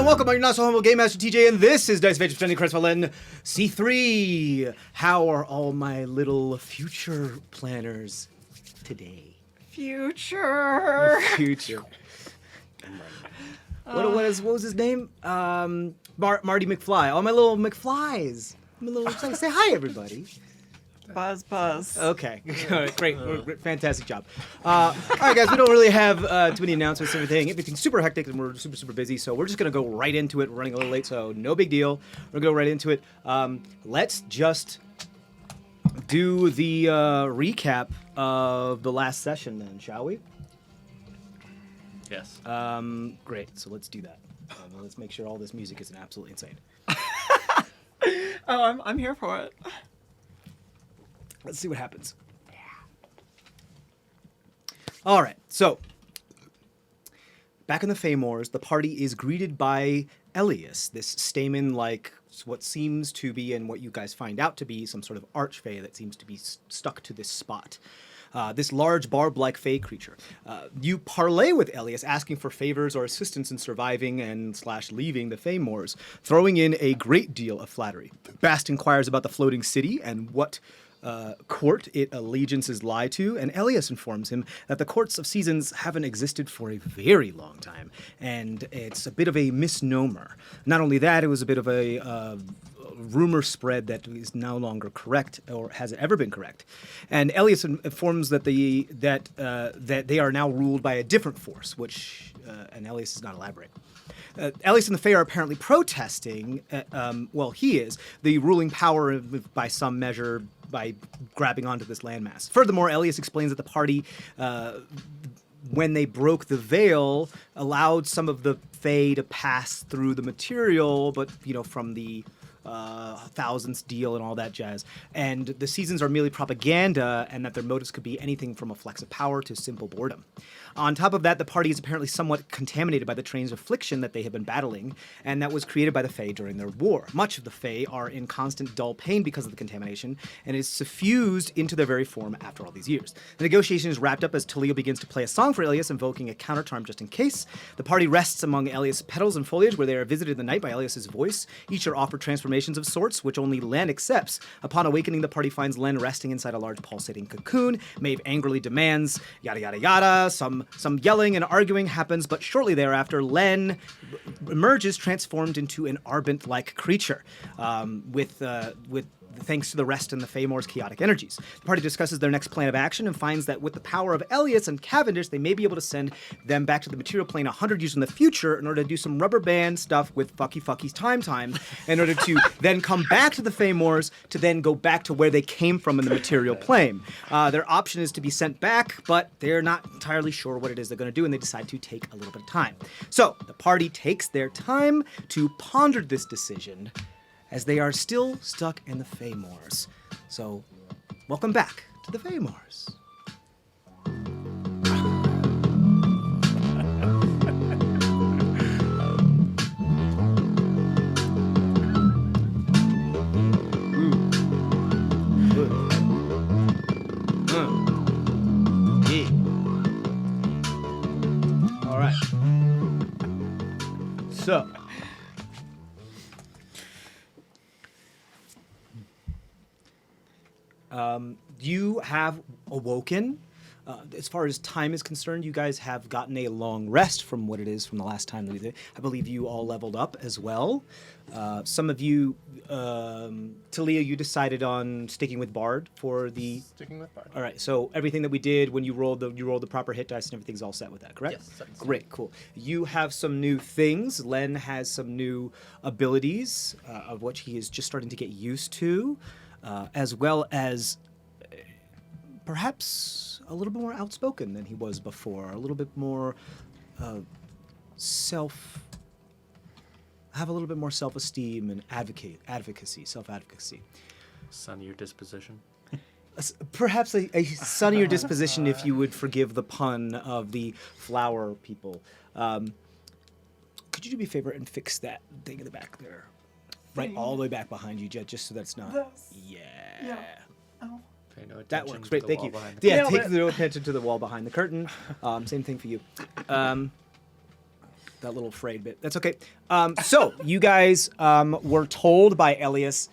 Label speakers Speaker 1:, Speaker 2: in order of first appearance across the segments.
Speaker 1: Welcome, I'm your not so humble Game Master TJ, and this is Dice Adventure presenting CrestVahllen C3. How are all my little future planners today?
Speaker 2: Future.
Speaker 1: What was his name? Marty McFly. All my little McFlies. I'm a little excited. Say hi, everybody.
Speaker 2: Buzz.
Speaker 1: Okay. All right, great. Fantastic job. All right, guys, we don't really have too many announcements and everything. Everything's super hectic and we're super busy, so we're just going to go right into it. We're running a little late, so no big deal. We're going to go right into it. Let's just do the recap of the last session then, shall we?
Speaker 3: Yes.
Speaker 1: Great. So let's do that. Let's make sure all this music isn't absolutely insane.
Speaker 2: Oh, I'm here for it.
Speaker 1: Let's see what happens. All right, so back in the Feymores, the party is greeted by Elias, this stamen-like, what seems to be, and what you guys find out to be, some sort of archfey that seems to be stuck to this spot. This large barb-like fey creature. You parley with Elias, asking for favors or assistance in surviving and / leaving the Feymores, throwing in a great deal of flattery. Bast inquires about the floating city and what court it allegiances lie to, and Elias informs him that the courts of seasons haven't existed for a very long time, and it's a bit of a misnomer. Not only that, it was a bit of a rumor spread that is no longer correct, or hasn't ever been correct. And Elias informs that that they are now ruled by a different force, which and Elias does not elaborate. Elias and the Fae are apparently protesting, he is, the ruling power by some measure by grabbing onto this landmass. Furthermore, Elias explains that the party, when they broke the veil, allowed some of the Fae to pass through the material, but, from the thousandths deal and all that jazz. And the seasons are merely propaganda, and that their motives could be anything from a flex of power to simple boredom. On top of that, the party is apparently somewhat contaminated by the train's affliction that they have been battling, and that was created by the Fae during their war. Much of the Fae are in constant dull pain because of the contamination, and is suffused into their very form after all these years. The negotiation is wrapped up as Talio begins to play a song for Elias, invoking a counter-charm just in case. The party rests among Elias' petals and foliage, where they are visited in the night by Elias' voice. Each are offered transformations of sorts, which only Len accepts. Upon awakening, the party finds Len resting inside a large pulsating cocoon. Maeve angrily demands, yada yada yada, some yelling and arguing happens, but shortly thereafter, Len emerges transformed into an Arbent-like creature, with thanks to the rest and the Feymores' chaotic energies. The party discusses their next plan of action and finds that with the power of Elias and Cavendish, they may be able to send them back to the material plane 100 years in the future in order to do some rubber band stuff with fucky's time, in order to then come back to the Feymores to then go back to where they came from in the material plane. Their option is to be sent back, but they're not entirely sure what it is they're going to do, and they decide to take a little bit of time. So the party takes their time to ponder this decision, as they are still stuck in the Feymores. So, welcome back to the Feymores. All right. So, you have awoken. As far as time is concerned, you guys have gotten a long rest from what it is from the last time that we did. I believe you all leveled up as well. Some of you, Talia, you decided on sticking with Bard for the...
Speaker 3: Sticking with Bard.
Speaker 1: All right, so everything that we did when you rolled the proper hit dice and everything's all set with that, correct?
Speaker 3: Yes.
Speaker 1: Great, cool. You have some new things. Len has some new abilities, of which he is just starting to get used to, as well as perhaps a little bit more outspoken than he was before, a little bit more have a little bit more self-esteem and self-advocacy.
Speaker 3: Sunnier disposition.
Speaker 1: Perhaps a sunnier disposition, if you would forgive the pun of the flower people. Could you do me a favor and fix that thing in the back there? Right all the way back behind you, Jet, just so that it's not...
Speaker 2: This.
Speaker 1: Yeah.
Speaker 2: Yeah. Oh.
Speaker 3: Okay, no
Speaker 1: That
Speaker 3: attention
Speaker 1: works.
Speaker 3: to
Speaker 1: Great.
Speaker 3: the
Speaker 1: Thank
Speaker 3: wall
Speaker 1: you.
Speaker 3: behind the
Speaker 1: Yeah,
Speaker 2: Nailed
Speaker 1: take
Speaker 2: it.
Speaker 1: no attention to the wall behind the curtain. Same thing for you. That little frayed bit. That's okay. So you guys were told by Elias,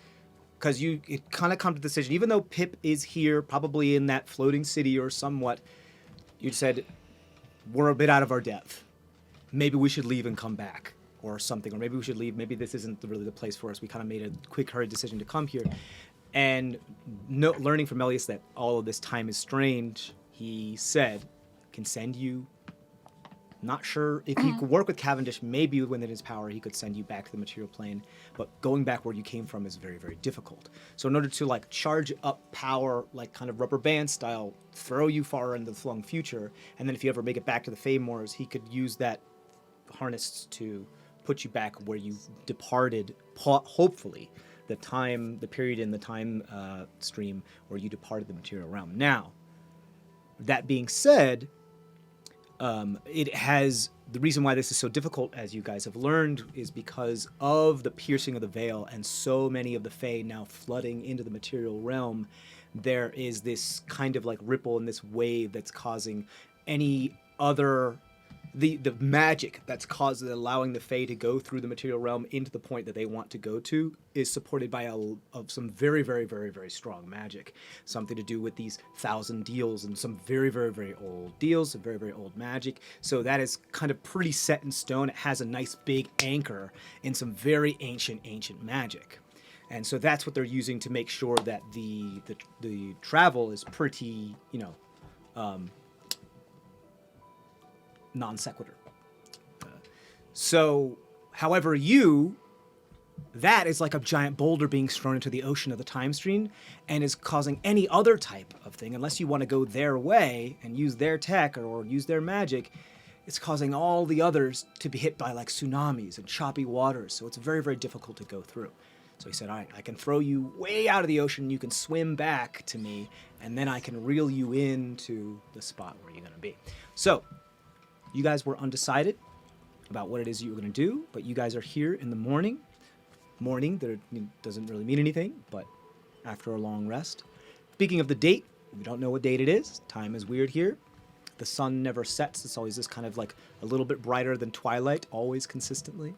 Speaker 1: because it kind of come to the decision, even though Pip is here, probably in that floating city or somewhat, you said, we're a bit out of our depth. Maybe we should leave and come back or something, or maybe we should leave. Maybe this isn't really the place for us. We kind of made a quick, hurried decision to come here. And learning from Elias that all of this time is strange, he said, can send you. Not sure if he could work with Cavendish, maybe within his power, he could send you back to the material plane. But going back where you came from is very, very difficult. So in order to like charge up power, like kind of rubber band style, throw you far into the flung future, and then if you ever make it back to the Famors, he could use that harness to put you back where you departed, hopefully, the period in the time stream where you departed the material realm. Now, that being said, it has the reason why this is so difficult, as you guys have learned, is because of the piercing of the veil and so many of the Fae now flooding into the material realm. There is this kind of like ripple and this wave that's causing any other the magic that's allowing the Fae to go through the material realm into the point that they want to go to is supported by some very, very, very, very strong magic. Something to do with these 1,000 deals and some very, very, very old deals, some very, very old magic. So that is kind of pretty set in stone. It has a nice big anchor in some very ancient magic. And so that's what they're using to make sure that the travel is pretty, non sequitur. However, that is like a giant boulder being thrown into the ocean of the time stream and is causing any other type of thing, unless you want to go their way and use their tech or use their magic, it's causing all the others to be hit by like tsunamis and choppy waters. So it's very, very difficult to go through. So he said, all right, I can throw you way out of the ocean. You can swim back to me, and then I can reel you into the spot where you're going to be. So you guys were undecided about what it is you were going to do, but you guys are here in the morning. Morning, that doesn't really mean anything, but after a long rest. Speaking of the date, we don't know what date it is. Time is weird here. The sun never sets. It's always this kind of like a little bit brighter than twilight, always consistently.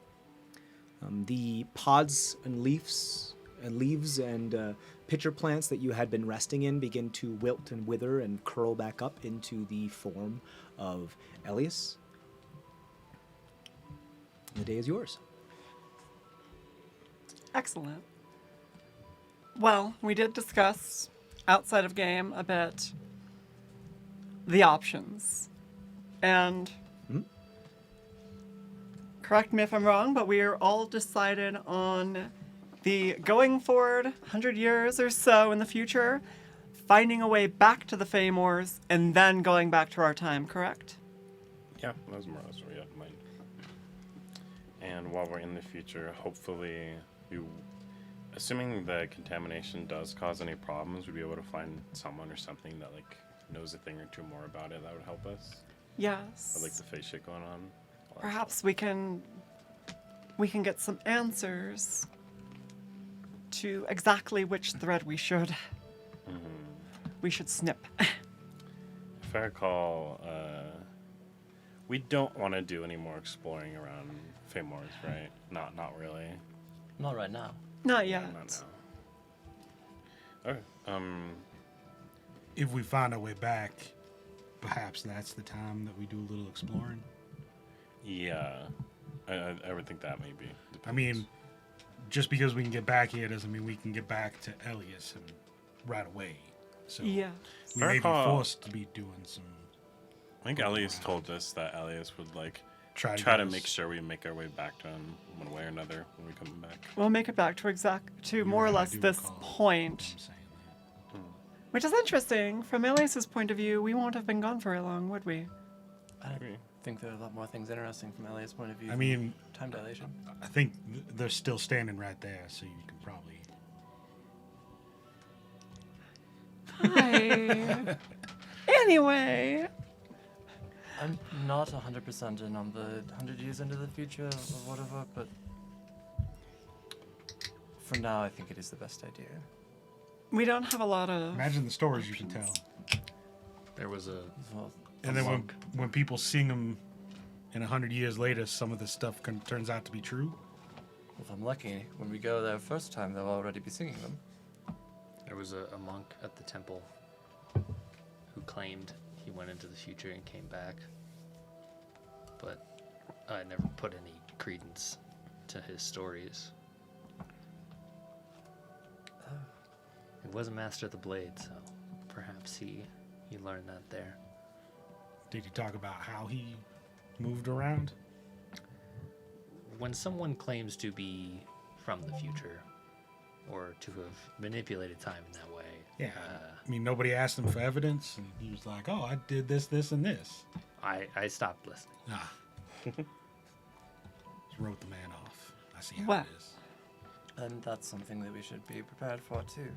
Speaker 1: The pods and leaves and pitcher plants that you had been resting in begin to wilt and wither and curl back up into the form of Elias. The day is yours.
Speaker 2: Excellent. Well, we did discuss outside of game a bit the options. And correct me if I'm wrong, but we are all decided on the going forward 100 years or so in the future, finding a way back to the Famors, and then going back to our time, correct?
Speaker 4: Yeah, that was more or less what we had in mind. And while we're in the future, hopefully, assuming the contamination does cause any problems, we'd be able to find someone or something that like knows a thing or two more about it that would help us.
Speaker 2: Yes.
Speaker 4: Or like the face shit going on.
Speaker 2: Perhaps we can get some answers to exactly which thread we should snip.
Speaker 4: If I recall, we don't want to do any more exploring around Famors, right? Not really.
Speaker 3: Not right now.
Speaker 2: Not yet.
Speaker 4: Not now. Okay.
Speaker 5: If we find our way back, perhaps that's the time that we do a little exploring.
Speaker 4: Yeah. I would think that maybe.
Speaker 5: I mean, just because we can get back here doesn't mean we can get back to Elias and right away. So
Speaker 2: Yeah.
Speaker 5: we may be
Speaker 4: Recall-
Speaker 5: forced to be doing some.
Speaker 4: I think Elias told us that Elias would like
Speaker 5: Try
Speaker 4: try to
Speaker 5: get us-
Speaker 4: make sure we make our way back to him one way or another when we come back.
Speaker 2: We'll make it back to more or
Speaker 5: I
Speaker 2: less
Speaker 5: do
Speaker 2: this
Speaker 5: recall
Speaker 2: point,
Speaker 5: him saying that.
Speaker 2: which is interesting. From Elias's point of view, we won't have been gone very long, would we?
Speaker 3: I
Speaker 4: Maybe.
Speaker 3: think there are a lot more things interesting from Elliot's point of view.
Speaker 5: I mean,
Speaker 3: time dilation.
Speaker 5: I think they're still standing right there, so you can probably.
Speaker 2: Hi. Anyway,
Speaker 3: I'm not 100% in on the 100 years into the future or whatever, but for now I think it is the best idea.
Speaker 2: We don't have a lot of.
Speaker 5: Imagine the stories you can tell.
Speaker 6: There was a
Speaker 3: Well,
Speaker 5: And then when people sing them in 100 years later, some of this stuff turns out to be true.
Speaker 3: if I'm lucky, when we go there first time, they'll already be singing them.
Speaker 6: monk at the temple who claimed he went into the future and came back, but I never put any credence to his stories. He was a master of the blade, so perhaps he learned that there.
Speaker 5: Did you talk about how he moved around?
Speaker 6: When someone claims to be from the future, or to have manipulated time in that way,
Speaker 5: Yeah. I mean, nobody asked him for evidence, and he was like, "Oh, I did this, this, and this."
Speaker 6: I stopped listening.
Speaker 5: Ah. Just wrote the man off. I see how
Speaker 2: What?
Speaker 5: it is.
Speaker 3: And that's something that we should be prepared for too.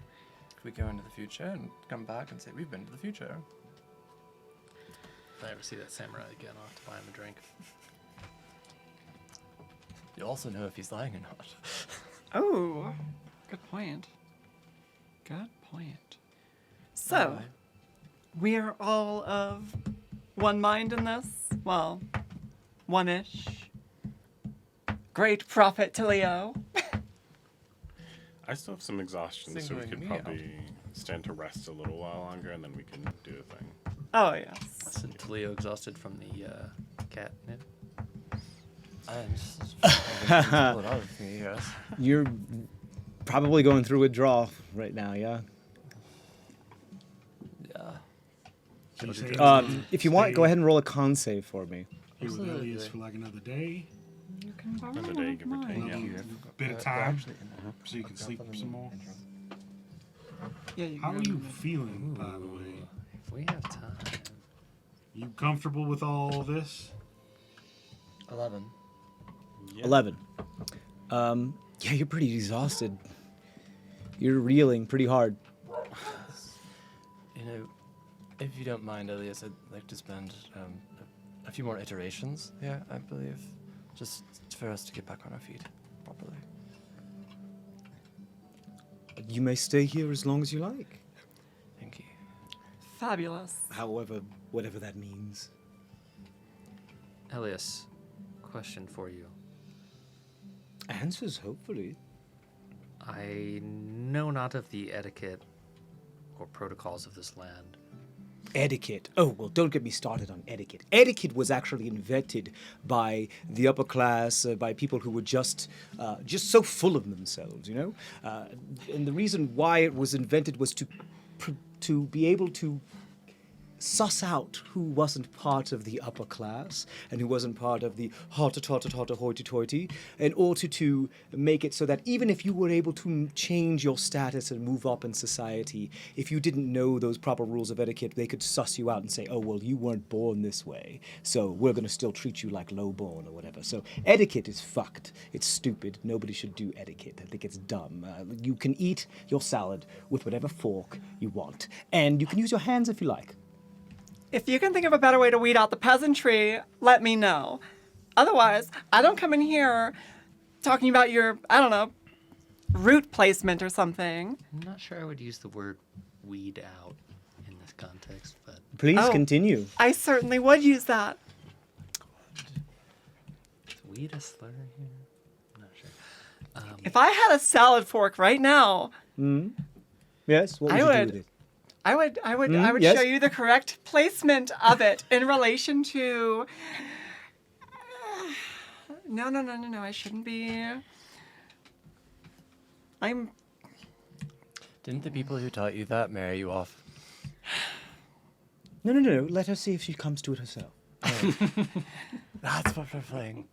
Speaker 3: If we go into the future and come back and say we've been to the future.
Speaker 6: If I ever see that samurai again, I'll have to buy him a drink.
Speaker 3: You also know if he's lying or not.
Speaker 2: Oh, good point. Good point. So, we're all of one mind in this? Well, one-ish. Great prophet to Leo.
Speaker 4: I still have some exhaustion, so we
Speaker 3: Singling
Speaker 4: could
Speaker 3: me out.
Speaker 4: probably stand to rest a little while longer, and then we can do a thing.
Speaker 2: Oh, yes.
Speaker 6: Isn't Leo exhausted from the catnip?
Speaker 3: I'm just pull it out of me, yes.
Speaker 1: You're probably going through withdrawal right now, yeah?
Speaker 3: Yeah.
Speaker 5: So you say
Speaker 1: If you want,
Speaker 5: stay
Speaker 1: go ahead and roll a con save for me.
Speaker 5: here with
Speaker 3: Absolutely.
Speaker 5: Elias for like another day,
Speaker 2: You can borrow
Speaker 4: Another
Speaker 2: one
Speaker 4: day,
Speaker 2: of
Speaker 4: give or take,
Speaker 2: mine.
Speaker 4: yeah.
Speaker 5: another bit of time, so you can sleep some more.
Speaker 2: Yeah, you
Speaker 5: How
Speaker 2: can
Speaker 5: are
Speaker 2: go
Speaker 5: you
Speaker 2: in there.
Speaker 5: feeling, by the way?
Speaker 6: If we have time.
Speaker 5: You comfortable with all this?
Speaker 3: 11.
Speaker 4: Yeah.
Speaker 1: 11. Yeah, you're pretty exhausted. You're reeling pretty hard.
Speaker 3: You know, if you don't mind, Elias, I'd like to spend a few more iterations here, I believe, just for us to get back on our feet properly.
Speaker 1: You may stay here as long as you like.
Speaker 3: Thank you.
Speaker 2: Fabulous.
Speaker 1: However, whatever that means.
Speaker 6: Elias, question for you.
Speaker 1: Answers, hopefully.
Speaker 6: I know not of the etiquette or protocols of this land.
Speaker 1: Etiquette. Oh, well, don't get me started on etiquette. Etiquette was actually invented by the upper class, by people who were just so full of themselves, you know? And the reason why it was invented was to be able to suss out who wasn't part of the upper class and who wasn't part of the hoity-toity, in order to make it so that even if you were able to change your status and move up in society, if you didn't know those proper rules of etiquette, they could suss you out and say, oh, well, you weren't born this way, so we're going to still treat you like low-born or whatever. So etiquette is fucked. It's stupid. Nobody should do etiquette. I think it's dumb. You can eat your salad with whatever fork you want, and you can use your hands if you like.
Speaker 2: If you can think of a better way to weed out the peasantry, let me know. Otherwise, I don't come in here talking about your, I don't know, route placement or something.
Speaker 6: I'm not sure I would use the word weed out in this context, but
Speaker 1: Please
Speaker 2: Oh.
Speaker 1: continue.
Speaker 2: I certainly would use that.
Speaker 6: is weed a slur here? I'm not sure.
Speaker 2: If I had a salad fork right now,
Speaker 1: Yes, what would
Speaker 2: I
Speaker 1: you
Speaker 2: would.
Speaker 1: do with it?
Speaker 2: I would
Speaker 1: yes?
Speaker 2: show you the correct placement of it in relation to. No, I shouldn't be. I'm.
Speaker 3: Didn't the people who taught you that marry you off?
Speaker 1: No. Let her see if she comes to it herself.
Speaker 3: That's what we're playing.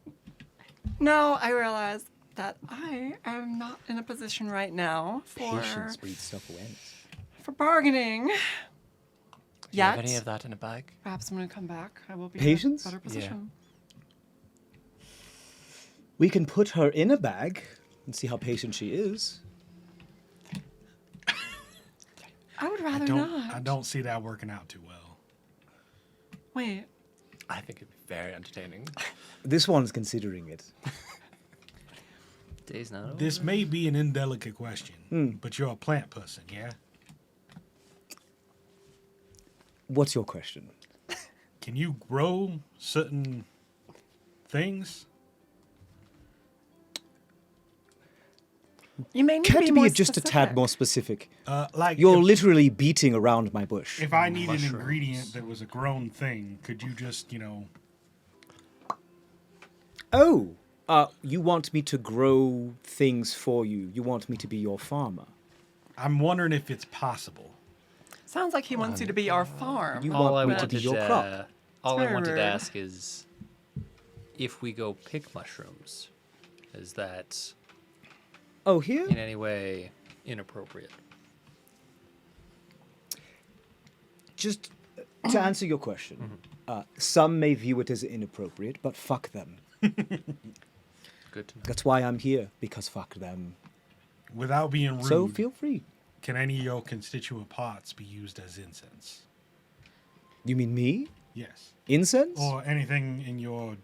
Speaker 2: No, I realize that I am not in a position right now for
Speaker 1: Patience breeds self-awareness.
Speaker 2: for bargaining.
Speaker 3: Do you
Speaker 2: Yet,
Speaker 3: have any of that in a bag?
Speaker 2: perhaps when I come back, I will be
Speaker 1: Patience?
Speaker 2: in a better position.
Speaker 1: We can put her in a bag and see how patient she is.
Speaker 2: I would rather
Speaker 5: I
Speaker 2: not.
Speaker 5: don't see that working out too well.
Speaker 2: Wait,
Speaker 3: I think it'd be very entertaining.
Speaker 1: This one's considering it.
Speaker 6: Day's not over.
Speaker 5: This may be an indelicate question,
Speaker 1: Hmm.
Speaker 5: but you're a plant person, yeah?
Speaker 1: What's your question?
Speaker 5: Can you grow certain things?
Speaker 2: You may need to
Speaker 1: Can't
Speaker 2: be
Speaker 1: be
Speaker 2: more
Speaker 1: just a tad
Speaker 2: specific.
Speaker 1: more specific.
Speaker 5: Like
Speaker 1: You're
Speaker 5: if,
Speaker 1: literally beating around my bush.
Speaker 5: if I need an
Speaker 6: Mushrooms.
Speaker 5: ingredient that was a grown thing, could you just,
Speaker 1: Oh, you want me to grow things for you. You want me to be your farmer.
Speaker 5: I'm wondering if it's possible.
Speaker 2: Sounds like he wants you to be our farm.
Speaker 1: You
Speaker 6: All I
Speaker 1: want me to
Speaker 6: wanted
Speaker 1: be your crop.
Speaker 6: all I
Speaker 2: very
Speaker 6: wanted
Speaker 2: rude.
Speaker 6: to ask is, if we go pick mushrooms, is that
Speaker 1: Oh, here?
Speaker 6: in any way inappropriate?
Speaker 1: Just to answer your question, some may view it as inappropriate, but fuck them.
Speaker 6: Good to know.
Speaker 1: That's why I'm here, because fuck them.
Speaker 5: Without being rude,
Speaker 1: So feel free.
Speaker 5: can any of your constituent parts be used as incense?
Speaker 1: You mean me?
Speaker 5: Yes.
Speaker 1: Incense?
Speaker 5: Or anything in your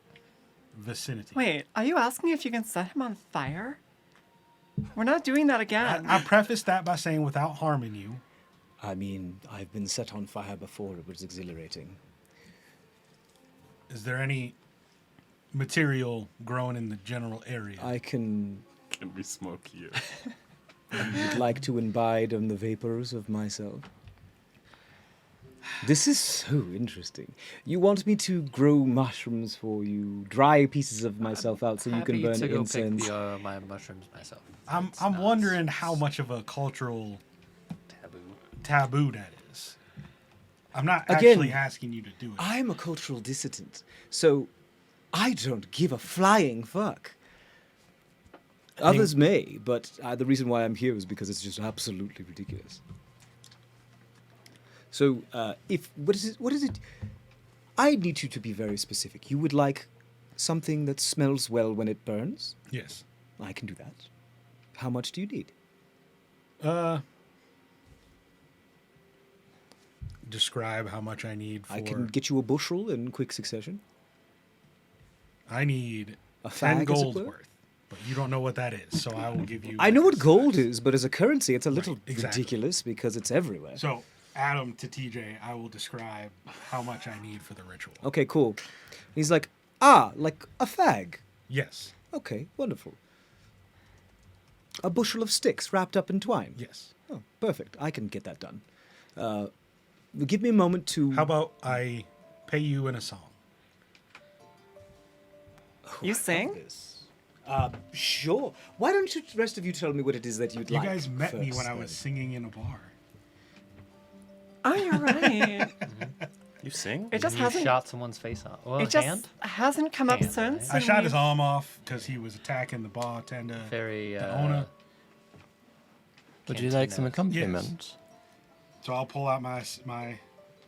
Speaker 5: vicinity.
Speaker 2: Wait, are you asking if you can set him on fire? We're not doing that again.
Speaker 5: I prefaced that by saying without harming you.
Speaker 1: I mean, I've been set on fire before. It was exhilarating.
Speaker 5: Is there any material grown in the general area?
Speaker 1: I can
Speaker 4: Can be smokier.
Speaker 1: would like to imbibe on the vapors of myself. This is so interesting. You want me to grow mushrooms for you, dry pieces of myself out so you can
Speaker 6: Happy
Speaker 1: burn
Speaker 6: to go
Speaker 1: incense.
Speaker 6: pick my mushrooms myself.
Speaker 5: I'm
Speaker 6: It's not
Speaker 5: wondering how much of a cultural
Speaker 6: taboo.
Speaker 5: taboo that is. I'm not
Speaker 1: Again,
Speaker 5: actually asking you to do it.
Speaker 1: I'm a cultural dissident, so I don't give a flying fuck. Others may, but the reason why I'm here is because it's just absolutely ridiculous. So, what is it? I need you to be very specific. You would like something that smells well when it burns?
Speaker 5: Yes.
Speaker 1: I can do that. How much do you need?
Speaker 5: Describe how much I need for.
Speaker 1: I can get you a bushel in quick succession.
Speaker 5: I need
Speaker 1: A
Speaker 5: 10
Speaker 1: fag, as it
Speaker 5: gold
Speaker 1: were?
Speaker 5: worth, but you don't know what that is, so I will give you.
Speaker 1: I know what
Speaker 5: this.
Speaker 1: gold is, but as a currency, it's a little
Speaker 5: exactly.
Speaker 1: ridiculous because it's everywhere.
Speaker 5: So, Adam to TJ, I will describe how much I need for the ritual.
Speaker 1: Okay, cool. He's like, like a fag.
Speaker 5: Yes.
Speaker 1: Okay, wonderful. A bushel of sticks wrapped up in twine.
Speaker 5: Yes.
Speaker 1: Oh, perfect. I can get that done. Give me a moment to.
Speaker 5: How about I pay you in a song?
Speaker 2: You sing?
Speaker 1: This. Sure. Why don't you, the rest of you tell me what it is that you'd
Speaker 5: You
Speaker 1: like?
Speaker 5: guys met me
Speaker 1: first,
Speaker 5: when I was
Speaker 1: then.
Speaker 5: singing in a bar.
Speaker 2: Oh, you're right.
Speaker 4: You sing?
Speaker 2: It just
Speaker 6: You
Speaker 2: hasn't.
Speaker 6: shot someone's face off. Well,
Speaker 2: It just
Speaker 6: hand?
Speaker 2: hasn't come up
Speaker 6: Hand,
Speaker 2: since.
Speaker 6: right?
Speaker 5: I
Speaker 2: and
Speaker 5: shot
Speaker 2: we've-
Speaker 5: his arm off because he was attacking the bartender.
Speaker 6: Very.
Speaker 5: the owner.
Speaker 3: Would you like some
Speaker 6: Cantina.
Speaker 3: accompaniment?
Speaker 5: So I'll pull out my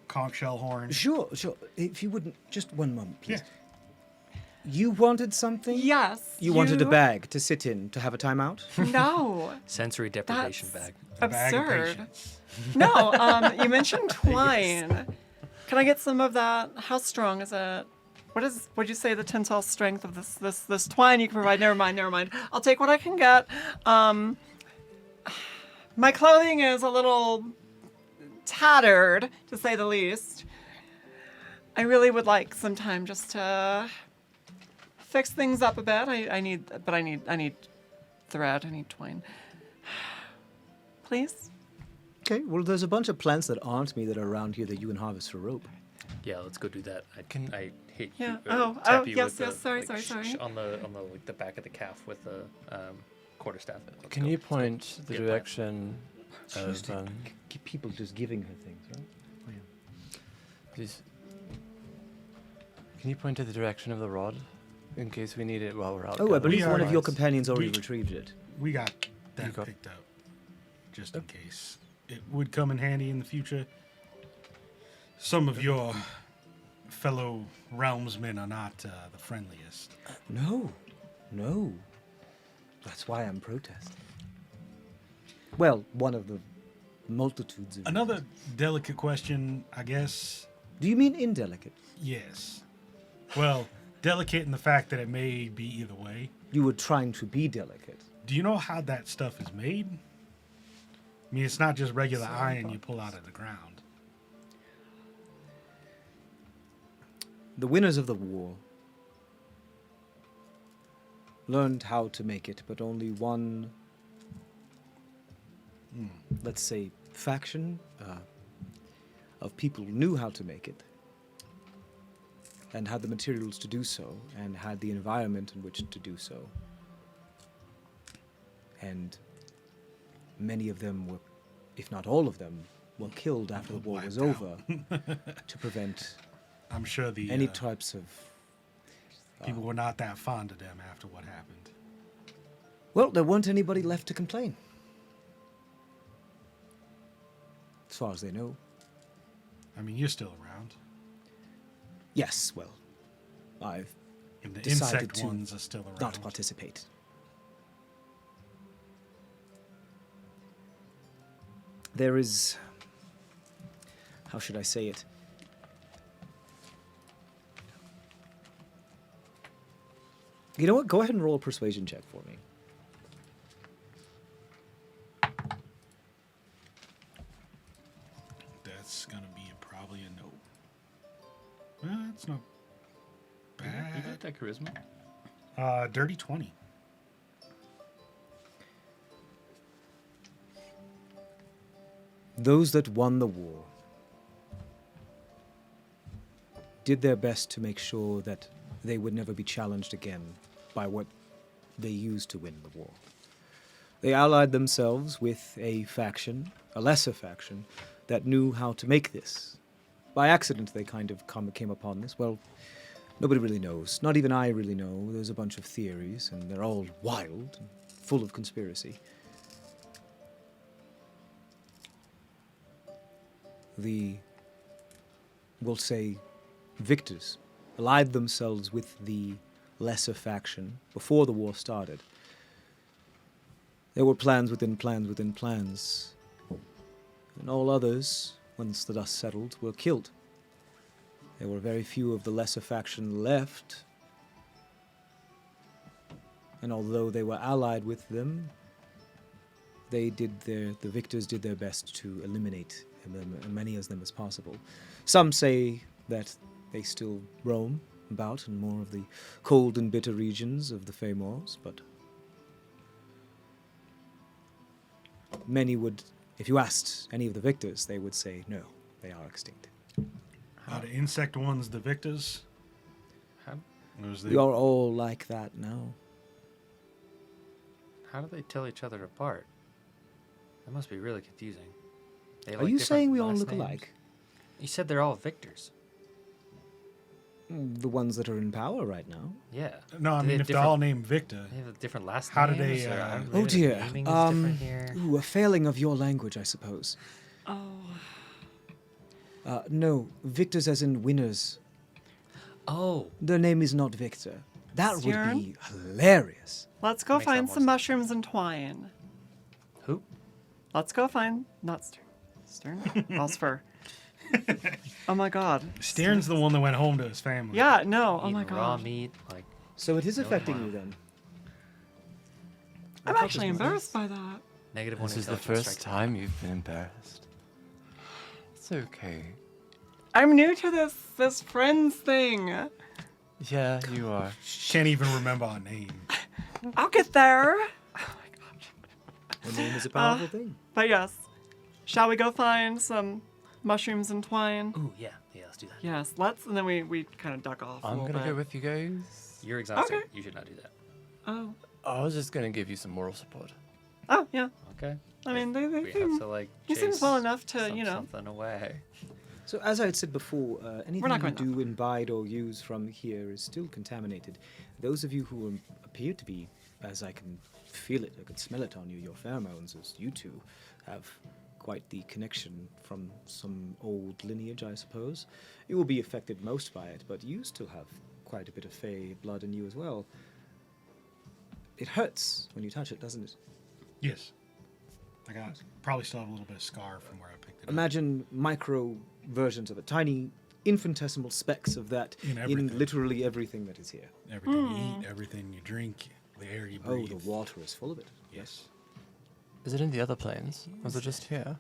Speaker 5: conch shell horn.
Speaker 1: Sure. If you wouldn't, just one moment, please.
Speaker 5: Yeah.
Speaker 1: You wanted something?
Speaker 2: Yes.
Speaker 1: You wanted a bag to sit in to have a timeout?
Speaker 2: No.
Speaker 6: Sensory deprivation
Speaker 2: That's
Speaker 6: bag.
Speaker 5: A bag of
Speaker 2: absurd.
Speaker 5: patience.
Speaker 2: No. You mentioned twine. Can I get some of that? How strong is it? Would you say the tensile strength of this twine you can provide? Never mind. I'll take what I can get. My clothing is a little tattered, to say the least. I really would like some time just to fix things up a bit. I need thread. I need twine. Please.
Speaker 1: Okay, well, there's a bunch of plants that aren't me that are around here that you can harvest for rope.
Speaker 6: Yeah, let's go do that. I hit
Speaker 2: Yeah.
Speaker 6: you.
Speaker 2: Oh,
Speaker 6: tap you
Speaker 2: yes,
Speaker 6: with
Speaker 2: yes,
Speaker 6: the,
Speaker 2: sorry,
Speaker 6: like,
Speaker 2: sorry.
Speaker 6: on the like the back of the calf with the quarterstaff. Let's
Speaker 3: Can
Speaker 6: go,
Speaker 3: you
Speaker 6: let's go
Speaker 3: point the
Speaker 6: get that.
Speaker 3: direction
Speaker 1: She
Speaker 3: of
Speaker 1: used to people just giving her things, right? Oh, yeah.
Speaker 3: please? Can you point to the direction of the rod in case we need it while we're out?
Speaker 1: Oh, I
Speaker 3: gathering
Speaker 1: believe one of your
Speaker 3: supplies?
Speaker 1: companions already
Speaker 5: We-
Speaker 1: retrieved it.
Speaker 5: We got that
Speaker 3: got-
Speaker 5: picked up, just in case it would come in handy in the future. Some of your fellow realmsmen are not the friendliest.
Speaker 1: No. That's why I'm protesting. Well, one of the multitudes of.
Speaker 5: Another delicate question, I guess.
Speaker 1: Do you mean indelicate?
Speaker 5: Yes. Well, delicate in the fact that it may be either way.
Speaker 1: You were trying to be delicate.
Speaker 5: Do you know how that stuff is made? I mean, it's not just regular iron you pull out of the ground.
Speaker 1: the winners of the war learned how to make it, but only one, let's say, faction of people knew how to make it and had the materials to do so and had the environment in which to do so. And many of them were, if not all of them, were killed after the war was
Speaker 5: Wiped
Speaker 1: over to prevent
Speaker 5: I'm sure the
Speaker 1: any types of...
Speaker 5: people were not that fond of them after what happened.
Speaker 1: Well, there weren't anybody left to complain. As far as they know.
Speaker 5: I mean, you're still around.
Speaker 1: Yes, well, I've
Speaker 5: And the
Speaker 1: decided
Speaker 5: insect
Speaker 1: to
Speaker 5: ones are still around.
Speaker 1: not participate. There is... how should I say it? You know what? Go ahead and roll a persuasion check for me.
Speaker 5: That's gonna be probably a no. Well, that's not
Speaker 6: You got
Speaker 5: bad.
Speaker 6: that charisma?
Speaker 5: Dirty 20.
Speaker 1: Those that won the war did their best to make sure that they would never be challenged again by what they used to win the war. They allied themselves with a faction, a lesser faction, that knew how to make this. By accident, they kind of came upon this. Well, nobody really knows. Not even I really know. There's a bunch of theories, and they're all wild and full of conspiracy. We'll say, victors allied themselves with the lesser faction before the war started. There were plans within plans within plans. And all others, once the dust settled, were killed. There were very few of the lesser faction left. And although they were allied with them, the victors did their best to eliminate as many of them as possible. Some say that they still roam about in more of the cold and bitter regions of the Famors, but many would, if you asked any of the victors, they would say no, they are extinct.
Speaker 5: Are the insect ones the victors?
Speaker 6: How,
Speaker 5: Or is
Speaker 1: We are all like that now.
Speaker 6: how do they tell each other apart? That must be really confusing. They have,
Speaker 1: Are
Speaker 6: like,
Speaker 1: you
Speaker 6: different
Speaker 1: saying we all
Speaker 6: last
Speaker 1: look
Speaker 6: names?
Speaker 1: alike?
Speaker 6: You said they're all victors.
Speaker 1: The ones that are in power right now.
Speaker 6: Yeah.
Speaker 5: No, I
Speaker 6: Do they
Speaker 5: mean,
Speaker 6: have
Speaker 5: if they're all named Victor,
Speaker 6: They have different last
Speaker 5: How do
Speaker 6: names.
Speaker 5: they,
Speaker 6: or I don't
Speaker 1: Oh
Speaker 6: know, the
Speaker 1: dear.
Speaker 6: naming is different here.
Speaker 1: Ooh, a failing of your language, I suppose.
Speaker 2: Oh.
Speaker 1: No, victors as in winners.
Speaker 6: Oh,
Speaker 1: Their name is not Victor. That would
Speaker 2: Stern?
Speaker 1: be hilarious.
Speaker 2: Let's go
Speaker 6: Makes that
Speaker 2: find
Speaker 6: more
Speaker 2: some
Speaker 6: sense.
Speaker 2: mushrooms and twine.
Speaker 6: who?
Speaker 2: Let's go find not Stern. Stern? Osfer. Oh my god.
Speaker 5: Stern's the one that went home to his family.
Speaker 2: Yeah, no. Oh my
Speaker 6: Eating raw
Speaker 2: god.
Speaker 6: meat, like
Speaker 1: So it is
Speaker 6: No,
Speaker 1: affecting
Speaker 6: wow.
Speaker 1: you then.
Speaker 2: I'm
Speaker 1: What
Speaker 2: actually
Speaker 1: is this?
Speaker 2: embarrassed by that.
Speaker 6: negative
Speaker 3: This
Speaker 6: one.
Speaker 3: is the
Speaker 6: intelligence
Speaker 3: first
Speaker 6: strike.
Speaker 3: time you've been embarrassed. It's okay.
Speaker 2: I'm new to this friends thing.
Speaker 3: Yeah, you are.
Speaker 5: Can't even remember our name.
Speaker 2: I'll get there. Oh my god.
Speaker 1: The name is a powerful thing.
Speaker 2: But yes. Shall we go find some mushrooms and twine?
Speaker 6: Ooh, yeah, let's do that.
Speaker 2: Yes, let's, and then we kind of duck off. a
Speaker 3: I'm
Speaker 2: little
Speaker 3: gonna
Speaker 2: bit.
Speaker 3: go with you guys.
Speaker 6: You're exhausted.
Speaker 2: Okay.
Speaker 6: You should not do that.
Speaker 2: Oh.
Speaker 3: I was just gonna give you some moral support.
Speaker 2: Oh, yeah.
Speaker 6: Okay.
Speaker 2: I mean, they
Speaker 6: we
Speaker 2: seem,
Speaker 6: have to like.
Speaker 2: he seems
Speaker 6: chase
Speaker 2: well enough to, you know.
Speaker 6: something away.
Speaker 1: So as I had said before, anything
Speaker 2: not
Speaker 1: you
Speaker 2: going
Speaker 1: do imbibe or use from here is still contaminated. Those of you who appear to be, as I can feel it, I could smell it on you, your pheromones, as you two have quite the connection from some old lineage, I suppose. You will be affected most by it, but you still have quite a bit of Fey blood in you as well. It hurts when you touch it, doesn't it?
Speaker 5: Yes. I got probably still have a little bit of scar from where I picked it up.
Speaker 1: Imagine micro versions of it, tiny infinitesimal specks of that
Speaker 5: In
Speaker 1: in
Speaker 5: everything.
Speaker 1: literally everything that is here.
Speaker 5: Everything you eat, everything you drink, the air you
Speaker 1: Oh,
Speaker 5: breathe.
Speaker 1: the water is full of it.
Speaker 5: Yes.
Speaker 3: Is it in the other planes? Was it just here?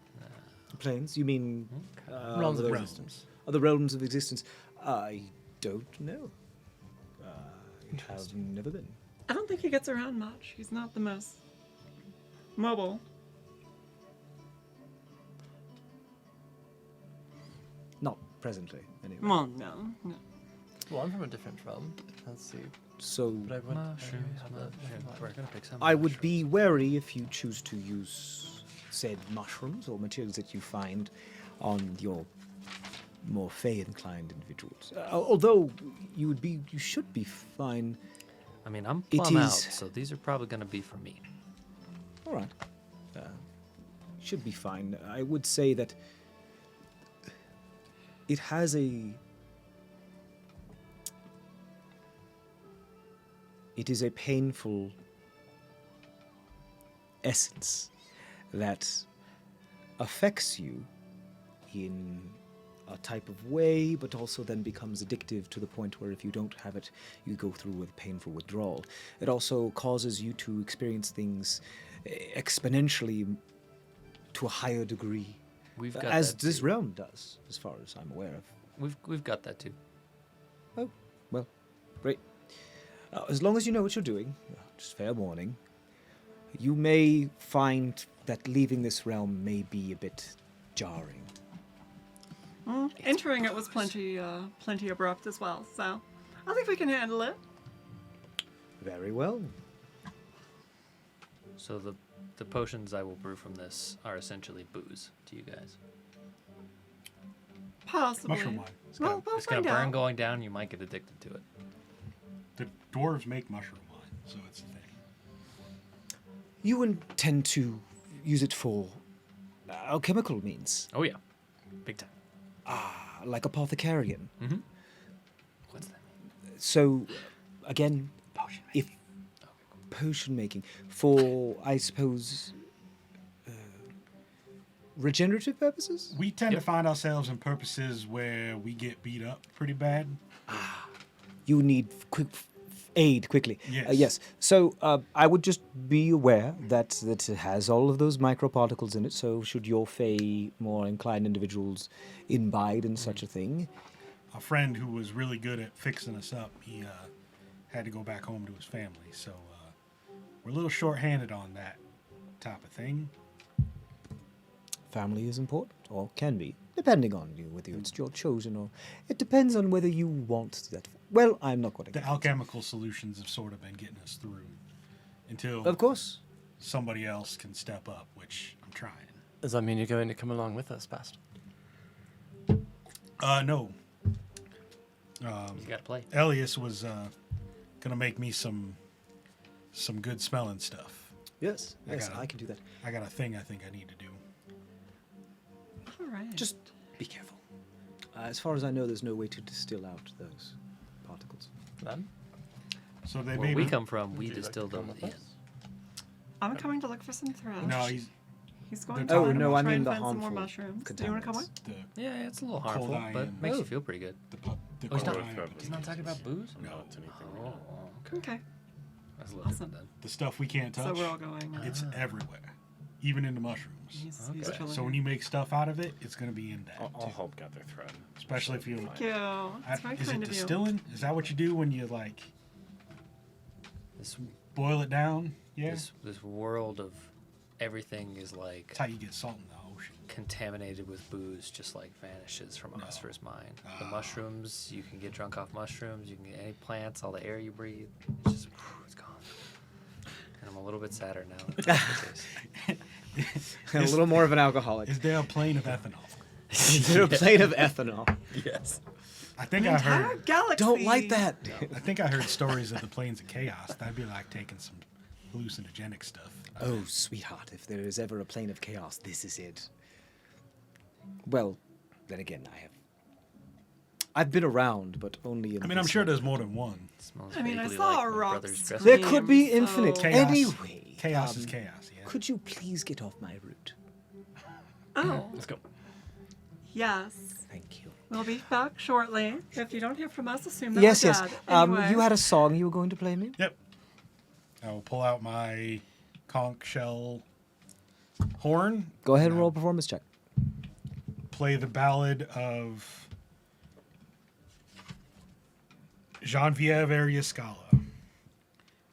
Speaker 1: Planes? You mean
Speaker 3: Realms of
Speaker 1: other-
Speaker 3: existence.
Speaker 1: other realms of existence? I don't know. I have never been.
Speaker 2: I don't think he gets around much. He's not the most mobile.
Speaker 1: Not presently, anyway.
Speaker 2: Well, no.
Speaker 3: Well, I'm from a different realm. Let's see.
Speaker 1: So
Speaker 3: But I would
Speaker 6: Mushrooms,
Speaker 3: have a
Speaker 6: We're gonna pick some.
Speaker 1: I would be wary if you choose to use said mushrooms or materials that you find on your more fey-inclined individuals. Although you should be fine.
Speaker 6: I mean, I'm
Speaker 1: It
Speaker 6: plumb out,
Speaker 1: is-
Speaker 6: so these are probably gonna be for me.
Speaker 1: All right, should be fine. I would say that it has a. It is a painful essence that affects you in a type of way, but also then becomes addictive to the point where if you don't have it, you go through with painful withdrawal. It also causes you to experience things exponentially to a higher degree,
Speaker 6: We've got
Speaker 1: as
Speaker 6: that
Speaker 1: this
Speaker 6: too.
Speaker 1: realm does, as far as I'm aware of.
Speaker 6: We've got that too.
Speaker 1: Oh, well, great. As long as you know what you're doing, just fair warning, you may find that leaving this realm may be a bit jarring.
Speaker 2: Entering it was plenty abrupt as well, so I think we can handle it.
Speaker 1: Very well.
Speaker 6: So the potions I will brew from this are essentially booze to you guys.
Speaker 2: Possibly.
Speaker 5: Mushroom wine.
Speaker 2: Well, we'll
Speaker 6: It's gonna
Speaker 2: find
Speaker 6: burn
Speaker 2: out.
Speaker 6: going down. You might get addicted to it.
Speaker 5: The dwarves make mushroom wine, so it's a thing.
Speaker 1: You intend to use it for alchemical means,
Speaker 6: Oh yeah, big time.
Speaker 1: like apothecarian.
Speaker 6: Mm-hmm. What's that?
Speaker 1: So, again, if potion making for, I suppose, regenerative purposes.
Speaker 5: We tend to find ourselves in purposes where we get beat up pretty bad.
Speaker 1: You need quick aid quickly.
Speaker 5: Yes.
Speaker 1: Yes. So I would just be aware that it has all of those microparticles in it. So should your fey, more inclined individuals imbibe in such a thing,
Speaker 5: A friend who was really good at fixing us up, he had to go back home to his family. So we're a little short-handed on that type of thing.
Speaker 1: family is important, or can be, depending on you, whether it's your chosen or it depends on whether you want that. Well, I'm not going to.
Speaker 5: The alchemical solutions have sort of been getting us through until
Speaker 1: Of course.
Speaker 5: somebody else can step up, which I'm trying.
Speaker 3: Does that mean you're going to come along with us, Bast?
Speaker 5: No.
Speaker 6: You gotta play.
Speaker 5: Elias was gonna make me some good smelling stuff.
Speaker 1: Yes. Yes,
Speaker 5: got it.
Speaker 1: I can do that.
Speaker 5: I got a thing I think I need to do.
Speaker 2: All right.
Speaker 1: Just be careful. As far as I know, there's no way to distill out those particles.
Speaker 3: Then?
Speaker 5: So they
Speaker 6: Where
Speaker 5: made
Speaker 6: we
Speaker 5: me.
Speaker 6: come from, we
Speaker 3: Would you like to
Speaker 6: distill
Speaker 3: come
Speaker 6: them
Speaker 3: with
Speaker 6: in.
Speaker 3: us?
Speaker 2: I'm coming to look for some thread.
Speaker 5: No,
Speaker 2: He's going
Speaker 5: the
Speaker 2: to
Speaker 5: Oh,
Speaker 2: find
Speaker 1: no,
Speaker 2: we'll
Speaker 1: I
Speaker 2: try
Speaker 1: mean
Speaker 2: and
Speaker 1: the
Speaker 2: find some more
Speaker 1: harmful
Speaker 2: mushrooms. Do you want to come with?
Speaker 1: contaminants.
Speaker 6: Yeah, it's a little
Speaker 5: Cold
Speaker 6: harmful, but
Speaker 5: iron.
Speaker 6: makes
Speaker 1: Oh.
Speaker 6: you feel pretty good.
Speaker 5: the
Speaker 6: Oh, he's not-
Speaker 5: cold iron.
Speaker 6: He's not talking about booze?
Speaker 4: No, it's anything.
Speaker 6: Oh,
Speaker 2: Okay.
Speaker 6: that's a little
Speaker 2: Awesome.
Speaker 6: different then.
Speaker 5: The stuff we can't
Speaker 2: So
Speaker 5: touch.
Speaker 2: we're all going.
Speaker 5: It's everywhere, even in the mushrooms.
Speaker 2: He's
Speaker 6: Okay.
Speaker 2: chilling
Speaker 5: So when
Speaker 2: here.
Speaker 5: you make stuff out of it, it's gonna be in that.
Speaker 4: I'll
Speaker 5: too.
Speaker 4: help gather thread.
Speaker 5: Especially if you.
Speaker 2: Thank you. That's very
Speaker 5: Is it
Speaker 2: kind of you.
Speaker 5: distilling? Is that what you do when you like
Speaker 6: This
Speaker 5: boil it down? Yeah.
Speaker 6: this world of everything is like
Speaker 5: That's how you get salt in the ocean.
Speaker 6: contaminated with booze, just like vanishes from
Speaker 5: No.
Speaker 6: Oscar's mind. The
Speaker 5: Ah.
Speaker 6: mushrooms, you can get drunk off mushrooms. You can get any plants, all the air you breathe. It's just it's gone. And I'm a little bit sadder now. That that's the case.
Speaker 1: A little more of an alcoholic.
Speaker 5: Is there a plane of ethanol?
Speaker 1: Instead of a plate of ethanol.
Speaker 6: Yes.
Speaker 5: I think
Speaker 2: An
Speaker 5: I
Speaker 2: entire
Speaker 5: heard.
Speaker 2: galaxy.
Speaker 1: Don't like that.
Speaker 5: I think I heard stories of the planes of chaos. That'd be like taking some hallucinogenic stuff.
Speaker 1: Oh, sweetheart, if there is ever a plane of chaos, this is it. Well, then again, I've been around, but only in
Speaker 5: I mean, I'm
Speaker 1: this
Speaker 5: sure
Speaker 1: one.
Speaker 5: there's more than one.
Speaker 6: Smells
Speaker 2: I mean, I
Speaker 6: vaguely
Speaker 2: saw
Speaker 6: like
Speaker 2: a
Speaker 6: my
Speaker 2: rock
Speaker 6: brother's dressing
Speaker 1: There
Speaker 2: scream,
Speaker 1: could be
Speaker 2: so-
Speaker 1: infinite.
Speaker 5: Chaos.
Speaker 1: Anyway,
Speaker 5: Chaos is chaos. Yeah.
Speaker 1: Could you please get off my route?
Speaker 2: Oh,
Speaker 6: Let's go.
Speaker 2: yes.
Speaker 1: Thank you.
Speaker 2: We'll be back shortly. If you don't hear from us, assume that
Speaker 1: Yes,
Speaker 2: we're
Speaker 1: yes.
Speaker 2: dead. Anyway.
Speaker 1: You had a song you were going to play me?
Speaker 5: Yep. I will pull out my conch shell horn.
Speaker 1: Go ahead and
Speaker 5: No.
Speaker 1: roll a performance check.
Speaker 5: Play the ballad of Genevieve Ariascala,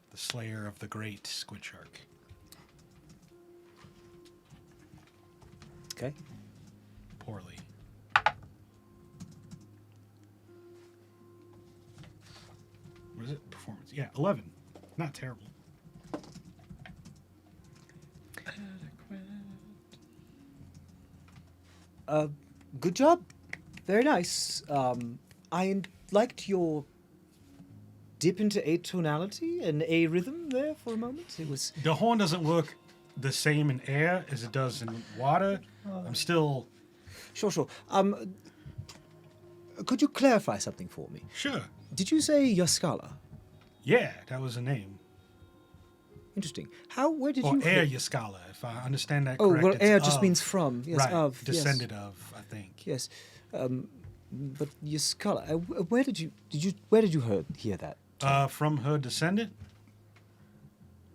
Speaker 5: the slayer of the great squid shark.
Speaker 1: Okay.
Speaker 5: Poorly. What is it? Performance. Yeah, 11. Not terrible.
Speaker 1: Good job. Very nice. I liked your dip into atonality and a rhythm there for a moment. It was
Speaker 5: The horn doesn't work the same in air as it does in water. I'm still...
Speaker 1: sure. Could you clarify something for me?
Speaker 5: Sure.
Speaker 1: Did you say Yaskala?
Speaker 5: Yeah, that was the name.
Speaker 1: Interesting. Where did
Speaker 5: Or
Speaker 1: you...
Speaker 5: Air Yaskala, if I understand that
Speaker 1: Oh,
Speaker 5: correct.
Speaker 1: well,
Speaker 5: it's
Speaker 1: air just
Speaker 5: of.
Speaker 1: means from. Yes,
Speaker 5: right.
Speaker 1: of.
Speaker 5: Descended of, I think.
Speaker 1: Yes. But Yaskala, where did you hear that?
Speaker 5: From her descendant.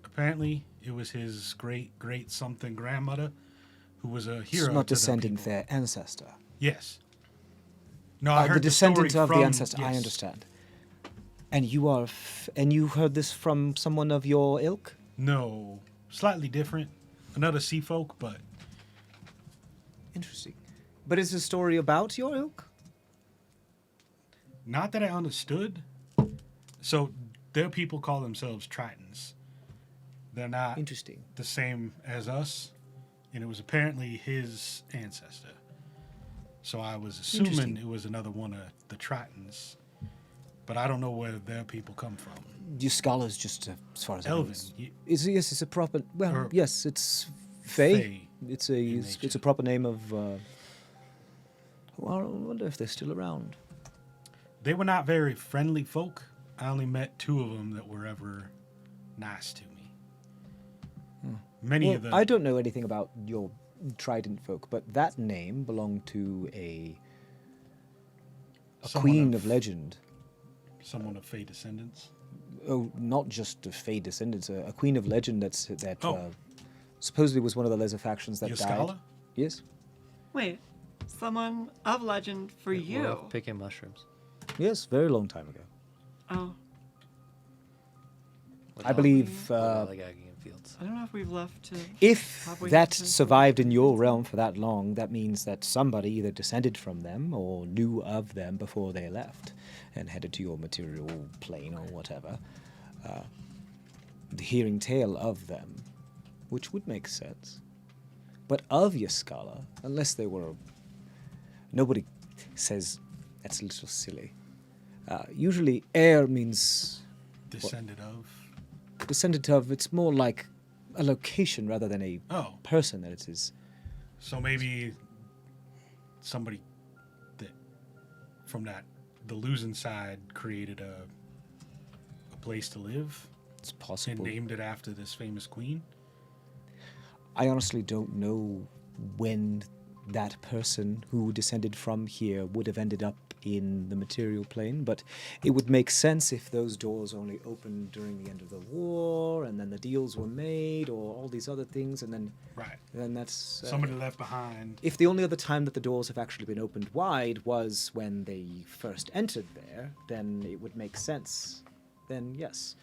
Speaker 5: Apparently, it was his great something grandmother, who was a hero.
Speaker 1: It's not
Speaker 5: to the
Speaker 1: descendant,
Speaker 5: people.
Speaker 1: their ancestor.
Speaker 5: Yes. No, I heard
Speaker 1: the descendant
Speaker 5: story
Speaker 1: of
Speaker 5: from,
Speaker 1: the ancestor. I
Speaker 5: yes.
Speaker 1: understand. And you are, and you heard this from someone of your ilk?
Speaker 5: No, slightly different. Another sea folk, but
Speaker 1: Interesting. But is the story about your ilk?
Speaker 5: not that I understood. So their people call themselves Tritons. They're not
Speaker 1: Interesting.
Speaker 5: the same as us, and it was apparently his ancestor. So I was assuming
Speaker 1: Interesting.
Speaker 5: it was another one of the Tritons, but I don't know where their people come from.
Speaker 1: Yaskala is just, as far as I know,
Speaker 5: Elven.
Speaker 1: yes, it's a proper. Well,
Speaker 5: Or
Speaker 1: yes, it's Fae.
Speaker 5: Fae
Speaker 1: It's
Speaker 5: nature.
Speaker 1: a proper name of. Well, I wonder if they're still around.
Speaker 5: They were not very friendly folk. I only met 2 of them that were ever nice to me. Many
Speaker 1: Well,
Speaker 5: of the
Speaker 1: I don't know anything about your Trident folk, but that name belonged to a
Speaker 5: someone
Speaker 1: queen of legend.
Speaker 5: someone of Fae descendants.
Speaker 1: Oh, not just a Fae descendants, a queen of legend that
Speaker 5: Oh.
Speaker 1: supposedly was one of the lesser factions that died.
Speaker 5: Yaskala?
Speaker 1: Yes,
Speaker 2: Wait, someone of legend for
Speaker 6: We're
Speaker 2: you.
Speaker 6: off picking mushrooms.
Speaker 1: yes, very long time ago.
Speaker 2: Oh,
Speaker 1: I believe
Speaker 6: Lollygagging in fields.
Speaker 2: I don't know if we've left to.
Speaker 1: if
Speaker 2: Have we
Speaker 1: that
Speaker 2: had to-
Speaker 1: survived in your realm for that long, that means that somebody either descended from them or knew of them before they left and headed to your material plane or whatever. Hearing tale of them, which would make sense. But of Yaskala, unless they were... Nobody says that's a little silly. Usually air means
Speaker 5: Descended of.
Speaker 1: descendant of, it's more like a location rather than a
Speaker 5: Oh,
Speaker 1: person that it is.
Speaker 5: so maybe somebody that from the losing side created a place to live
Speaker 1: It's
Speaker 5: and
Speaker 1: possible.
Speaker 5: named it after this famous queen.
Speaker 1: I honestly don't know when that person who descended from here would have ended up in the material plane, but it would make sense if those doors only opened during the end of the war, and then the deals were made, or all these other things, and
Speaker 5: Right.
Speaker 1: then that's
Speaker 5: Somebody left behind.
Speaker 1: if the only other time that the doors have actually been opened wide was when they first entered there, then it would make sense. Then yes.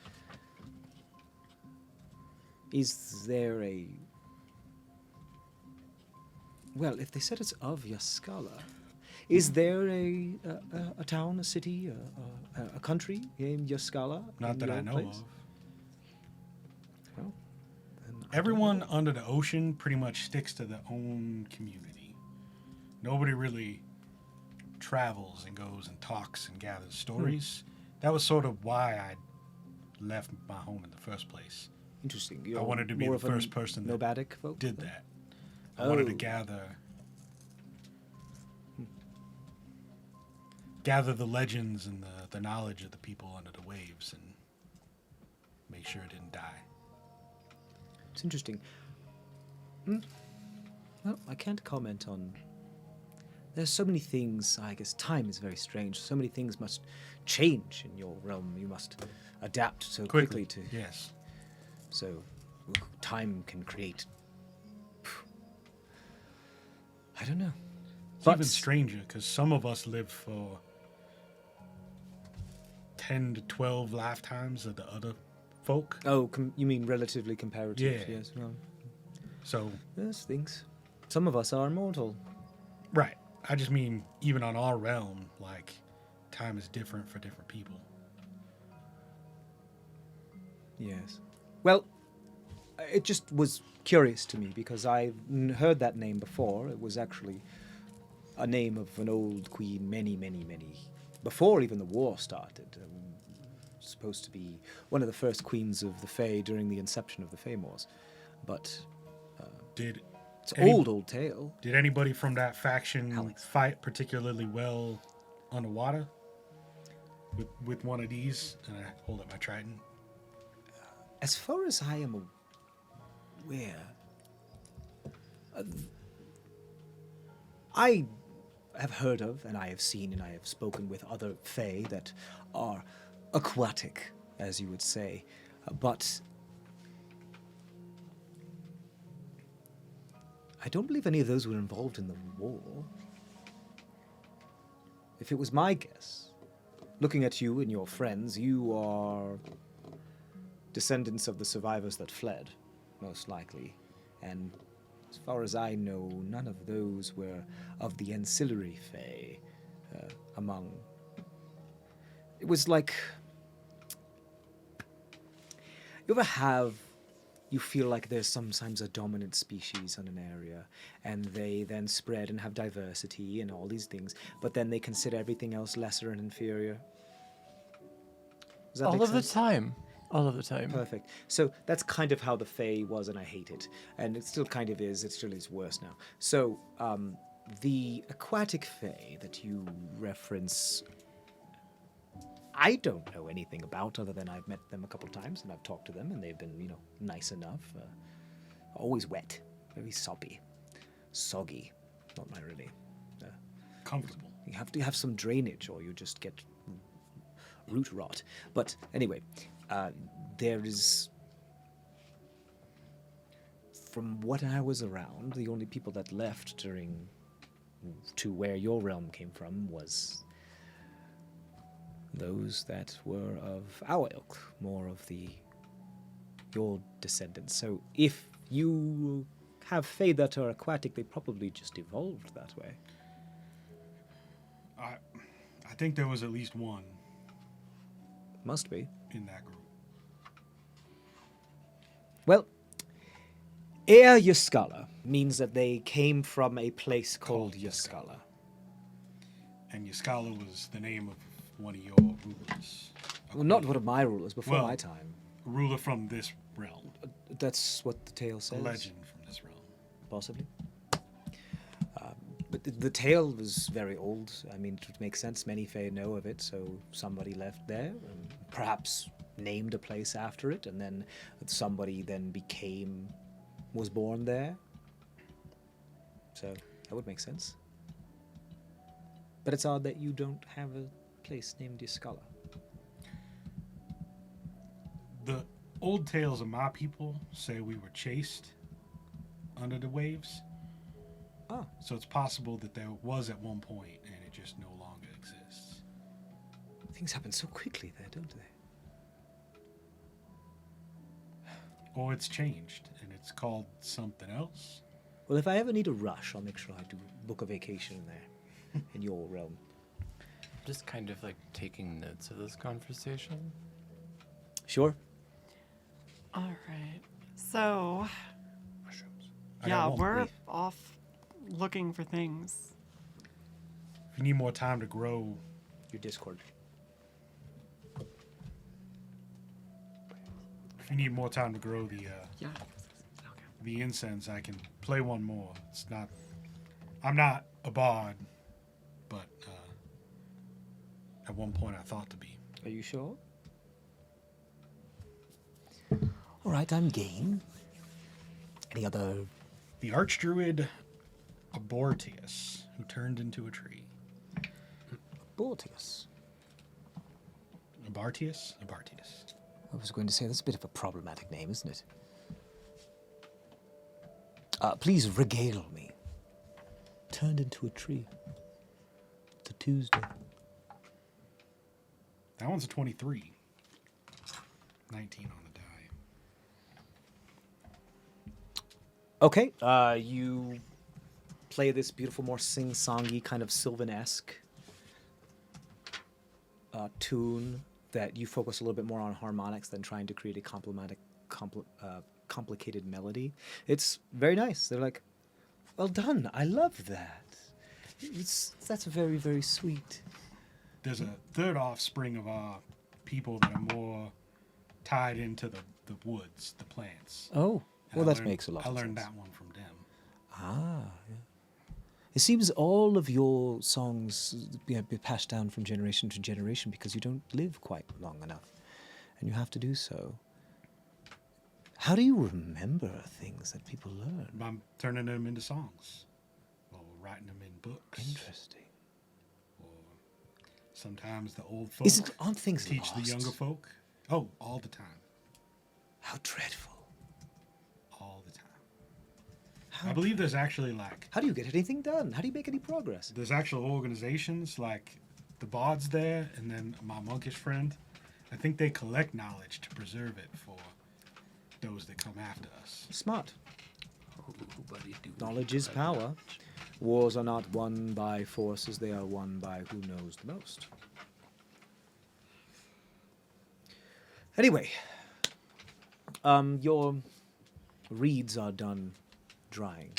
Speaker 1: Is there a... Well, if they said it's of Yaskala, is there a town, a city, a country named Yaskala?
Speaker 5: Not
Speaker 1: in
Speaker 5: that I
Speaker 1: your
Speaker 5: know
Speaker 1: place?
Speaker 5: of.
Speaker 1: Well, then I don't
Speaker 5: Everyone
Speaker 1: know.
Speaker 5: under the ocean pretty much sticks to their own community. Nobody really travels and goes and talks and gathers stories. That was sort of why I left my home in the first place.
Speaker 1: Interesting.
Speaker 5: I
Speaker 1: You're
Speaker 5: wanted to be
Speaker 1: more
Speaker 5: the
Speaker 1: of a
Speaker 5: first person that
Speaker 1: nomadic folk
Speaker 5: did
Speaker 1: then?
Speaker 5: that. I wanted to
Speaker 1: Oh.
Speaker 5: gather the legends and the knowledge of the people under the waves and make sure it didn't die.
Speaker 1: It's interesting. Well, I can't comment on... There's so many things, I guess time is very strange. So many things must change in your realm. You must adapt so quickly to...
Speaker 5: Yes.
Speaker 1: So time can create... I don't know.
Speaker 5: It's even stranger because some of us live for 10 to 12 lifetimes of the other folk.
Speaker 1: Oh, you mean relatively comparative?
Speaker 5: Yeah.
Speaker 1: Yes. Well,
Speaker 5: So,
Speaker 1: yes, things. Some of us are immortal.
Speaker 5: right. I just mean, even on our realm, like, time is different for different people.
Speaker 1: Yes. Well, it just was curious to me because I've heard that name before. It was actually a name of an old queen many before even the war started. Supposed to be one of the first queens of the Fae during the inception of the Faemors. But
Speaker 5: Did
Speaker 1: it's
Speaker 5: Any-
Speaker 1: old tale.
Speaker 5: did anybody from that faction
Speaker 1: Alex.
Speaker 5: fight particularly well underwater with one of these? And I hold up my trident.
Speaker 1: As far as I am aware, I have heard of, and I have seen, and I have spoken with other Fae that are aquatic, as you would say, but I don't believe any of those were involved in the war. If it was my guess, looking at you and your friends, you are descendants of the survivors that fled, most likely. And as far as I know, none of those were of the ancillary Fae among... It was like... You ever have... You feel like there's sometimes a dominant species in an area, and they then spread and have diversity and all these things, but then they consider everything else lesser and inferior? Does that
Speaker 3: All
Speaker 1: make
Speaker 3: of the
Speaker 1: sense?
Speaker 3: time. All of the time.
Speaker 1: Perfect. So that's kind of how the Fae was, and I hate it. And it still kind of is. It still is worse now. So the aquatic Fae that you reference, I don't know anything about other than I've met them a couple times and I've talked to them and they've been, nice enough. Always wet, very soppy, soggy. Not really.
Speaker 5: Comfortable.
Speaker 1: You have to have some drainage or you just get root rot. But anyway, there is, from what I was around, the only people that left to where your realm came from was those that were of our ilk, more of your descendants. So if you have Fae that are aquatic, they probably just evolved that way.
Speaker 5: I think there was at least one
Speaker 1: Must be.
Speaker 5: in that group.
Speaker 1: Well, Air Yuskala means that they came from a place called
Speaker 5: Called
Speaker 1: Yuskala.
Speaker 5: And Yuskala was the name of one of your rulers.
Speaker 1: Well, not one of my rulers, before
Speaker 5: Well,
Speaker 1: my time.
Speaker 5: A ruler from this realm.
Speaker 1: That's what the tale
Speaker 5: A
Speaker 1: says.
Speaker 5: legend from this realm.
Speaker 1: Possibly. But the tale was very old. I mean, it would make sense. Many Fae know of it, so somebody left there, and perhaps named a place after it, and then somebody then was born there. So that would make sense. But it's odd that you don't have a place named Yuskala.
Speaker 5: The old tales of my people say we were chased under the waves.
Speaker 1: Oh.
Speaker 5: So it's possible that there was at one point and it just no longer exists.
Speaker 1: Things happen so quickly there, don't they?
Speaker 5: Or it's changed and it's called something else.
Speaker 1: Well, if I ever need a rush, I'll make sure I do book a vacation there, in your realm.
Speaker 3: Just kind of like taking notes of this conversation.
Speaker 1: Sure.
Speaker 2: All right. So,
Speaker 5: Mushrooms. I got
Speaker 2: yeah,
Speaker 5: one.
Speaker 2: we're off looking for things.
Speaker 5: If you need more time to grow,
Speaker 1: Your Discord.
Speaker 5: if you need more time to grow
Speaker 2: Yeah.
Speaker 5: the incense, I can play one more. It's not. I'm not a bard, but at one point I thought to be.
Speaker 1: Are you sure? All right, I'm game. Any other...
Speaker 5: The archdruid Abortius, who turned into a tree.
Speaker 1: Bortius?
Speaker 5: Abartius? Abartius.
Speaker 1: I was going to say, that's a bit of a problematic name, isn't it? Please regale me. Turned into a tree. It's a Tuesday.
Speaker 5: That That one's a 23. 19 on the die.
Speaker 1: Okay. You play this beautiful, more sing-songy, kind of Sylvan-esque tune that you focus a little bit more on harmonics than trying to create a complicated melody. It's very nice. They're like, well done. I love that. That's very, very sweet.
Speaker 5: There's a third offspring of our people that are more tied into the woods, the plants.
Speaker 1: Oh,
Speaker 5: And
Speaker 1: well,
Speaker 5: I
Speaker 1: that
Speaker 5: learned-
Speaker 1: makes a lot
Speaker 5: I
Speaker 1: of
Speaker 5: learned
Speaker 1: sense.
Speaker 5: that one from them.
Speaker 1: Ah, yeah. It seems all of your songs be passed down from generation to generation because you don't live quite long enough, and you have to do so. How do you remember things that people learn?
Speaker 5: I'm turning them into songs, or writing them in books.
Speaker 1: Interesting.
Speaker 5: Or sometimes the old folk
Speaker 1: Aren't things
Speaker 5: teach
Speaker 1: lost?
Speaker 5: the younger folk. Oh, all the time.
Speaker 1: How dreadful.
Speaker 5: All the time.
Speaker 1: How
Speaker 5: I believe there's actually like
Speaker 1: How do you get anything done? How do you make any progress?
Speaker 5: there's actual organizations like the bards there, and then my monkish friend. I think they collect knowledge to preserve it for those that come after us.
Speaker 1: Smart.
Speaker 6: Ooh, buddy, do
Speaker 1: Knowledge is power. Wars are not won by forces, they are won by who knows the most. Anyway, your reeds are done drying.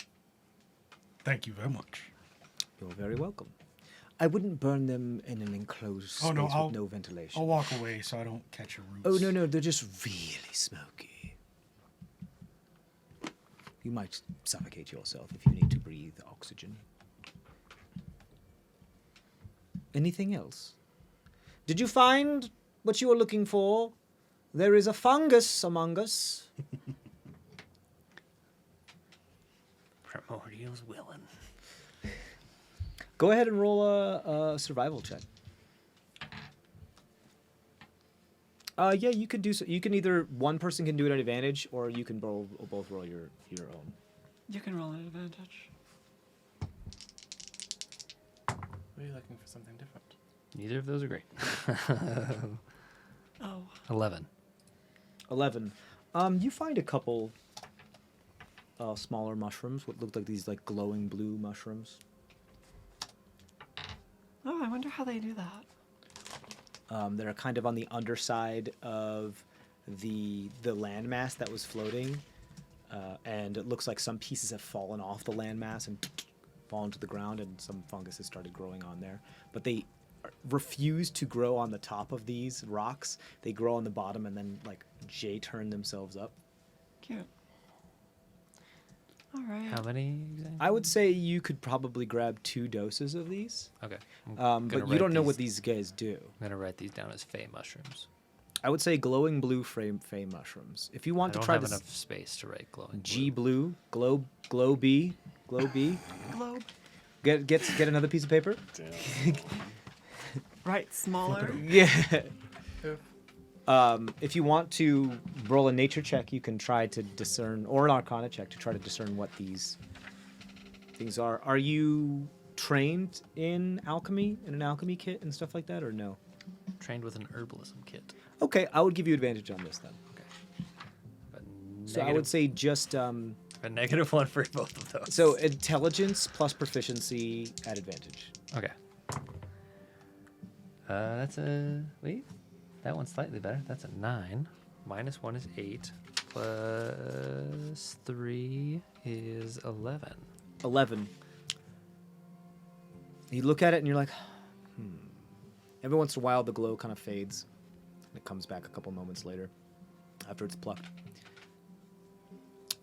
Speaker 5: Thank you very much.
Speaker 1: You're very welcome. I wouldn't burn them in an enclosed space
Speaker 5: Oh, no,
Speaker 1: with no ventilation.
Speaker 5: I'll walk away so I don't catch your roots.
Speaker 1: Oh, no, they're just really smoky. You might suffocate yourself if you need to breathe oxygen. Anything else? Did you find what you were looking for? There is a fungus among us.
Speaker 6: Primordial's willing.
Speaker 1: Go ahead and roll a survival check. Yeah, you could do so. You can either one person can do it at advantage, or you can both roll your own.
Speaker 2: You can roll an advantage.
Speaker 3: Were you looking for something different?
Speaker 6: Neither of those are great.
Speaker 2: Oh.
Speaker 6: 11.
Speaker 1: 11. You find a couple smaller mushrooms, what looked like these like glowing blue mushrooms.
Speaker 2: Oh, I wonder how they do that.
Speaker 1: That are kind of on the underside of the landmass that was floating, and it looks like some pieces have fallen off the landmass and fallen to the ground, and some fungus has started growing on there. But they refuse to grow on the top of these rocks. They grow on the bottom and then like J-turn themselves up.
Speaker 2: Cute. All right.
Speaker 6: How many exactly?
Speaker 1: I would say you could probably grab 2 doses of these,
Speaker 6: Okay. I'm gonna
Speaker 1: but you
Speaker 6: write
Speaker 1: don't know what these guys do.
Speaker 6: I'm going to write these down as fey mushrooms.
Speaker 1: I would say glowing blue fey mushrooms. If you want
Speaker 6: I
Speaker 1: to
Speaker 6: don't
Speaker 1: try
Speaker 6: have
Speaker 1: this,
Speaker 6: enough space to write glowing
Speaker 1: G
Speaker 6: blue.
Speaker 1: blue, glow B.
Speaker 2: Globe.
Speaker 1: Get another piece of paper.
Speaker 2: Right, smaller.
Speaker 1: Yeah. If you want to roll a nature check, you can try to discern, or an arcana check to try to discern what these things are. Are you trained in alchemy, in an alchemy kit and stuff like that, or no?
Speaker 6: Trained with an herbalism kit.
Speaker 1: Okay, I would give you advantage on this then.
Speaker 6: But
Speaker 1: So I would say just
Speaker 6: a -1 for both of those.
Speaker 1: so intelligence plus proficiency at advantage.
Speaker 6: Okay. That's a wait. That one's slightly better. That's a 9. -1 is 8. +3 is 11.
Speaker 1: 11. You look at it and you're like, Every once in a while, the glow kind of fades. It comes back a couple moments later, after it's plucked.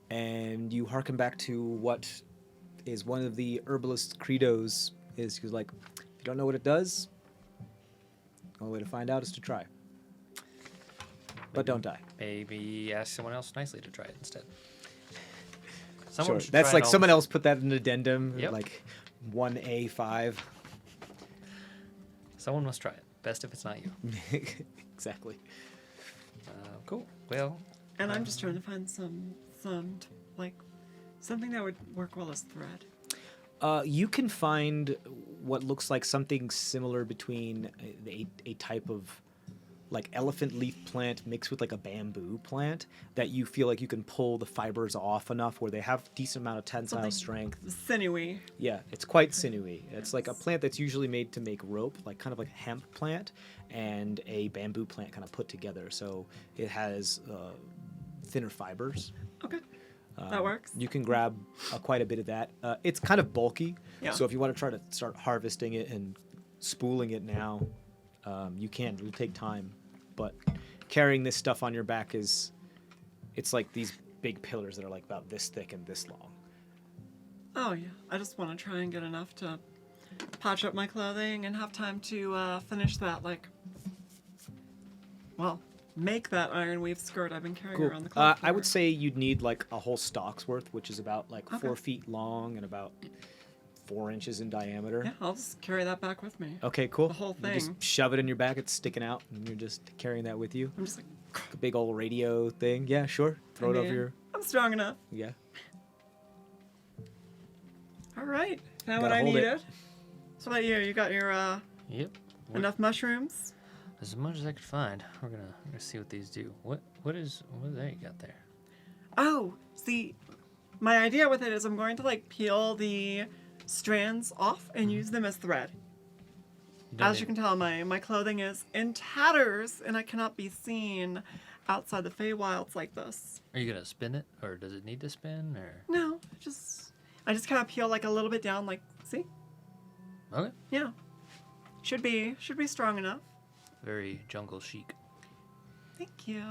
Speaker 1: And you hearken back to what is one of the herbalist credos. Is he's like, if you don't know what it does, the only way to find out is to try. But don't die.
Speaker 6: Maybe ask someone else nicely to try it instead.
Speaker 1: Sure.
Speaker 6: should
Speaker 1: That's
Speaker 6: try it
Speaker 1: like
Speaker 6: all
Speaker 1: someone
Speaker 6: the-
Speaker 1: else put that in an addendum,
Speaker 6: Yep.
Speaker 1: like 1A5.
Speaker 6: Someone must try it. Best if it's not you.
Speaker 1: Exactly.
Speaker 6: Cool. Well,
Speaker 2: And I'm just trying to find some like something that would work well as thread.
Speaker 1: You can find what looks like something similar between a type of like elephant leaf plant mixed with like a bamboo plant that you feel like you can pull the fibers off enough where they have decent amount of tensile
Speaker 2: Something
Speaker 1: strength.
Speaker 2: Sinewy.
Speaker 1: Yeah, it's quite sinewy. It's like a plant that's usually made to make rope, like kind of like a hemp plant and a bamboo plant kind of put together. So it has thinner fibers.
Speaker 2: Okay. That works.
Speaker 1: You can grab quite a bit of that. It's kind of bulky,
Speaker 2: Yeah.
Speaker 1: so if you want to try to start harvesting it and spooling it now, you can. It'll take time, but carrying this stuff on your back it's like these big pillars that are like about this thick and this long.
Speaker 2: Oh, yeah. I just want to try and get enough to patch up my clothing and have time to finish that, make that iron weave skirt I've been carrying around the cloak.
Speaker 1: I would say you'd need like a whole stock's worth, which is about like
Speaker 2: Okay.
Speaker 1: 4 feet long and about 4 inches in diameter.
Speaker 2: Yeah, I'll just carry that back with me.
Speaker 1: Okay, cool.
Speaker 2: The whole
Speaker 1: You just
Speaker 2: thing.
Speaker 1: shove it in your back. It's sticking out, and you're just carrying that with you.
Speaker 2: I'm just like,
Speaker 1: A big old radio thing. Yeah, sure. Throw it over your.
Speaker 2: I'm strong enough.
Speaker 1: Yeah.
Speaker 2: All right. Now
Speaker 1: Gotta
Speaker 2: what I
Speaker 1: hold it.
Speaker 2: needed. So about you? You got your
Speaker 6: Yep.
Speaker 2: enough mushrooms?
Speaker 6: As much as I could find. We're gonna see what these do. What there you got there?
Speaker 2: Oh, see, my idea with it is I'm going to like peel the strands off and use them as thread. As you can tell, my clothing is in tatters and I cannot be seen outside the Feywilds like this.
Speaker 6: Are you gonna spin it, or does it need to spin, or?
Speaker 2: No, I just kind of peel like a little bit down, like, see?
Speaker 6: Okay.
Speaker 2: Yeah. Should be strong enough.
Speaker 6: Very jungle chic.
Speaker 2: Thank you.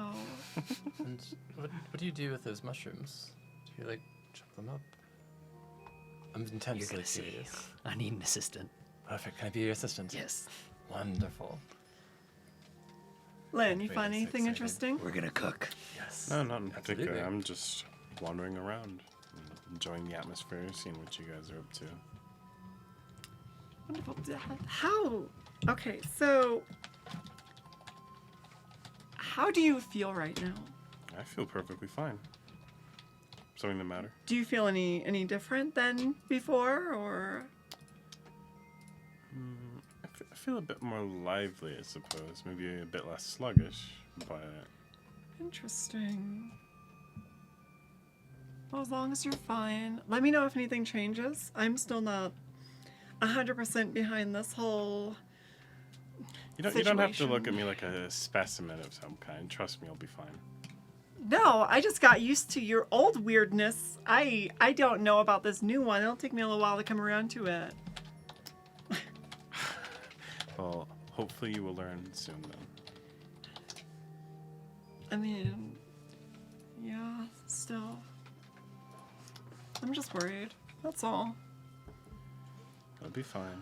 Speaker 3: And what do you do with those mushrooms? Do you like chop them up? I'm
Speaker 6: You're
Speaker 3: intensely
Speaker 6: gonna see.
Speaker 3: curious.
Speaker 6: I need an assistant.
Speaker 3: Perfect. Can I be your assistant?
Speaker 6: Yes.
Speaker 3: Wonderful.
Speaker 2: Lynn, you
Speaker 3: Very
Speaker 2: find anything
Speaker 3: excited.
Speaker 2: interesting?
Speaker 6: We're gonna cook.
Speaker 3: Yes.
Speaker 4: No, not in particular.
Speaker 3: Absolutely.
Speaker 4: I'm just wandering around, enjoying the atmosphere, seeing what you guys are up to.
Speaker 2: Wonderful. How? Okay, so how do you feel right now?
Speaker 4: I feel perfectly fine. Something the matter?
Speaker 2: Do you feel any different than before, or?
Speaker 4: I feel a bit more lively, I suppose. Maybe a bit less sluggish, but
Speaker 2: Interesting. Well, as long as you're fine, let me know if anything changes. I'm still not 100% behind this whole.
Speaker 4: you don't have to look
Speaker 2: situation.
Speaker 4: at me like a specimen of some kind. Trust me, I'll be fine.
Speaker 2: No, I just got used to your old weirdness. I don't know about this new one. It'll take me a little while to come around to it.
Speaker 4: Well, hopefully you will learn soon then.
Speaker 2: I mean, yeah, still. I'm just worried. That's all.
Speaker 4: I'll be fine.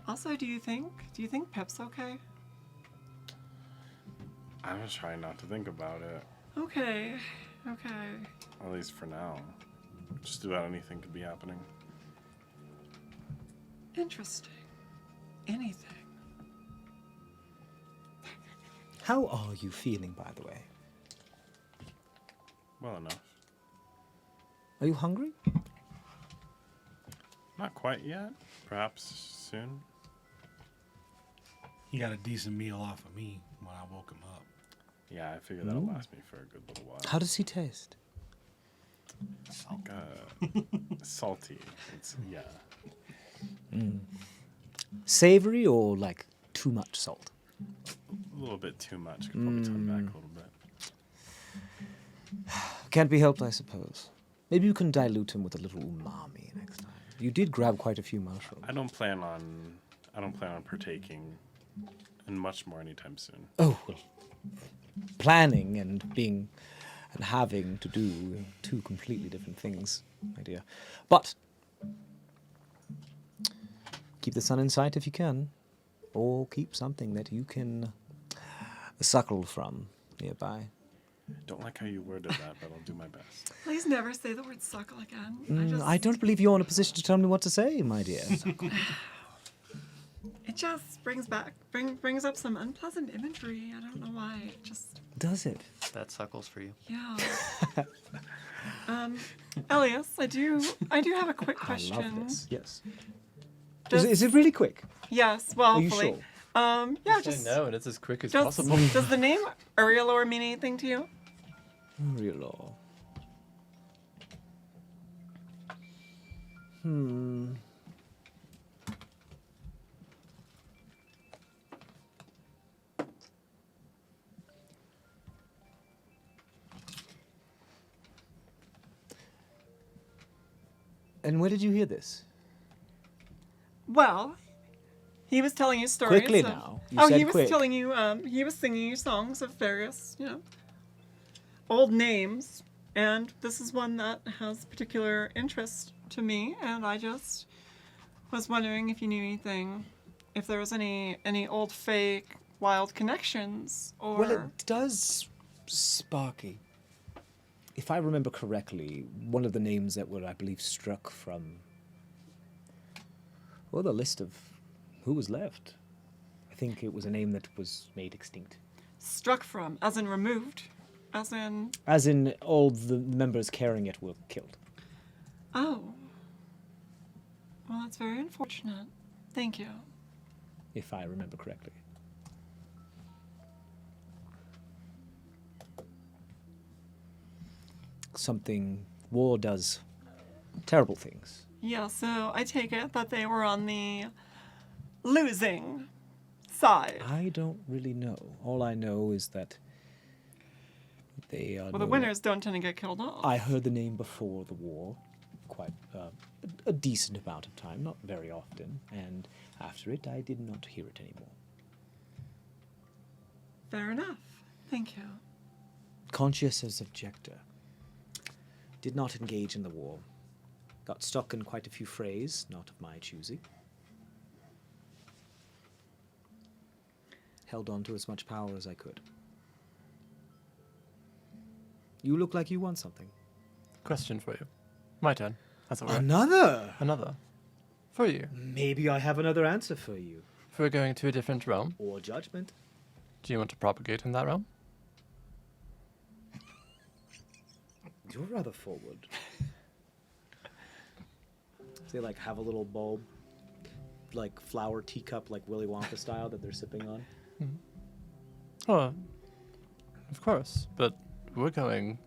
Speaker 2: Also, do you think Pip's okay?
Speaker 4: I'm just trying not to think about it.
Speaker 2: Okay.
Speaker 4: At least for now. Just about anything could be happening.
Speaker 2: Interesting. Anything.
Speaker 1: How are you feeling, by the way?
Speaker 4: Well enough.
Speaker 1: Are you hungry?
Speaker 4: Not quite yet. Perhaps soon.
Speaker 5: He got a decent meal off of me when I woke him up.
Speaker 4: Yeah, I figure that'll last me for a good little while.
Speaker 1: How does he taste?
Speaker 4: It's like salty. It's
Speaker 1: Savory or like too much salt?
Speaker 4: a little bit too much. Could probably tone back a little bit.
Speaker 1: Can't be helped, I suppose. Maybe you can dilute him with a little umami next time. You did grab quite a few mushrooms.
Speaker 4: I don't plan on partaking in much more anytime soon.
Speaker 1: Oh, well, planning and having to do two completely different things, my dear. But keep the sun in sight if you can, or keep something that you can suckle from nearby.
Speaker 4: Don't like how you worded that, but I'll do my best.
Speaker 2: Please never say the word suckle again.
Speaker 1: I don't believe you're in a position to tell me what to say, my dear.
Speaker 2: It just brings up some unpleasant imagery. I don't know why. It just.
Speaker 1: Does it?
Speaker 6: That suckles for you.
Speaker 2: Yeah. Elias, I do have a quick
Speaker 1: I
Speaker 2: question.
Speaker 1: love this. Yes.
Speaker 2: Does-
Speaker 1: Is it really quick?
Speaker 2: Yes. Well,
Speaker 1: Are you
Speaker 2: hopefully.
Speaker 1: sure?
Speaker 2: Yeah,
Speaker 3: Say
Speaker 2: just
Speaker 3: no, and it's as quick as
Speaker 2: does,
Speaker 3: possible.
Speaker 2: does the name Urielor mean anything to you?
Speaker 1: Urielor. Hmm. And where did you hear this?
Speaker 2: Well, he was telling you stories.
Speaker 1: Quickly
Speaker 2: of-
Speaker 1: now. You
Speaker 2: oh,
Speaker 1: said
Speaker 2: he was
Speaker 1: quick.
Speaker 2: telling you. He was singing you songs of various, old names, and this is one that has particular interest to me. And I just was wondering if you knew anything, if there was any old fake wild connections, or
Speaker 1: Well, it does, Sparky. If I remember correctly, one of the names that were, I believe, struck from, well, the list of who was left. I think it was a name that was made extinct.
Speaker 2: struck from, as in removed, as in.
Speaker 1: As in, all the members carrying it were killed.
Speaker 2: Oh. Well, that's very unfortunate. Thank you.
Speaker 1: If I remember correctly. War does terrible things.
Speaker 2: Yeah, so I take it that they were on the losing side.
Speaker 1: I don't really know. All I know is that they are.
Speaker 2: Well, the winners don't tend to get killed off.
Speaker 1: I heard the name before the war, quite a decent amount of time, not very often, and after it, I did not hear it anymore.
Speaker 2: Fair enough. Thank you.
Speaker 1: Conscious as objector. Did not engage in the war. Got stuck in quite a few frays, not of my choosing. Held on to as much power as I could. You look like you want something.
Speaker 3: Question for you. My turn. That's all right.
Speaker 1: Another?
Speaker 3: Another. For you.
Speaker 1: Maybe I have another answer for you.
Speaker 3: If we're going to a different realm,
Speaker 1: Or judgment.
Speaker 3: do you want to propagate in that realm?
Speaker 1: You're rather forward. They like have a little bulb, like flower teacup, like Willy Wonka style that they're sipping on.
Speaker 3: Oh, of course. But we're going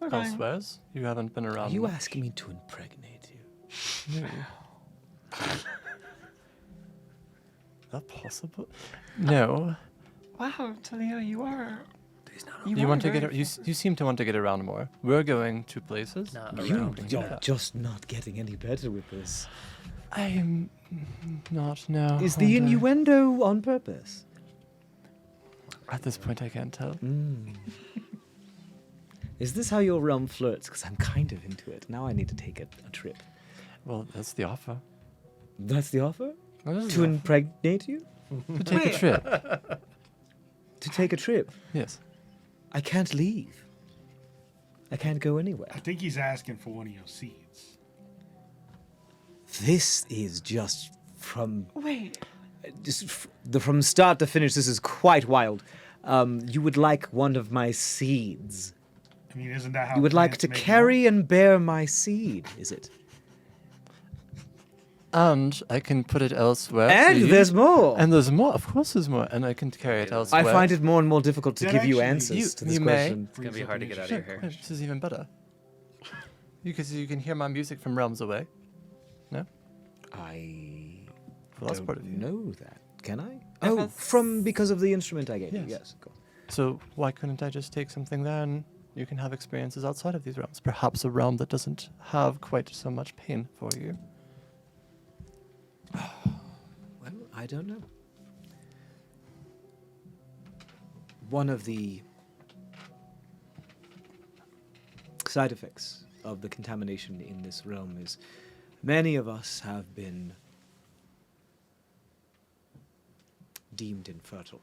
Speaker 2: We're going-
Speaker 3: elsewheres. You haven't been
Speaker 1: Are
Speaker 3: around.
Speaker 1: you
Speaker 3: much.
Speaker 1: asking me to impregnate you?
Speaker 3: No. That possible? No.
Speaker 2: Wow, Talia, you are.
Speaker 3: You
Speaker 2: are
Speaker 3: want to
Speaker 2: very
Speaker 3: get? You seem to want to get around more. We're going to places.
Speaker 6: Not
Speaker 1: You
Speaker 6: around.
Speaker 1: are just not getting any better with this.
Speaker 3: I'm not. No.
Speaker 1: Is the
Speaker 3: aren't I?
Speaker 1: innuendo on purpose?
Speaker 3: At this point, I can't tell.
Speaker 1: Is this how your realm flirts? Because I'm kind of into it. Now I need to take a trip.
Speaker 3: Well, that's the offer.
Speaker 1: That's the offer?
Speaker 3: Well, this is
Speaker 1: To
Speaker 3: the offer.
Speaker 1: impregnate you?
Speaker 3: To take a
Speaker 2: Wait.
Speaker 3: trip.
Speaker 1: To take a trip?
Speaker 3: Yes.
Speaker 1: I can't leave. I can't go anywhere.
Speaker 5: I think he's asking for one of your seeds.
Speaker 1: This is just from
Speaker 2: Wait.
Speaker 1: from start to finish. This is quite wild. You would like one of my seeds.
Speaker 5: I mean, isn't that how
Speaker 1: You would like to
Speaker 5: plants make
Speaker 1: carry and bear my seed, is it?
Speaker 3: And I can put it elsewhere. for
Speaker 1: And
Speaker 3: you.
Speaker 1: there's more.
Speaker 3: And there's more. Of course, there's more. And I can carry it elsewhere.
Speaker 1: I find it more and more difficult to
Speaker 5: That
Speaker 1: give you
Speaker 5: actually-
Speaker 1: answers
Speaker 3: You-
Speaker 1: to this
Speaker 3: you may.
Speaker 1: question.
Speaker 6: It's gonna be hard to get out of
Speaker 3: Sure,
Speaker 6: your hair.
Speaker 3: This is even better. Because you can hear my music from realms away. No?
Speaker 1: I
Speaker 3: Well, that's
Speaker 1: don't
Speaker 3: part of you.
Speaker 1: know that. Can I? Oh,
Speaker 2: it's-
Speaker 1: because of the instrument I gave you.
Speaker 3: Yes.
Speaker 1: Yes, of course.
Speaker 3: So why couldn't I just take something there and you can have experiences outside of these realms? Perhaps a realm that doesn't have quite so much pain for you.
Speaker 1: Well, I don't know. One of the side effects of the contamination in this realm is many of us have been deemed infertile.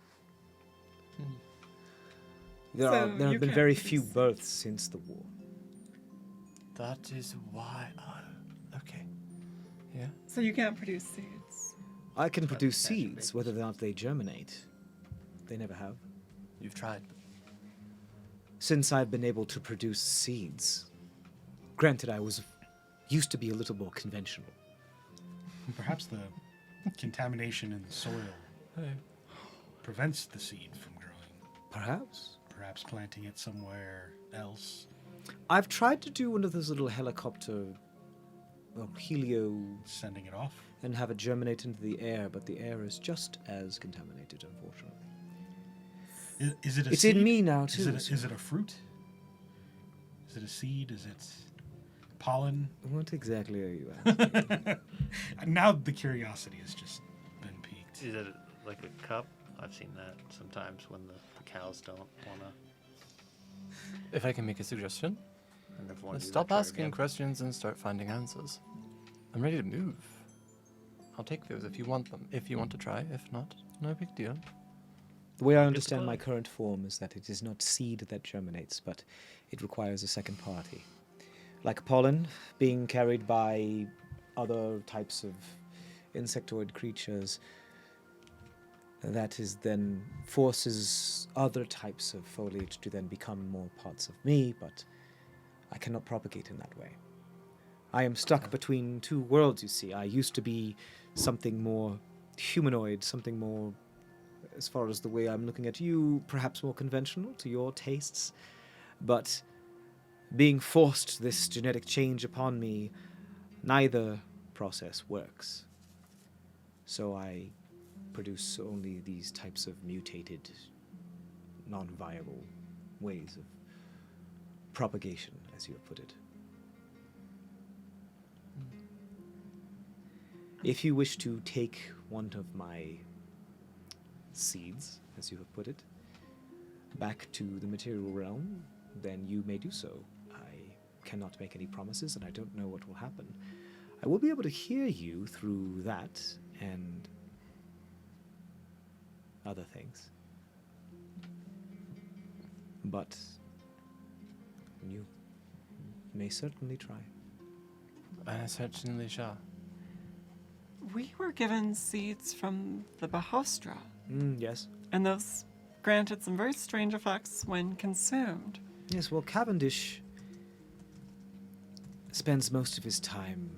Speaker 1: There
Speaker 2: So
Speaker 1: have
Speaker 2: you
Speaker 1: been
Speaker 2: can't
Speaker 1: very
Speaker 2: produce
Speaker 1: few
Speaker 2: seeds.
Speaker 1: births since the war.
Speaker 3: That is why. Oh, okay. Yeah.
Speaker 2: So you can't produce seeds.
Speaker 1: I can produce
Speaker 6: fashion
Speaker 1: seeds,
Speaker 6: babies.
Speaker 1: whether or not they germinate. They never have.
Speaker 3: You've tried.
Speaker 1: Since I've been able to produce seeds, granted I was used to be a little more conventional.
Speaker 5: Perhaps the contamination in the soil prevents the seed from growing.
Speaker 1: Perhaps.
Speaker 5: Perhaps planting it somewhere else.
Speaker 1: I've tried to do one of those little helicopter, helio,
Speaker 5: Sending it off.
Speaker 1: and have it germinate into the air, but the air is just as contaminated, unfortunately.
Speaker 5: Is it a
Speaker 1: It's
Speaker 5: seed?
Speaker 1: in me now, too.
Speaker 5: Is it a fruit? Is it a seed? Is it pollen?
Speaker 1: What exactly are you asking?
Speaker 5: Now the curiosity has just been piqued.
Speaker 6: Is it like a cup? I've seen that sometimes when the cows don't want to.
Speaker 3: If I can make a suggestion,
Speaker 6: And if one
Speaker 3: let's
Speaker 6: do
Speaker 3: stop
Speaker 6: that, try
Speaker 3: asking
Speaker 6: again.
Speaker 3: questions and start finding answers. I'm ready to move. I'll take those if you want them. If you want to try. If not, no big deal.
Speaker 1: The way I
Speaker 6: to
Speaker 1: understand my
Speaker 6: play.
Speaker 1: current form is that it is not seed that germinates, but it requires a second party. Like pollen being carried by other types of insectoid creatures, that is then forces other types of foliage to then become more parts of me, but I cannot propagate in that way. I am stuck between two worlds, you see. I used to be something more humanoid, something more, as far as the way I'm looking at you, perhaps more conventional to your tastes. But being forced this genetic change upon me, neither process works. So I produce only these types of mutated, non-viable ways of propagation, as you have put it. If you wish to take one of my seeds, as you have put it, back to the material realm, then you may do so. I cannot make any promises, and I don't know what will happen. I will be able to hear you through that and other things. But you may certainly try.
Speaker 3: I certainly shall.
Speaker 2: We were given seeds from the Bahostra,
Speaker 1: Yes.
Speaker 2: and those granted some very strange effects when consumed.
Speaker 1: Yes, well, Cavendish spends most of his time,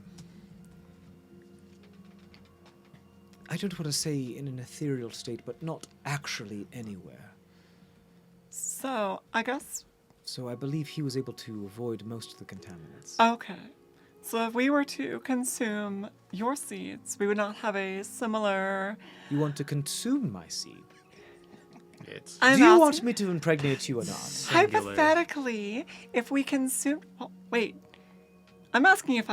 Speaker 1: I don't want to say in an ethereal state, but not actually anywhere.
Speaker 2: So, I guess,
Speaker 1: So I believe he was able to avoid most of the contaminants.
Speaker 2: okay. So if we were to consume your seeds, we would not have a similar...
Speaker 1: You want to consume my seed?
Speaker 6: It's
Speaker 2: I'm
Speaker 1: Do you want
Speaker 2: asking-
Speaker 1: me to impregnate you or not?
Speaker 6: Singular.
Speaker 2: Hypothetically, if we consume... Well, wait. I'm asking if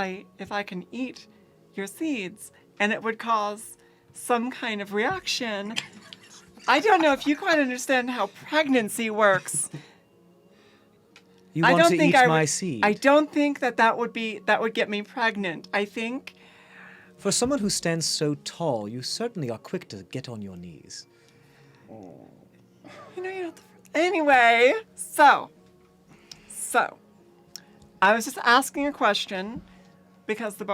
Speaker 2: I can eat your seeds, and it would cause some kind of reaction. I don't know if you quite understand how pregnancy works.
Speaker 1: You
Speaker 2: I
Speaker 1: want
Speaker 2: don't
Speaker 1: to
Speaker 2: think
Speaker 1: eat
Speaker 2: I
Speaker 1: my
Speaker 2: would,
Speaker 1: seed?
Speaker 2: I don't think that would get me pregnant. I think
Speaker 1: For someone who stands so tall, you certainly are quick to get on your knees.
Speaker 2: you're not the first. Anyway, so I was just asking a question because the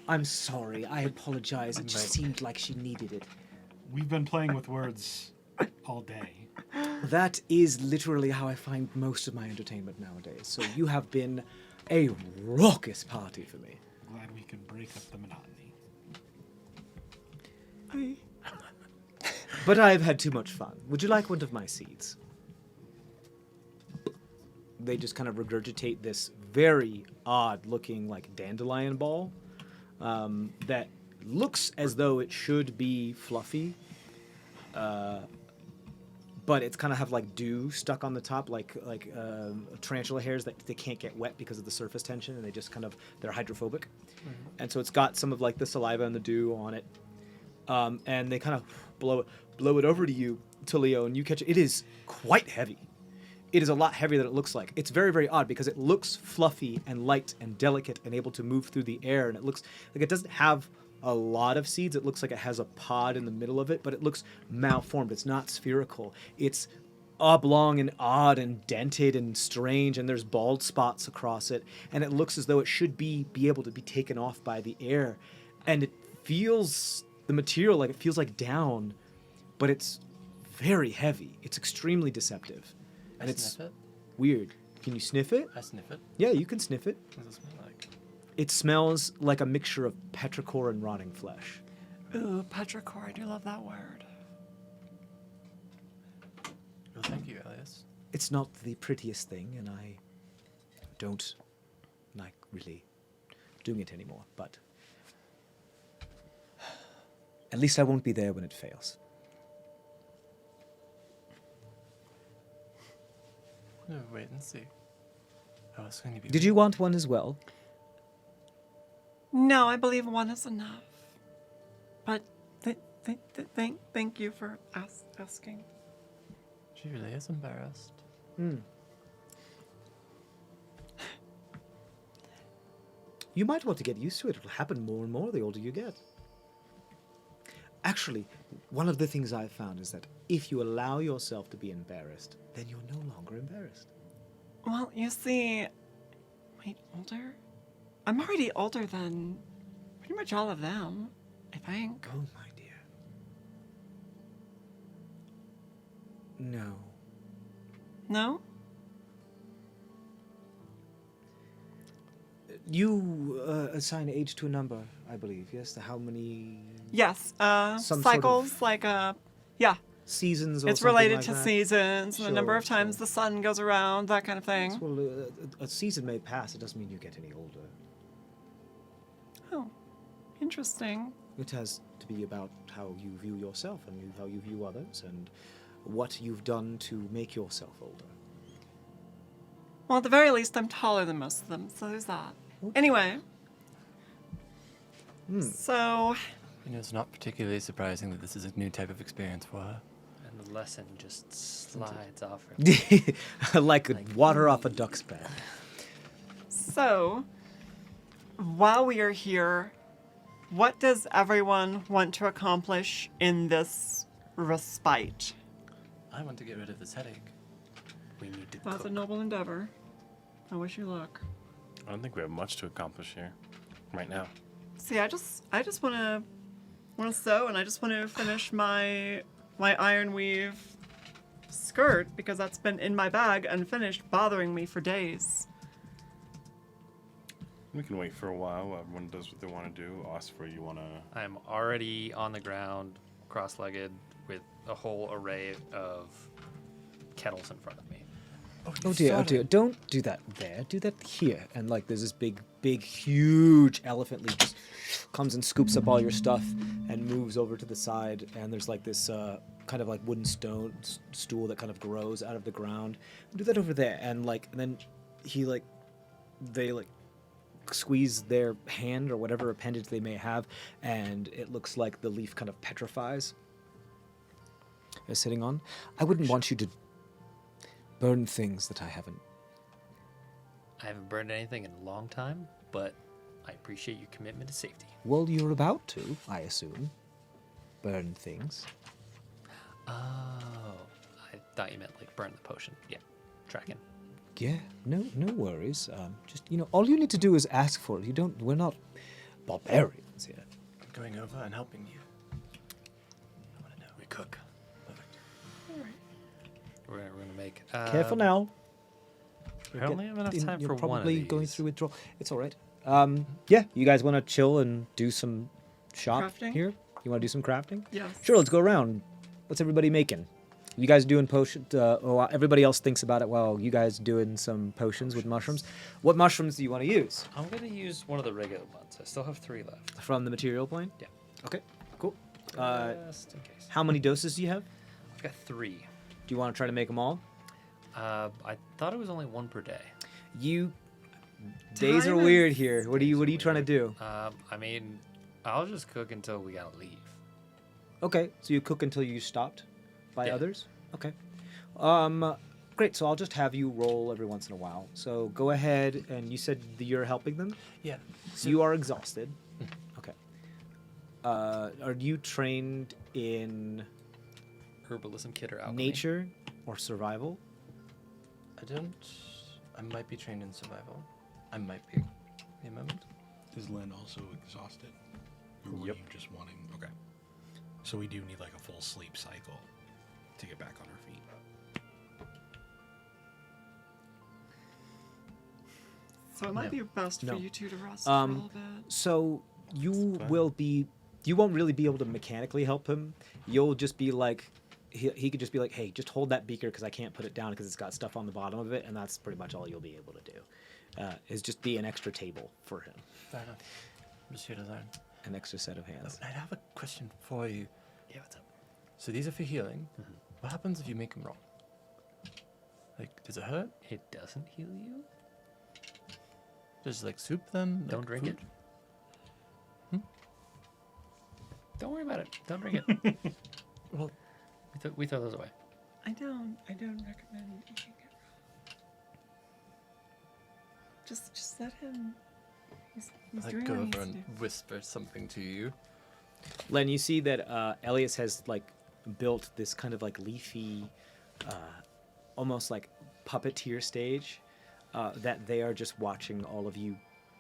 Speaker 1: I'm sorry. I apologize. It just seemed like she needed it.
Speaker 5: We've been playing with words all day.
Speaker 1: That is literally how I find most of my entertainment nowadays. So you have been a raucous party for me.
Speaker 5: Glad we could break up the monotony.
Speaker 1: But I've had too much fun. Would you like one of my seeds? They just kind of regurgitate this very odd-looking, like, dandelion ball that looks as though it should be fluffy, but it's kind of have like dew stuck on the top, like tarantula hairs that they can't get wet because of the surface tension, and they're hydrophobic, and so it's got some of like the saliva and the dew on it, and they kind of blow it over to you, to Leo, and you catch it. It is quite heavy. It is a lot heavier than it looks like. It's very, very odd because it looks fluffy and light and delicate and able to move through the air, and it looks like it doesn't have a lot of seeds. It looks like it has a pod in the middle of it, but it looks malformed. It's not spherical. It's oblong and odd and dented and strange, and there's bald spots across it, and it looks as though it should be able to be taken off by the air, and it feels, the material, like it feels like down, but it's very heavy. It's extremely deceptive, and
Speaker 3: I
Speaker 1: it's
Speaker 3: sniff it.
Speaker 1: weird. Can you sniff it?
Speaker 3: I sniff it.
Speaker 1: Yeah, you can sniff it.
Speaker 3: What does it smell like?
Speaker 1: It smells like a mixture of petrichor and rotting flesh.
Speaker 2: Ooh, petrichor, I do love that word.
Speaker 3: Well, thank you, Elias.
Speaker 1: It's not the prettiest thing, and I don't like really doing it anymore, but at least I won't be there when it fails.
Speaker 3: No, wait and see. I was going to be.
Speaker 1: Did you want one as well?
Speaker 2: No, I believe one is enough. But thank you for asking.
Speaker 3: She really is embarrassed.
Speaker 1: You might want to get used to it. It'll happen more and more the older you get. Actually, one of the things I've found is that if you allow yourself to be embarrassed, then you're no longer embarrassed.
Speaker 2: Well, you see, wait, older? I'm already older than pretty much all of them, I think.
Speaker 1: Oh, my dear. No.
Speaker 2: No?
Speaker 1: You assign age to a number, I believe, yes? How many
Speaker 2: Yes,
Speaker 1: sort
Speaker 2: cycles,
Speaker 1: of-
Speaker 2: like, yeah.
Speaker 1: seasons or
Speaker 2: It's
Speaker 1: something
Speaker 2: related
Speaker 1: like
Speaker 2: to
Speaker 1: that?
Speaker 2: seasons, the number
Speaker 1: Sure,
Speaker 2: of times
Speaker 1: sure.
Speaker 2: the sun goes around, that kind of
Speaker 1: Yes,
Speaker 2: thing.
Speaker 1: well, a season may pass. It doesn't mean you get any older.
Speaker 2: Oh, interesting.
Speaker 1: It has to be about how you view yourself and how you view others and what you've done to make yourself older.
Speaker 2: Well, at the very least, I'm taller than most of them, so there's that. Anyway. So,
Speaker 3: You know, it's not particularly surprising that this is a new type of experience for her.
Speaker 6: And the lesson just slides off her.
Speaker 1: like water off a duck's back.
Speaker 2: so, while we are here, what does everyone want to accomplish in this respite?
Speaker 3: I want to get rid of this headache.
Speaker 6: We need to
Speaker 2: That's a
Speaker 6: cook.
Speaker 2: noble endeavor. I wish you luck.
Speaker 4: I don't think we have much to accomplish here right now.
Speaker 2: See, I just want to sew, and I just want to finish my iron weave skirt because that's been in my bag unfinished, bothering me for days.
Speaker 4: We can wait for a while. Everyone does what they want to do. Oscar, you want to...
Speaker 6: I'm already on the ground, cross-legged, with a whole array of kettles in front of me.
Speaker 1: Oh dear, oh dear. Don't do that there. Do that here. And like there's this big, huge elephant leaf just comes and scoops up all your stuff and moves over to the side. And there's like this kind of like wooden stool that kind of grows out of the ground. Do that over there. And then they squeeze their hand or whatever appendage they may have. And it looks like the leaf kind of petrifies. They're sitting on. I wouldn't want you to burn things that I haven't.
Speaker 6: I haven't burned anything in a long time, but I appreciate your commitment to safety.
Speaker 1: Well, you're about to, I assume. Burn things.
Speaker 6: Oh, I thought you meant like burn the potion. Yeah, tracking.
Speaker 1: Yeah, no worries. Just all you need to do is ask for it. We're not barbarians here.
Speaker 3: I'm going over and helping you. I want to know. We cook. Perfect.
Speaker 6: We're gonna make.
Speaker 1: Careful now.
Speaker 6: I only have enough time
Speaker 1: You're
Speaker 6: for one of
Speaker 1: probably
Speaker 6: these.
Speaker 1: going through withdrawal. It's all right. Yeah, you guys want to chill and do some shop
Speaker 2: Crafting?
Speaker 1: here? You want to do some crafting?
Speaker 2: Yes.
Speaker 1: Sure, let's go around. What's everybody making? You guys doing potion? Everybody else thinks about it while you guys doing some potions with mushrooms. What mushrooms do you want to use?
Speaker 6: I'm gonna use one of the regular ones. I still have 3 left.
Speaker 1: From the material plane?
Speaker 6: Yeah.
Speaker 1: Okay, cool.
Speaker 6: Just in case.
Speaker 1: How many doses do you have?
Speaker 6: I've got 3.
Speaker 1: Do you want to try to make them all?
Speaker 6: I thought it was only 1 per day.
Speaker 1: Days are
Speaker 2: Time
Speaker 1: weird
Speaker 2: is-
Speaker 1: here. What are you trying to do?
Speaker 6: I mean, I'll just cook until we gotta leave.
Speaker 1: Okay, so you cook until you stopped by
Speaker 6: Yeah.
Speaker 1: others? Okay. Great, so I'll just have you roll every once in a while. So go ahead, and you said that you're helping them?
Speaker 3: Yeah.
Speaker 1: So you are exhausted. Okay. Are you trained in
Speaker 6: Herbalism kit or alchemy.
Speaker 1: nature or survival?
Speaker 3: I might be trained in survival. I might be. Give me a moment.
Speaker 5: Is Len also exhausted? Or were
Speaker 4: Yep.
Speaker 5: you just wanting? Okay. So we do need like a full sleep cycle to get back on our feet.
Speaker 2: So it might be best
Speaker 1: No.
Speaker 2: for you two to rest for a
Speaker 1: Um,
Speaker 2: little bit.
Speaker 1: So you
Speaker 4: fine.
Speaker 1: will be. You won't really be able to mechanically help him. You'll just be like, he could just be like, hey, just hold that beaker because I can't put it down because it's got stuff on the bottom of it, and that's pretty much all you'll be able to do. Is just be an extra table for him,
Speaker 3: Fair enough. Monsieur Design.
Speaker 1: an extra set of hands.
Speaker 3: I have a question for you.
Speaker 6: Yeah, what's up?
Speaker 3: So these are for healing. What happens if you make them wrong? Like, does it hurt?
Speaker 6: It doesn't heal you?
Speaker 3: Just like soup them?
Speaker 6: Don't
Speaker 3: like
Speaker 6: drink
Speaker 3: food?
Speaker 6: it. Don't worry about it. Don't drink it.
Speaker 3: Well,
Speaker 6: We throw those away.
Speaker 2: I don't recommend eating it raw. Just let him. He's
Speaker 3: I
Speaker 2: doing
Speaker 3: go
Speaker 2: what he
Speaker 3: over
Speaker 2: needs
Speaker 3: and
Speaker 2: to do.
Speaker 3: whisper something to you.
Speaker 1: Len, you see that Elias has like built this kind of like leafy, almost like puppeteer stage that they are just watching all of you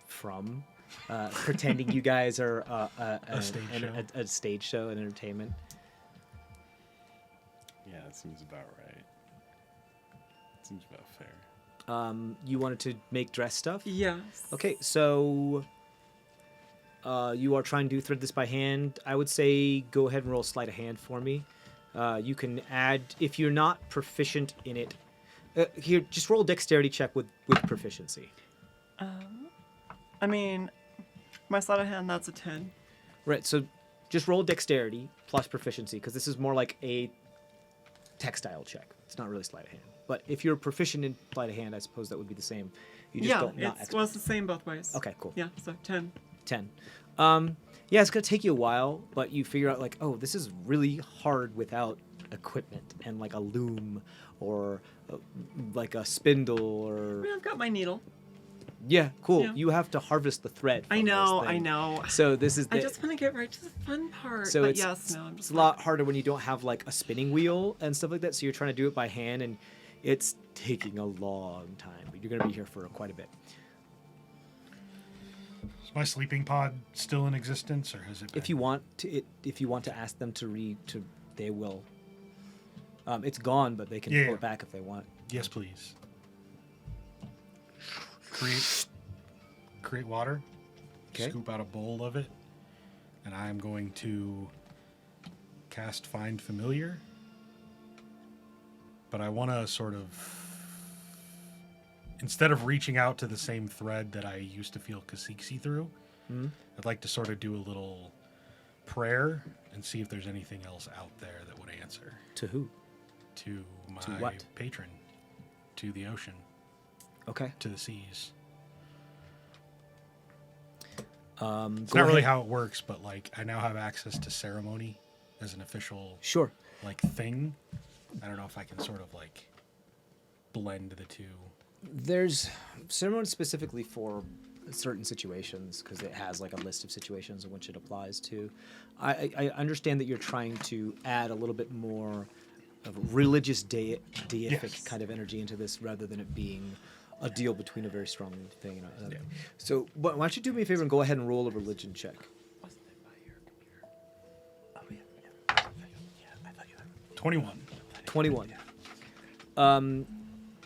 Speaker 1: from, pretending you guys are
Speaker 5: A stage show.
Speaker 1: a stage show, an entertainment.
Speaker 4: Yeah, that seems about right. Seems about fair.
Speaker 1: You wanted to make dress stuff?
Speaker 2: Yes.
Speaker 1: Okay, so you are trying to thread this by hand. I would say go ahead and roll sleight of hand for me. You can add, if you're not proficient in it, here, just roll a dexterity check with proficiency.
Speaker 2: I mean, my sleight of hand, that's a 10.
Speaker 1: Right, so just roll dexterity plus proficiency, because this is more like a textile check. It's not really sleight of hand. But if you're proficient in sleight of hand, I suppose that would be the same. You just
Speaker 2: Yeah,
Speaker 1: don't not
Speaker 2: it's the same both ways.
Speaker 1: Okay, cool.
Speaker 2: Yeah, so 10.
Speaker 1: 10. Yeah, it's gonna take you a while, but you figure out like, oh, this is really hard without equipment and like a loom or like a spindle
Speaker 2: I
Speaker 1: or
Speaker 2: mean, I've got my needle.
Speaker 1: yeah, cool.
Speaker 2: Yeah.
Speaker 1: You have to harvest the thread.
Speaker 2: I
Speaker 1: from
Speaker 2: know,
Speaker 1: this
Speaker 2: I
Speaker 1: thing.
Speaker 2: know.
Speaker 1: So this is
Speaker 2: I
Speaker 1: the,
Speaker 2: just want to get right to the fun part.
Speaker 1: so
Speaker 2: but
Speaker 1: it's
Speaker 2: yes, no, I'm just
Speaker 1: it's a lot harder when you don't have like a spinning wheel and stuff like that. So you're trying to do it by hand, and it's taking a long time. But you're gonna be here for quite a bit.
Speaker 5: Is my sleeping pod still in existence, or has it?
Speaker 1: If you want to ask them to they will. It's gone, but they can
Speaker 5: Yeah.
Speaker 1: pull it back if they want.
Speaker 5: Yes, please. Create water.
Speaker 1: 'Kay.
Speaker 5: Scoop out a bowl of it, and I'm going to cast Find Familiar. But I want to sort of, instead of reaching out to the same thread that I used to feel Kasiksi through, I'd like to sort of do a little prayer and see if there's anything else out there that would answer
Speaker 1: To who?
Speaker 5: to my
Speaker 1: To what?
Speaker 5: patron, to the ocean,
Speaker 1: Okay.
Speaker 5: to the seas.
Speaker 1: Go
Speaker 5: It's not really
Speaker 1: ahead.
Speaker 5: how it works, but like I now have access to ceremony as an official
Speaker 1: Sure.
Speaker 5: like thing. I don't know if I can sort of like blend the two.
Speaker 1: There's ceremony specifically for certain situations because it has like a list of situations in which it applies to. I understand that you're trying to add a little bit more of religious deific
Speaker 5: Yes.
Speaker 1: kind of energy into this rather than it being a deal between a very strong thing. And another.
Speaker 5: Yeah.
Speaker 1: So why don't you do me a favor and go ahead and roll a religion check.
Speaker 3: Wasn't it by your computer? Oh, yeah. I thought you had
Speaker 5: 21.
Speaker 1: 21.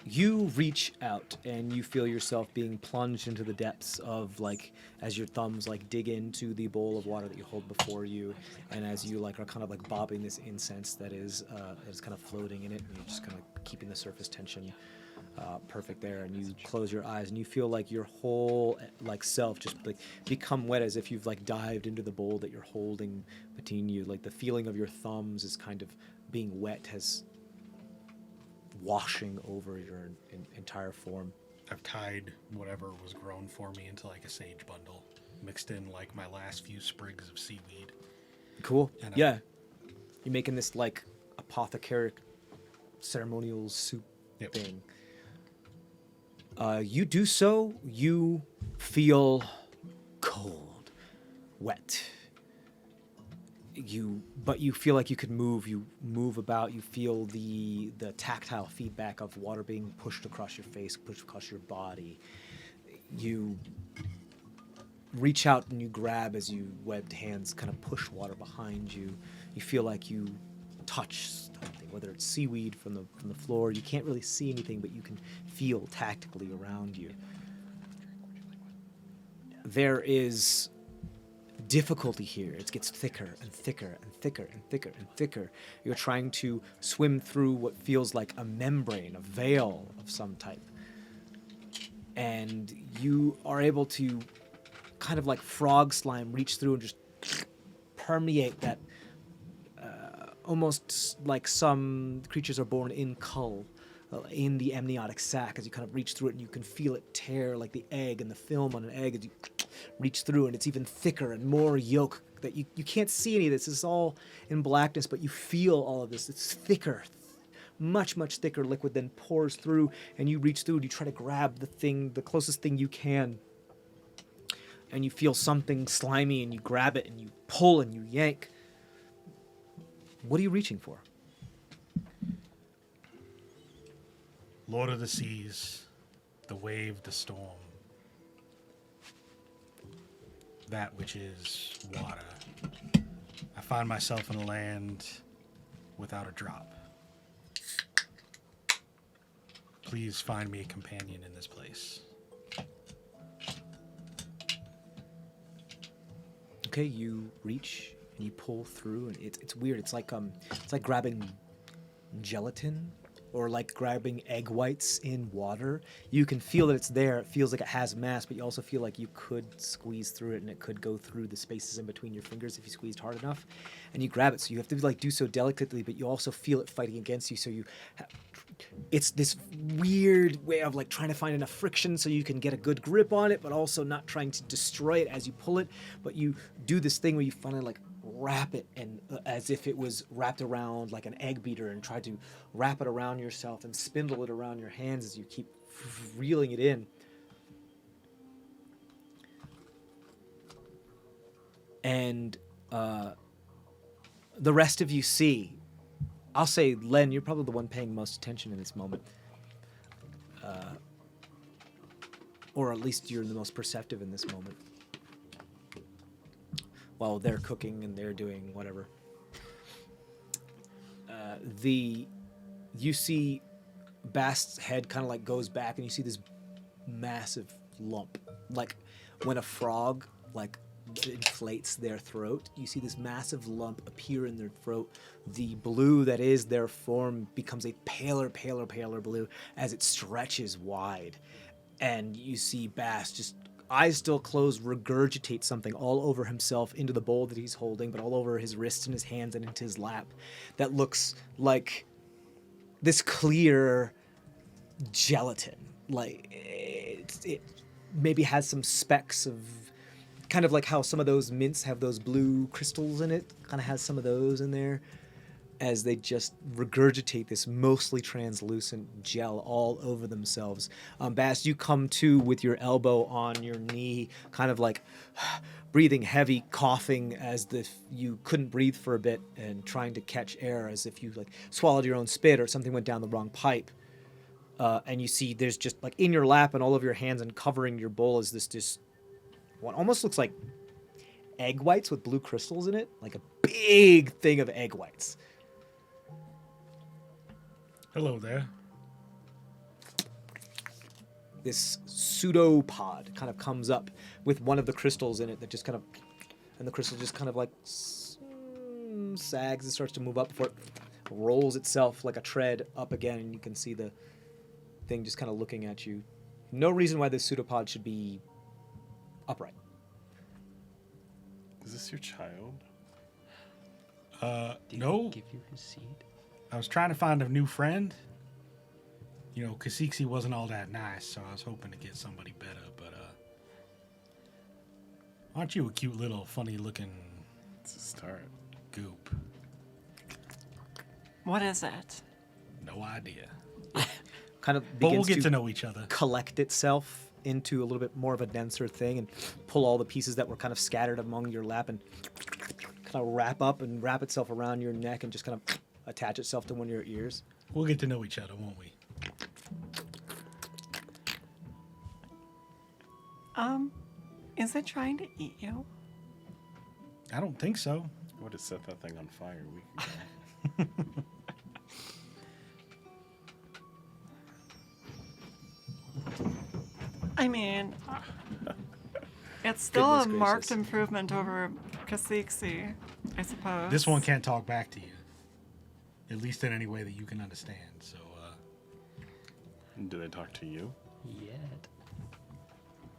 Speaker 1: You reach out and you feel yourself being plunged into the depths of like as your thumbs like dig into the bowl of water that you hold before you, and as you like are kind of like bobbing this incense that is kind of floating in it, and you're just kind of keeping the surface tension perfect there, and you close your eyes and you feel like your whole like self just like become wet as if you've like dived into the bowl that you're holding between you. Like the feeling of your thumbs is kind of being wet has washing over your entire form.
Speaker 5: I've tied whatever was grown for me into like a sage bundle, mixed in like my last few sprigs of seaweed.
Speaker 1: Cool.
Speaker 5: And
Speaker 1: Yeah. You're making this like apothecaric ceremonial soup
Speaker 5: Yep.
Speaker 1: thing. You do so, you feel cold, wet. But you feel like you can move. You move about. You feel the tactile feedback of water being pushed across your face, pushed across your body. You reach out and you grab as you webbed hands kind of push water behind you. You feel like you touch something, whether it's seaweed from the floor. You can't really see anything, but you can feel tactically around you. there is difficulty here. It gets thicker and thicker and thicker and thicker and thicker. You're trying to swim through what feels like a membrane, a veil of some type. And you are able to kind of like frog slime reach through and just permeate that, almost like some creatures are born in cull, in the amniotic sac, as you kind of reach through it, and you can feel it tear like the egg and the film on an egg as you reach through, and it's even thicker and more yolk that you can't see any of this. It's all in blackness, but you feel all of this. It's thicker, much thicker liquid then pours through, and you reach through and you try to grab the closest thing you can, and you feel something slimy, and you grab it and you pull and you yank. What are you reaching for?
Speaker 5: Lord of the seas, the wave, the storm, that which is water. I find myself in a land without a drop. Please find me a companion in this place.
Speaker 1: Okay, you reach and you pull through, and it's weird. It's like grabbing gelatin or like grabbing egg whites in water. You can feel that it's there. It feels like it has mass, but you also feel like you could squeeze through it, and it could go through the spaces in between your fingers if you squeezed hard enough. And you grab it, so you have to like do so delicately, but you also feel it fighting against you. So it's this weird way of like trying to find enough friction so you can get a good grip on it, but also not trying to destroy it as you pull it. But you do this thing where you finally like wrap it, and as if it was wrapped around like an egg beater, and try to wrap it around yourself and spindle it around your hands as you keep reeling it in. And the rest of you see, I'll say, Len, you're probably the one paying most attention in this moment. Or at least you're the most perceptive in this moment. While they're cooking and they're doing whatever. You see Bast's head kind of like goes back, and you see this massive lump. Like when a frog like inflates their throat, you see this massive lump appear in their throat. The blue that is their form becomes a paler blue as it stretches wide. And you see Bast, just eyes still closed, regurgitate something all over himself into the bowl that he's holding, but all over his wrists and his hands and into his lap. That looks like this clear gelatin. Like it maybe has some specks of, kind of like how some of those mints have those blue crystals in it. Kind of has some of those in there, as they just regurgitate this mostly translucent gel all over themselves. Bast, you come to with your elbow on your knee, kind of like breathing heavy, coughing as if you couldn't breathe for a bit, and trying to catch air as if you like swallowed your own spit or something went down the wrong pipe. And you see there's just like in your lap and all over your hands and covering your bowl is this what almost looks like egg whites with blue crystals in it, like a big thing of egg whites.
Speaker 5: Hello there.
Speaker 1: This pseudopod kind of comes up with one of the crystals in it that just kind of, and the crystal just kind of like sags and starts to move up before it rolls itself like a tread up again, and you can see the thing just kind of looking at you. No reason why this pseudopod should be upright.
Speaker 4: Is this your child?
Speaker 6: Did
Speaker 5: No.
Speaker 6: he give you his seed?
Speaker 5: I was trying to find a new friend. You know, Kasiksi wasn't all that nice, so I was hoping to get somebody better, but aren't you a cute little funny looking
Speaker 4: It's a start.
Speaker 5: goop?
Speaker 2: What is it?
Speaker 5: No idea.
Speaker 1: Kind of
Speaker 5: But we'll
Speaker 1: begins
Speaker 5: get to know each other.
Speaker 1: collect itself into a little bit more of a denser thing and pull all the pieces that were kind of scattered among your lap and kind of wrap up and wrap itself around your neck and just kind of attach itself to one of your ears.
Speaker 5: We'll get to know each other, won't we?
Speaker 2: Is it trying to eat you?
Speaker 5: I don't think so.
Speaker 4: I would have set that thing on fire a week ago.
Speaker 2: I mean, It's still a
Speaker 1: Goodness
Speaker 2: marked
Speaker 1: gracious.
Speaker 2: improvement over Kasiksi, I suppose.
Speaker 5: This one can't talk back to you, at least in any way that you can understand. So,
Speaker 4: Do they talk to you?
Speaker 6: Yet.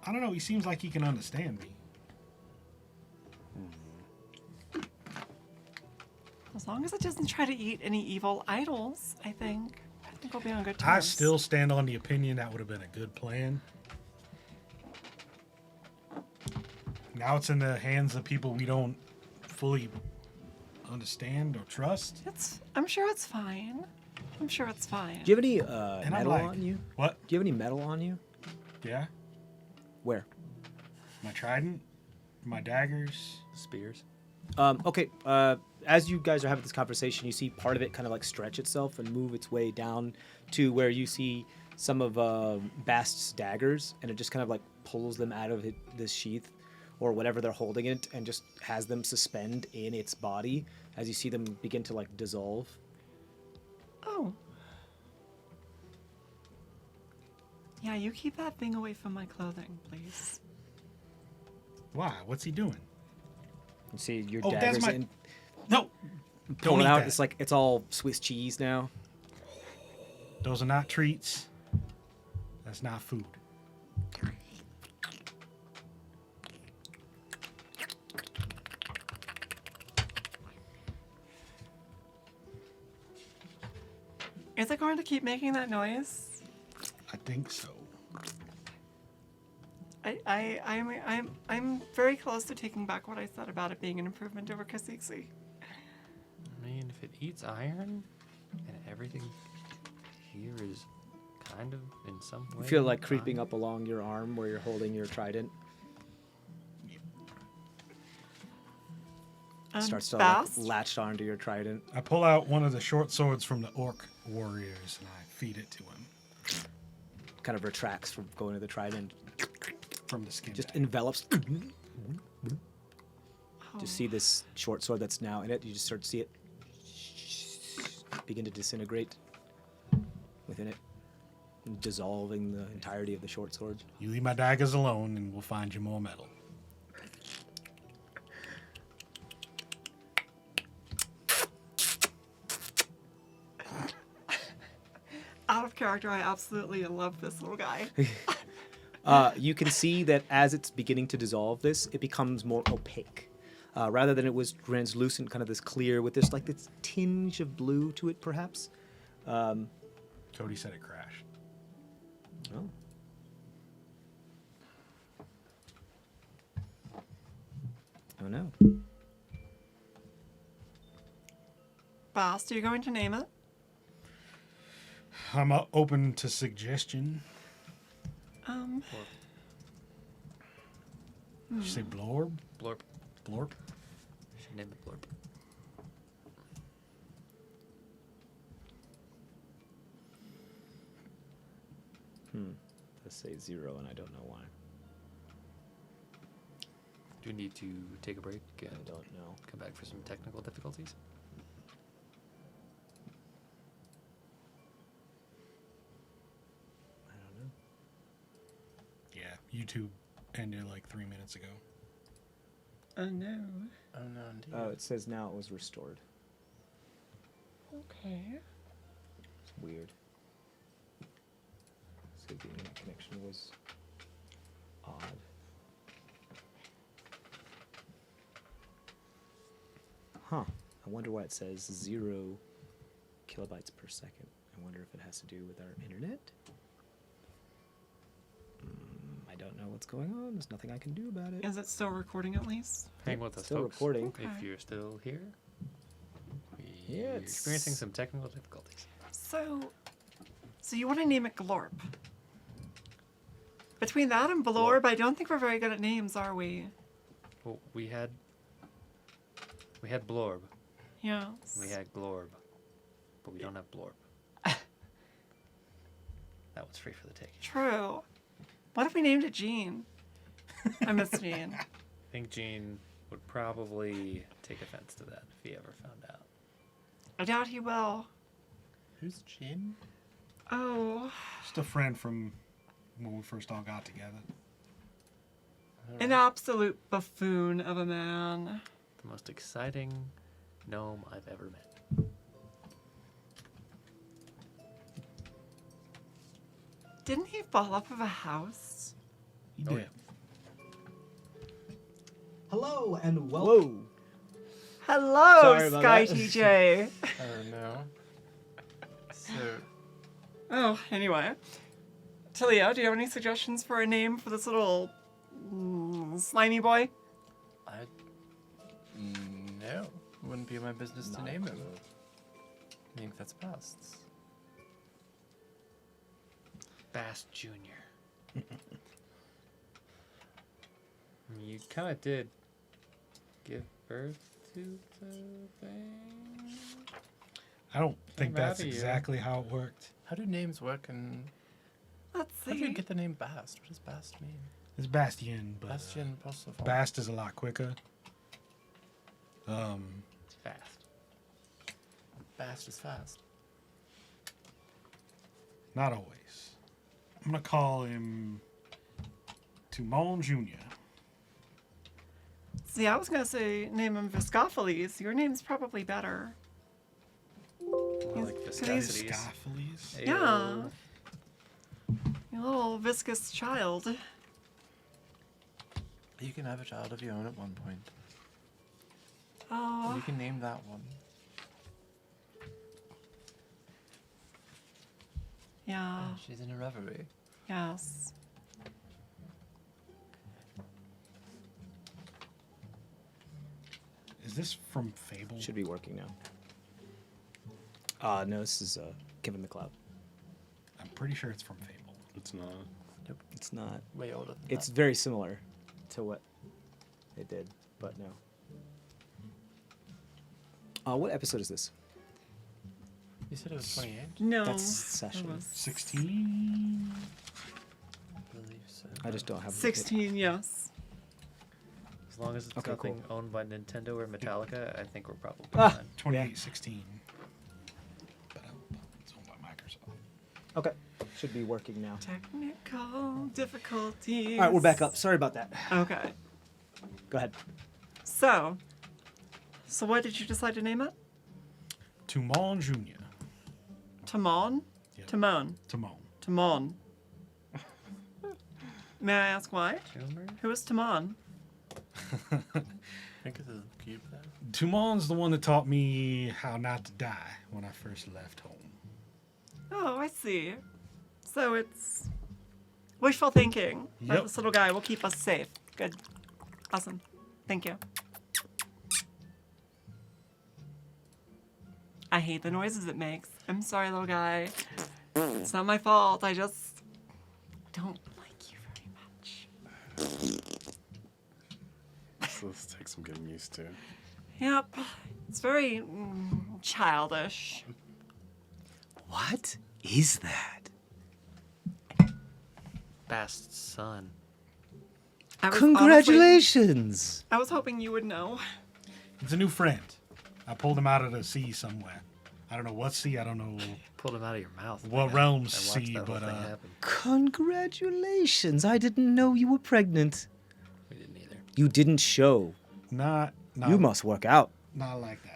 Speaker 5: I don't know. He seems like he can understand me.
Speaker 2: As long as it doesn't try to eat any evil idols, I think we'll be on good
Speaker 5: I
Speaker 2: terms.
Speaker 5: still stand on the opinion that would have been a good plan. Now it's in the hands of people we don't fully understand or trust.
Speaker 2: I'm sure it's fine. I'm sure it's fine.
Speaker 1: Do you have any
Speaker 5: And I'm
Speaker 1: metal
Speaker 5: like,
Speaker 1: on you?
Speaker 5: what?
Speaker 1: Do you have any metal on you?
Speaker 5: Yeah?
Speaker 1: Where?
Speaker 5: My trident, my daggers.
Speaker 3: Spears.
Speaker 1: Okay. As you guys are having this conversation, you see part of it kind of like stretch itself and move its way down to where you see some of Bast's daggers, and it just kind of like pulls them out of this sheath or whatever they're holding it, and just has them suspend in its body as you see them begin to like dissolve.
Speaker 2: Oh. Yeah, you keep that thing away from my clothing, please.
Speaker 5: Why? What's he doing?
Speaker 1: You see your
Speaker 5: Oh, that's
Speaker 1: daggers
Speaker 5: my-
Speaker 1: in,
Speaker 5: No! Don't
Speaker 1: pulling
Speaker 5: eat
Speaker 1: out.
Speaker 5: that.
Speaker 1: It's like it's all Swiss cheese now.
Speaker 5: Those are not treats. That's not food.
Speaker 2: Is it going to keep making that noise?
Speaker 5: I think so.
Speaker 2: I'm very close to taking back what I said about it being an improvement over Kasiksi.
Speaker 6: I mean, if it eats iron, and everything here is kind of in some way.
Speaker 1: You feel like creeping
Speaker 6: iron.
Speaker 1: up along your arm where you're holding your trident. Starts to like,
Speaker 2: Bast?
Speaker 1: latch onto your trident.
Speaker 5: I pull out one of the short swords from the orc warriors and I feed it to him
Speaker 1: Kind of retracts from going to the trident.
Speaker 5: from the skin.
Speaker 1: Just
Speaker 5: bag.
Speaker 1: envelops.
Speaker 2: Oh.
Speaker 1: Just see this short sword that's now in it. You just start to see it begin to disintegrate within it, dissolving the entirety of the short sword.
Speaker 5: You leave my daggers alone and we'll find you more metal.
Speaker 2: Out of character, I absolutely love this little guy.
Speaker 1: You can see that as it's beginning to dissolve this, it becomes more opaque. Rather than it was translucent, kind of this clear with this like this tinge of blue to it, perhaps.
Speaker 5: Cody said it crashed.
Speaker 1: Oh. Oh no.
Speaker 2: Bast, are you going to name it?
Speaker 5: I'm open to suggestion. Did you say blorb?
Speaker 6: Blorp.
Speaker 5: Blorp?
Speaker 6: Should name it Blorp.
Speaker 1: Let's say 0, and I don't know why.
Speaker 6: Do we need to take a break and
Speaker 1: I don't know.
Speaker 6: come back for some technical difficulties?
Speaker 1: I don't know.
Speaker 5: Yeah, YouTube ended like 3 minutes ago.
Speaker 2: Oh no.
Speaker 6: Oh no, indeed.
Speaker 1: Oh, it says now it was restored.
Speaker 2: Okay.
Speaker 1: It's weird. So the internet connection was odd. Huh. I wonder why it says 0 kilobytes per second. I wonder if it has to do with our internet. I don't know what's going on. There's nothing I can do about it.
Speaker 2: Is it still recording at least?
Speaker 6: Hang with us,
Speaker 1: Still
Speaker 6: folks.
Speaker 1: recording.
Speaker 2: Okay.
Speaker 6: If you're still here,
Speaker 1: Yeah,
Speaker 6: we're
Speaker 1: it's-
Speaker 6: experiencing some technical difficulties.
Speaker 2: So you want to name it Glorp? Between that and Blorb, I don't think we're very good at names, are we?
Speaker 6: Well, we had Blorb,
Speaker 2: Yeah.
Speaker 6: we had Glorb, but we don't have Blorb. That was free for the taking.
Speaker 2: True. What if we named it Jean? I miss Jean.
Speaker 6: I think Gene would probably take offense to that if he ever found out.
Speaker 2: I doubt he will.
Speaker 5: Who's Jin?
Speaker 2: Oh.
Speaker 5: Just a friend from when we first all got together.
Speaker 2: An absolute buffoon of a man.
Speaker 6: The most exciting gnome I've ever met.
Speaker 2: Didn't he fall off of a house?
Speaker 5: He
Speaker 6: Oh,
Speaker 5: did.
Speaker 1: Hello and welcome.
Speaker 2: Hello,
Speaker 1: Sorry about
Speaker 2: Sky
Speaker 1: that.
Speaker 2: TJ.
Speaker 3: Oh no. So,
Speaker 2: Oh, anyway. Talia, do you have any suggestions for a name for this little slimy boy?
Speaker 3: no. Wouldn't be my business to name him. I think that's best.
Speaker 6: Bast Jr. You kind of did give birth to the thing.
Speaker 5: I don't think
Speaker 6: I'm
Speaker 5: that's
Speaker 6: outta here.
Speaker 5: exactly how it worked.
Speaker 3: How do names work and
Speaker 2: Let's
Speaker 3: how do you
Speaker 2: see.
Speaker 3: get the name Bast? What does Bast mean?
Speaker 5: It's Bastion, but
Speaker 3: Bastion Possible.
Speaker 5: Bast is a lot quicker.
Speaker 6: It's fast.
Speaker 3: Bast is fast.
Speaker 5: Not always. I'm gonna call him Tumon Jr.
Speaker 2: See, I was gonna say name him Viscophiles. Your name's probably better.
Speaker 6: More like
Speaker 2: he's-
Speaker 6: viscosities.
Speaker 5: Viscophiles.
Speaker 2: Yeah. You little viscous child.
Speaker 3: You can have a child of your own at one point.
Speaker 2: Oh,
Speaker 3: You can name that one.
Speaker 2: yeah.
Speaker 3: She's in a reverie.
Speaker 2: Yes.
Speaker 5: Is this from Fable?
Speaker 1: Should be working now. No, this is Kevin McLeod.
Speaker 5: I'm pretty sure it's from Fable.
Speaker 4: It's not.
Speaker 1: It's not.
Speaker 3: Way older than
Speaker 1: It's
Speaker 3: that.
Speaker 1: very similar to what it did, but no. What episode is this?
Speaker 3: You said it was 28?
Speaker 2: No.
Speaker 1: That's
Speaker 2: it
Speaker 1: session.
Speaker 2: was
Speaker 5: 16.
Speaker 3: I believe so.
Speaker 1: I just don't have.
Speaker 2: 16, yes.
Speaker 6: As long as it's
Speaker 1: Okay,
Speaker 6: nothing
Speaker 1: cool.
Speaker 6: owned by Nintendo or Metallica, I think we're probably
Speaker 1: Ah.
Speaker 6: fine.
Speaker 5: 2816. But it's owned by Microsoft.
Speaker 1: Okay, should be working now.
Speaker 2: Technical difficulties.
Speaker 1: All right, we're back up. Sorry about that.
Speaker 2: Okay.
Speaker 1: Go ahead.
Speaker 2: So what did you decide to name it?
Speaker 5: Tumon Jr.
Speaker 2: Timon?
Speaker 5: Yep.
Speaker 2: Timon.
Speaker 5: Timon.
Speaker 2: Timon. May I ask why?
Speaker 6: Tumor?
Speaker 2: Who is Timon?
Speaker 3: I think it's a cube there.
Speaker 5: Tumon's the one that taught me how not to die when I first left home.
Speaker 2: Oh, I see. So it's wishful thinking. That
Speaker 5: Yep.
Speaker 2: this little guy will keep us safe. Good. Awesome. Thank you. I hate the noises it makes. I'm sorry, little guy. It's not my fault. I just don't like you very much.
Speaker 4: So this takes some getting used to.
Speaker 2: Yep. It's very childish.
Speaker 1: What is that?
Speaker 6: Bast's son.
Speaker 2: I was
Speaker 1: Congratulations!
Speaker 2: I was hoping you would know.
Speaker 5: It's a new friend. I pulled him out of the sea somewhere. I don't know what sea. I don't know
Speaker 6: Pulled him out of your mouth.
Speaker 5: what
Speaker 6: man.
Speaker 5: realms
Speaker 6: I watched
Speaker 5: sea,
Speaker 6: that whole
Speaker 5: but
Speaker 6: thing happen.
Speaker 1: Congratulations! I didn't know you were pregnant.
Speaker 6: We didn't either.
Speaker 1: You didn't show.
Speaker 5: not
Speaker 1: You must work out.
Speaker 5: not like that.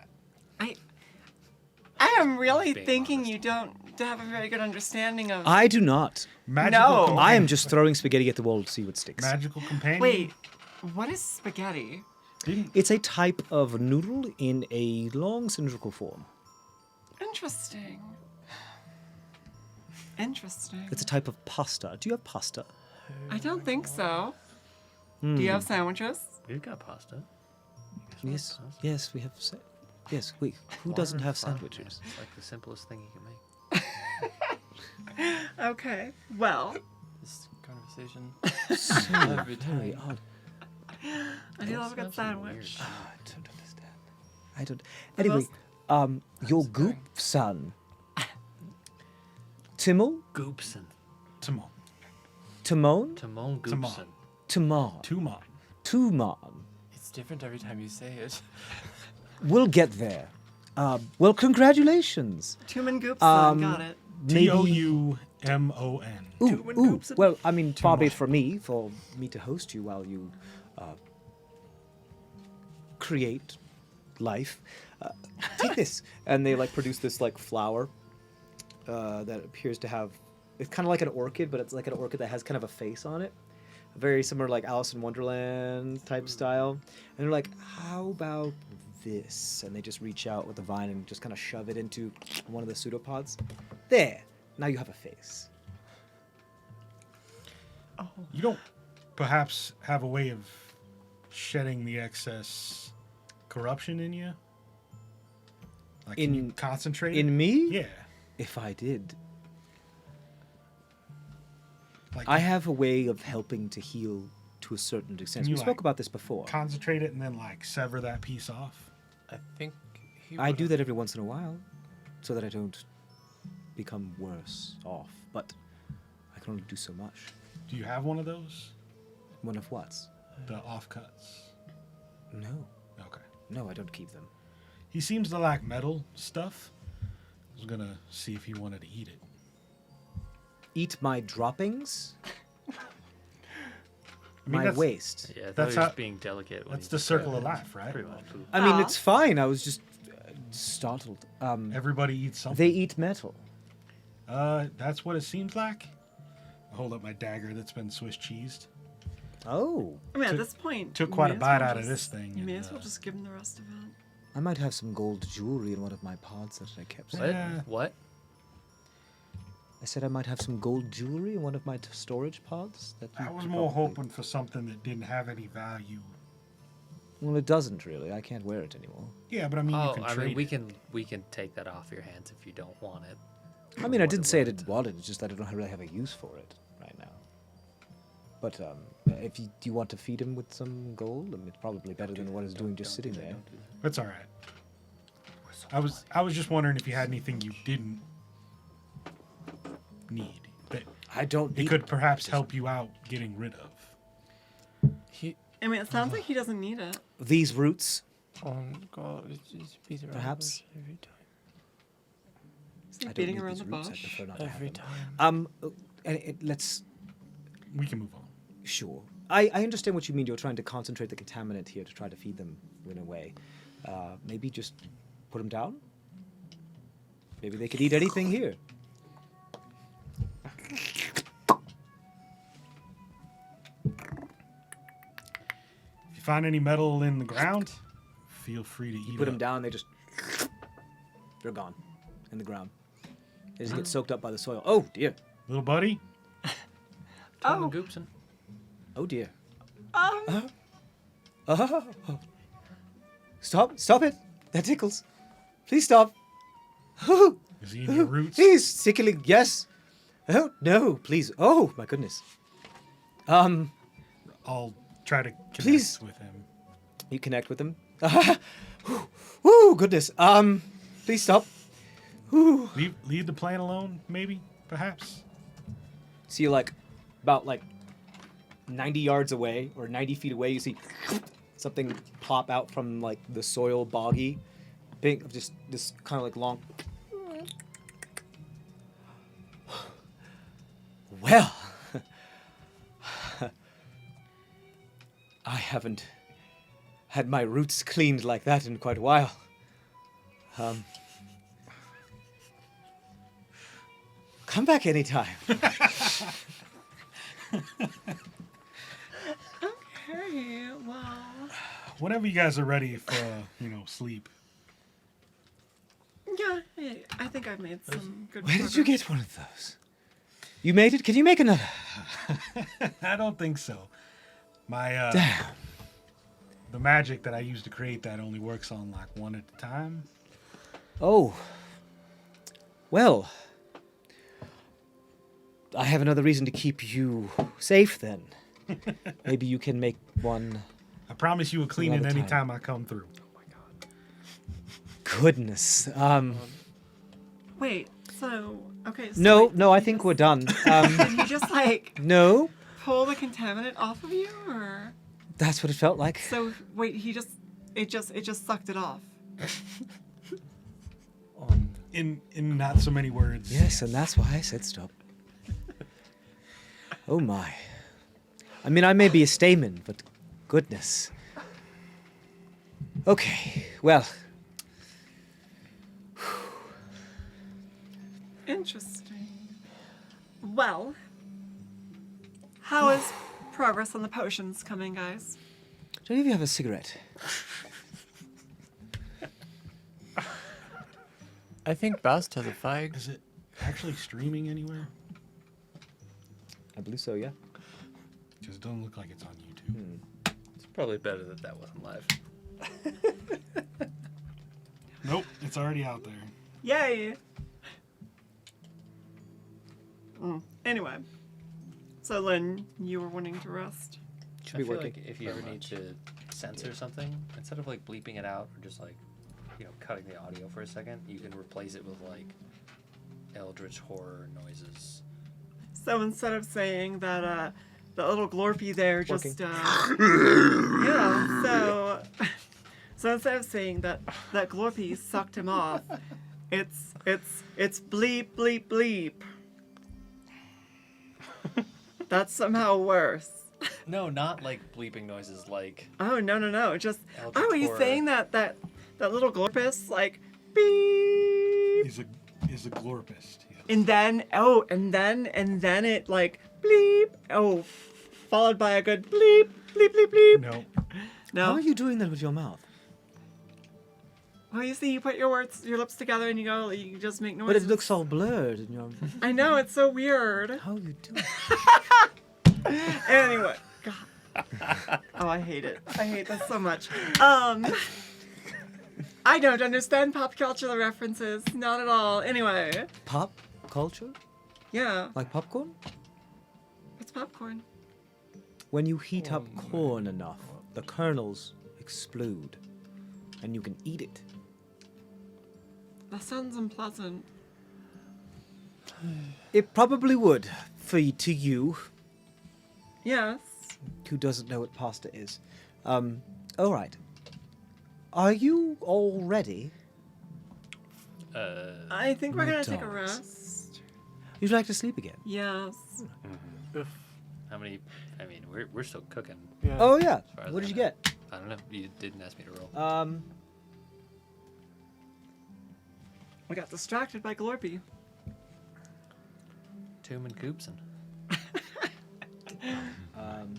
Speaker 2: I am really
Speaker 6: Being
Speaker 2: thinking
Speaker 6: honest.
Speaker 2: you don't have a very good understanding of.
Speaker 1: I do not.
Speaker 5: Magical
Speaker 2: No.
Speaker 5: compa-
Speaker 1: I am just throwing spaghetti at the wall to see what sticks.
Speaker 5: magical companion.
Speaker 2: Wait, what is spaghetti?
Speaker 5: Didn't
Speaker 1: It's a type of noodle in a long cylindrical form.
Speaker 2: Interesting. Interesting.
Speaker 1: It's a type of pasta. Do you have pasta?
Speaker 2: I don't think so. Do you have sandwiches?
Speaker 6: We've got pasta.
Speaker 1: Yes. Yes, we have. Yes, wait. Who doesn't have sandwiches?
Speaker 6: It's like the simplest thing you can make.
Speaker 2: Okay. Well,
Speaker 3: This conversation.
Speaker 1: So
Speaker 3: Every
Speaker 1: very
Speaker 3: time.
Speaker 1: odd.
Speaker 2: I do love a good
Speaker 6: Absolutely
Speaker 2: sandwich.
Speaker 6: weird.
Speaker 1: I don't understand. I don't. Anyway, your goop son, Timmel,
Speaker 6: Goopson.
Speaker 5: Timon.
Speaker 1: Timon,
Speaker 6: Timon
Speaker 5: Timon.
Speaker 6: Goopson.
Speaker 1: Timon,
Speaker 5: Tumon.
Speaker 1: Tumon.
Speaker 3: It's different every time you say it.
Speaker 1: We'll get there. Well, congratulations.
Speaker 2: Tumen Goopson, got it.
Speaker 1: maybe.
Speaker 5: Toumon.
Speaker 1: Ooh. Well, I mean, far be it
Speaker 5: Tomorrow.
Speaker 1: for me to host you while you create life. Take this, and they like produce this like flower that appears to have. It's kind of like an orchid, but it's like an orchid that has kind of a face on it, very similar like Alice in Wonderland type style. And they're like, "How about this?" And they just reach out with the vine and just kind of shove it into one of the pseudopods. There. Now you have a face.
Speaker 5: You don't perhaps have a way of shedding the excess corruption in you? Like, can you concentrate?
Speaker 1: In me?
Speaker 5: Yeah.
Speaker 1: If I did.
Speaker 5: Like,
Speaker 1: I have a way of helping to heal to a certain extent.
Speaker 5: Can
Speaker 1: We
Speaker 5: you,
Speaker 1: spoke
Speaker 5: like,
Speaker 1: about this before.
Speaker 5: concentrate it and then, like, sever that piece off?
Speaker 3: I think he
Speaker 1: I do
Speaker 3: would've-
Speaker 1: that every once in a while so that I don't become worse off. But I can only do so much.
Speaker 5: Do you have one of those?
Speaker 1: One of what?
Speaker 5: The offcuts?
Speaker 1: No.
Speaker 5: Okay.
Speaker 1: No, I don't keep them.
Speaker 5: He seems to like metal stuff. I was gonna see if he wanted to eat it.
Speaker 1: Eat my droppings?
Speaker 5: I mean,
Speaker 1: My
Speaker 5: that's,
Speaker 1: waste?
Speaker 6: Yeah, I thought
Speaker 5: That's
Speaker 6: he was
Speaker 5: how-
Speaker 6: being delicate. When
Speaker 5: that's
Speaker 6: he
Speaker 5: the
Speaker 6: described
Speaker 5: circle of
Speaker 6: it.
Speaker 5: life, right?
Speaker 6: Pretty much.
Speaker 1: I mean,
Speaker 2: Aw.
Speaker 1: it's fine. I was just startled.
Speaker 5: Everybody eats something.
Speaker 1: They eat metal.
Speaker 5: That's what it seems like. I hold up my dagger that's been Swiss cheesed.
Speaker 1: Oh.
Speaker 2: I mean, at
Speaker 5: Took-
Speaker 2: this point,
Speaker 5: took
Speaker 2: you
Speaker 5: quite
Speaker 2: may
Speaker 5: a
Speaker 2: as
Speaker 5: bite
Speaker 2: well
Speaker 5: out of
Speaker 2: just-
Speaker 5: this thing
Speaker 2: You may
Speaker 5: and,
Speaker 2: as well just give him the rest of it.
Speaker 1: I might have some gold jewelry in one of my pods that I kept.
Speaker 6: What?
Speaker 5: Yeah.
Speaker 6: What?
Speaker 1: I said I might have some gold jewelry in one of my storage pods. That you
Speaker 5: I was
Speaker 1: could
Speaker 5: more
Speaker 1: probably-
Speaker 5: hoping for something that didn't have any value.
Speaker 1: Well, it doesn't really. I can't wear it anymore.
Speaker 5: Yeah, but I mean, you
Speaker 6: Oh,
Speaker 5: can
Speaker 6: I
Speaker 5: trade
Speaker 6: mean, we
Speaker 5: it.
Speaker 6: can take that off your hands if you don't want it.
Speaker 1: I mean, I
Speaker 6: What
Speaker 1: didn't
Speaker 6: it
Speaker 1: say I
Speaker 6: would.
Speaker 1: didn't want it. It's just that I don't really have a use for it right now. But if you do you want to feed him with some gold? I mean, it's probably better than what he's doing just sitting there.
Speaker 5: That's all right. I was just wondering if you had anything you didn't need that
Speaker 1: I don't.
Speaker 5: it could perhaps help you out getting rid of.
Speaker 3: He.
Speaker 2: I mean, it sounds like he doesn't need it.
Speaker 1: These roots.
Speaker 3: Oh God! It's beating around the
Speaker 1: Perhaps.
Speaker 3: bush every time.
Speaker 2: Is he
Speaker 1: I don't
Speaker 2: beating
Speaker 1: need
Speaker 2: around
Speaker 1: these
Speaker 2: the
Speaker 1: roots. I
Speaker 2: bush?
Speaker 1: prefer not to have
Speaker 3: Every
Speaker 1: them.
Speaker 3: time.
Speaker 1: Let's.
Speaker 5: We can move on.
Speaker 1: Sure. I understand what you mean. You're trying to concentrate the contaminant here to try to feed them in a way. Maybe just put them down? Maybe they could eat anything here.
Speaker 5: If you find any metal in the ground, feel free to eat
Speaker 1: Put
Speaker 5: it.
Speaker 1: them down, they're gone in the ground. They just get soaked up by the soil. Oh, dear.
Speaker 5: Little buddy,
Speaker 6: Tom
Speaker 2: Oh.
Speaker 6: and Goopson.
Speaker 1: Oh, dear.
Speaker 2: Um,
Speaker 1: Oh. Stop it. That tickles. Please stop. Oh,
Speaker 5: is he in your roots?
Speaker 1: he's tickling, yes. Oh, no, please. Oh, my goodness.
Speaker 5: I'll try to connect
Speaker 1: Please.
Speaker 5: with him.
Speaker 1: You connect with him. Woo, goodness. Please stop. Whew.
Speaker 5: Leave the plant alone, maybe, perhaps.
Speaker 1: See, like, about 90 yards away or 90 feet away, you see something pop out from like the soil, boggy, big, just this kind of like long. Well, I haven't had my roots cleaned like that in quite a while. Come back anytime.
Speaker 2: okay, well.
Speaker 5: Whenever you guys are ready for, sleep.
Speaker 2: Yeah, I think I've made some good
Speaker 1: Where did you
Speaker 2: progress.
Speaker 1: get one of those? You made it? Can you make another?
Speaker 5: I don't think so. My
Speaker 1: Damn.
Speaker 5: the magic that I use to create that only works on one at a time.
Speaker 1: Oh. Well. I have another reason to keep you safe then. Maybe you can make one.
Speaker 5: I promise you will clean it
Speaker 1: Another time.
Speaker 5: anytime I come through.
Speaker 1: Goodness.
Speaker 2: Wait, so, okay. So
Speaker 1: No,
Speaker 2: wait,
Speaker 1: no,
Speaker 2: did
Speaker 1: I
Speaker 2: he
Speaker 1: think
Speaker 2: just-
Speaker 1: we're done.
Speaker 2: Did he just,
Speaker 1: No,
Speaker 2: pull the contaminant off of you, or?
Speaker 1: that's what it felt like.
Speaker 2: So, wait, it just sucked it off.
Speaker 5: in not so many words.
Speaker 1: Yes, and that's why I said stop. Oh my. I mean, I may be a stamen, but goodness. Okay, well.
Speaker 2: Interesting. Well, how is progress on the potions coming, guys?
Speaker 1: Do any of you have a cigarette?
Speaker 3: I think Bast has a fag.
Speaker 5: Is it actually streaming anywhere?
Speaker 1: I believe so, yeah.
Speaker 5: Because it doesn't look like it's on YouTube.
Speaker 6: It's probably better that that wasn't live.
Speaker 5: Nope, it's already out there.
Speaker 2: Yay! Anyway, so Lynn, you were wanting to rest.
Speaker 1: Should
Speaker 6: I
Speaker 1: be
Speaker 6: feel
Speaker 1: working.
Speaker 6: like if you ever need to censor something, instead of like bleeping it out or just like, cutting the audio for a second, you can replace it with like eldritch horror noises.
Speaker 2: So instead of saying that the little glorpy there just
Speaker 1: Working.
Speaker 2: yeah, so instead of saying that glorpy sucked him off, it's bleep bleep bleep. That's somehow worse.
Speaker 6: No, not like bleeping noises like
Speaker 2: Oh no! Just
Speaker 6: Eldritch
Speaker 2: he's
Speaker 6: horror.
Speaker 2: saying that little glorpus like beep,
Speaker 5: Is a glorpist. Yes.
Speaker 2: and then it like bleep. Followed by a good bleep bleep bleep bleep.
Speaker 5: No.
Speaker 2: No.
Speaker 1: How are you doing that with your mouth?
Speaker 2: Well, you see, you put your lips together, and you just make
Speaker 1: But
Speaker 2: noises.
Speaker 1: it looks all blurred in your...
Speaker 2: I know, it's so weird.
Speaker 1: How are you doing?
Speaker 2: Anyway, God. Oh, I hate it. I hate this so much. I don't understand pop culture references. Not at all. Anyway,
Speaker 1: Pop culture?
Speaker 2: yeah.
Speaker 1: Like popcorn?
Speaker 2: It's popcorn.
Speaker 1: When you heat up corn enough, the kernels explode, and you can eat it.
Speaker 2: That sounds unpleasant.
Speaker 1: It probably would, to you,
Speaker 2: Yes.
Speaker 1: who doesn't know what pasta is. All right. Are you all ready?
Speaker 2: I think we're
Speaker 1: My
Speaker 2: gonna take a
Speaker 1: dogs.
Speaker 2: rest.
Speaker 1: You'd like to sleep again?
Speaker 2: Yes.
Speaker 6: how many? I mean, we're still cooking.
Speaker 3: Yeah.
Speaker 1: Oh yeah.
Speaker 6: far as
Speaker 1: What
Speaker 6: I
Speaker 1: did you
Speaker 6: know.
Speaker 1: get?
Speaker 6: I don't know. You didn't ask me to roll.
Speaker 2: We got distracted by Glorpy.
Speaker 6: Tomb and Coopson.
Speaker 1: Um,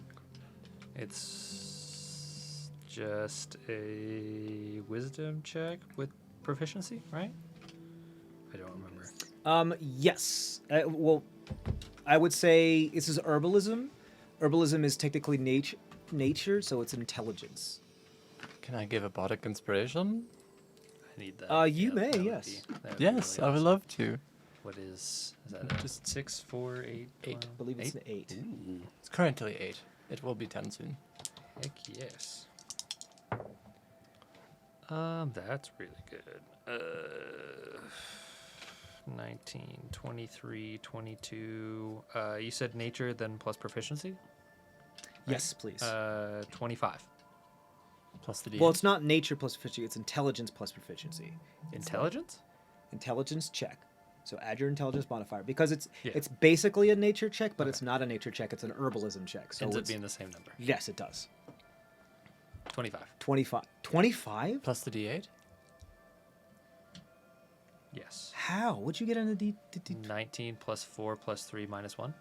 Speaker 6: It's just a wisdom check with proficiency, right? I don't remember.
Speaker 1: yes. Well, I would say this is herbalism. Herbalism is technically nature, so it's intelligence.
Speaker 3: Can I give a bardic inspiration?
Speaker 6: I need that.
Speaker 1: You may,
Speaker 6: that would
Speaker 1: yes.
Speaker 6: be- that would be
Speaker 3: Yes,
Speaker 6: really
Speaker 3: I would
Speaker 6: awesome.
Speaker 3: love to.
Speaker 6: What is that? Just
Speaker 3: Just
Speaker 6: 6, 4, 8,
Speaker 1: 8. I believe it's an 8.
Speaker 6: Ooh,
Speaker 3: It's currently 8. It will be 10 soon.
Speaker 6: heck yes. That's really good. 19, 23, 22. You said nature, then plus proficiency.
Speaker 1: Yes, please.
Speaker 6: 25.
Speaker 3: Plus the D8.
Speaker 1: Well, it's not nature plus proficiency, it's intelligence plus proficiency.
Speaker 6: Intelligence.
Speaker 1: Intelligence check. So add your intelligence modifier because it's
Speaker 6: Yeah.
Speaker 1: it's basically a nature check, but it's not a nature check, it's an herbalism check. So
Speaker 6: Ends up
Speaker 1: it's,
Speaker 6: being the same number.
Speaker 1: yes, it does.
Speaker 6: 25.
Speaker 1: 25. 25?
Speaker 3: Plus the D8?
Speaker 6: Yes.
Speaker 1: How? What'd you get on the D?
Speaker 6: 19 plus 4 plus 3 minus 1.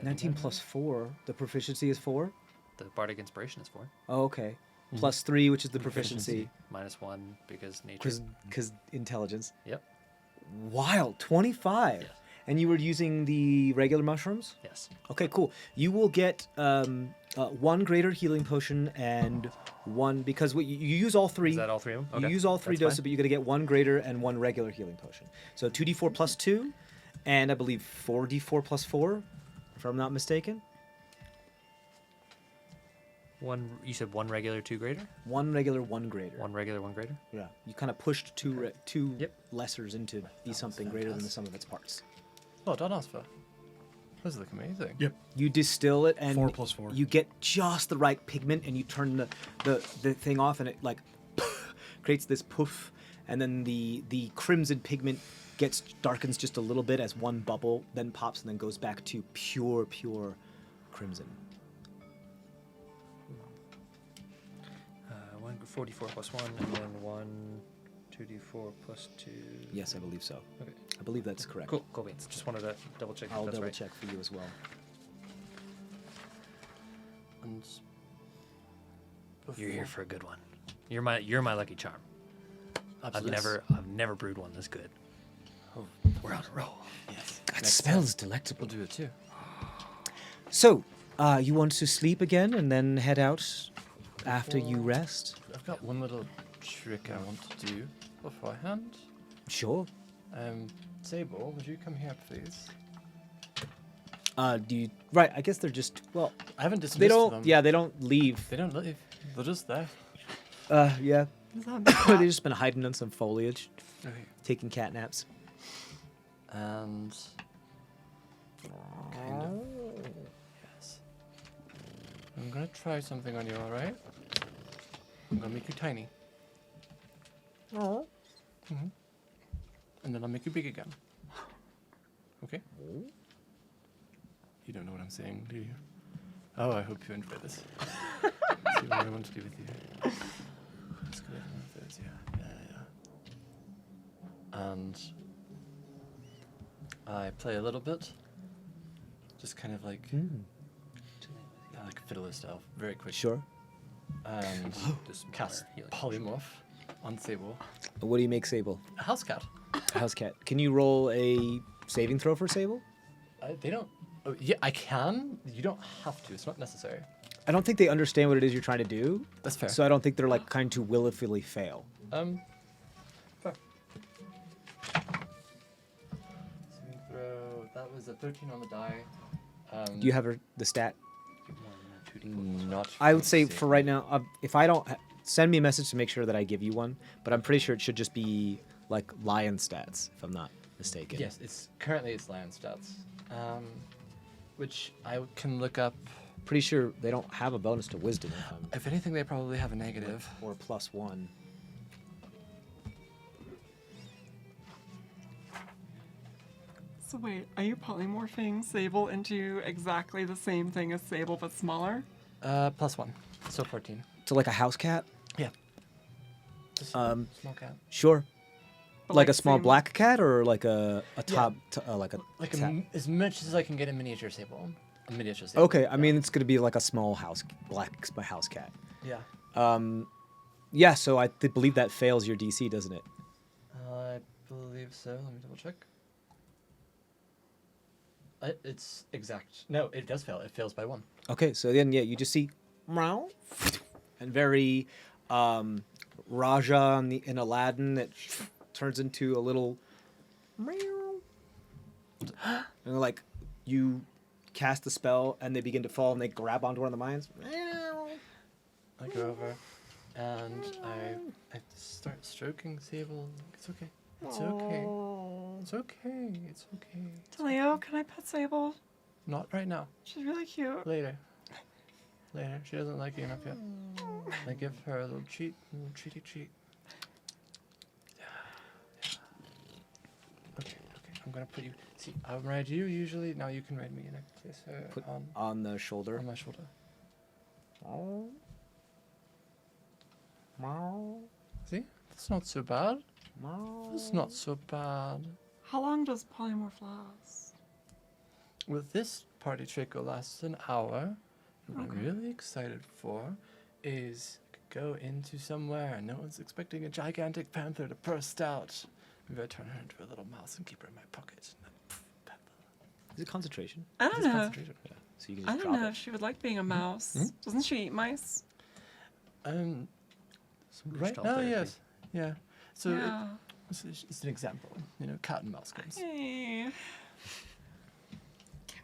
Speaker 1: 19 plus 4. The proficiency is 4?
Speaker 6: The bardic inspiration is 4.
Speaker 1: Oh, okay. Plus 3, which is the proficiency.
Speaker 6: Minus 1 because nature.
Speaker 1: Because intelligence.
Speaker 6: Yep.
Speaker 1: Wild. 25.
Speaker 6: Yes.
Speaker 1: And you were using the regular mushrooms?
Speaker 6: Yes.
Speaker 1: Okay, cool. You will get 1 greater healing potion and 1 because you use all 3.
Speaker 6: Is that all 3 of them?
Speaker 1: You use all 3
Speaker 6: that's
Speaker 1: doses,
Speaker 6: fine.
Speaker 1: but you're going to get 1 greater and 1 regular healing potion. So 2d4 plus 2, and I believe 4d4 plus 4, if I'm not mistaken.
Speaker 6: You said 1 regular, 2 greater?
Speaker 1: 1 regular, 1 greater.
Speaker 6: 1 regular, 1 greater?
Speaker 1: Yeah. You kind of pushed two
Speaker 6: Yep.
Speaker 1: lessers into be something greater than the sum of its parts.
Speaker 3: Oh, don't ask for. Those look amazing.
Speaker 5: Yep.
Speaker 1: You distill it, and
Speaker 5: 4 plus 4.
Speaker 1: you get just the right pigment, and you turn the thing off, and it like creates this poof, and then the crimson pigment darkens just a little bit as one bubble then pops and then goes back to pure crimson.
Speaker 6: 144 plus 1, and then 2d4 plus 2.
Speaker 1: Yes, I believe so.
Speaker 6: Okay.
Speaker 1: I believe that's correct.
Speaker 6: Cool beans. Just wanted to double check.
Speaker 1: I'll
Speaker 6: that's
Speaker 1: double
Speaker 6: right.
Speaker 1: check for you as well.
Speaker 3: And
Speaker 6: You're here for a good one. You're my lucky charm.
Speaker 3: Absolutely.
Speaker 6: I've never brewed one this good.
Speaker 3: Oh,
Speaker 6: We're on a roll.
Speaker 3: yes.
Speaker 1: That smells delectable.
Speaker 3: We'll do it too.
Speaker 1: So, you want to sleep again and then head out after you rest?
Speaker 3: I've got one little trick I want to do beforehand.
Speaker 1: Sure.
Speaker 3: Sable, would you come here, please?
Speaker 1: Right, I guess they're just, well,
Speaker 3: I haven't dismissed
Speaker 1: they don't,
Speaker 3: them.
Speaker 1: yeah, they don't leave.
Speaker 3: They don't leave. They're just there.
Speaker 1: Yeah.
Speaker 2: Does that
Speaker 1: They've
Speaker 2: mean
Speaker 1: just been hiding in some foliage,
Speaker 3: Okay.
Speaker 1: taking cat naps.
Speaker 3: And kind of. Yes. I'm gonna try something on you, alright? I'm gonna make you tiny.
Speaker 1: Oh.
Speaker 3: Mm-hmm. And then I'll make you big again. Okay? You don't know what I'm saying, do you? Oh, I hope you enjoy this. See what I want to do with you. Let's go ahead and move those, yeah. And I play a little bit. Just kind of like, yeah, like fiddler style, very quick.
Speaker 1: Sure.
Speaker 3: And
Speaker 6: This
Speaker 3: cast
Speaker 6: healing
Speaker 3: polymorph on Sable.
Speaker 1: What do you make Sable?
Speaker 3: A house cat.
Speaker 1: House cat. Can you roll a saving throw for Sable?
Speaker 3: They don't. Oh, yeah, I can. You don't have to. It's not necessary.
Speaker 1: I don't think they understand what it is you're trying to do.
Speaker 3: That's fair.
Speaker 1: So I don't think they're like kind to willfully fail.
Speaker 3: Fair. Saving throw. That was a 13 on the die.
Speaker 1: Do you have the stat?
Speaker 3: Not.
Speaker 1: I would say
Speaker 3: fancy.
Speaker 1: for right now, if I don't, send me a message to make sure that I give you one. But I'm pretty sure it should just be like lion stats, if I'm not mistaken.
Speaker 3: Yes, it's currently lion stats, which I can look up.
Speaker 1: Pretty sure they don't have a bonus to wisdom
Speaker 3: If anything, they probably have a negative.
Speaker 1: or +1.
Speaker 2: So wait, are you polymorphing Sable into exactly the same thing as Sable but smaller?
Speaker 3: +1, so 14.
Speaker 1: So like a house cat?
Speaker 3: Yeah. Just
Speaker 1: Um,
Speaker 3: small cat.
Speaker 1: Sure.
Speaker 2: But
Speaker 1: Like a small
Speaker 2: same-
Speaker 1: black cat or like a top, like a
Speaker 3: Like
Speaker 1: tap?
Speaker 3: as much as I can get a miniature sable. A miniature sable.
Speaker 1: Okay, I mean it's gonna be like a small black house cat.
Speaker 3: Yeah.
Speaker 1: Yeah, so I believe that fails your DC, doesn't it?
Speaker 3: I believe so. Let me double check. It's exact. No, it does fail. It fails by 1.
Speaker 1: Okay, so then yeah, you just see meow, and very Raja in Aladdin that turns into a little meow. And like you cast the spell and they begin to fall and they grab onto one of the mines. Meow.
Speaker 3: I go over and I start stroking Sable. It's okay. It's okay. It's okay. It's okay.
Speaker 2: Leo, can I pet Sable?
Speaker 3: Not right now.
Speaker 2: She's really cute.
Speaker 3: Later. Later. She doesn't like you enough yet. I give her a little treat. A little treaty treat. Yeah. Okay. I'm gonna put you. See, I'll ride you usually. Now you can ride me, and I can place her
Speaker 1: Put
Speaker 3: on
Speaker 1: on the shoulder.
Speaker 3: my shoulder. See, that's not so bad. That's not so bad.
Speaker 2: How long does polymorph last?
Speaker 3: With this party trick will last an hour. What I'm really excited for is I could go into somewhere and no one's expecting a gigantic panther to burst out. Maybe I turn her into a little mouse and keep her in my pocket. And then, poof, panther.
Speaker 1: Is it concentration?
Speaker 2: I don't
Speaker 3: This is
Speaker 2: know.
Speaker 3: concentration.
Speaker 1: So you can
Speaker 2: I
Speaker 1: just
Speaker 2: don't
Speaker 1: drop
Speaker 2: know
Speaker 1: it.
Speaker 2: if she would like being a mouse.
Speaker 3: Hmm?
Speaker 2: Doesn't she eat mice?
Speaker 3: Um,
Speaker 6: Some
Speaker 3: right
Speaker 6: gestalt
Speaker 3: now,
Speaker 6: therapy.
Speaker 3: yes. Yeah. So
Speaker 2: Yeah.
Speaker 3: it's an example. You know, cat and mouse games.
Speaker 2: Hey.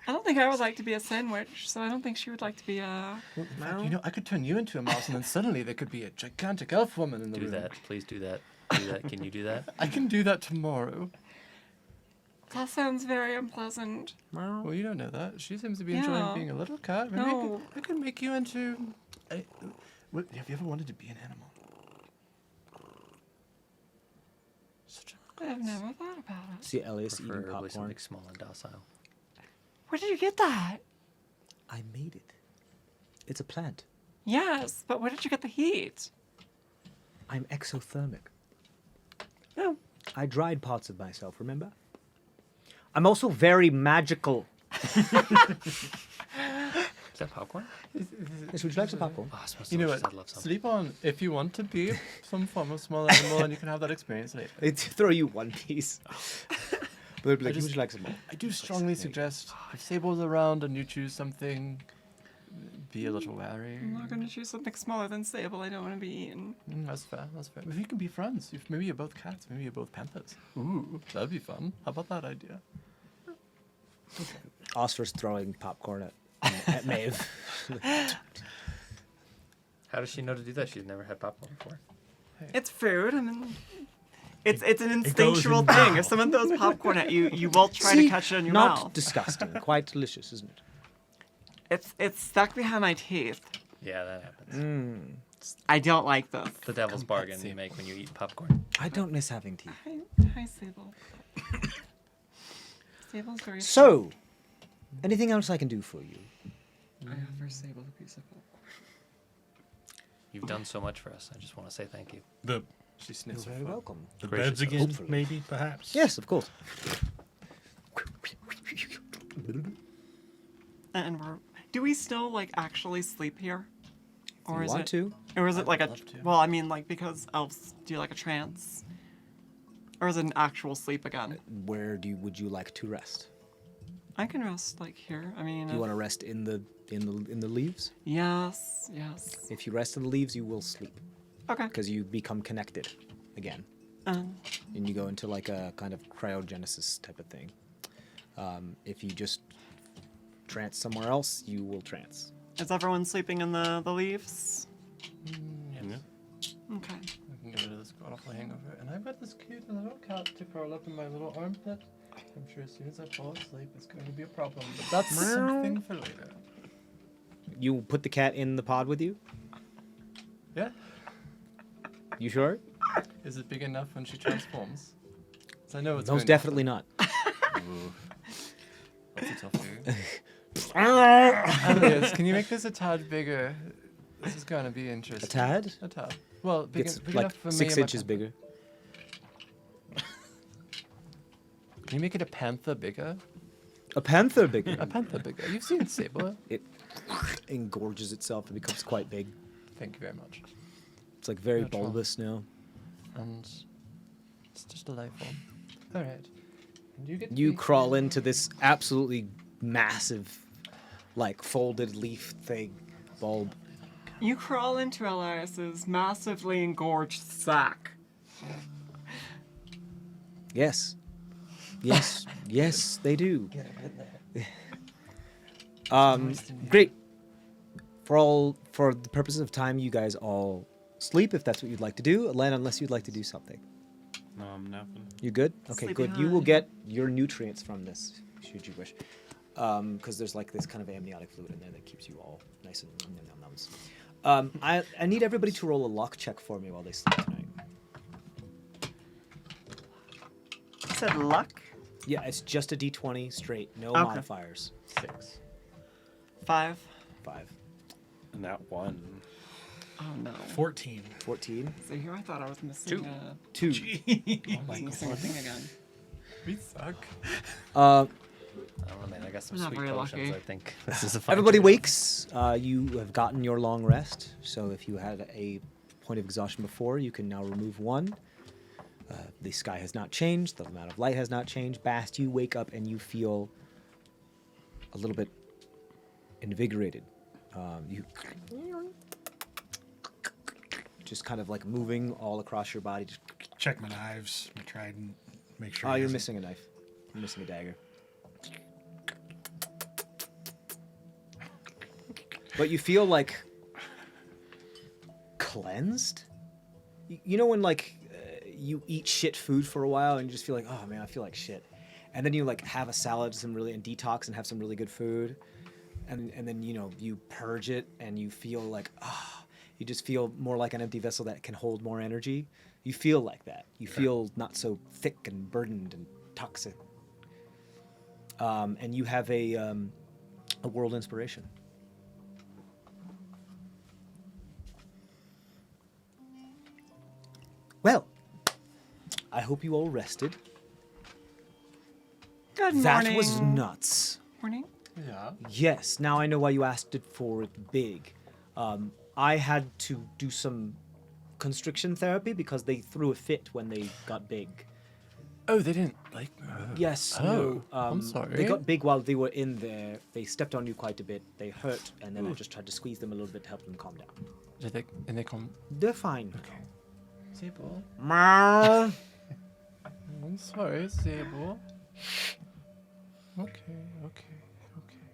Speaker 2: I don't think I would like to be a sandwich, so I don't think she would like to be a.
Speaker 3: Well, in fact, you know, I could turn you into a mouse, and then suddenly there could be a gigantic elf woman in the
Speaker 6: Do
Speaker 3: room.
Speaker 6: that. Please do that. Do that. Can you do that?
Speaker 3: I can do that tomorrow.
Speaker 2: That sounds very unpleasant.
Speaker 3: Well, you don't know that. She seems to be
Speaker 2: Yeah.
Speaker 3: enjoying being a little cat. Maybe
Speaker 2: No.
Speaker 3: I could make you into. Have you ever wanted to be an animal?
Speaker 2: I've never thought about it.
Speaker 1: See Elias eating
Speaker 6: Preferably
Speaker 1: popcorn.
Speaker 6: something small and docile.
Speaker 2: Where did you get that?
Speaker 1: I made it. It's a plant.
Speaker 2: Yes, but where did you get the heat?
Speaker 1: I'm exothermic.
Speaker 2: Oh,
Speaker 1: I dried parts of myself, remember? I'm also very magical.
Speaker 6: Is that popcorn?
Speaker 1: Yes, would you like some popcorn?
Speaker 6: Oh, it smells
Speaker 3: You know
Speaker 6: delicious.
Speaker 3: what?
Speaker 6: I'd love some.
Speaker 3: Sleep on if you want to be some form of small animal, and you can have that experience later.
Speaker 1: They'd throw you one piece. But they'd be like,
Speaker 3: just-
Speaker 1: would you like some more?
Speaker 3: I do strongly suggest if Sable's around and you choose something, be a little wary.
Speaker 2: I'm not going to choose something smaller than Sable. I don't want to be eaten.
Speaker 3: That's fair. That's fair. If you can be friends, if maybe you're both cats, maybe you're both panthers. Ooh, that'd be fun. How about that idea?
Speaker 1: Oscar's throwing popcorn at Maeve.
Speaker 6: How does she know to do that? She's never had popcorn before.
Speaker 2: It's food. I mean, it's an
Speaker 5: goes
Speaker 2: instinctual
Speaker 5: in
Speaker 2: thing.
Speaker 5: mouth.
Speaker 2: If someone throws popcorn at you, you will try to
Speaker 1: See?
Speaker 2: catch it in your
Speaker 1: Not
Speaker 2: mouth.
Speaker 1: disgusting. Quite delicious, isn't it?
Speaker 2: It's stuck behind my teeth.
Speaker 6: Yeah, that happens.
Speaker 2: I don't like this.
Speaker 6: The devil's
Speaker 3: Come
Speaker 6: bargain
Speaker 3: back,
Speaker 6: you
Speaker 3: Sable.
Speaker 6: make when you eat popcorn.
Speaker 1: I don't miss having teeth.
Speaker 2: Hi, Sable. Sable's very.
Speaker 1: So, anything else I can do for you?
Speaker 2: I offer Sable a piece of popcorn.
Speaker 6: You've done so much for us. I just want to say thank you.
Speaker 5: The
Speaker 3: She
Speaker 1: You're
Speaker 3: sniffs her
Speaker 1: very
Speaker 3: foot.
Speaker 1: welcome.
Speaker 6: Gracious
Speaker 5: beds
Speaker 6: of-
Speaker 5: again,
Speaker 1: hopefully.
Speaker 5: maybe, perhaps.
Speaker 1: Yes, of course.
Speaker 2: And do we still like actually sleep here, or
Speaker 1: you
Speaker 2: is
Speaker 1: want
Speaker 2: it?
Speaker 1: to?
Speaker 2: Or is it like a?
Speaker 3: love to.
Speaker 2: Well, I mean, like because elves do like a trance, or is it an actual sleep again?
Speaker 1: Where would you like to rest?
Speaker 2: I can rest like here. I mean,
Speaker 1: Do you want to rest in the leaves?
Speaker 2: yes, yes.
Speaker 1: If you rest in the leaves, you will sleep
Speaker 2: Okay.
Speaker 1: because you become connected again,
Speaker 2: Um,
Speaker 1: and you go into like a kind of cryogenesis type of thing. If you just trance somewhere else, you will trance.
Speaker 2: is everyone sleeping in the leaves?
Speaker 4: Yeah.
Speaker 2: Okay.
Speaker 3: I can get rid of this god-awful hangover. And I've got this cute little cat to curl up in my little armpit. I'm sure as soon as I fall asleep, it's going to be a problem. But that's something for later.
Speaker 1: You put the cat in the pod with you?
Speaker 3: Yeah?
Speaker 1: You sure?
Speaker 3: Is it big enough when she transforms? 'Cause I know it's
Speaker 1: Most
Speaker 3: going
Speaker 1: definitely not.
Speaker 3: Ooh. That's a tough Elias, can you make this a tad bigger? This is going to be
Speaker 1: A
Speaker 3: interesting.
Speaker 1: tad?
Speaker 3: A tad. Well, big,
Speaker 1: It's
Speaker 3: big
Speaker 1: like
Speaker 3: enough for
Speaker 1: 6
Speaker 3: me.
Speaker 1: inches bigger.
Speaker 3: Can you make it a panther bigger?
Speaker 1: A panther bigger.
Speaker 3: A panther bigger. You've seen Sable.
Speaker 1: It engorges itself and becomes quite big.
Speaker 3: Thank you very much.
Speaker 1: It's like very
Speaker 3: Yeah, try.
Speaker 1: bulbous now.
Speaker 3: And it's just delightful. All right. And you get to
Speaker 1: You
Speaker 3: be
Speaker 1: crawl
Speaker 3: here.
Speaker 1: into this absolutely massive, like folded leaf thing, bulb.
Speaker 2: You crawl into Elias's massively engorged sack.
Speaker 1: Yes. Yes. Yes, they do.
Speaker 3: Get him in there. Moist in here.
Speaker 1: Great. For the purposes of time, you guys all sleep if that's what you'd like to do. Len, unless you'd like to do something.
Speaker 4: No, I'm napping.
Speaker 1: You good? Okay,
Speaker 2: Sleepy
Speaker 1: good. You will
Speaker 2: high.
Speaker 1: get your nutrients from this, should you wish. Because there's like this kind of amniotic fluid in there that keeps you all nice and nums. I need everybody to roll a luck check for me while they sleep tonight.
Speaker 2: You said luck?
Speaker 1: Yeah, it's just a d20 straight, no
Speaker 2: Okay.
Speaker 1: modifiers.
Speaker 3: 6.
Speaker 2: 5.
Speaker 1: 5.
Speaker 4: And that one.
Speaker 2: Oh no.
Speaker 5: 14.
Speaker 1: 14.
Speaker 2: So here I thought I was missing
Speaker 1: 2.
Speaker 3: Oh my
Speaker 2: missing a
Speaker 3: god.
Speaker 2: thing again.
Speaker 3: We suck.
Speaker 1: Uh,
Speaker 6: I don't know, man. I got some
Speaker 2: I'm not
Speaker 6: sweet
Speaker 2: very
Speaker 6: potions.
Speaker 2: lucky.
Speaker 6: I think this is a fine
Speaker 1: everybody
Speaker 6: trade-off.
Speaker 1: wakes. You have gotten your long rest. So if you had a point of exhaustion before, you can now remove 1. The sky has not changed. The amount of light has not changed. Bast, you wake up and you feel a little bit invigorated. You just kind of like moving all across your body. Just,
Speaker 5: Check my knives, my trident, make sure.
Speaker 1: oh,
Speaker 5: he
Speaker 1: you're
Speaker 5: hasn't-
Speaker 1: missing a knife. You're missing a dagger. But you feel like cleansed. You know when like you eat shit food for a while and you just feel like, oh man, I feel like shit, and then you like have a salad, and detox and have some really good food, and then you know you purge it and you feel like You just feel more like an empty vessel that can hold more energy. You feel like that. You feel not so thick and burdened and toxic. And you have a world inspiration. Well, I hope you all rested.
Speaker 2: Good morning.
Speaker 1: That was nuts.
Speaker 2: Morning.
Speaker 3: Yeah.
Speaker 1: Yes, now I know why you asked it for it big. I had to do some constriction therapy because they threw a fit when they got big.
Speaker 3: Oh, they didn't like.
Speaker 1: Yes,
Speaker 3: Oh,
Speaker 1: no.
Speaker 3: I'm sorry.
Speaker 1: They got big while they were in there. They stepped on you quite a bit. They hurt, and then I just tried to squeeze them a little bit to help them calm down.
Speaker 3: Did they? And they come.
Speaker 1: They're fine.
Speaker 3: Okay. Sable.
Speaker 1: Meow.
Speaker 3: I'm sorry, Sable. Okay.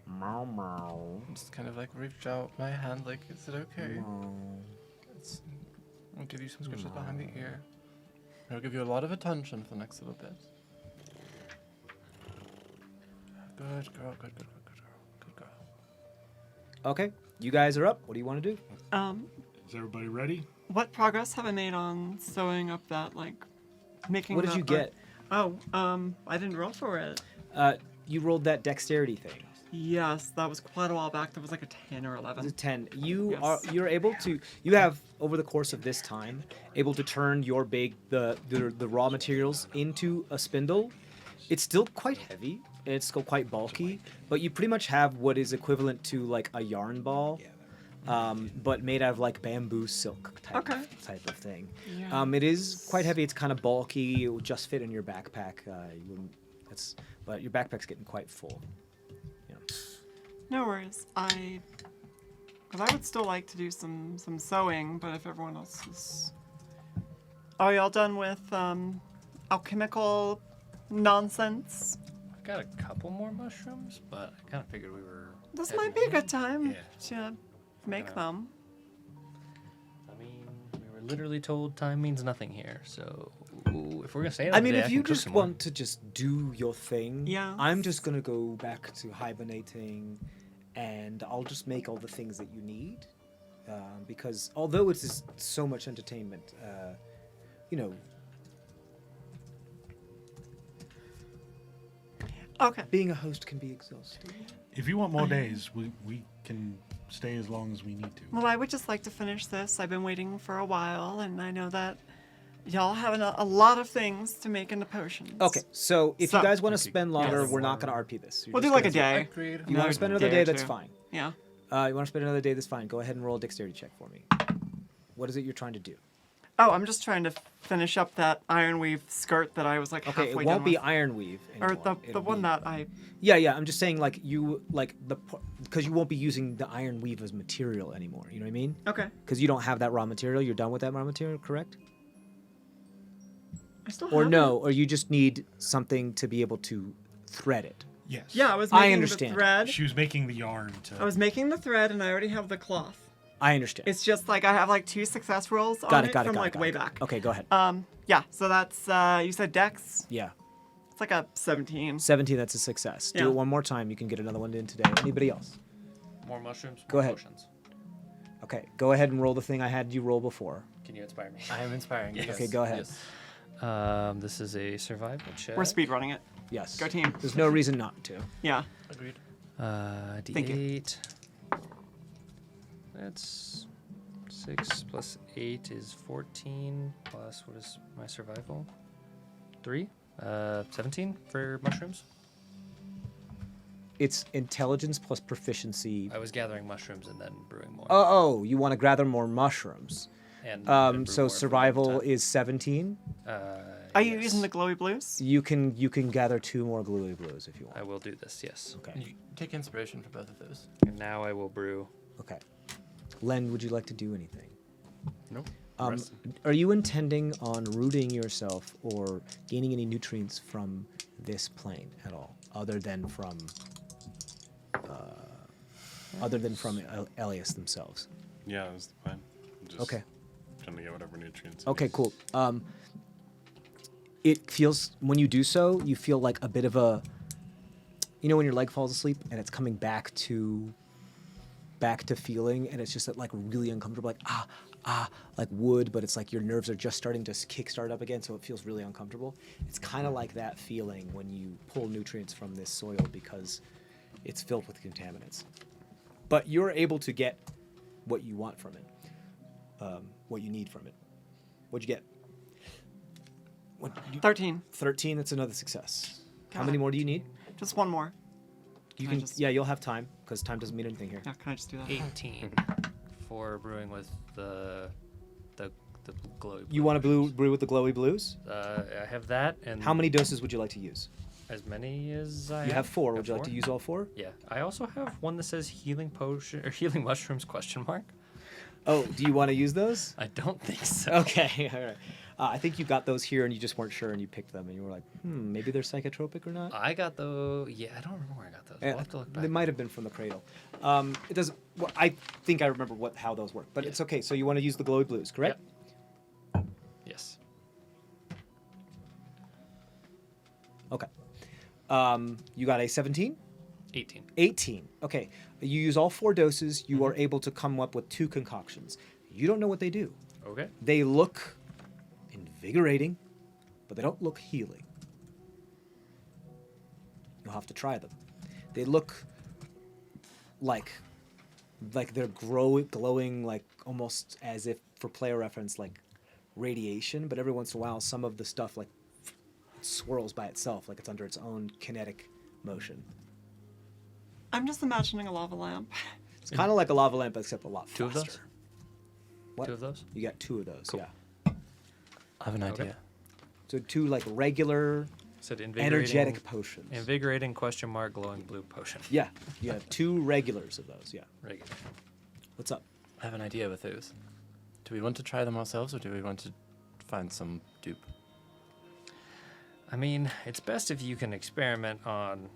Speaker 1: Meow, meow.
Speaker 3: Just kind of like reach out my hand, like, is it okay? It's, I'll give you some scratches behind the ear. I'll give you a lot of attention for the next little bit. Good girl, good girl.
Speaker 1: Okay, you guys are up. What do you want to do?
Speaker 5: Is everybody ready?
Speaker 2: What progress have I made on sewing up that, like, making
Speaker 1: What did
Speaker 2: the
Speaker 1: you get?
Speaker 2: Oh, I didn't roll for it.
Speaker 1: You rolled that dexterity thing.
Speaker 2: Yes, that was quite a while back. That was like a 10 or
Speaker 1: It's
Speaker 2: 11.
Speaker 1: a 10.
Speaker 2: Yes.
Speaker 1: You're able to, you have over the course of this time able to turn your the raw materials into a spindle. It's still quite heavy and it's still quite bulky, but you pretty much have what is equivalent to like a yarn ball, but made out of like bamboo silk type of thing.
Speaker 2: Yeah.
Speaker 1: It is quite heavy. It's kind of bulky. It will just fit in your backpack. But your backpack's getting quite full.
Speaker 2: No worries. Because I would still like to do some sewing, but if everyone else is... Are y'all done with alchemical nonsense?
Speaker 6: I've got a couple more mushrooms, but I kind of figured we were.
Speaker 2: This
Speaker 6: heading
Speaker 2: might be a
Speaker 6: in.
Speaker 2: good time
Speaker 6: Yeah.
Speaker 2: to make them.
Speaker 6: I mean, we were literally told time means nothing here, so if we're gonna stay
Speaker 1: I
Speaker 6: another
Speaker 1: mean,
Speaker 6: day,
Speaker 1: if
Speaker 6: I
Speaker 1: you
Speaker 6: can cook
Speaker 1: just
Speaker 6: some more.
Speaker 1: want to just do your thing,
Speaker 2: Yeah.
Speaker 1: I'm just gonna go back to hibernating, and I'll just make all the things that you need, because although it's just so much entertainment, you know,
Speaker 2: Okay.
Speaker 1: being a host can be exhausting.
Speaker 5: If you want more days, we can stay as long as we need to.
Speaker 2: Well, I would just like to finish this. I've been waiting for a while, and I know that y'all have a lot of things to make into potions.
Speaker 1: Okay, so if you
Speaker 2: So-
Speaker 1: guys want to spend longer,
Speaker 2: Yes.
Speaker 1: we're not gonna RP this. You're
Speaker 2: We'll do
Speaker 1: just
Speaker 2: like a
Speaker 1: gonna-
Speaker 2: day.
Speaker 3: Agreed.
Speaker 1: You want to spend another
Speaker 2: day or
Speaker 1: day? That's
Speaker 2: two.
Speaker 1: fine.
Speaker 2: Yeah.
Speaker 1: You want to spend another day? That's fine. Go ahead and roll a dexterity check for me. What is it you're trying to do?
Speaker 2: Oh, I'm just trying to finish up that iron weave skirt that I was like
Speaker 1: Okay,
Speaker 2: halfway
Speaker 1: it won't
Speaker 2: done
Speaker 1: be
Speaker 2: with.
Speaker 1: iron weave anymore.
Speaker 2: Or the
Speaker 1: It'll
Speaker 2: one
Speaker 1: be-
Speaker 2: that I...
Speaker 1: Yeah, I'm just saying, like, because you won't be using the iron weave as material anymore. You know what I mean?
Speaker 2: Okay.
Speaker 1: Because you don't have that raw material. You're done with that raw material, correct?
Speaker 2: I still
Speaker 1: Or
Speaker 2: have
Speaker 1: no?
Speaker 2: it.
Speaker 1: Or you just need something to be able to thread it.
Speaker 5: Yes.
Speaker 2: Yeah, I was
Speaker 1: I
Speaker 2: making
Speaker 1: understand.
Speaker 2: the thread.
Speaker 5: She was making the yarn to.
Speaker 2: I was making the thread, and I already have the cloth.
Speaker 1: I understand.
Speaker 2: It's just like I have like 2 success rolls on
Speaker 1: got
Speaker 2: it
Speaker 1: it. Got it.
Speaker 2: from
Speaker 1: Got
Speaker 2: like
Speaker 1: it.
Speaker 2: way
Speaker 1: got it.
Speaker 2: back.
Speaker 1: Okay, go ahead.
Speaker 2: Yeah. So that's you said Dex.
Speaker 1: Yeah,
Speaker 2: It's like a 17.
Speaker 1: 17. That's a success. Do
Speaker 2: Yeah.
Speaker 1: it one more time. You can get another one in today. Anybody else?
Speaker 6: More mushrooms.
Speaker 1: Go
Speaker 6: more
Speaker 1: ahead.
Speaker 6: Potions.
Speaker 1: Okay, go ahead and roll the thing I had you roll before.
Speaker 6: Can you inspire me?
Speaker 3: I am inspiring.
Speaker 6: Yes.
Speaker 3: Yes.
Speaker 1: Okay, go ahead.
Speaker 3: Yes.
Speaker 6: This is a survival check.
Speaker 2: We're speed running it.
Speaker 1: Yes.
Speaker 2: Go team.
Speaker 1: There's no reason not to.
Speaker 2: Yeah.
Speaker 3: Agreed.
Speaker 2: Thank you.
Speaker 6: D8. That's 6 plus 8 is 14. Plus, what is my survival? 3. 17 for mushrooms.
Speaker 1: It's intelligence plus proficiency.
Speaker 6: I was gathering mushrooms and then brewing more.
Speaker 1: Oh, you want to gather more mushrooms.
Speaker 6: And brew
Speaker 1: So
Speaker 6: more for
Speaker 1: survival
Speaker 6: time.
Speaker 1: is 17.
Speaker 2: Are you
Speaker 6: Yes.
Speaker 2: using the glowy blues?
Speaker 1: You can gather 2 more gluey blues if you want.
Speaker 6: I will do this, yes.
Speaker 1: Okay.
Speaker 3: You take inspiration for both of those.
Speaker 6: And now I will brew.
Speaker 1: Okay. Len, would you like to do anything?
Speaker 6: Nope.
Speaker 1: Are you intending on rooting yourself or gaining any nutrients from this plane at all, other than from Elias themselves?
Speaker 4: Yeah, that's the plan. Just
Speaker 1: Okay.
Speaker 4: trying to get whatever nutrients. it
Speaker 1: Okay,
Speaker 4: needs.
Speaker 1: cool. It feels, when you do so, you feel like a bit of a, when your leg falls asleep and it's coming back to back to feeling, and it's just that like really uncomfortable, like like wood, but it's like your nerves are just starting to kickstart up again, so it feels really uncomfortable. It's kind of like that feeling when you pull nutrients from this soil because it's filled with contaminants. But you're able to get what you want from it, what you need from it. What'd you get?
Speaker 2: 13.
Speaker 1: 13. That's another success. How
Speaker 2: Got
Speaker 1: many
Speaker 2: it.
Speaker 1: more do you need?
Speaker 2: Just one more.
Speaker 1: You
Speaker 2: Can I
Speaker 1: can.
Speaker 2: just-
Speaker 1: Yeah, you'll have time because time doesn't mean anything here.
Speaker 2: Yeah, can I just do that?
Speaker 6: 18 for brewing with the glowy.
Speaker 1: You want to brew with the glowy blues?
Speaker 6: I have that, and
Speaker 1: How many doses would you like to use?
Speaker 6: As many as I
Speaker 1: You have 4.
Speaker 6: I
Speaker 1: Would you like to use all 4?
Speaker 6: Yeah. I also have one that says healing potion or healing mushrooms question mark.
Speaker 1: Oh, do you want to use those?
Speaker 6: I don't think so.
Speaker 1: Okay, all right. I think you got those here and you just weren't sure and you picked them and you were like, maybe they're psychotropic or not.
Speaker 6: I got those. Yeah, I don't remember where I got those. We'll have to look back.
Speaker 1: They might have been from the cradle. It doesn't. Well, I think I remember how those work, but
Speaker 6: Yeah.
Speaker 1: it's okay. So you want to use the glowy blues, correct?
Speaker 6: Yes.
Speaker 1: Okay. You got a 17?
Speaker 6: 18.
Speaker 1: 18. Okay. You use all 4 doses. You are able to come up with 2 concoctions. You don't know what they do.
Speaker 6: Okay.
Speaker 1: They look invigorating, but they don't look healing. You'll have to try them. They look like they're glowing, like almost as if, for player reference, like radiation. But every once in a while, some of the stuff like swirls by itself, like it's under its own kinetic motion.
Speaker 2: I'm just imagining a lava lamp.
Speaker 1: It's kind of like a lava lamp, except a lot faster.
Speaker 6: 2 of those?
Speaker 1: What?
Speaker 6: 2 of those?
Speaker 1: You got 2 of those,
Speaker 6: Cool.
Speaker 1: yeah.
Speaker 3: I have an
Speaker 6: Okay.
Speaker 3: idea.
Speaker 1: So 2 like regular
Speaker 6: Said invigorating.
Speaker 1: energetic potions.
Speaker 6: Invigorating question mark glowing blue potion.
Speaker 1: Yeah, you have 2 regulars of those. Yeah.
Speaker 6: Regular.
Speaker 1: What's up?
Speaker 3: I have an idea with those. Do we want to try them ourselves, or do we want to find some dupe?
Speaker 6: I mean, it's best if you can experiment on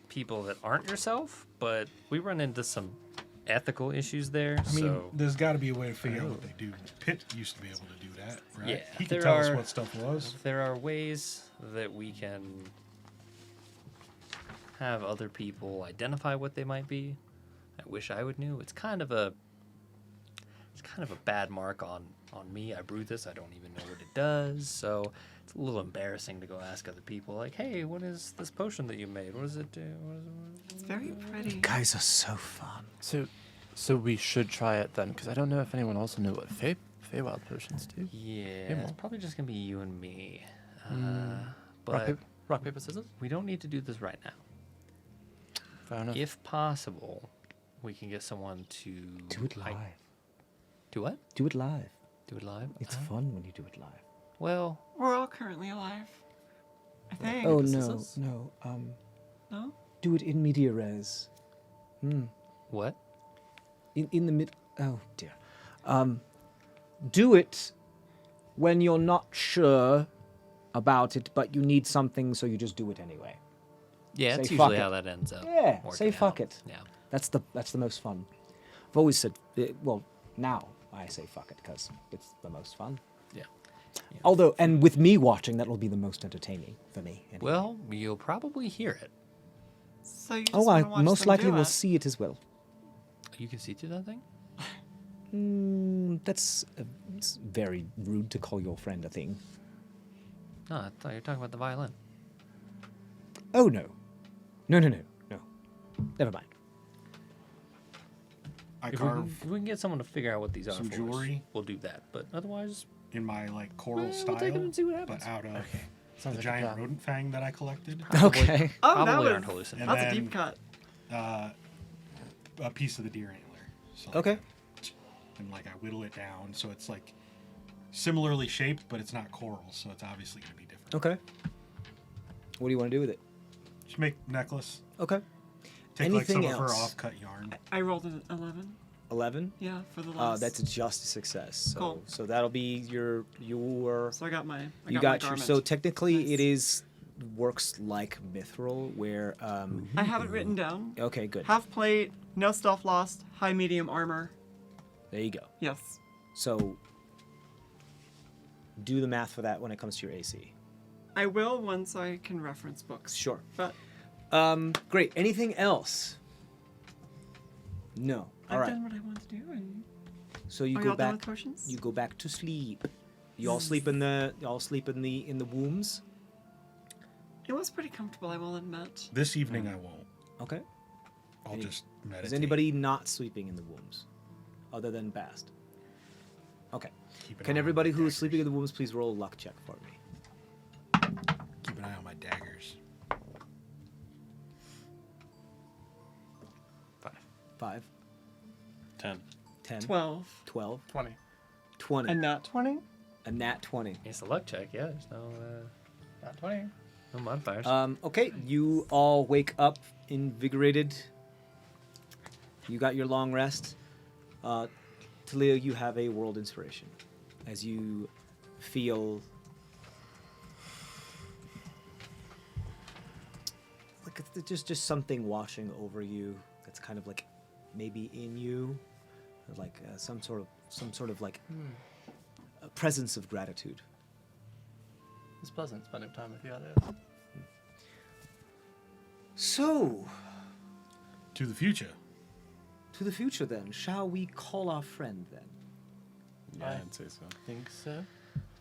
Speaker 6: people that aren't yourself, but we run into some ethical issues there.
Speaker 5: I mean,
Speaker 6: so
Speaker 5: there's got to be a way to figure out what they do. Pitt used to be able to do that, right?
Speaker 6: Yeah,
Speaker 5: He could
Speaker 6: there
Speaker 5: tell us
Speaker 6: are-
Speaker 5: what stuff was.
Speaker 6: there are ways that we can have other people identify what they might be. I wish I would know. It's kind of a bad mark on me. I brewed this. I don't even know what it does. So it's a little embarrassing to go ask other people, like, hey, what is this potion that you made? What does it do?
Speaker 2: It's very pretty.
Speaker 1: Guys are so fun.
Speaker 3: So we should try it then, because I don't know if anyone also knew what Feywild potions do.
Speaker 6: Yeah,
Speaker 3: Him.
Speaker 6: it's probably just gonna be you and me.
Speaker 3: Rock,
Speaker 6: But
Speaker 3: rock, paper, scissors?
Speaker 6: we don't need to do this right now.
Speaker 3: Fair enough.
Speaker 6: If possible, we can get someone to
Speaker 1: Do it live.
Speaker 6: Do what?
Speaker 1: Do it live.
Speaker 6: Do it live?
Speaker 1: It's
Speaker 6: Oh.
Speaker 1: fun when you do it live.
Speaker 6: Well,
Speaker 2: We're all currently alive. I think.
Speaker 1: Oh
Speaker 3: Paper,
Speaker 1: no,
Speaker 3: scissors?
Speaker 1: no.
Speaker 2: No?
Speaker 1: Do it in media res.
Speaker 6: what?
Speaker 1: In the mid. Oh dear. Do it when you're not sure about it, but you need something, so you just do it anyway.
Speaker 6: Yeah,
Speaker 1: Say
Speaker 6: it's
Speaker 1: fuck
Speaker 6: usually
Speaker 1: it.
Speaker 6: how that ends up.
Speaker 1: Yeah,
Speaker 6: working
Speaker 1: say fuck
Speaker 6: out.
Speaker 1: it.
Speaker 6: Yeah.
Speaker 1: That's the most fun. I've always said, well, now I say fuck it because it's the most fun.
Speaker 6: Yeah.
Speaker 1: Although, and with me watching, that will be the most entertaining for me. anyway.
Speaker 6: Well, you'll probably hear it.
Speaker 2: So you just
Speaker 1: oh, I
Speaker 2: wanna watch
Speaker 1: most
Speaker 2: them
Speaker 1: likely
Speaker 2: do
Speaker 1: will
Speaker 2: it.
Speaker 1: see it as well.
Speaker 6: You can see through that thing?
Speaker 1: That's it's very rude to call your friend a thing.
Speaker 6: No, I thought you were talking about the violin.
Speaker 1: Oh no, no. Never mind.
Speaker 5: I
Speaker 6: If we,
Speaker 5: carve
Speaker 6: can, if we can get someone to figure out what these are
Speaker 5: some
Speaker 6: for us,
Speaker 5: jewelry.
Speaker 6: we'll do that. But otherwise,
Speaker 5: in my like coral
Speaker 6: we'll
Speaker 5: style,
Speaker 6: take 'em and see what happens.
Speaker 5: but out of
Speaker 3: Sounds
Speaker 5: the
Speaker 3: like a
Speaker 5: giant
Speaker 3: plan.
Speaker 5: rodent fang that I collected.
Speaker 1: Okay.
Speaker 2: Oh,
Speaker 6: probably
Speaker 2: that was,
Speaker 6: aren't hallucinating.
Speaker 5: And
Speaker 2: that's a
Speaker 5: then-
Speaker 2: deep cut.
Speaker 5: A piece of the deer antler. So
Speaker 1: Okay.
Speaker 5: And like I whittle it down so it's like similarly shaped, but it's not coral, so it's obviously gonna be different.
Speaker 1: Okay. What do you want to do with it?
Speaker 5: Just make necklace.
Speaker 1: Okay.
Speaker 5: Take
Speaker 1: Anything
Speaker 5: like some
Speaker 1: else?
Speaker 5: of her off-cut yarn.
Speaker 2: I rolled an 11.
Speaker 1: 11.
Speaker 2: Yeah, for the last.
Speaker 1: That's just a success. So,
Speaker 2: Cool.
Speaker 1: so that'll be your.
Speaker 2: So I got my. I
Speaker 1: You
Speaker 2: got,
Speaker 1: got
Speaker 2: my
Speaker 1: your.
Speaker 2: garment.
Speaker 1: So technically,
Speaker 2: Nice.
Speaker 1: it is works like mithril, where.
Speaker 2: I have it written down.
Speaker 1: Okay, good.
Speaker 2: Half plate, no stealth lost, high medium armor.
Speaker 1: There you go.
Speaker 2: Yes.
Speaker 1: So. Do the math for that when it comes to your AC.
Speaker 2: I will once I can reference books.
Speaker 1: Sure.
Speaker 2: But
Speaker 1: Great. Anything else? No. All
Speaker 2: I've
Speaker 1: right.
Speaker 2: done what I want to do, and
Speaker 1: So you
Speaker 2: are
Speaker 1: go
Speaker 2: y'all done
Speaker 1: back.
Speaker 2: with potions?
Speaker 1: You go back to sleep. You all sleep in the. You all sleep in the wombs.
Speaker 2: It was pretty comfortable, I will admit.
Speaker 5: This evening I won't.
Speaker 1: Okay.
Speaker 5: I'll
Speaker 1: Any-
Speaker 5: just meditate.
Speaker 1: Is anybody not sleeping in the wombs, other than Bast? Okay.
Speaker 5: Keep an eye
Speaker 1: Can
Speaker 5: on
Speaker 1: everybody
Speaker 5: my
Speaker 1: who is sleeping in
Speaker 5: daggers.
Speaker 1: the wombs please roll a luck check for me?
Speaker 5: Keep an eye on my daggers.
Speaker 1: 5,
Speaker 4: 10.
Speaker 1: 10,
Speaker 2: 12.
Speaker 1: 12,
Speaker 3: 20.
Speaker 1: 20.
Speaker 2: And not 20?
Speaker 1: A nat 20.
Speaker 6: It's a luck check, yeah. There's
Speaker 3: Not 20.
Speaker 6: no modifiers.
Speaker 1: Okay, you all wake up invigorated. You got your long rest. Talia, you have a world inspiration as you feel like it's just something washing over you. That's kind of like maybe in you, like some sort of like a presence of gratitude.
Speaker 3: It's pleasant spending time with you others.
Speaker 1: So,
Speaker 5: To the future.
Speaker 1: to the future then. Shall we call our friend then?
Speaker 4: Yeah,
Speaker 3: I-
Speaker 4: I'd say so.
Speaker 3: Think so?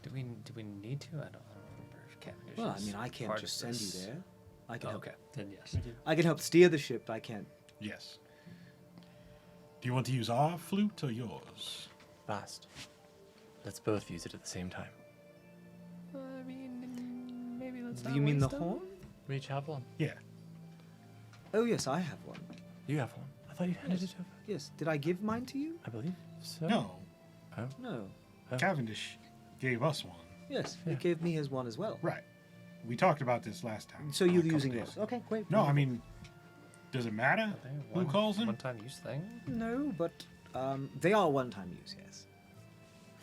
Speaker 6: do we need to? I don't remember if Cavendish
Speaker 1: Well, I
Speaker 6: is
Speaker 1: mean, I can't
Speaker 6: part
Speaker 1: just
Speaker 6: of
Speaker 1: send you
Speaker 6: this.
Speaker 1: there. I can
Speaker 6: Oh,
Speaker 1: help.
Speaker 6: okay, then yes.
Speaker 1: I can help steer the ship. I can't.
Speaker 5: Yes. Do you want to use our flute or yours?
Speaker 3: Fast. Let's both use it at the same time.
Speaker 6: I mean, maybe let's
Speaker 1: Do you mean the horn?
Speaker 3: We each have one.
Speaker 5: Yeah.
Speaker 1: Oh yes, I have one.
Speaker 3: You have one. I thought you handed it over.
Speaker 1: Yes. Did I give mine to you?
Speaker 3: I believe so.
Speaker 5: No.
Speaker 1: No.
Speaker 3: Oh.
Speaker 5: Cavendish gave us one.
Speaker 1: Yes,
Speaker 3: Yeah.
Speaker 1: he gave me his one as well.
Speaker 5: Right. We talked about this last time.
Speaker 1: So
Speaker 5: a
Speaker 1: you're
Speaker 5: couple
Speaker 1: using
Speaker 5: days
Speaker 1: yours?
Speaker 5: ago.
Speaker 1: Okay, great.
Speaker 5: No, I mean, does it matter who calls him?
Speaker 6: One-time use thing.
Speaker 1: No, but they are one-time use. Yes.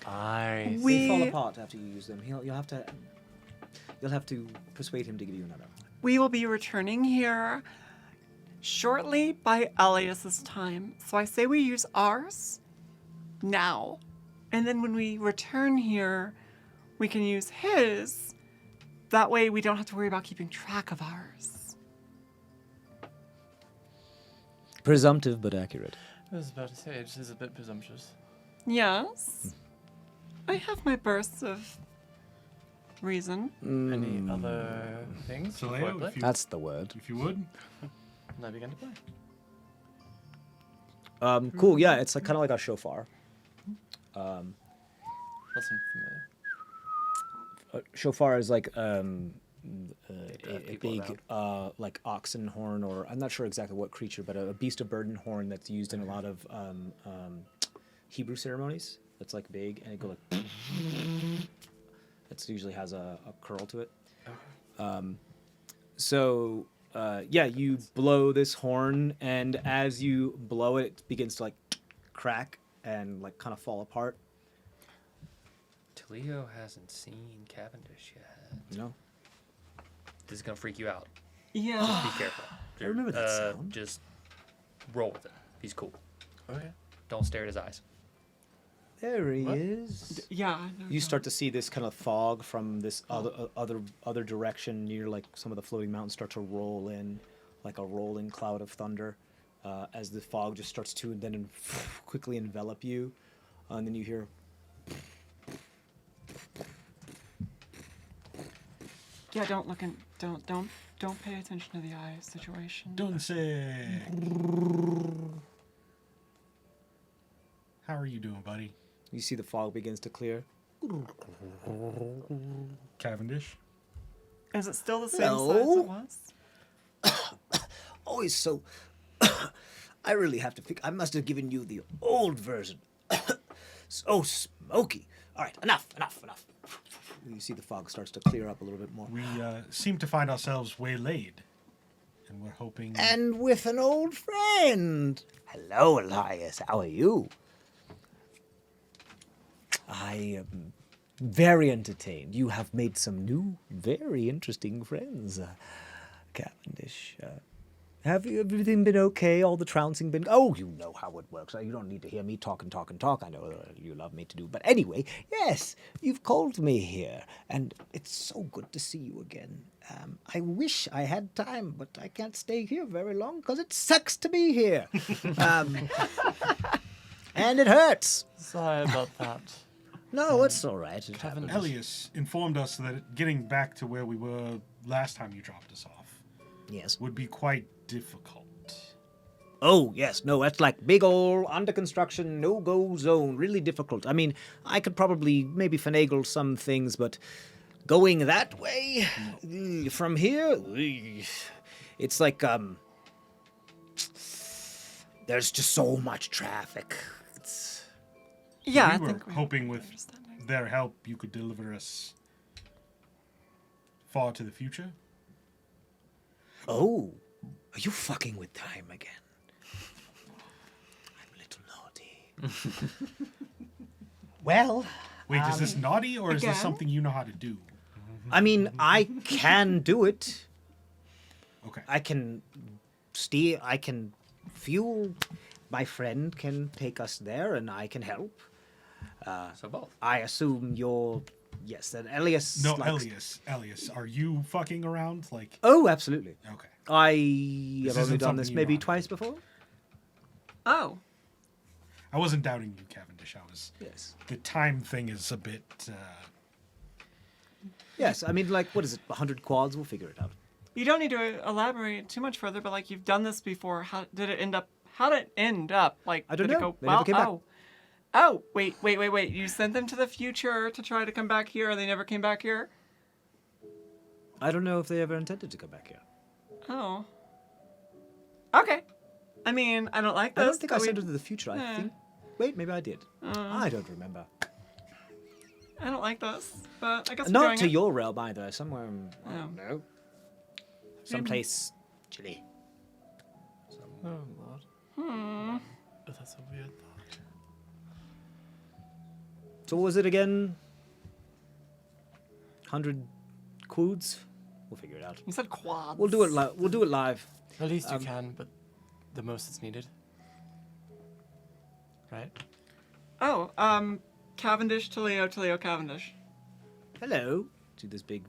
Speaker 3: I
Speaker 1: They fall
Speaker 2: We
Speaker 1: apart after you use them. You'll have to persuade him to give you another.
Speaker 2: we will be returning here shortly by Elias's time. So I say we use ours now. And then when we return here, we can use his. That way we don't have to worry about keeping track of ours.
Speaker 1: Presumptive but accurate.
Speaker 3: was about to say, it just is a bit presumptuous.
Speaker 2: Yes. I have my bursts of reason.
Speaker 3: Any other things?
Speaker 5: So,
Speaker 3: before I
Speaker 5: Leo,
Speaker 3: play?
Speaker 5: if you,
Speaker 1: That's the word.
Speaker 5: if you would.
Speaker 3: And I begin to play.
Speaker 1: Cool. Yeah, it's like kind of like a shofar.
Speaker 3: Listen familiar.
Speaker 1: Shofar is like a
Speaker 6: people
Speaker 1: big like oxen horn, or I'm not sure exactly what creature, but a beast of burden horn that's used in a lot of Hebrew ceremonies. That's like big, and it goes like. It usually has a curl to it. So yeah, you blow this horn, and as you blow it, it begins to like crack and like kind of fall apart.
Speaker 6: Talio hasn't seen Cavendish yet.
Speaker 1: You know.
Speaker 6: This is gonna freak you out.
Speaker 2: Yeah.
Speaker 6: Be careful.
Speaker 1: I remember that sound.
Speaker 6: Just roll with it. He's cool.
Speaker 3: Okay.
Speaker 6: Don't stare at his eyes.
Speaker 1: There he
Speaker 3: What?
Speaker 1: is.
Speaker 2: Yeah. I know
Speaker 1: You
Speaker 2: that.
Speaker 1: start to see this kind of fog from this other direction near like some of the floating mountains start to roll in, like a rolling cloud of thunder, as the fog just starts to then quickly envelop you, and then you hear.
Speaker 2: Yeah, don't look in. Don't pay attention to the eye situation.
Speaker 5: Don't say. How are you doing, buddy?
Speaker 1: You see the fog begins to clear.
Speaker 5: Cavendish?
Speaker 2: Is it still the same size
Speaker 1: Hello?
Speaker 2: it was?
Speaker 1: Always so. I really have to pick. I must have given you the old version. So smoky. All right, enough. You see the fog starts to clear up a little bit more.
Speaker 5: We seem to find ourselves waylaid. And we're hoping.
Speaker 1: And with an old friend. Hello, Elias. How are you? I am very entertained. You have made some new, very interesting friends, Cavendish. Have everything been okay? All the trouncing been... Oh, you know how it works. You don't need to hear me talk and talk and talk. I know you love me to do. But anyway, yes, you've called me here. And it's so good to see you again. I wish I had time, but I can't stay here very long because it sucks to be here. And it hurts.
Speaker 3: Sorry about that.
Speaker 1: No, it's all right. It happens.
Speaker 5: Elias informed us that getting back to where we were last time you dropped us off
Speaker 1: Yes.
Speaker 5: would be quite difficult.
Speaker 1: Oh, yes. No, that's like big ol' under construction, no-go zone. Really difficult. I mean, I could probably maybe finagle some things, but going that way, from here, it's like, there's just so much traffic. It's...
Speaker 2: Yeah, I
Speaker 5: we were
Speaker 2: think
Speaker 5: hoping with
Speaker 2: understanding.
Speaker 5: their help you could deliver us far to the future.
Speaker 1: Oh, are you fucking with time again? I'm a little naughty. Well,
Speaker 5: Wait, is this naughty or is
Speaker 2: again?
Speaker 5: this something you know how to do?
Speaker 1: I mean, I can do it.
Speaker 5: Okay.
Speaker 1: I can steer, I can fuel. My friend can take us there and I can help.
Speaker 6: So both.
Speaker 1: I assume you're, yes, that Elias.
Speaker 5: No,
Speaker 1: likes-
Speaker 5: Elias, are you fucking around? Like,
Speaker 1: Oh, absolutely.
Speaker 5: okay.
Speaker 1: I have only
Speaker 5: isn't
Speaker 1: done this
Speaker 5: something you
Speaker 1: maybe
Speaker 5: want.
Speaker 1: twice before.
Speaker 2: Oh,
Speaker 5: I wasn't doubting you, Cavendish. I was.
Speaker 1: Yes.
Speaker 5: The time thing is a bit.
Speaker 1: Yes, I mean, like, what is it, 100 quads? We'll figure it out.
Speaker 2: you don't need to elaborate too much further, but like you've done this before. How did it end up? How did it end up? Like,
Speaker 1: I don't
Speaker 2: did it
Speaker 1: know.
Speaker 2: go
Speaker 1: They never
Speaker 2: well?
Speaker 1: came back.
Speaker 2: Oh, wait. You sent them to the future to try to come back here, and they never came back here?
Speaker 1: I don't know if they ever intended to come back here.
Speaker 2: Oh. Okay. I mean, I don't like this.
Speaker 1: I don't think I
Speaker 2: but
Speaker 1: sent
Speaker 2: we-
Speaker 1: her to the future. I
Speaker 2: Eh.
Speaker 1: think. Wait, maybe I did. I don't remember.
Speaker 2: I don't like this, but I guess we're
Speaker 1: Not
Speaker 2: doing
Speaker 1: to
Speaker 2: it.
Speaker 1: your realm either. Somewhere, I
Speaker 2: Oh.
Speaker 1: don't know. Someplace chilly.
Speaker 3: Oh, Lord. Oh, that's a weird thought.
Speaker 1: So what was it again? 100 quoods? We'll figure it out.
Speaker 2: You said quads.
Speaker 1: We'll do it. We'll do it live.
Speaker 3: At least you can, but the most is needed. Right?
Speaker 2: Oh, Cavendish to Leo, Cavendish.
Speaker 1: Hello. See this big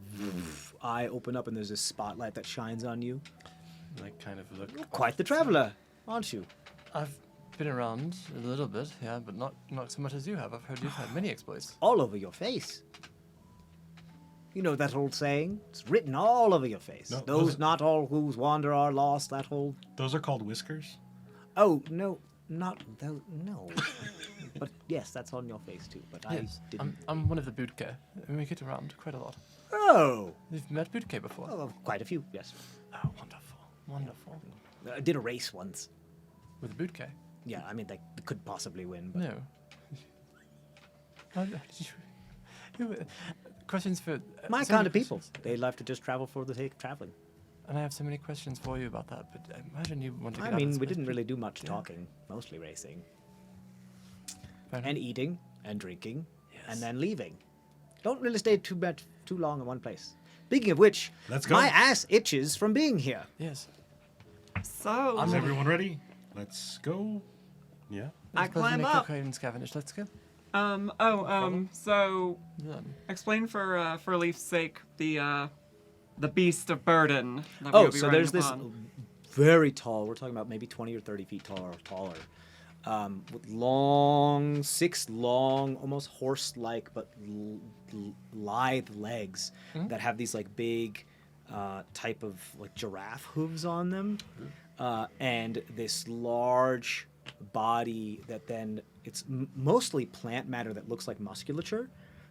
Speaker 1: eye open up, and there's this spotlight that shines on you.
Speaker 3: Like, kind of look.
Speaker 1: Quite the traveler, aren't you?
Speaker 3: I've been around a little bit, yeah, but not so much as you have. I've heard you've had many exploits.
Speaker 1: All over your face. You know that old saying? It's written all over your face.
Speaker 5: No,
Speaker 1: Those
Speaker 5: was it-
Speaker 1: not all who wander are lost. That whole.
Speaker 5: Those are called whiskers.
Speaker 1: Oh no, not those. No. But yes, that's on your face too. But
Speaker 3: Yes,
Speaker 1: I didn't.
Speaker 3: I'm one of the Bootke, and we get around quite a lot.
Speaker 1: Oh,
Speaker 3: You've met Bootke before?
Speaker 1: well, quite a few. Yes.
Speaker 3: Oh, wonderful, wonderful.
Speaker 1: I did a race once.
Speaker 3: With Bootke?
Speaker 1: Yeah, I mean they could possibly win. But
Speaker 3: No. Questions for
Speaker 1: my
Speaker 3: so many
Speaker 1: kind of people.
Speaker 3: questions.
Speaker 1: They love to just travel for the sake of traveling.
Speaker 3: And I have so many questions for you about that, but I imagine you want to get
Speaker 1: I
Speaker 3: out of
Speaker 1: mean,
Speaker 3: this
Speaker 1: we
Speaker 3: place
Speaker 1: didn't
Speaker 3: pretty-
Speaker 1: really do much
Speaker 3: yeah.
Speaker 1: talking. Mostly racing
Speaker 3: Fair
Speaker 1: and
Speaker 3: enough.
Speaker 1: eating and drinking,
Speaker 3: Yes.
Speaker 1: and then leaving. Don't really stay too long in one place. Speaking of which,
Speaker 5: Let's go.
Speaker 1: my ass itches from being here.
Speaker 3: Yes.
Speaker 2: So,
Speaker 5: Is everyone ready? Let's go.
Speaker 4: Yeah.
Speaker 2: I
Speaker 3: Let's both
Speaker 2: climb
Speaker 3: make
Speaker 2: up.
Speaker 3: your Cavendish Cavendish. Let's go.
Speaker 2: So
Speaker 3: Done.
Speaker 2: explain for Leaf's sake the beast of burden. That we
Speaker 1: Oh,
Speaker 2: will be
Speaker 1: so
Speaker 2: riding
Speaker 1: there's this
Speaker 2: upon.
Speaker 1: very tall. We're talking about maybe 20 or 30 feet tall or taller, with six long, almost horse-like but lithe legs that have these like big type of like giraffe hooves on them, and this large body that then it's mostly plant matter that looks like musculature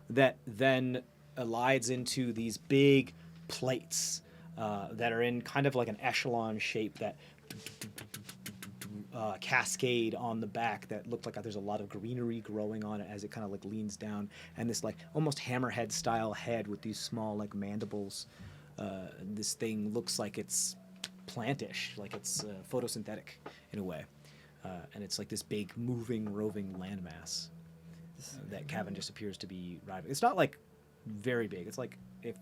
Speaker 1: that then elides into these big plates that are in kind of like an echelon shape that cascade on the back that look like there's a lot of greenery growing on it as it kind of like leans down, and this like almost hammerhead style head with these small like mandibles. This thing looks like it's plantish, like it's photosynthetic in a way, and it's like this big moving roving landmass that Cavendish appears to be riding. It's not like very big. It's like if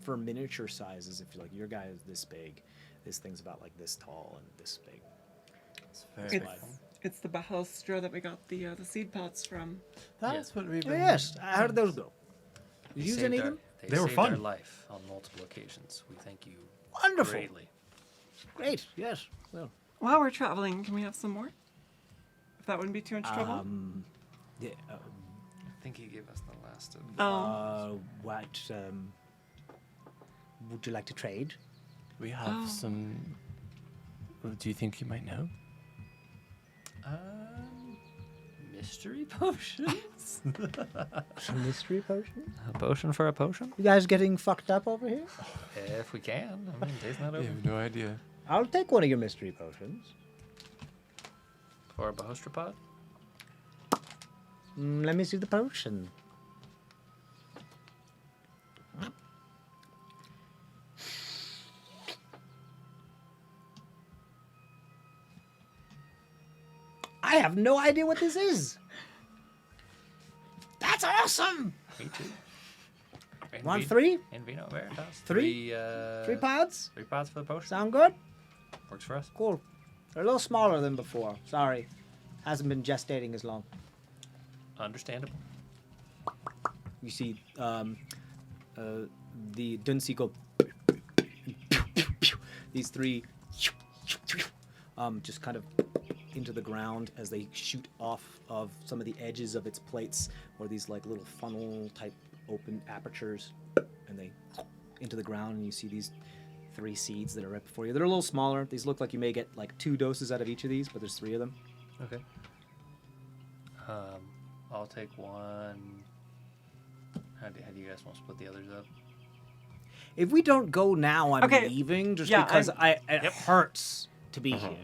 Speaker 1: for miniature sizes, if like your guy is this big, This thing's about like this tall and this big.
Speaker 3: It's very
Speaker 2: It's,
Speaker 3: wide.
Speaker 2: it's the Bahostra that we got the seed pods from.
Speaker 3: That's what we've
Speaker 1: Oh,
Speaker 3: been.
Speaker 1: yes, how did those go? Did you use any of them?
Speaker 5: They were
Speaker 6: saved
Speaker 5: fun.
Speaker 6: our life on multiple occasions. We thank you
Speaker 1: Wonderful.
Speaker 6: greatly.
Speaker 1: Great. Yes. Well.
Speaker 2: While we're traveling, can we have some more? If that wouldn't be too much trouble.
Speaker 1: Yeah,
Speaker 6: I think he gave us the last of.
Speaker 1: what would you like to trade?
Speaker 3: We have some. Do you think you might know?
Speaker 6: Mystery potions.
Speaker 1: Some mystery potion?
Speaker 6: A potion for a potion?
Speaker 1: You guys getting fucked up over here?
Speaker 6: If we can. I mean, day's not
Speaker 3: I
Speaker 6: over.
Speaker 3: have no idea.
Speaker 1: I'll take one of your mystery potions.
Speaker 6: For a Bahostropod?
Speaker 1: Let me see the potion. I have no idea what this is. That's awesome.
Speaker 6: Me too. In
Speaker 1: Want
Speaker 6: vi-
Speaker 1: 3?
Speaker 6: In Vino Veritas.
Speaker 1: Three? 3 pods?
Speaker 6: 3 pods for the potion.
Speaker 1: Sound good?
Speaker 6: Works for us.
Speaker 1: Cool. They're a little smaller than before. Sorry. Hasn't been gestating as long.
Speaker 6: Understandable.
Speaker 1: You see the Dunsi go. These 3 just kind of into the ground as they shoot off of some of the edges of its plates, or these like little funnel type open apertures, and they into the ground, and you see these 3 seeds that are right before you. They're a little smaller. These look like you may get like 2 doses out of each of these, but there's 3 of them.
Speaker 6: Okay. I'll take one. How do you guys want to split the others up?
Speaker 1: If we don't go now, I'm
Speaker 2: Okay.
Speaker 1: leaving just
Speaker 2: Yeah,
Speaker 1: because it
Speaker 6: Yep.
Speaker 1: hurts to be here.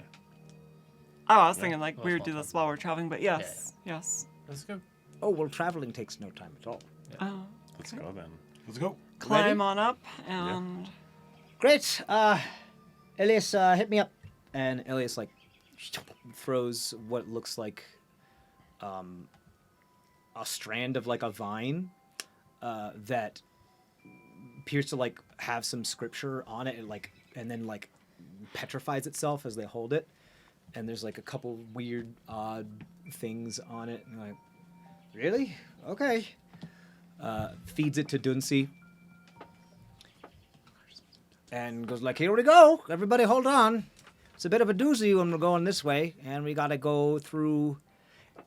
Speaker 2: Oh, I was thinking like
Speaker 6: Well,
Speaker 2: we would
Speaker 6: small
Speaker 2: do
Speaker 6: time.
Speaker 2: this while we're traveling, but yes, yes.
Speaker 3: Let's go.
Speaker 1: Oh, well, traveling takes no time at all.
Speaker 2: Oh,
Speaker 4: Let's
Speaker 2: okay.
Speaker 4: go then.
Speaker 5: Let's go.
Speaker 2: Climb on up and
Speaker 1: Great. Elias, hit me up. And Elias like throws what looks like a strand of like a vine that appears to like have some scripture on it, and then like petrifies itself as they hold it. And there's like a couple weird odd things on it. And like, really? Okay. Feeds it to Dunsi. And goes like, here we go. Everybody hold on. It's a bit of a doozy when we're going this way. And we got to go through...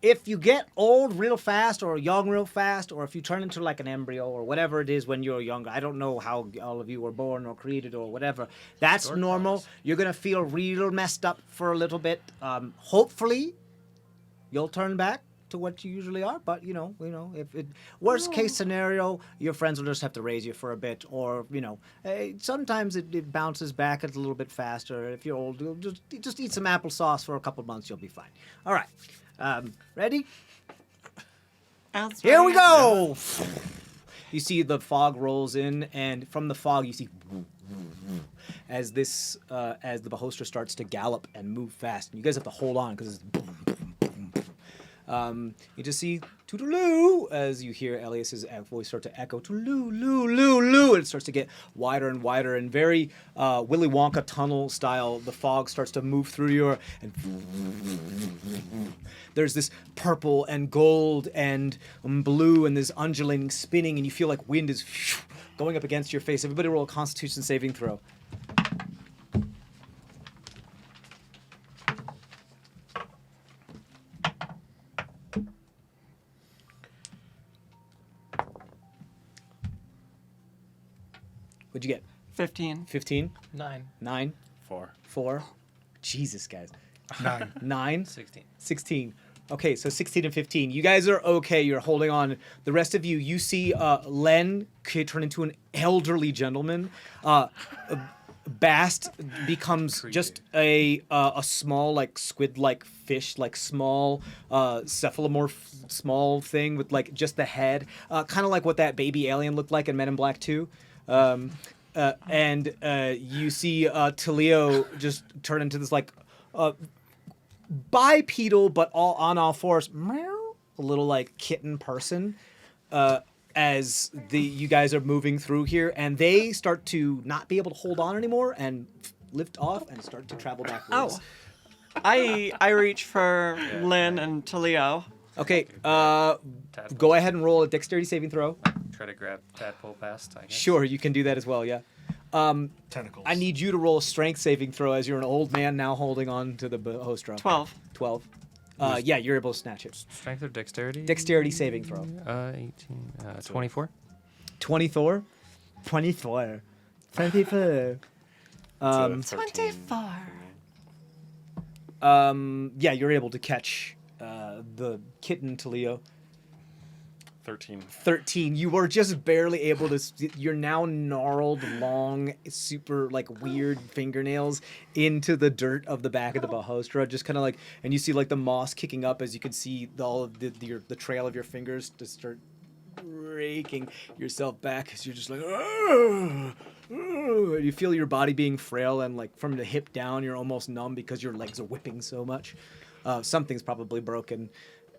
Speaker 1: If you get old real fast or young real fast, or if you turn into like an embryo or whatever it is when you're younger, I don't know how all of you were born or created or whatever. That's
Speaker 6: Short
Speaker 1: normal.
Speaker 6: times.
Speaker 1: You're going to feel real messed up for a little bit. Hopefully, you'll turn back to what you usually are. But, if it worst case scenario, your friends will just have to raise you for a bit. Or, sometimes it bounces back a little bit faster. If you're old, you'll just eat some applesauce for a couple months. You'll be fine. All right. Ready?
Speaker 2: As
Speaker 1: Here we
Speaker 2: ready.
Speaker 1: go! You see the fog rolls in, and from the fog you see as the Bahostra starts to gallop and move fast. And you guys have to hold on because it's boom, boom, boom, boom. You just see toodaloo as you hear Elias's voice start to echo toodaloo, loo, loo, loo, and it starts to get wider and wider, and very Willy Wonka tunnel style. The fog starts to move through you, and there's this purple and gold and blue and this undulating spinning, and you feel like wind is going up against your face. Everybody roll a Constitution saving throw. What'd you get?
Speaker 2: 15.
Speaker 1: 15?
Speaker 3: 9.
Speaker 1: 9?
Speaker 4: 4.
Speaker 1: 4? Jesus, guys.
Speaker 5: 9.
Speaker 1: 9?
Speaker 6: 16.
Speaker 1: 16. Okay, so 16 and 15. You guys are okay. You're holding on. The rest of you see Len turn into an elderly gentleman. Bast becomes just a small, like, squid-like fish, like small cephalomorph, small thing with, like, just the head. Kind of like what that baby alien looked like in Men in Black 2. And you see Talio just turn into this, like, bipedal, but on all fours, meow, a little like kitten person, as you guys are moving through here, and they start to not be able to hold on anymore and lift off and start to travel backwards.
Speaker 2: Oh. I reach for Lynn and Talio.
Speaker 1: Okay,
Speaker 6: Tadpole.
Speaker 1: go ahead and roll a dexterity saving throw.
Speaker 6: Try to grab tadpole past, I guess.
Speaker 1: Sure, you can do that as well, yeah.
Speaker 5: Tentacles.
Speaker 1: I need you to roll a strength saving throw as you're an old man now holding on to the Bahostra.
Speaker 2: 12.
Speaker 1: 12. Yeah, you're able to snatch it.
Speaker 6: Strength or dexterity?
Speaker 1: Dexterity saving throw.
Speaker 6: 18. 24.
Speaker 1: 24? 24. 24.
Speaker 4: It's a 13.
Speaker 2: 24.
Speaker 1: Yeah, you're able to catch the kitten, Talio.
Speaker 4: 13.
Speaker 1: 13. You were just barely able to. You're now gnarled, long, super like weird fingernails into the dirt of the back of the Bahostra. Just kind of like, and you see like the moss kicking up as you can see all of the trail of your fingers to start raking yourself back as you're just like, "Argh! Argh!" You feel your body being frail and like from the hip down, you're almost numb because your legs are whipping so much. Something's probably broken,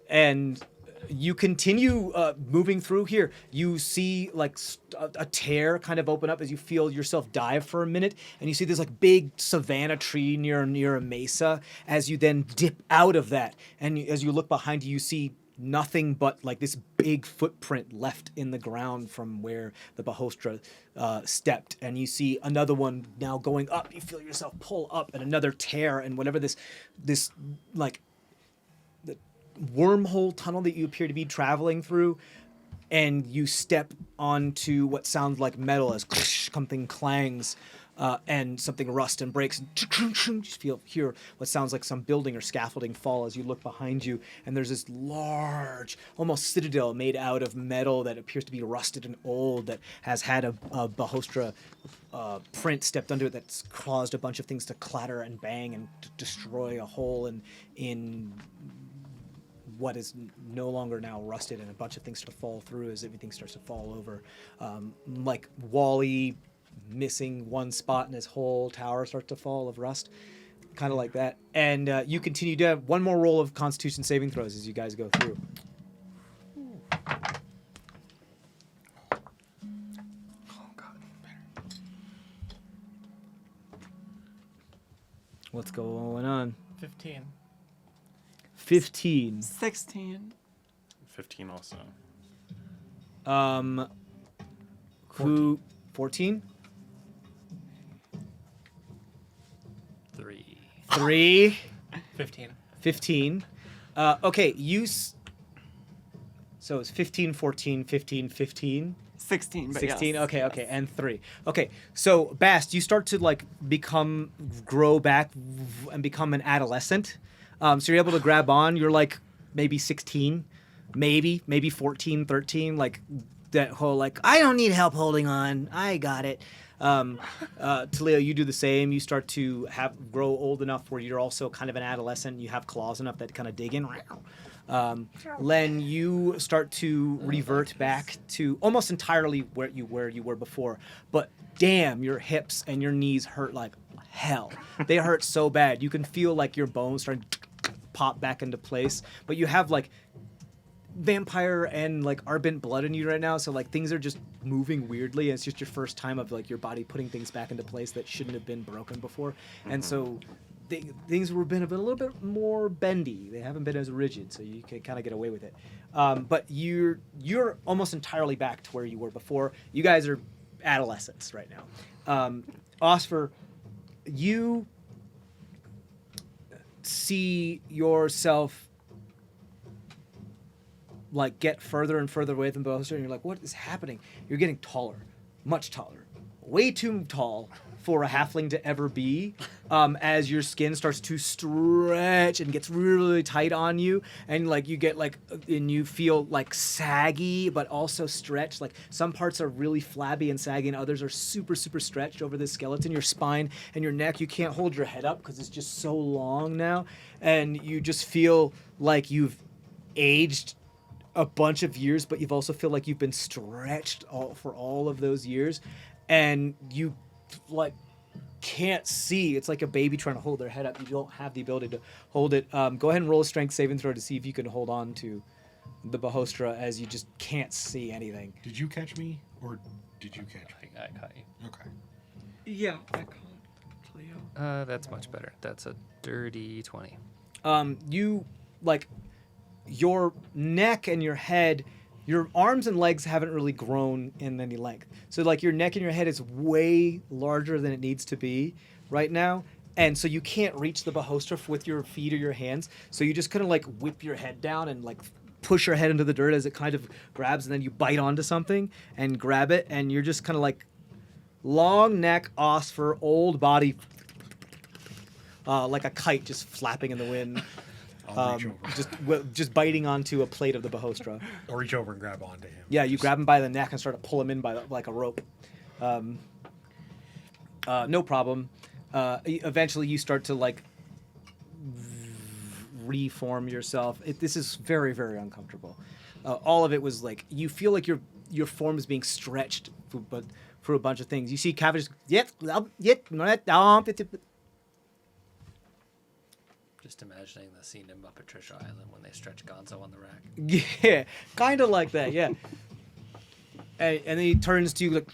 Speaker 1: and you continue moving through here. You see like a tear kind of open up as you feel yourself dive for a minute, and you see this like big savanna tree near a mesa. As you then dip out of that, and as you look behind you, you see nothing but like this big footprint left in the ground from where the Bahostra stepped, and you see another one now going up. You feel yourself pull up, and another tear, and whatever this like the wormhole tunnel that you appear to be traveling through, and you step onto what sounds like metal as something clangs. And something rusts and breaks. And you hear what sounds like some building or scaffolding fall as you look behind you. And there's this large, almost citadel made out of metal that appears to be rusted and old, that has had a Bahostra print stepped under it that's caused a bunch of things to clatter and bang and to destroy a hole in what is no longer now rusted, and a bunch of things to fall through as everything starts to fall over. Like Wall-E missing one spot in his whole tower starts to fall of rust, kind of like that. And you continue to have one more roll of Constitution saving throws as you guys go through.
Speaker 5: Oh God.
Speaker 1: What's going on?
Speaker 3: 15.
Speaker 1: 15.
Speaker 2: 16.
Speaker 4: 15 also.
Speaker 1: Who? 14?
Speaker 6: 3.
Speaker 1: 3.
Speaker 3: 15.
Speaker 1: 15. Okay, so it's 15, 14, 15, 15.
Speaker 2: 16, but
Speaker 1: 16.
Speaker 2: yes.
Speaker 1: Okay, and 3. Okay, so Bast, you start to like grow back and become an adolescent. So you're able to grab on. You're like maybe 16, maybe 14, 13. Like that whole like, I don't need help holding on. I got it. Talio, you do the same. You start to grow old enough where you're also kind of an adolescent. You have claws enough that kind of dig in. Len, you start to revert back to almost entirely where you were before. But damn, your hips and your knees hurt like hell. They hurt so bad. You can feel like your bones starting to pop back into place. But you have like vampire and like Arbent blood in you right now, so like things are just moving weirdly, and it's just your first time of like your body putting things back into place that shouldn't have been broken before. And so things were been a little bit more bendy. They haven't been as rigid, so you can kind of get away with it. But you're almost entirely back to where you were before. You guys are adolescents right now. Osfer, you see yourself like get further and further away from Bahostra, and you're like, what is happening? You're getting taller, much taller, way too tall for a halfling to ever be, as your skin starts to stretch and gets really tight on you, and like you get like, and you feel like saggy but also stretched. Like some parts are really flabby and saggy, and others are super stretched over the skeleton. Your spine and your neck, you can't hold your head up because it's just so long now, and you just feel like you've aged a bunch of years, but you've also feel like you've been stretched for all of those years, and you like can't see. It's like a baby trying to hold their head up. You don't have the ability to hold it. Go ahead and roll a strength saving throw to see if you can hold on to the Bahostra as you just can't see anything.
Speaker 5: Did you catch me, or did you catch me?
Speaker 6: I caught you.
Speaker 5: Okay.
Speaker 2: Yeah, I caught Talio.
Speaker 6: That's much better. That's a dirty 20.
Speaker 1: You like your neck and your head, your arms and legs haven't really grown in any length. So like your neck and your head is way larger than it needs to be right now. And so you can't reach the Bahostra with your feet or your hands. So you just kind of like whip your head down and like push your head into the dirt as it kind of grabs, and then you bite onto something and grab it, and you're just kind of like long neck, Osfer, old body, like a kite just flapping in the wind.
Speaker 5: I'll reach over.
Speaker 1: Just biting onto a plate of the Bahostra.
Speaker 5: I'll reach over and grab onto him.
Speaker 1: Yeah, you grab him by the neck and start to pull him in by like a rope. No problem. Eventually, you start to like reform yourself. This is very, very uncomfortable. All of it was like you feel like your form is being stretched, for a bunch of things. You see Cavendish.
Speaker 6: Just imagining the scene in Muppet Treasure Island when they stretch Gonzo on the rack.
Speaker 1: Yeah, kind of like that. Yeah. And then he turns to you like.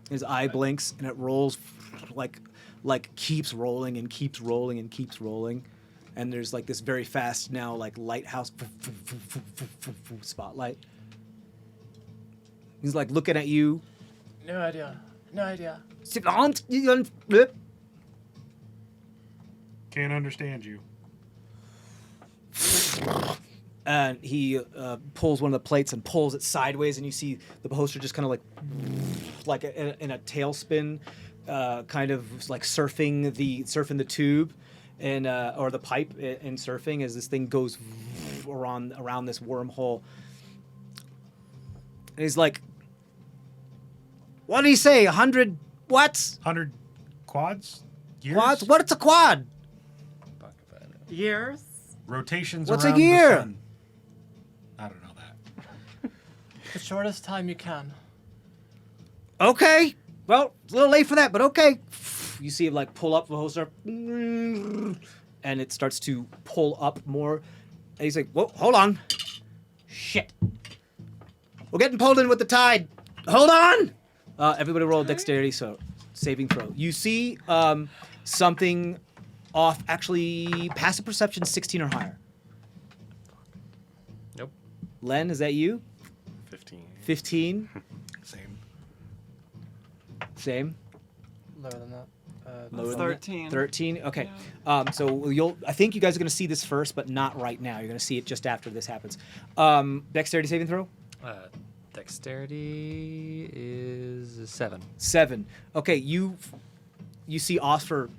Speaker 1: His eye blinks and it rolls like keeps rolling and keeps rolling and keeps rolling. And there's like this very fast now like lighthouse spotlight. He's like looking at you.
Speaker 3: No idea. No idea.
Speaker 5: Can't understand you.
Speaker 1: And he pulls one of the plates and pulls it sideways, and you see the Bahostra just kind of like in a tailspin, kind of like surfing the tube, and or the pipe in surfing as this thing goes around this wormhole. And he's like, "What did he say? 100 what?
Speaker 5: 100 quads? Years?
Speaker 1: Quads? What's a quad?
Speaker 2: Years.
Speaker 5: Rotations
Speaker 1: What's a
Speaker 5: around the
Speaker 1: year?
Speaker 5: sun. I don't know that.
Speaker 3: The shortest time you can.
Speaker 1: Okay. Well, it's a little late for that, but okay." You see him like pull up the holster, and it starts to pull up more. And he's like, "Whoa, hold on. Shit. We're getting pulled in with the tide. Hold on." Everybody roll a dexterity saving throw. You see something off, actually, passive perception 16 or higher.
Speaker 6: Nope.
Speaker 1: Len, is that you?
Speaker 4: 15.
Speaker 1: 15?
Speaker 5: Same.
Speaker 1: Same?
Speaker 3: Lower than that.
Speaker 1: Lower than that?
Speaker 2: 13.
Speaker 1: 13? Okay. So I think you guys are going to see this first, but not right now. You're going to see it just after this happens. Dexterity saving throw?
Speaker 6: Dexterity is a 7.
Speaker 1: 7. Okay, you see Osfer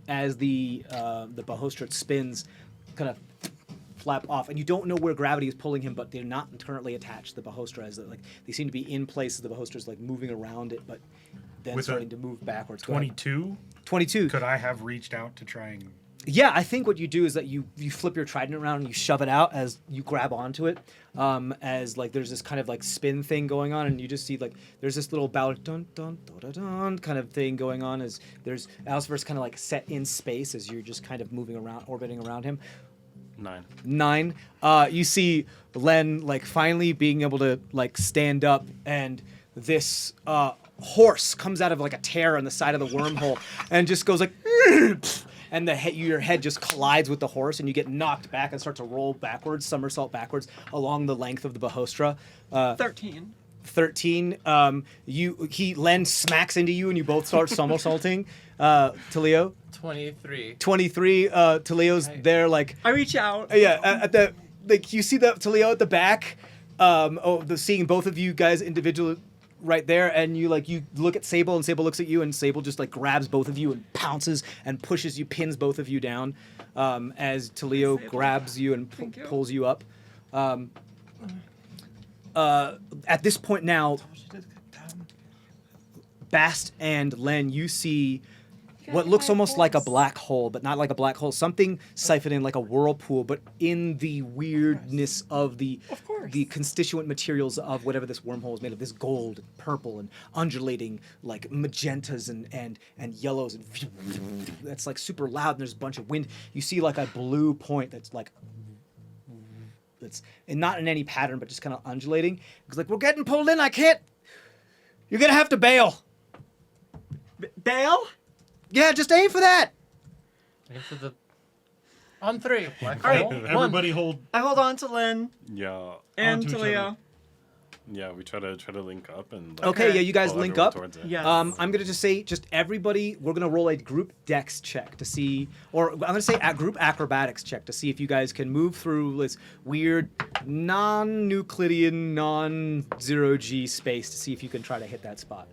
Speaker 1: as the Bahostra spins, kind of flap off, and you don't know where gravity is pulling him, but they're not currently attached to the Bahostra, as like they seem to be in place as the Bahostra's like moving around it, but then
Speaker 5: With
Speaker 1: starting to move backwards. Go ahead.
Speaker 5: 22?
Speaker 1: 22.
Speaker 5: Could I have reached out to try and...
Speaker 1: Yeah, I think what you do is that you flip your trident around and you shove it out as you grab onto it, as like there's this kind of like spin thing going on, and you just see like there's this little bow dun dun dun dun kind of thing going on as there's Alcifer's kind of like set in space as you're just kind of moving around, orbiting around him. 9. You see Len like finally being able to like stand up, and this horse comes out of like a tear on the side of the wormhole and just goes like. And your head just collides with the horse, and you get knocked back and start to roll backwards, somersault backwards along the length of the Bahostra.
Speaker 2: 13.
Speaker 1: 13. Len smacks into you, and you both start somersaulting. Talio.
Speaker 3: 23.
Speaker 1: 23. Talio's there, like.
Speaker 2: I reach out.
Speaker 1: Yeah, at the like you see the Talio at the back. Seeing both of you guys individually. Right there, and you look at Sable, and Sable looks at you, and Sable just like grabs both of you and pounces and pushes you, pins both of you down, as Talio grabs you and pulls you up. At this point now, Bast and Len, you see what looks almost like a black hole, but not like a black hole. Something siphoning like a whirlpool, but in the weirdness of the constituent materials of whatever this wormhole is made of. This gold, and purple, and undulating like magentas and yellows, and that's like super loud. And there's a bunch of wind. You see like a blue point that's like that's and not in any pattern, but just kind of undulating. It's like, we're getting pulled in. I can't. You're gonna have to bail.
Speaker 2: Bail?
Speaker 1: Yeah, just aim for that.
Speaker 6: Aim for the
Speaker 3: On 3. Black
Speaker 2: All right,
Speaker 3: hole. One.
Speaker 5: Everybody hold.
Speaker 2: I hold on to Lynn
Speaker 4: Yeah.
Speaker 2: and
Speaker 5: Onto
Speaker 2: to
Speaker 5: each
Speaker 2: Leo.
Speaker 5: other.
Speaker 4: Yeah, we try to link up and like,
Speaker 1: Okay, yeah, you guys
Speaker 4: pull
Speaker 1: link
Speaker 4: everyone
Speaker 1: up.
Speaker 4: towards it.
Speaker 2: Yes.
Speaker 1: I'm gonna just say, just everybody, we're gonna roll a group dex check to see, or I'm gonna say a group acrobatics check to see if you guys can move through this weird, non-Euclidean, non-zero G space to see if you can try to hit that spot.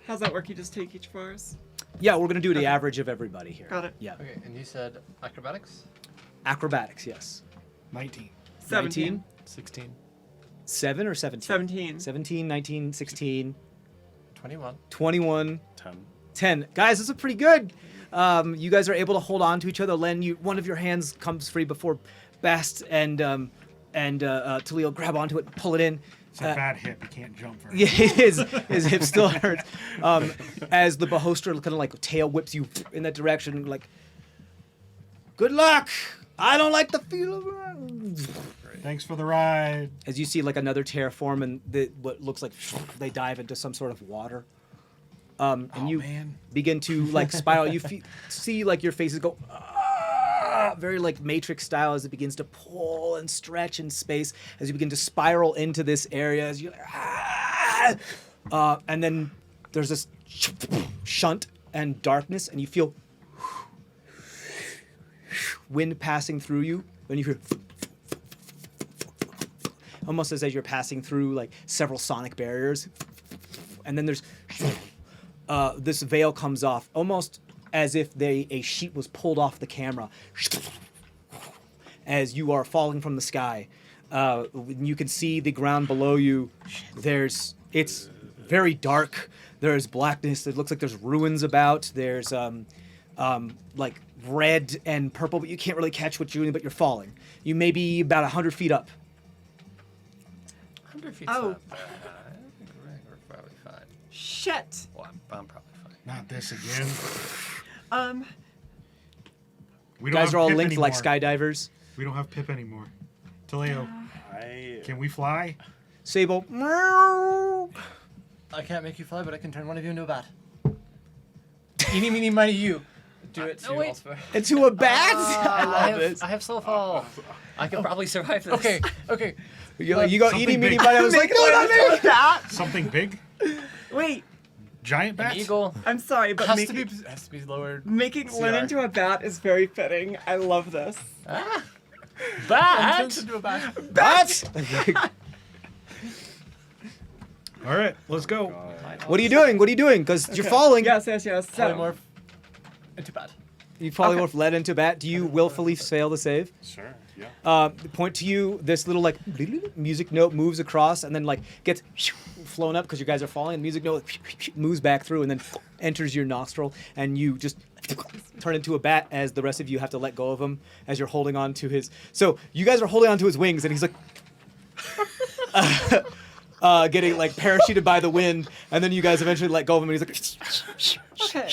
Speaker 2: How's that work? You just take each of ours?
Speaker 1: Yeah, we're gonna do the
Speaker 2: Okay.
Speaker 1: average of everybody here.
Speaker 2: Got it.
Speaker 1: Yeah,
Speaker 3: Okay, and you said acrobatics?
Speaker 1: acrobatics, yes.
Speaker 5: 19.
Speaker 2: 17.
Speaker 3: 16.
Speaker 1: 7 or 17?
Speaker 2: 17.
Speaker 1: 17, 19, 16,
Speaker 3: 21.
Speaker 1: 21,
Speaker 4: 10.
Speaker 1: 10. Guys, this is pretty good. You guys are able to hold on to each other. Len, one of your hands comes free before Bast and Talil grab onto it and pull it in.
Speaker 5: It's a bad hip. You can't jump very
Speaker 1: Yeah, his hip still hurts. As the Bahoster kind of like tail whips you in that direction, like, good luck. I don't like the feel of it.
Speaker 5: Thanks for the ride.
Speaker 1: As you see like another terraform and what looks like they dive into some sort of water. And
Speaker 5: Oh,
Speaker 1: you
Speaker 5: man.
Speaker 1: begin to like spiral. You see like your faces go very like Matrix style as it begins to pull and stretch in space as you begin to spiral into this area. As you and then there's this shunt and darkness, and you feel wind passing through you. When you hear almost as you're passing through like several sonic barriers, and then there's this veil comes off, almost as if a sheet was pulled off the camera as you are falling from the sky. You can see the ground below you. It's very dark. There's blackness. It looks like there's ruins about. There's like red and purple, but you can't really catch what you're doing, but you're falling. You may be about 100 feet up.
Speaker 6: 100 feet's
Speaker 2: Oh.
Speaker 6: not bad. I think we're probably fine.
Speaker 2: Shit.
Speaker 6: Well, I'm probably fine.
Speaker 5: Not this again. We
Speaker 1: You guys
Speaker 5: have
Speaker 1: are all
Speaker 5: Pip
Speaker 1: linked like
Speaker 5: anymore.
Speaker 1: skydivers.
Speaker 5: We don't have Pip anymore. Taleo, can we fly?
Speaker 1: Sable.
Speaker 3: I can't make you fly, but I can turn one of you into a bat. Eeny, meeny, miny, you. Do it
Speaker 6: no,
Speaker 3: to
Speaker 6: wait.
Speaker 3: Allspark.
Speaker 1: Into a bat? I love this.
Speaker 6: I have slow fall. I can probably survive this.
Speaker 3: Okay, okay.
Speaker 1: You go
Speaker 5: Something
Speaker 1: eeny, meeny,
Speaker 5: big.
Speaker 1: miny. I was like, no, not me.
Speaker 2: That?
Speaker 5: Something big?
Speaker 2: Wait,
Speaker 5: Giant
Speaker 6: An
Speaker 5: bats?
Speaker 6: eagle.
Speaker 2: I'm sorry, but
Speaker 3: Has
Speaker 2: making,
Speaker 3: to be lowered.
Speaker 2: making Lynn
Speaker 3: CR.
Speaker 2: into a bat is very fitting. I love this.
Speaker 3: Bat! Turns into a bat.
Speaker 1: Bat?
Speaker 5: All right, let's go.
Speaker 1: What are you doing? What are you doing? Because you're
Speaker 2: Okay.
Speaker 1: falling.
Speaker 2: Yes. So,
Speaker 3: Polymorph into bat.
Speaker 1: You polymorph lead into bat. Do you willfully fail to save?
Speaker 4: Sure. Yeah.
Speaker 1: Point to you. This little like music note moves across and then like gets flown up because you guys are falling. And music note moves back through and then enters your nostril, and you just turn into a bat as the rest of you have to let go of him as you're holding on to his. So you guys are holding on to his wings, and he's like. Getting like parachuted by the wind, and then you guys eventually let go of him, and he's like,
Speaker 2: okay.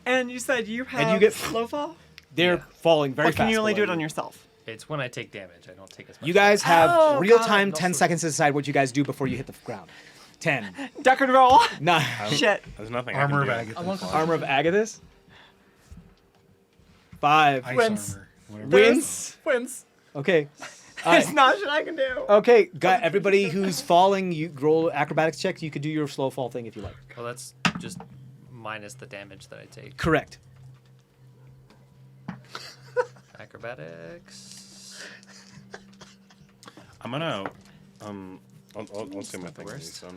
Speaker 2: And you said you have
Speaker 1: And you get-
Speaker 2: slow fall?
Speaker 1: they're falling very
Speaker 2: Or
Speaker 1: fast.
Speaker 2: can you only do
Speaker 1: below
Speaker 2: it on
Speaker 1: you.
Speaker 2: yourself?
Speaker 6: It's when I take damage. I don't take as much.
Speaker 1: You guys have
Speaker 2: Oh,
Speaker 1: real
Speaker 2: got
Speaker 1: time
Speaker 2: it.
Speaker 1: 10 seconds to decide what you guys do before you hit the ground. 10,
Speaker 2: Duck and roll.
Speaker 1: 9,
Speaker 2: Shit.
Speaker 4: There's nothing.
Speaker 5: Armor
Speaker 4: I
Speaker 5: of
Speaker 4: can do.
Speaker 5: Agathis.
Speaker 1: Armor of Agathis, 5,
Speaker 5: Ice
Speaker 3: Wins.
Speaker 5: armor. Whatever.
Speaker 1: wins.
Speaker 3: Wins.
Speaker 1: Okay.
Speaker 2: There's not shit I can do.
Speaker 1: Okay, got everybody who's falling, you roll acrobatics checks. You could do your slow fall thing if you like.
Speaker 6: Well, that's just minus the damage that I take.
Speaker 1: Correct.
Speaker 6: Acrobatics.
Speaker 4: I'm gonna. I'll say my
Speaker 6: not the
Speaker 4: thing.
Speaker 6: worst.
Speaker 4: So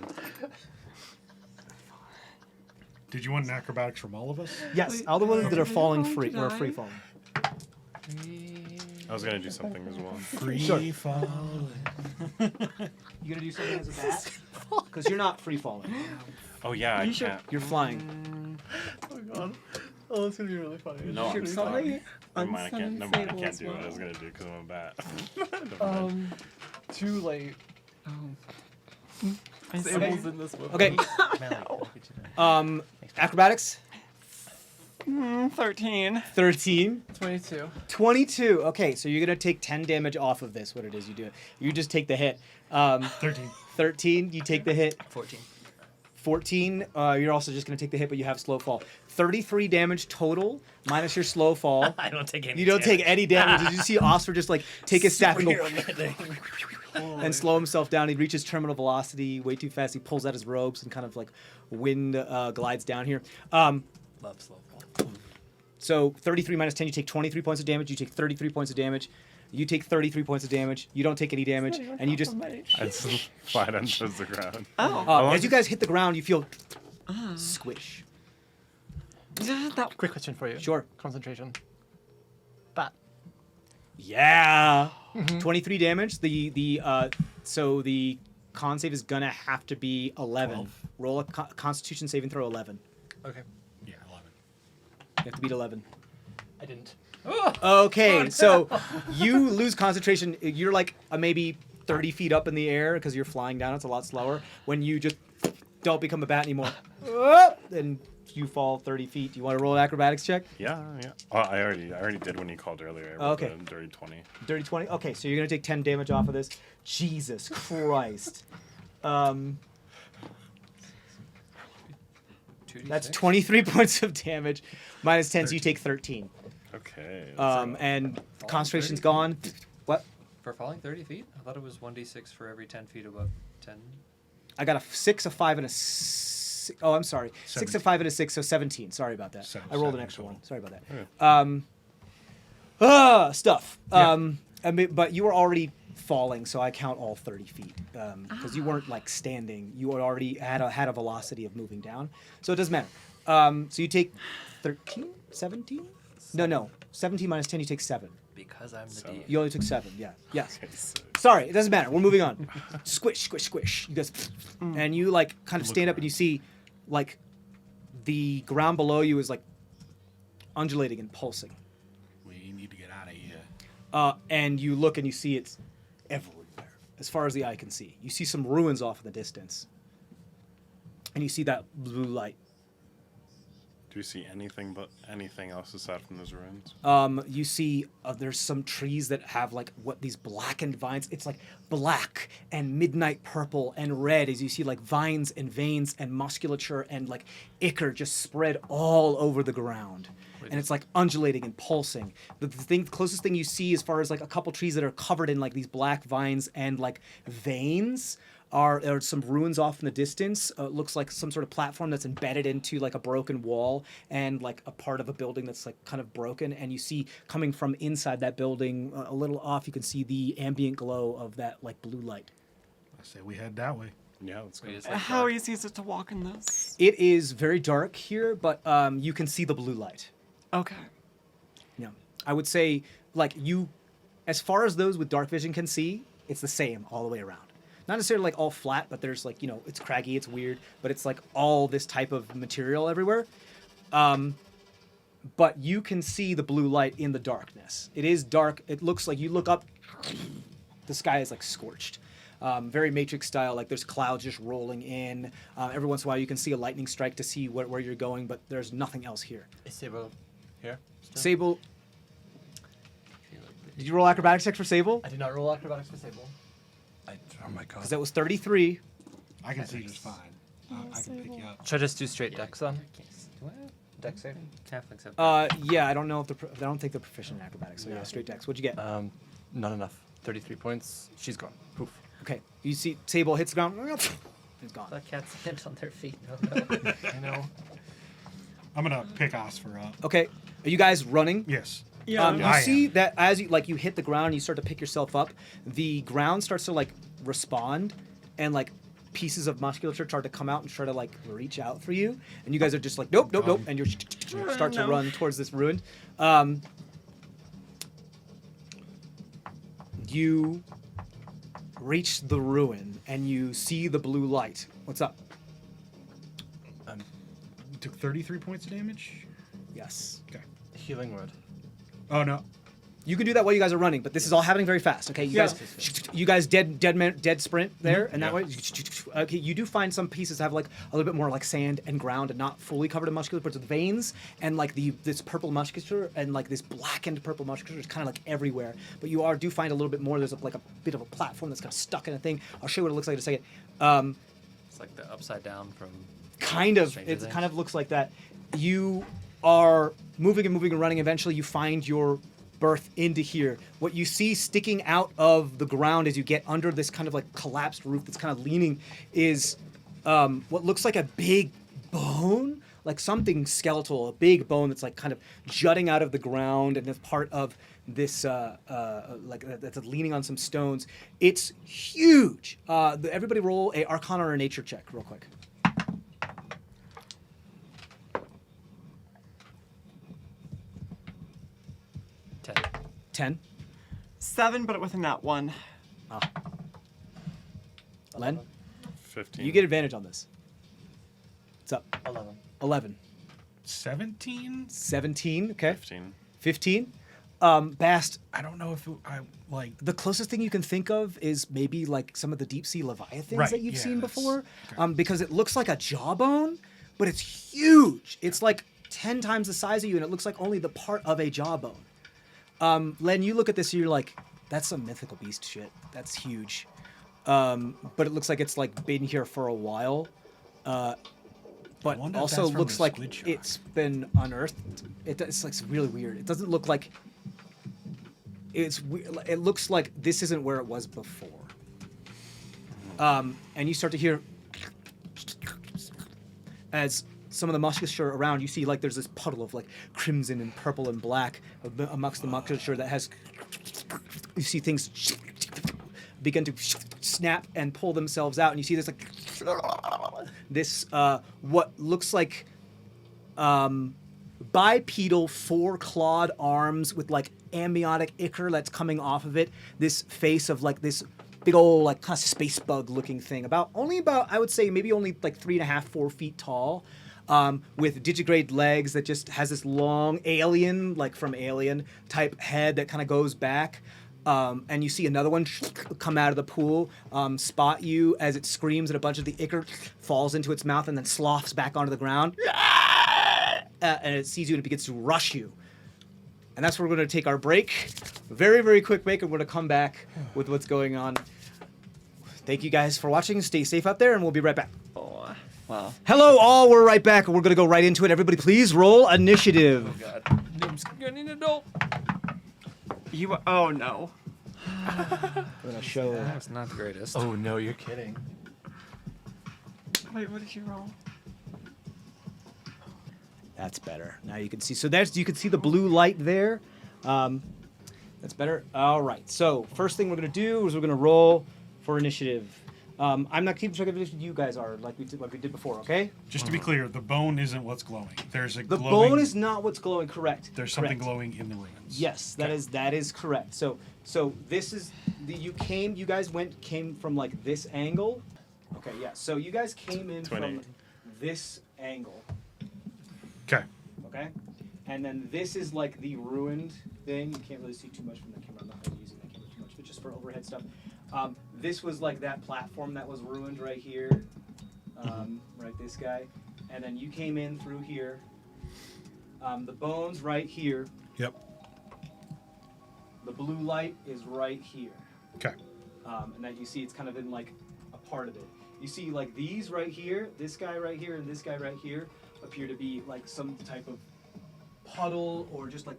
Speaker 5: Did you want an acrobatics from all of us?
Speaker 1: Yes, all the ones that are falling
Speaker 2: going
Speaker 1: free
Speaker 2: to
Speaker 1: or
Speaker 2: die?
Speaker 1: free falling.
Speaker 4: I was gonna do something as well.
Speaker 5: Free falling.
Speaker 1: You gonna do something as a bat? Because you're not free falling.
Speaker 4: Oh yeah, I
Speaker 2: You should-
Speaker 4: can't.
Speaker 1: You're flying.
Speaker 3: Oh god. Oh, that's gonna be really funny.
Speaker 4: No, I'm
Speaker 2: Should
Speaker 4: sorry.
Speaker 2: somebody
Speaker 4: Never mind. I can't. Never mind. I
Speaker 2: unsummon
Speaker 4: can't do
Speaker 2: Fable
Speaker 4: what I
Speaker 2: as
Speaker 4: was
Speaker 2: well?
Speaker 4: gonna do because I'm a bat. Never mind.
Speaker 3: Too late.
Speaker 2: I see.
Speaker 3: Sable's in this one.
Speaker 1: Okay.
Speaker 6: Melee.
Speaker 1: Acrobatics.
Speaker 2: 13.
Speaker 1: 13.
Speaker 3: 22.
Speaker 1: 22. Okay, so you're gonna take 10 damage off of this. What it is you do? You just take the hit.
Speaker 5: 13.
Speaker 1: 13. You take the hit.
Speaker 6: 14.
Speaker 1: 14. You're also just going to take the hit, but you have slow fall. 33 damage total minus your slow fall.
Speaker 6: I don't take any.
Speaker 1: You don't take any damage. Did you see Oscar just like take his staff and go and slow himself down? He reaches terminal velocity way too fast. He pulls out his robes and kind of like wind glides down here.
Speaker 6: Love slow fall.
Speaker 1: So 33 minus 10, you take 23 points of damage. You take 33 points of damage. You take 33 points of damage. You don't take any damage, and you just
Speaker 4: I slide onto the ground.
Speaker 2: Oh.
Speaker 1: as you guys hit the ground, you feel squish.
Speaker 3: Quick question for you.
Speaker 1: Sure.
Speaker 3: Concentration. Bat.
Speaker 1: Yeah. 23 damage. So the con save is gonna have to be 11.
Speaker 5: 12.
Speaker 1: Roll a Constitution saving throw 11.
Speaker 3: Okay.
Speaker 5: Yeah, 11.
Speaker 1: You have to beat 11.
Speaker 3: I didn't.
Speaker 1: Okay, so you lose concentration. You're like maybe 30 feet up in the air because you're flying down. It's a lot slower. When you just don't become a bat anymore, then you fall 30 feet. Do you want to roll an acrobatics check?
Speaker 4: Yeah. Oh, I already did when you called earlier. I rolled
Speaker 1: Okay.
Speaker 4: a dirty 20.
Speaker 1: Dirty 20? Okay, so you're going to take 10 damage off of this. Jesus Christ. That's 23 points of damage. Minus 10, so you take 13.
Speaker 4: Okay.
Speaker 1: And concentration's gone. What?
Speaker 7: For falling 30 feet? I thought it was 1d6 for every 10 feet above 10.
Speaker 1: I got a 6, a 5, and a 6. Oh, I'm sorry. 6, a 5, and a 6, so 17. Sorry about that.
Speaker 5: So
Speaker 1: I rolled an
Speaker 5: 7
Speaker 1: extra
Speaker 5: total.
Speaker 1: one. Sorry about that.
Speaker 4: Okay.
Speaker 1: Stuff.
Speaker 5: Yeah.
Speaker 1: I mean, but you were already falling, so I count all 30 feet. Because you weren't, like, standing. You had already had a velocity of moving down. So it doesn't matter. So you take 13? 17? No. 17 minus 10, you take 7.
Speaker 7: Because I'm the
Speaker 4: Seven.
Speaker 7: DM.
Speaker 1: You only took 7, yeah. Yes.
Speaker 4: Okay, so
Speaker 1: Sorry, it doesn't matter. We're moving on. Squish, squish, squish. You guys, and you like kind of stand up and you see, like, the ground below you is like undulating and pulsing.
Speaker 5: We need to get out of here.
Speaker 1: And you look and you see it's everywhere, as far as the eye can see. You see some ruins off in the distance, and you see that blue light.
Speaker 4: do you see anything else aside from those ruins?
Speaker 1: You see there's some trees that have like what these blackened vines. It's like black and midnight purple and red as you see like vines and veins and musculature and like ichor just spread all over the ground. And it's like undulating and pulsing. The closest thing you see as far as like a couple trees that are covered in like these black vines and like veins are some ruins off in the distance. It looks like some sort of platform that's embedded into like a broken wall and like a part of a building that's like kind of broken. And you see coming from inside that building a little off, you can see the ambient glow of that like blue light.
Speaker 5: I say we head that way.
Speaker 4: Yeah, let's go.
Speaker 7: Wait, it's like
Speaker 2: How
Speaker 7: dark.
Speaker 2: easy is it to walk in this?
Speaker 1: It is very dark here, but you can see the blue light.
Speaker 2: Okay.
Speaker 1: Yeah. I would say like you, as far as those with dark vision can see, it's the same all the way around. Not necessarily like all flat, but there's like, you know, it's craggy, it's weird, but it's like all this type of material everywhere. But you can see the blue light in the darkness. It is dark. It looks like you look up, the sky is like scorched. Very Matrix style, like there's clouds just rolling in. Every once in a while you can see a lightning strike to see where you're going, but there's nothing else here.
Speaker 3: Is Sable here? Still?
Speaker 1: Sable,
Speaker 7: I feel like
Speaker 1: did you roll acrobatics check for Sable?
Speaker 3: I did not roll acrobatics for Sable.
Speaker 5: Oh my god.
Speaker 1: Because that was 33.
Speaker 5: I can see just fine. I can pick you up.
Speaker 3: Should I just do straight dex then?
Speaker 7: what?
Speaker 3: Dex saving?
Speaker 7: Halflings have.
Speaker 1: Yeah, I don't know if I don't think they're proficient in acrobatics. So yeah, straight dex. What'd you get?
Speaker 3: Not enough. 33 points. She's gone. Poof.
Speaker 1: Okay, you see Sable hits the ground. It's gone.
Speaker 7: I thought cats land on their feet. Oh, no.
Speaker 3: I know.
Speaker 5: I'm gonna pick Oscar up.
Speaker 1: Okay, are you guys running?
Speaker 5: Yes.
Speaker 2: Yeah.
Speaker 1: You
Speaker 5: I
Speaker 1: see
Speaker 5: am.
Speaker 1: that as you hit the ground, you start to pick yourself up. The ground starts to like respond, and like pieces of musculature start to come out and try to like reach out for you. And you guys are just like nope, and you start to
Speaker 2: No.
Speaker 1: run towards this ruin. You reach the ruin and you see the blue light. What's up?
Speaker 5: You took 33 points of damage?
Speaker 1: Yes.
Speaker 5: Okay.
Speaker 3: Healing word.
Speaker 5: Oh no.
Speaker 1: You can do that while you guys are running, but this is all happening very fast. Okay, you guys dead sprint there, and that way. Okay, you do find some pieces have like a little bit more like sand and ground, and not fully covered in musculature, but it's veins and like this purple musculature and like this blackened purple musculature is kind of like everywhere. But you do find a little bit more. There's like a bit of a platform that's kind of stuck in a thing. I'll show you what it looks like in a second.
Speaker 7: It's like the upside down from.
Speaker 1: Kind of.
Speaker 7: Stranger
Speaker 1: It
Speaker 7: Things?
Speaker 1: kind of looks like that. You are moving and running. Eventually, you find your berth into here. What you see sticking out of the ground as you get under this kind of like collapsed roof that's kind of leaning is what looks like a big bone, like something skeletal, a big bone that's like kind of jutting out of the ground and is part of this like that's leaning on some stones. It's huge. Everybody roll a Arcana or a Nature check real quick.
Speaker 7: 10.
Speaker 1: 10.
Speaker 2: 7, but with a nat 1.
Speaker 1: Len,
Speaker 4: 15.
Speaker 1: you get advantage on this. What's up?
Speaker 6: 11.
Speaker 1: 11.
Speaker 5: 17?
Speaker 1: 17, okay.
Speaker 4: 15.
Speaker 1: 15. Bast,
Speaker 5: I don't know if I like.
Speaker 1: the closest thing you can think of is maybe like some of the deep sea leviathans
Speaker 5: Right,
Speaker 1: that you've
Speaker 5: yeah,
Speaker 1: seen
Speaker 5: that's-
Speaker 1: before,
Speaker 5: okay.
Speaker 1: because it looks like a jawbone, but it's huge. It's like 10 times the size of you, and it looks like only the part of a jawbone. Len, you look at this, and you're like, that's some mythical beast shit. That's huge. But it looks like it's like been here for a while. But
Speaker 5: wonder if
Speaker 1: also
Speaker 5: that's from
Speaker 1: looks
Speaker 5: the
Speaker 1: like
Speaker 5: squid shark.
Speaker 1: it's been unearthed. It's like really weird. It doesn't look like it looks like this isn't where it was before. And you start to hear as some of the musculature around, you see like there's this puddle of like crimson and purple and black amongst the musculature that has, you see things begin to snap and pull themselves out, and you see this like this what looks like bipedal 4-clawed arms with like amniotic ichor that's coming off of it. This face of like this big old like kind of space bug looking thing, about I would say maybe only like 3.5, 4 feet tall, with digigrade legs that just has this long alien, like from Alien type head that kind of goes back. And you see another one come out of the pool, spot you as it screams, and a bunch of the ichor falls into its mouth and then sloughs back onto the ground. And it sees you and it begins to rush you. And that's where we're going to take our break. Very, very quick break, and we're going to come back with what's going on. Thank you guys for watching. Stay safe out there, and we'll be right back.
Speaker 2: Oh, wow.
Speaker 1: Hello, all. We're right back. We're going to go right into it. Everybody, please roll initiative.
Speaker 7: God. I'm getting an adult.
Speaker 2: Oh no.
Speaker 1: We're going to show.
Speaker 7: That's not the greatest.
Speaker 3: Oh no, you're kidding.
Speaker 2: Wait, what did you roll?
Speaker 1: That's better. Now you can see. So you can see the blue light there. That's better. All right. So first thing we're gonna do is we're gonna roll for initiative. I'm not keeping track of initiative. You guys are like we did before. Okay.
Speaker 5: Just to be clear, the bone isn't what's glowing. There's a
Speaker 1: The
Speaker 5: glowing.
Speaker 1: bone is not what's glowing. Correct.
Speaker 5: There's something
Speaker 1: Correct.
Speaker 5: glowing in the ruins.
Speaker 1: Yes, that is correct. So this is you guys came from like this angle. Okay. Yeah. So you guys came in
Speaker 4: 20.
Speaker 1: from this angle.
Speaker 5: Okay.
Speaker 1: Okay? And then this is like the ruined thing. You can't really see too much from the camera. I'm not really using that camera too much, but just for overhead stuff. This was like that platform that was ruined right here. Right, this guy. And then you came in through here. The bone's right here.
Speaker 5: Yep.
Speaker 1: The blue light is right here.
Speaker 5: Okay.
Speaker 1: And that you see it's kind of in like a part of it. You see like these right here, this guy right here, and this guy right here appear to be like some type of puddle or just like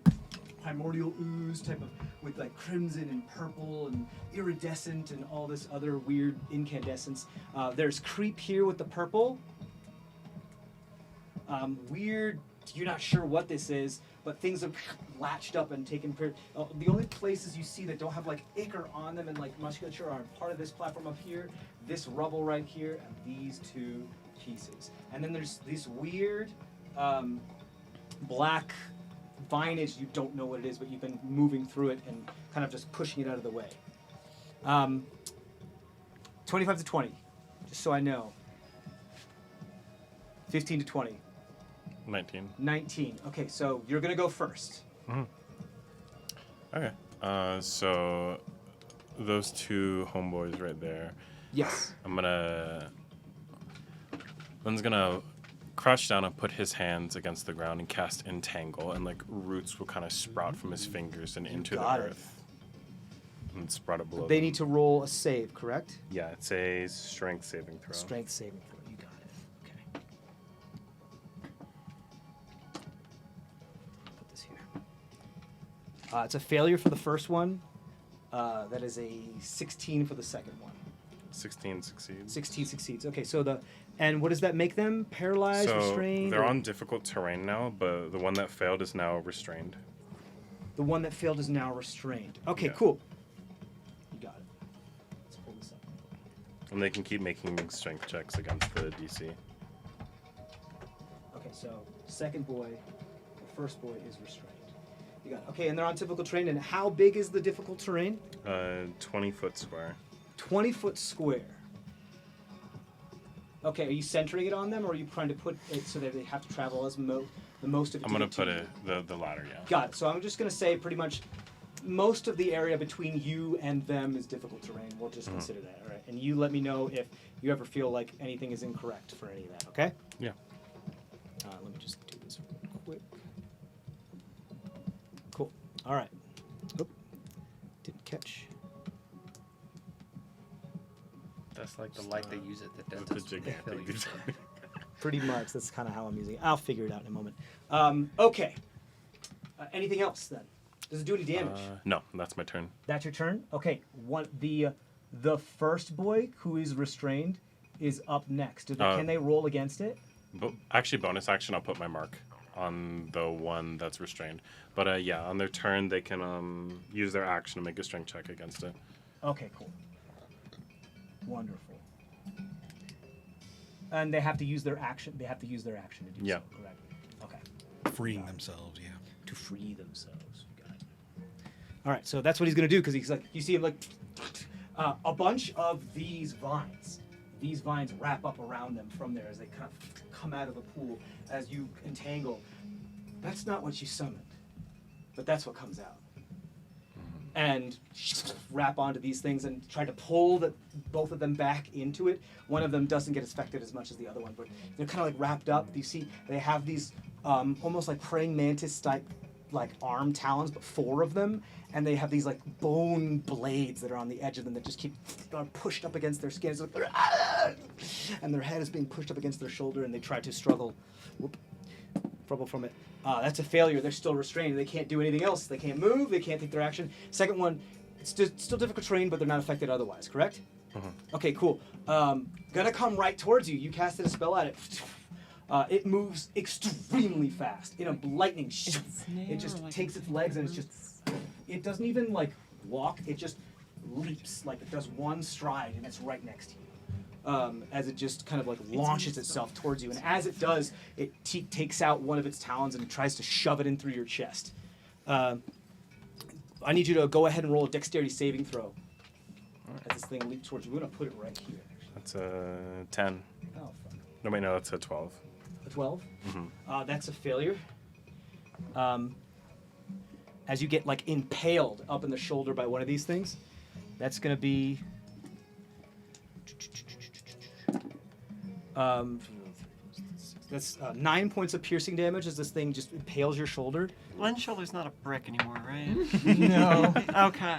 Speaker 1: primordial ooze type of with like crimson and purple and iridescent and all this other weird incandescence. There's creep here with the purple. Weird, you're not sure what this is, but things have latched up and taken. The only places you see that don't have like ichor on them and like musculature are part of this platform up here, this rubble right here, and these two pieces. And then there's this weird black vinage. You don't know what it is, but you've been moving through it and kind of just pushing it out of the way. 25 to 20, just so I know. 15 to 20.
Speaker 4: 19.
Speaker 1: 19. Okay, so you're gonna go first.
Speaker 4: Okay. So those two homeboys right there.
Speaker 1: Yes.
Speaker 4: Len's gonna crouch down and put his hands against the ground and cast Entangle, and like roots will kind of sprout from his fingers and into the
Speaker 1: got it.
Speaker 4: earth. And spread it below
Speaker 1: They
Speaker 4: them.
Speaker 1: need to roll a save, correct?
Speaker 4: Yeah, it's a strength saving throw.
Speaker 1: Strength saving throw. You got it. Okay. Put this here. It's a failure for the first one. That is a 16 for the second one.
Speaker 4: 16 succeeds.
Speaker 1: 16 succeeds. Okay, so and what does that make them? Paralyzed,
Speaker 4: So
Speaker 1: restrained?
Speaker 4: they're
Speaker 1: or-
Speaker 4: on difficult terrain now, but the one that failed is now restrained.
Speaker 1: The one that failed is now restrained. Okay,
Speaker 4: Yeah.
Speaker 1: cool. You got it. Let's pull this up.
Speaker 4: And they can keep making strength checks against the DC.
Speaker 1: Okay, so second boy, the first boy is restrained. You got it. Okay, and they're on difficult terrain. And how big is the difficult terrain?
Speaker 4: 20-foot square.
Speaker 1: 20-foot square. Okay, are you centering it on them, or are you trying to put it so that they have to travel the most of it?
Speaker 4: I'm
Speaker 1: to
Speaker 4: gonna
Speaker 1: get to
Speaker 4: put
Speaker 1: you?
Speaker 4: it the ladder, yeah.
Speaker 1: Got it. So I'm just gonna say pretty much most of the area between you and them is difficult terrain. We'll just consider that, all right? And you let me know if you ever feel like anything is incorrect for any of that, okay?
Speaker 4: Yeah.
Speaker 1: Let me just do this real quick. Cool. All right. Oop. Didn't catch.
Speaker 6: That's like the light they use at the
Speaker 4: With the
Speaker 6: dentist.
Speaker 4: gigantic.
Speaker 1: Pretty much. That's kind of how I'm using it. I'll figure it out in a moment. Okay. Anything else then? Does it do any damage?
Speaker 4: No, that's my turn.
Speaker 1: That's your turn. Okay. The first boy who is restrained is up next. Can they roll against it?
Speaker 4: But actually, bonus action, I'll put my mark on the one that's restrained. But yeah, on their turn, they can use their action to make a strength check against it.
Speaker 1: Okay. Cool. Wonderful. And they have to use their action. They have to use their action to do
Speaker 4: Yeah.
Speaker 1: so. Correct. Okay.
Speaker 5: Freeing themselves, yeah.
Speaker 1: To free themselves. Got it. All right, so that's what he's gonna do because he's like, you see him like a bunch of these vines. These vines wrap up around them from there as they kind of come out of the pool as you entangle. That's not what you summoned, but that's what comes out. And wrap onto these things and try to pull both of them back into it. One of them doesn't get affected as much as the other one, but they're kind of like wrapped up. You see, they have these almost like praying mantis type like arm talons, but 4 of them, and they have these like bone blades that are on the edge of them that just keep pushed up against their skin. It's like, and their head is being pushed up against their shoulder, and they try to struggle from it. That's a failure. They're still restrained. They can't do anything else. They can't move. They can't take their action. Second one, it's still difficult terrain, but they're not affected otherwise, correct? Okay, cool. Gonna come right towards you. You casted a spell at it. It moves extremely fast. In a lightning, it just takes its legs and it doesn't even like walk. It just leaps, like it does one stride and it's right next to you. As it just kind of like launches itself towards you. And as it does, it takes out one of its talons and tries to shove it in through your chest. I need you to go ahead and roll a dexterity saving throw. As this thing leaps towards you. We're going to put it right here.
Speaker 4: That's a 10.
Speaker 1: Oh, fuck.
Speaker 4: No, wait, no, that's a 12.
Speaker 1: A 12?
Speaker 4: Mm-hmm.
Speaker 1: That's a failure. As you get like impaled up in the shoulder by one of these things, that's going to be... that's 9 points of piercing damage as this thing just impales your shoulder.
Speaker 2: Len's shoulder's not a brick anymore, right?
Speaker 1: No.
Speaker 2: Okay.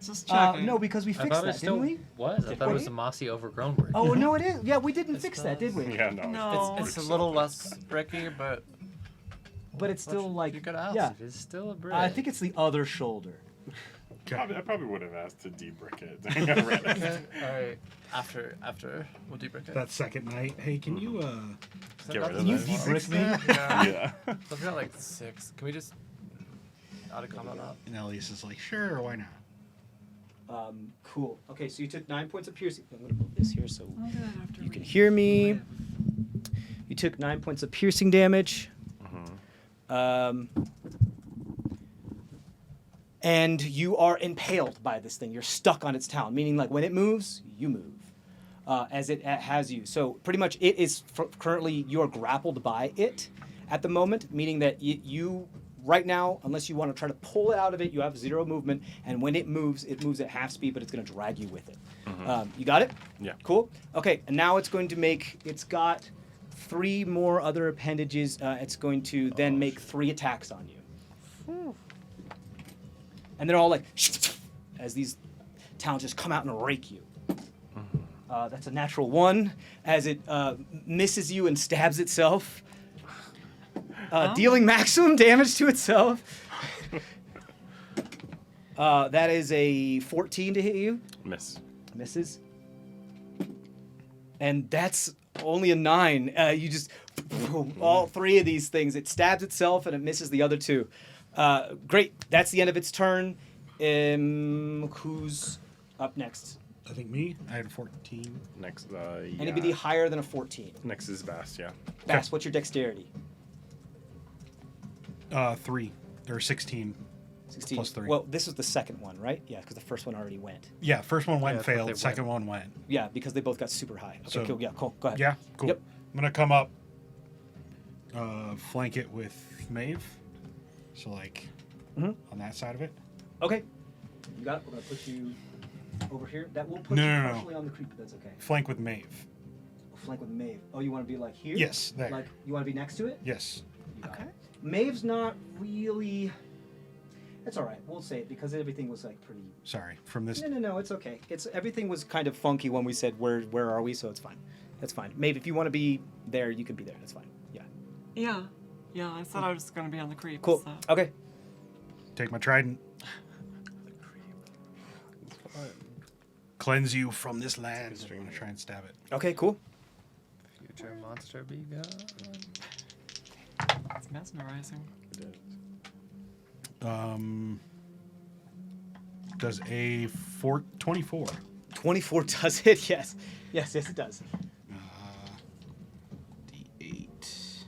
Speaker 2: Just checking.
Speaker 1: No, because we
Speaker 6: I
Speaker 1: fixed
Speaker 6: thought
Speaker 1: that,
Speaker 6: it still
Speaker 1: didn't we?
Speaker 6: was. I thought it was
Speaker 1: we?
Speaker 6: a mossy, overgrown brick.
Speaker 1: Oh, no, it is. Yeah, we didn't
Speaker 3: It's
Speaker 1: fix that, did we?
Speaker 4: Yeah, no.
Speaker 2: No.
Speaker 3: It's a little less bricky, but
Speaker 1: But it's still like...
Speaker 3: you could ask.
Speaker 1: Yeah.
Speaker 6: It's still a brick.
Speaker 1: I think it's the other shoulder.
Speaker 4: I probably would have asked to debrick it.
Speaker 3: Okay. All right. After we'll debrick it.
Speaker 5: That second night, hey, can you
Speaker 4: Get rid of
Speaker 1: Can you
Speaker 4: that.
Speaker 1: debrick me?
Speaker 3: Yeah.
Speaker 4: Yeah.
Speaker 3: So I've got like 6. Can we just add a comment up?
Speaker 5: and Elias is like, sure, why not?
Speaker 1: Cool. Okay, so you took 9 points of piercing. I'm gonna move this here so you can hear me. You took 9 points of piercing damage. And you are impaled by this thing. You're stuck on its talon, meaning like when it moves, you move. As it has you. So pretty much it is currently you are grappled by it at the moment, meaning that you right now, unless you want to try to pull it out of it, you have 0 movement, and when it moves at half speed, but it's going to drag you with it. You got it?
Speaker 4: Yeah.
Speaker 1: Cool. Okay, and now it's got 3 more other appendages. It's going to then make 3 attacks on you. And they're all like, as these talons just come out and rake you. That's a natural 1 as it misses you and stabs itself, dealing maximum damage to itself. That is a 14 to hit you.
Speaker 4: Miss.
Speaker 1: Misses. And that's only a 9. You just all 3 of these things. It stabs itself and it misses the other 2. Great. That's the end of its turn. Who's up next?
Speaker 5: I think me. I had a 14.
Speaker 4: Next,
Speaker 1: Anybody higher than a 14?
Speaker 4: Next is Vast, yeah.
Speaker 1: Bass, what's your dexterity?
Speaker 5: 3 or 16.
Speaker 1: 16.
Speaker 5: Plus 3.
Speaker 1: Well, this was the second one, right? Yeah, because the first one already went.
Speaker 5: Yeah, first one went
Speaker 6: Yeah,
Speaker 5: and
Speaker 6: I thought
Speaker 5: failed.
Speaker 6: they
Speaker 5: Second one went.
Speaker 1: Yeah, because they both got super high. Okay,
Speaker 5: So-
Speaker 1: cool. Yeah, cool. Go ahead.
Speaker 5: Yeah, cool.
Speaker 1: Yep.
Speaker 5: I'm gonna come up, flank it with Maeve. So like
Speaker 1: Mhm.
Speaker 5: on that side of it.
Speaker 1: Okay. You got it. We're gonna put you over here. That will put
Speaker 5: No,
Speaker 1: you
Speaker 5: no, no.
Speaker 1: partially on the creep, but that's okay.
Speaker 5: Flank with Maeve.
Speaker 1: Flank with Maeve. Oh, you want to be like here?
Speaker 5: Yes, there.
Speaker 1: Like you want to be next to it?
Speaker 5: Yes.
Speaker 1: You got
Speaker 2: Okay.
Speaker 1: it. Maeve's not really. It's all right. We'll say it because everything was like pretty.
Speaker 5: Sorry. From this.
Speaker 1: No. It's okay. It's everything was kind of funky when we said where are we? So it's fine. That's fine. Maeve, if you want to be there, you can be there. That's fine. Yeah.
Speaker 2: Yeah. Yeah, I said I was going to be on the creep.
Speaker 1: Cool.
Speaker 2: So.
Speaker 1: Okay.
Speaker 5: Take my trident. Cleanse you from this land. I'm gonna try and stab it.
Speaker 1: Okay. Cool.
Speaker 6: Future monster be gone.
Speaker 2: It's mesmerizing.
Speaker 5: Does a 24.
Speaker 1: 24 does hit. Yes. Yes. Yes, it does.
Speaker 5: D8.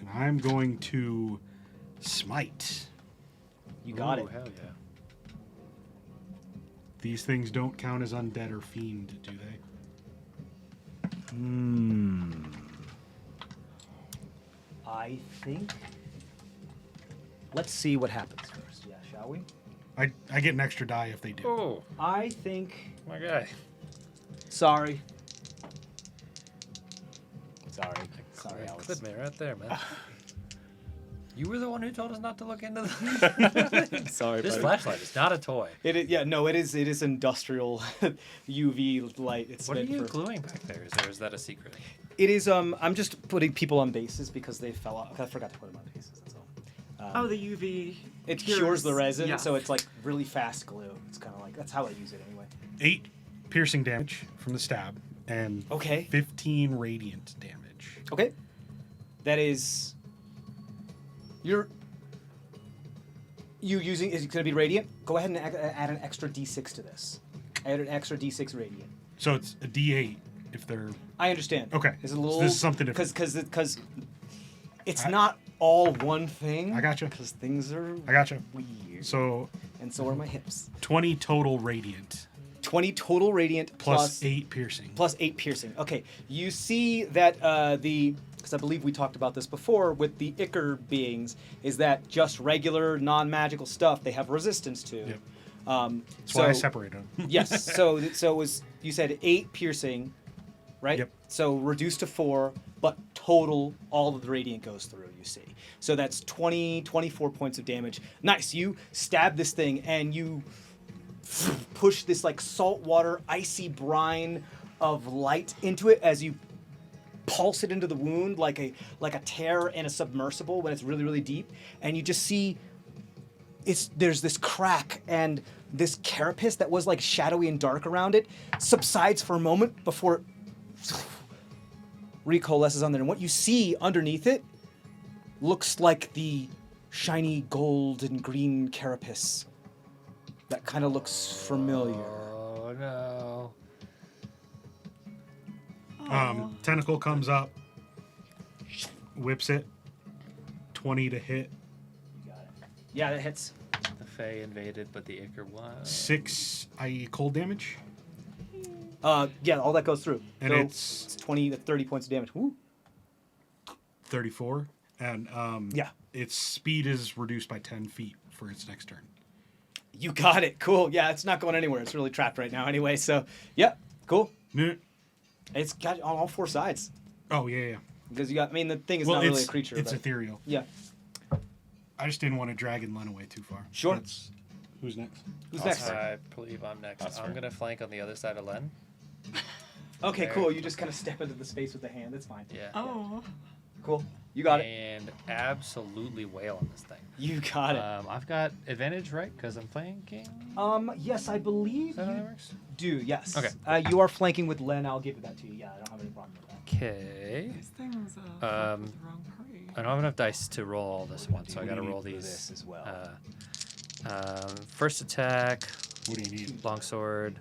Speaker 5: And I'm going to smite.
Speaker 1: You got
Speaker 6: Ooh,
Speaker 1: it.
Speaker 6: Hell yeah.
Speaker 5: These things don't count as undead or fiend, do they?
Speaker 1: I think. Let's see what happens first. Yeah, shall we?
Speaker 5: I get an extra die if they do.
Speaker 6: Oh,
Speaker 1: I think.
Speaker 6: my guy.
Speaker 1: Sorry. Sorry, Alex.
Speaker 6: Clip me right there, man. You were the one who told us not to look into the.
Speaker 1: Sorry,
Speaker 6: This
Speaker 1: buddy.
Speaker 6: flashlight is not a toy.
Speaker 1: It is, yeah, no, it is industrial UV light. It's
Speaker 6: What are
Speaker 1: meant
Speaker 6: you
Speaker 1: for.
Speaker 6: gluing back there? Is that a secret?
Speaker 1: It is. I'm just putting people on bases because they fell off. I forgot to put them on bases. That's all.
Speaker 2: Oh, the UV.
Speaker 1: It cures the resin,
Speaker 2: Yes.
Speaker 1: so it's like really fast glue. It's kind of like that's how I use it anyway.
Speaker 5: 8 piercing damage from the stab and
Speaker 1: Okay.
Speaker 5: 15 radiant damage.
Speaker 1: Okay. That is. You using is it going to be radiant? Go ahead and add an extra d6 to this. Add an extra d6 radiant.
Speaker 5: So it's a D8 if they're.
Speaker 1: I understand.
Speaker 5: Okay.
Speaker 1: It's a
Speaker 5: So
Speaker 1: little.
Speaker 5: this is something different.
Speaker 1: Because it's
Speaker 5: I-
Speaker 1: not all one thing.
Speaker 5: I gotcha.
Speaker 1: Because things are
Speaker 5: I gotcha.
Speaker 1: weird.
Speaker 5: So
Speaker 1: And so are my hips.
Speaker 5: 20 total radiant
Speaker 1: 20 total radiant
Speaker 5: plus 8 piercing.
Speaker 1: plus 8 piercing. Okay, you see that because I believe we talked about this before with the Ichor beings, is that just regular non-magical stuff they have resistance to.
Speaker 5: Yep. That's
Speaker 1: So
Speaker 5: why I separated them.
Speaker 1: yes, so it was you said 8 piercing, right?
Speaker 5: Yep.
Speaker 1: So reduced to 4, but total all of the radiant goes through. You see, so that's 24 points of damage. Nice. You stab this thing and you push this like saltwater, icy brine of light into it as you pulse it into the wound like a tear in a submersible when it's really really deep, and you just see there's this crack, and this carapace that was like shadowy and dark around it subsides for a moment before it recoalesces on there, and what you see underneath it looks like the shiny gold and green carapace that kind of looks familiar.
Speaker 6: Oh no.
Speaker 5: Tentacle comes up, whips it, 20 to hit,
Speaker 1: Yeah, that hits.
Speaker 6: The Fae invaded, but the Ichor won.
Speaker 5: 6 i.e. cold damage,
Speaker 1: Yeah, all that goes through.
Speaker 5: and
Speaker 1: So
Speaker 5: it's
Speaker 1: 20 to 30 points of damage. Woo.
Speaker 5: 34, and
Speaker 1: Yeah.
Speaker 5: its speed is reduced by 10 feet for its next turn.
Speaker 1: You got it. Cool. Yeah, it's not going anywhere. It's really trapped right now anyway. So, yeah, cool.
Speaker 5: No.
Speaker 1: It's got on all 4 sides.
Speaker 5: Oh yeah.
Speaker 1: Because you got, I mean, the thing is
Speaker 5: Well,
Speaker 1: not really
Speaker 5: it's
Speaker 1: a creature.
Speaker 5: it's
Speaker 1: but,
Speaker 5: ethereal.
Speaker 1: yeah.
Speaker 5: I just didn't want to drag Len away too far.
Speaker 1: Sure.
Speaker 5: That's Who's next?
Speaker 1: Who's next?
Speaker 6: I believe I'm next.
Speaker 4: Oscar.
Speaker 6: I'm gonna flank on the other side of Len.
Speaker 1: Okay,
Speaker 6: There.
Speaker 1: cool. You just kind of step into the space with the hand. That's fine.
Speaker 6: Yeah.
Speaker 2: Oh.
Speaker 1: Cool. You got it.
Speaker 6: And absolutely wail on this thing.
Speaker 1: You got it.
Speaker 6: I've got advantage, right? Because I'm flanking.
Speaker 1: Yes, I believe
Speaker 6: Is that how
Speaker 1: you
Speaker 6: that works?
Speaker 1: do. Yes.
Speaker 6: Okay.
Speaker 1: You are flanking with Len. I'll give that to you. Yeah, I don't have any problem with that.
Speaker 6: Okay.
Speaker 2: These things
Speaker 6: Um,
Speaker 2: with the wrong party.
Speaker 6: I don't have enough dice to roll all this once, so I
Speaker 1: What do
Speaker 6: gotta
Speaker 1: you
Speaker 6: roll
Speaker 1: need for
Speaker 6: these.
Speaker 1: this as well?
Speaker 6: First attack,
Speaker 5: What do you need?
Speaker 6: longsword.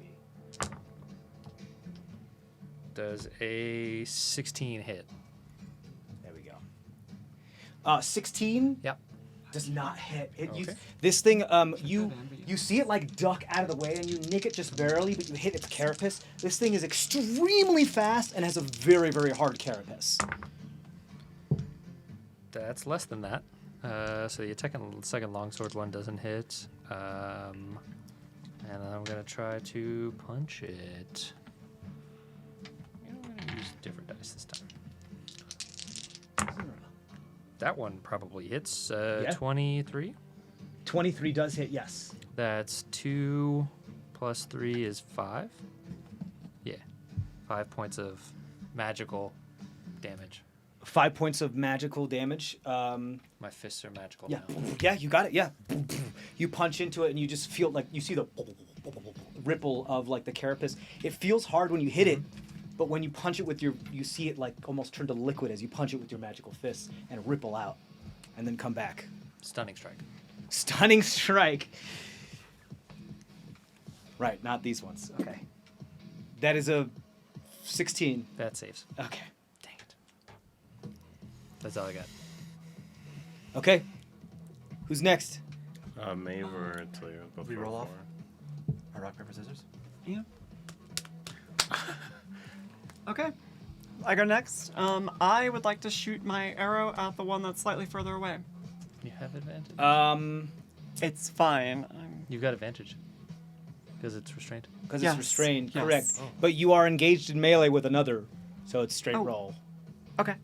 Speaker 6: Does a 16 hit?
Speaker 1: There we go. 16.
Speaker 6: Yep.
Speaker 1: Does not hit.
Speaker 6: Okay.
Speaker 1: This thing, you
Speaker 2: bad, but
Speaker 1: you see it like duck out of the way, and you nick it just barely, but you hit its carapace. This thing is extremely fast and has a very, very hard carapace.
Speaker 6: That's less than that. So the second longsword one doesn't hit. And I'm gonna try to punch it. You know, I'm gonna use different dice this time. That one probably hits. 23.
Speaker 1: 23 does hit. Yes.
Speaker 6: That's 2 plus 3 is 5. Yeah, 5 points of magical damage.
Speaker 1: 5 points of magical damage.
Speaker 6: My fists are magical
Speaker 1: Yeah,
Speaker 6: now.
Speaker 1: yeah, you got it. Yeah, you punch into it, and you just feel like you see the ripple of like the carapace. It feels hard when you hit it, but when you punch it with you see it like almost turn to liquid as you punch it with your magical fists and ripple out, and then come back.
Speaker 6: Stunning strike.
Speaker 1: Stunning strike. Right, not these ones. Okay, that is a 16.
Speaker 6: That saves.
Speaker 1: Okay,
Speaker 6: Dang it. That's all I got.
Speaker 1: okay. Who's next?
Speaker 4: Maeve or Talia? Both
Speaker 7: We roll off?
Speaker 4: four.
Speaker 7: Rock, paper, scissors?
Speaker 2: Yeah. Okay. I go next. I would like to shoot my arrow at the one that's slightly further away.
Speaker 6: You have advantage.
Speaker 2: It's fine.
Speaker 6: You've got advantage. Because it's restrained.
Speaker 1: Because
Speaker 2: Yes,
Speaker 1: it's restrained,
Speaker 2: yes.
Speaker 1: correct.
Speaker 6: Oh.
Speaker 1: But you are engaged in melee with another, so it's straight
Speaker 2: Oh.
Speaker 1: roll.
Speaker 2: Okay.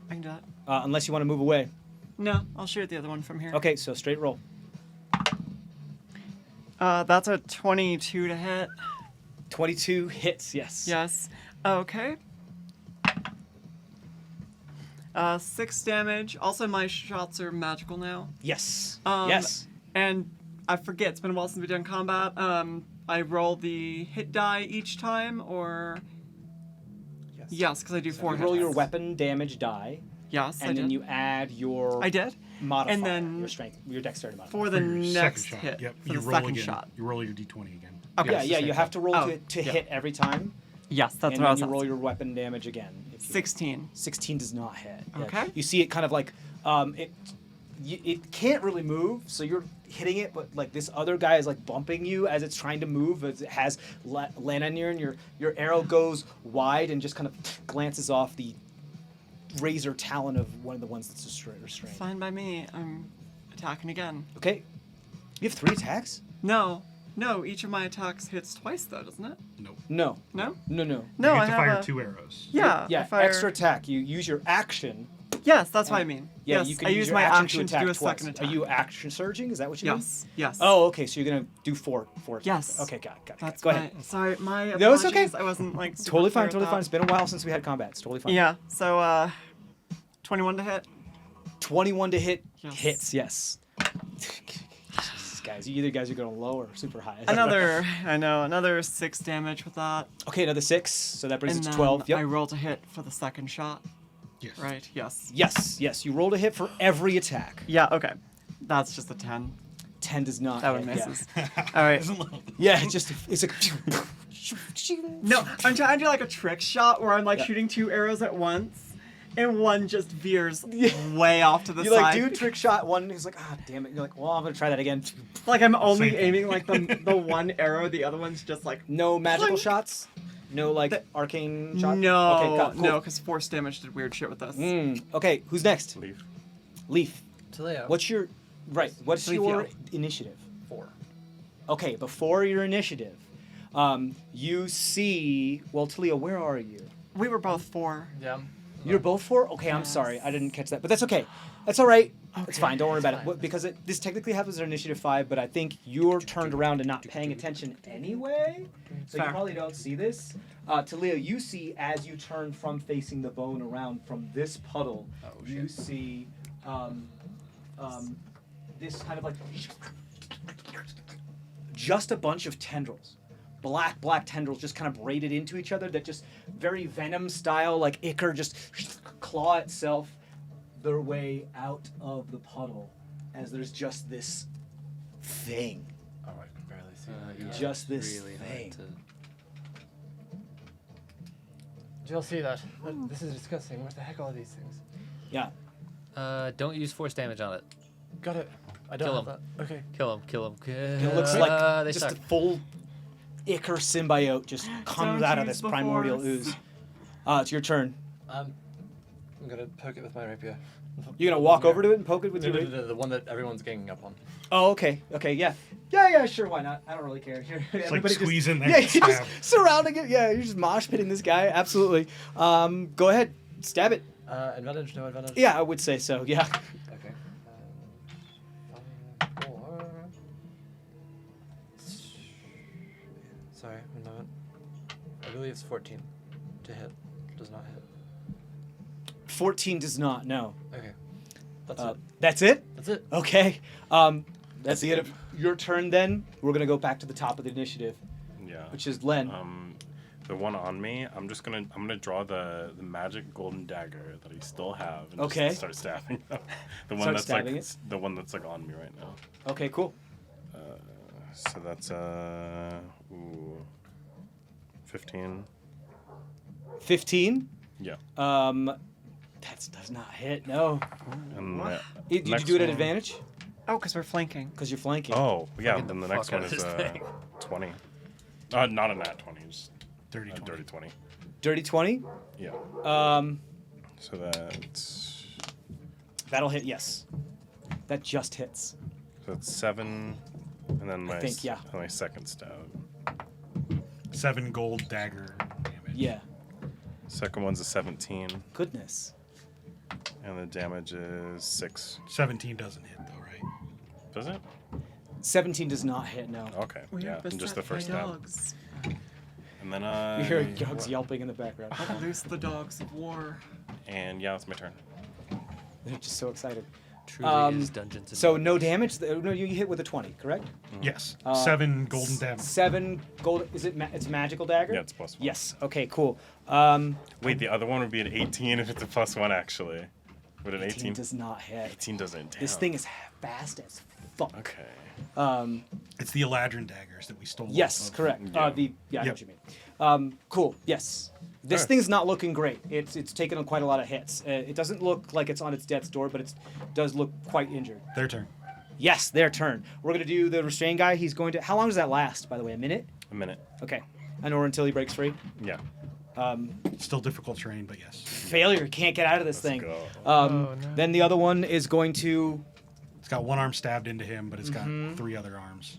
Speaker 2: I can do that.
Speaker 1: Unless you want to move away.
Speaker 2: No, I'll shoot at the other one from here.
Speaker 1: Okay, so straight roll.
Speaker 2: That's a 22 to hit.
Speaker 1: 22 hits, yes.
Speaker 2: Yes. Okay. 6 damage. Also, my shots are magical now.
Speaker 1: Yes.
Speaker 2: Um,
Speaker 1: yes.
Speaker 2: And I forget, it's been a while since we've done combat. I roll the hit die each time, or... Yes, because I do 4
Speaker 1: You
Speaker 2: hits.
Speaker 1: roll your weapon damage die,
Speaker 2: Yes, I
Speaker 1: and
Speaker 2: did.
Speaker 1: then you add your
Speaker 2: I did.
Speaker 1: modifier,
Speaker 2: And then
Speaker 1: your strength, your dexterity modifier.
Speaker 2: For the
Speaker 5: your second
Speaker 2: next
Speaker 5: shot.
Speaker 2: hit.
Speaker 5: Yep.
Speaker 2: For
Speaker 5: You
Speaker 2: the
Speaker 5: roll
Speaker 2: second
Speaker 5: again.
Speaker 2: shot.
Speaker 5: You roll your d20 again.
Speaker 2: Okay.
Speaker 1: Yeah,
Speaker 2: It's the
Speaker 1: yeah,
Speaker 2: same
Speaker 1: you have
Speaker 2: thing.
Speaker 1: to roll
Speaker 2: Oh,
Speaker 1: to
Speaker 2: yeah.
Speaker 1: hit every time,
Speaker 2: Yes, that's
Speaker 1: and
Speaker 2: what I
Speaker 1: then
Speaker 2: was
Speaker 1: you roll
Speaker 2: asking.
Speaker 1: your weapon damage again. if you-
Speaker 2: 16.
Speaker 1: 16 does not hit. Yeah.
Speaker 2: Okay.
Speaker 1: You see it kind of like, it can't really move, so you're hitting it, but like this other guy is like bumping you as it's trying to move, as it has Lana near, and your arrow goes wide and just kind of glances off the razor talon of one of the ones that's restrained.
Speaker 2: Fine by me. I'm attacking again.
Speaker 1: Okay. You have 3 attacks?
Speaker 2: No. No, each of my attacks hits twice, though, doesn't it?
Speaker 5: Nope.
Speaker 1: No.
Speaker 2: No?
Speaker 1: No, no.
Speaker 2: No,
Speaker 5: you
Speaker 2: I
Speaker 5: get to
Speaker 2: have
Speaker 5: fire
Speaker 2: a...
Speaker 5: 2 arrows.
Speaker 2: Yeah,
Speaker 1: Yeah,
Speaker 2: I fire...
Speaker 1: extra attack. You use your action.
Speaker 2: Yes, that's what I mean.
Speaker 1: Yeah,
Speaker 2: yes,
Speaker 1: you can
Speaker 2: I
Speaker 1: use
Speaker 2: use
Speaker 1: your
Speaker 2: my
Speaker 1: action
Speaker 2: action to
Speaker 1: attack
Speaker 2: do a
Speaker 1: twice.
Speaker 2: second attack.
Speaker 1: Are you action surging? Is that what you mean?
Speaker 2: Yes, yes.
Speaker 1: Oh, okay. So you're gonna do four.
Speaker 2: Yes.
Speaker 1: Okay, got it.
Speaker 2: That's
Speaker 1: Go ahead.
Speaker 2: Sorry, my apologies.
Speaker 1: No, it's okay.
Speaker 2: I wasn't like super
Speaker 1: Totally
Speaker 2: clear
Speaker 1: fine.
Speaker 2: with
Speaker 1: Totally
Speaker 2: that.
Speaker 1: fine. It's been a while since we had combat. It's totally fine.
Speaker 2: Yeah. So 21 to hit.
Speaker 1: 21 to hit.
Speaker 2: Yes.
Speaker 1: Hits. Yes. Jesus, guys, you either guys are going low or super high.
Speaker 2: Another 6 damage with that.
Speaker 1: Okay, another 6. So that brings
Speaker 2: And
Speaker 1: it to
Speaker 2: then
Speaker 1: 12. Yep.
Speaker 2: I roll to hit for the second shot.
Speaker 5: Yes.
Speaker 2: Right. Yes.
Speaker 1: Yes. You rolled a hit for every attack.
Speaker 2: Yeah. Okay. That's just a 10.
Speaker 1: 10 does not.
Speaker 2: That one
Speaker 1: hit, yeah.
Speaker 2: misses. All right.
Speaker 1: Yeah, it's a.
Speaker 2: No, I'm trying to do like a trick shot where I'm like
Speaker 1: Yeah.
Speaker 2: shooting 2 arrows at once, and one just veers way off to the
Speaker 1: You
Speaker 2: side.
Speaker 1: like do trick shot one. He's like, ah, damn it. You're like, well, I'm gonna try that again.
Speaker 2: Like I'm only
Speaker 5: Same thing.
Speaker 2: aiming like the one arrow, the other one's just like
Speaker 1: No magical
Speaker 2: Clink.
Speaker 1: shots. No like arcane shot.
Speaker 2: no,
Speaker 1: Okay, cool.
Speaker 2: no, because force damage did weird shit with this.
Speaker 1: Okay, who's next?
Speaker 4: Leaf.
Speaker 1: Leaf.
Speaker 7: Talia.
Speaker 1: What's your What's
Speaker 2: Leaf,
Speaker 1: your
Speaker 2: yeah.
Speaker 1: initiative?
Speaker 7: 4.
Speaker 1: Okay, before your initiative, you see. Well, Talia, where are you?
Speaker 2: We were both 4.
Speaker 3: Yeah.
Speaker 1: You're both 4? Okay, I'm sorry. I didn't catch that. But that's okay. That's all right. It's fine. Don't worry about it. Because this technically happens at initiative 5, but I think you're turned around and not paying attention anyway. So you
Speaker 2: Fair.
Speaker 1: probably don't see this. Talia, you see as you turn from facing the bone around from this puddle, you see this kind of like just a bunch of tendrils. Black tendrils just kind of braided into each other that just very Venom style, like ichor, just claw itself their way out of the puddle as there's just this thing.
Speaker 3: Oh, I can barely see.
Speaker 6: Yeah,
Speaker 1: Just
Speaker 6: it's
Speaker 1: this
Speaker 6: really
Speaker 1: thing.
Speaker 6: hard to.
Speaker 3: Did y'all see that? This is disgusting. What the heck are all these things?
Speaker 1: Yeah.
Speaker 6: Don't use force damage on it.
Speaker 3: Got it. I don't
Speaker 6: Kill
Speaker 3: have
Speaker 6: him.
Speaker 3: that. Okay.
Speaker 6: Kill him.
Speaker 1: It looks like
Speaker 6: they
Speaker 1: just
Speaker 6: suck.
Speaker 1: a full ichor symbiote just comes
Speaker 2: Don't
Speaker 1: out of
Speaker 2: use
Speaker 1: this
Speaker 2: the
Speaker 1: primordial
Speaker 2: force.
Speaker 1: ooze. It's your turn.
Speaker 3: I'm gonna poke it with my rapier.
Speaker 1: You're gonna walk over to it and poke it with
Speaker 3: No,
Speaker 1: your
Speaker 3: no, no, the one that everyone's ganging up on.
Speaker 1: Oh, okay, yeah. Yeah, sure, why not? I don't really care.
Speaker 5: It's like squeezing there.
Speaker 1: Yeah, you're just surrounding it. Yeah, you're just mosh pitting this guy. Absolutely. Go ahead, stab it.
Speaker 3: Advantage, no advantage?
Speaker 1: Yeah, I would say so. Yeah.
Speaker 3: Okay. 4. Sorry, one moment. I believe it's 14 to hit. Does not hit.
Speaker 1: 14 does not. No.
Speaker 3: Okay. That's it.
Speaker 1: That's it.
Speaker 3: That's it.
Speaker 1: Okay. That's the end of your turn. Then we're gonna go back to the top of the initiative,
Speaker 4: Yeah.
Speaker 1: which is Len.
Speaker 4: The one on me, I'm gonna draw the magic golden dagger that I still have and
Speaker 1: Okay.
Speaker 4: just start stabbing them. The one
Speaker 1: Start
Speaker 4: that's
Speaker 1: stabbing
Speaker 4: like
Speaker 1: it?
Speaker 4: the one that's like on me right now.
Speaker 1: Okay, cool.
Speaker 4: So that's 15.
Speaker 1: 15.
Speaker 4: Yeah.
Speaker 1: That does not hit. No.
Speaker 4: And
Speaker 1: Did you
Speaker 4: next
Speaker 1: do it at
Speaker 4: one-
Speaker 1: advantage?
Speaker 2: Oh, because we're flanking.
Speaker 1: Because you're flanking.
Speaker 4: Oh, yeah.
Speaker 6: Fucking
Speaker 4: Then the
Speaker 6: the
Speaker 4: next
Speaker 6: fuck
Speaker 4: one
Speaker 6: out of
Speaker 4: is
Speaker 6: this thing.
Speaker 4: 20. Not a nat 20, just
Speaker 5: Dirty
Speaker 4: a
Speaker 5: 20.
Speaker 4: dirty 20.
Speaker 1: Dirty 20.
Speaker 4: Yeah.
Speaker 1: Um,
Speaker 4: So that's
Speaker 1: that'll hit. Yes. That just hits.
Speaker 4: 7, and then my
Speaker 1: think, yeah.
Speaker 4: my second stab.
Speaker 5: 7 gold dagger damage.
Speaker 1: Yeah.
Speaker 4: Second one's a 17,
Speaker 1: Goodness.
Speaker 4: and the damage is 6.
Speaker 5: 17 doesn't hit though, right?
Speaker 4: Does it?
Speaker 1: 17 does not hit. No.
Speaker 4: Okay. Yeah. And just the first stab.
Speaker 2: dogs.
Speaker 4: And then
Speaker 1: You hear dogs yelping in the background.
Speaker 2: Loose the dogs of war.
Speaker 4: And yeah, it's my turn.
Speaker 1: They're just so excited.
Speaker 6: Truly is Dungeons and
Speaker 1: So no
Speaker 6: Dragons.
Speaker 1: damage. No, you hit with a 20, correct?
Speaker 5: Yes.
Speaker 1: Uh,
Speaker 5: 7 golden damage.
Speaker 1: 7 gold. Is it? It's a magical dagger.
Speaker 4: Yeah, it's +1.
Speaker 1: Yes. Okay. Cool.
Speaker 4: Wait, the other one would be an 18 if it's a +1 actually. Would an
Speaker 1: 18
Speaker 4: 18?
Speaker 1: does not hit.
Speaker 4: 18 doesn't.
Speaker 1: This
Speaker 4: Damn.
Speaker 1: thing is fast as fuck.
Speaker 4: Okay.
Speaker 5: It's the Eladrin daggers that we stole.
Speaker 1: Yes,
Speaker 5: off of-
Speaker 1: correct.
Speaker 4: Yeah.
Speaker 1: I know
Speaker 5: Yep.
Speaker 1: what you mean. Cool. Yes. This
Speaker 4: Alright.
Speaker 1: thing's not looking great. It's taken quite a lot of hits. It doesn't look like it's on its death's door, but it does look quite injured.
Speaker 5: Their turn.
Speaker 1: Yes, their turn. We're gonna do the restrained guy. He's going to. How long does that last? By the way, a minute.
Speaker 4: A minute.
Speaker 1: Okay. An hour until he breaks free.
Speaker 4: Yeah.
Speaker 5: Still difficult terrain, but yes.
Speaker 1: Failure. Can't get out of this thing.
Speaker 4: Go.
Speaker 6: no.
Speaker 1: Then the other one is going to.
Speaker 5: It's got one arm stabbed into him, but it's got 3 other arms.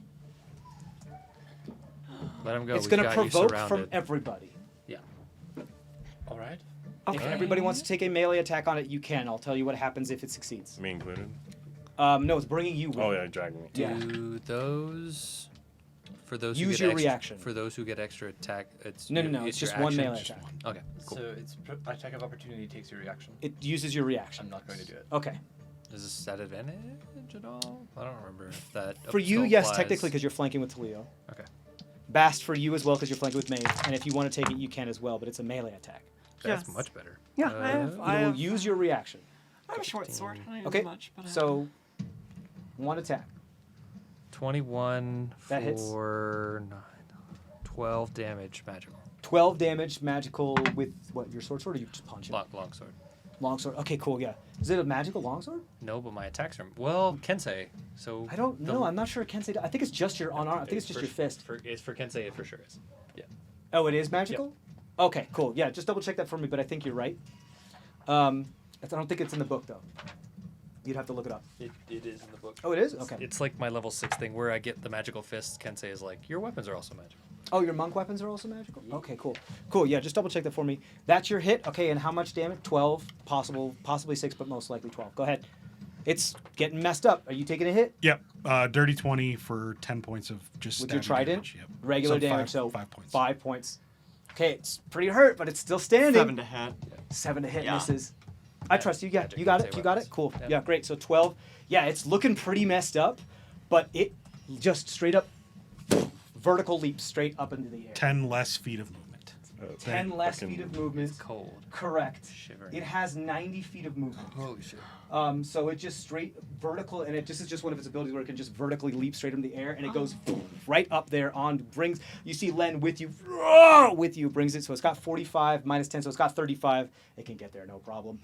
Speaker 6: Let him go.
Speaker 1: It's
Speaker 6: We've
Speaker 1: going to
Speaker 6: got you
Speaker 1: provoke from
Speaker 6: surrounded.
Speaker 1: everybody.
Speaker 6: Yeah.
Speaker 3: All right.
Speaker 1: If everybody wants to take a melee attack on it, you can. I'll tell you what happens if it succeeds.
Speaker 4: Me included.
Speaker 1: No, it's bringing you.
Speaker 4: Oh
Speaker 1: one.
Speaker 4: yeah, drag me.
Speaker 1: Yeah.
Speaker 6: Do those for those
Speaker 1: Use
Speaker 6: who get
Speaker 1: your
Speaker 6: extra,
Speaker 1: reaction.
Speaker 6: For those who get extra attack, it's
Speaker 1: No,
Speaker 6: your-
Speaker 1: no, it's
Speaker 6: your
Speaker 1: just one
Speaker 6: action?
Speaker 1: melee attack.
Speaker 6: Okay, cool.
Speaker 3: So it's attack of opportunity takes your reaction.
Speaker 1: It uses your reaction.
Speaker 3: I'm not going to do it.
Speaker 1: Okay.
Speaker 6: Is this at advantage at all? I don't remember if that.
Speaker 1: For you,
Speaker 6: still
Speaker 1: yes,
Speaker 6: applies.
Speaker 1: technically, because you're flanking with Talio.
Speaker 6: Okay.
Speaker 1: Bast for you as well, because you're flanking with Maeve. And if you want to take it, you can as well, but it's a melee attack.
Speaker 6: That's
Speaker 2: Yes.
Speaker 6: much better.
Speaker 2: Yeah, I have.
Speaker 1: You
Speaker 2: I
Speaker 1: will
Speaker 2: have.
Speaker 1: use your reaction.
Speaker 2: I have a short sword. I don't use
Speaker 1: Okay.
Speaker 2: much, but I
Speaker 1: So, one attack.
Speaker 6: 21
Speaker 1: That hits.
Speaker 6: for 12 damage magical.
Speaker 1: 12 damage, magical with what, your sword, or you just punch it?
Speaker 6: Longsword.
Speaker 1: Longsword. Okay, cool, yeah. Is it a magical longsword?
Speaker 6: No, but my attacks are well Kensei. So
Speaker 1: I don't know. I'm not sure Kensei. I think it's just your unarmed. I think it's just
Speaker 6: for-
Speaker 1: your fist.
Speaker 6: It's for Kensei. It for sure is. Yeah.
Speaker 1: Oh, it is magical? Okay, cool. Yeah, just double check that for me, but I think you're right. I don't think it's in the book, though. You'd have to look it up.
Speaker 6: It is in the book.
Speaker 1: Oh, it is? Okay.
Speaker 6: It's like my level 6 thing where I get the magical fist. Kensei is like, your weapons are also magical.
Speaker 1: Oh, your monk weapons are also magical? Okay, cool. Cool, yeah, just double check that for me. That's your hit. Okay, and how much damage? 12, possibly 6, but most likely 12. Go ahead. It's getting messed up. Are you taking a hit?
Speaker 5: Yep. Dirty 20 for 10 points of just
Speaker 1: With your
Speaker 5: stabbing
Speaker 1: trident?
Speaker 5: damage. Yep.
Speaker 1: Regular
Speaker 5: So
Speaker 1: damage, so
Speaker 5: 5 points.
Speaker 1: 5 points. Okay, it's pretty hurt, but it's still standing.
Speaker 2: 7 to hit.
Speaker 1: 7 to hit
Speaker 2: Yeah.
Speaker 1: misses. I trust you. Yeah,
Speaker 6: Magic
Speaker 1: you got
Speaker 6: and
Speaker 1: it. You got
Speaker 6: weapons.
Speaker 1: it. Cool.
Speaker 6: Yep.
Speaker 1: Yeah, great. So 12. Yeah, it's looking pretty messed up, but it just straight up vertical leaps straight up into the air.
Speaker 5: 10 less feet of movement.
Speaker 1: 10 less
Speaker 4: fucking-
Speaker 1: feet of movement.
Speaker 6: Cold.
Speaker 1: Correct.
Speaker 6: Shivering.
Speaker 1: It has 90 feet of movement.
Speaker 6: Holy shit.
Speaker 1: So it just straight vertical, and it just is just one of its abilities where it can just vertically leap straight into the air, and it goes right up there on brings. You see Len with you, brings it. So it's got 45 minus 10, so it's got 35. It can get there, no problem.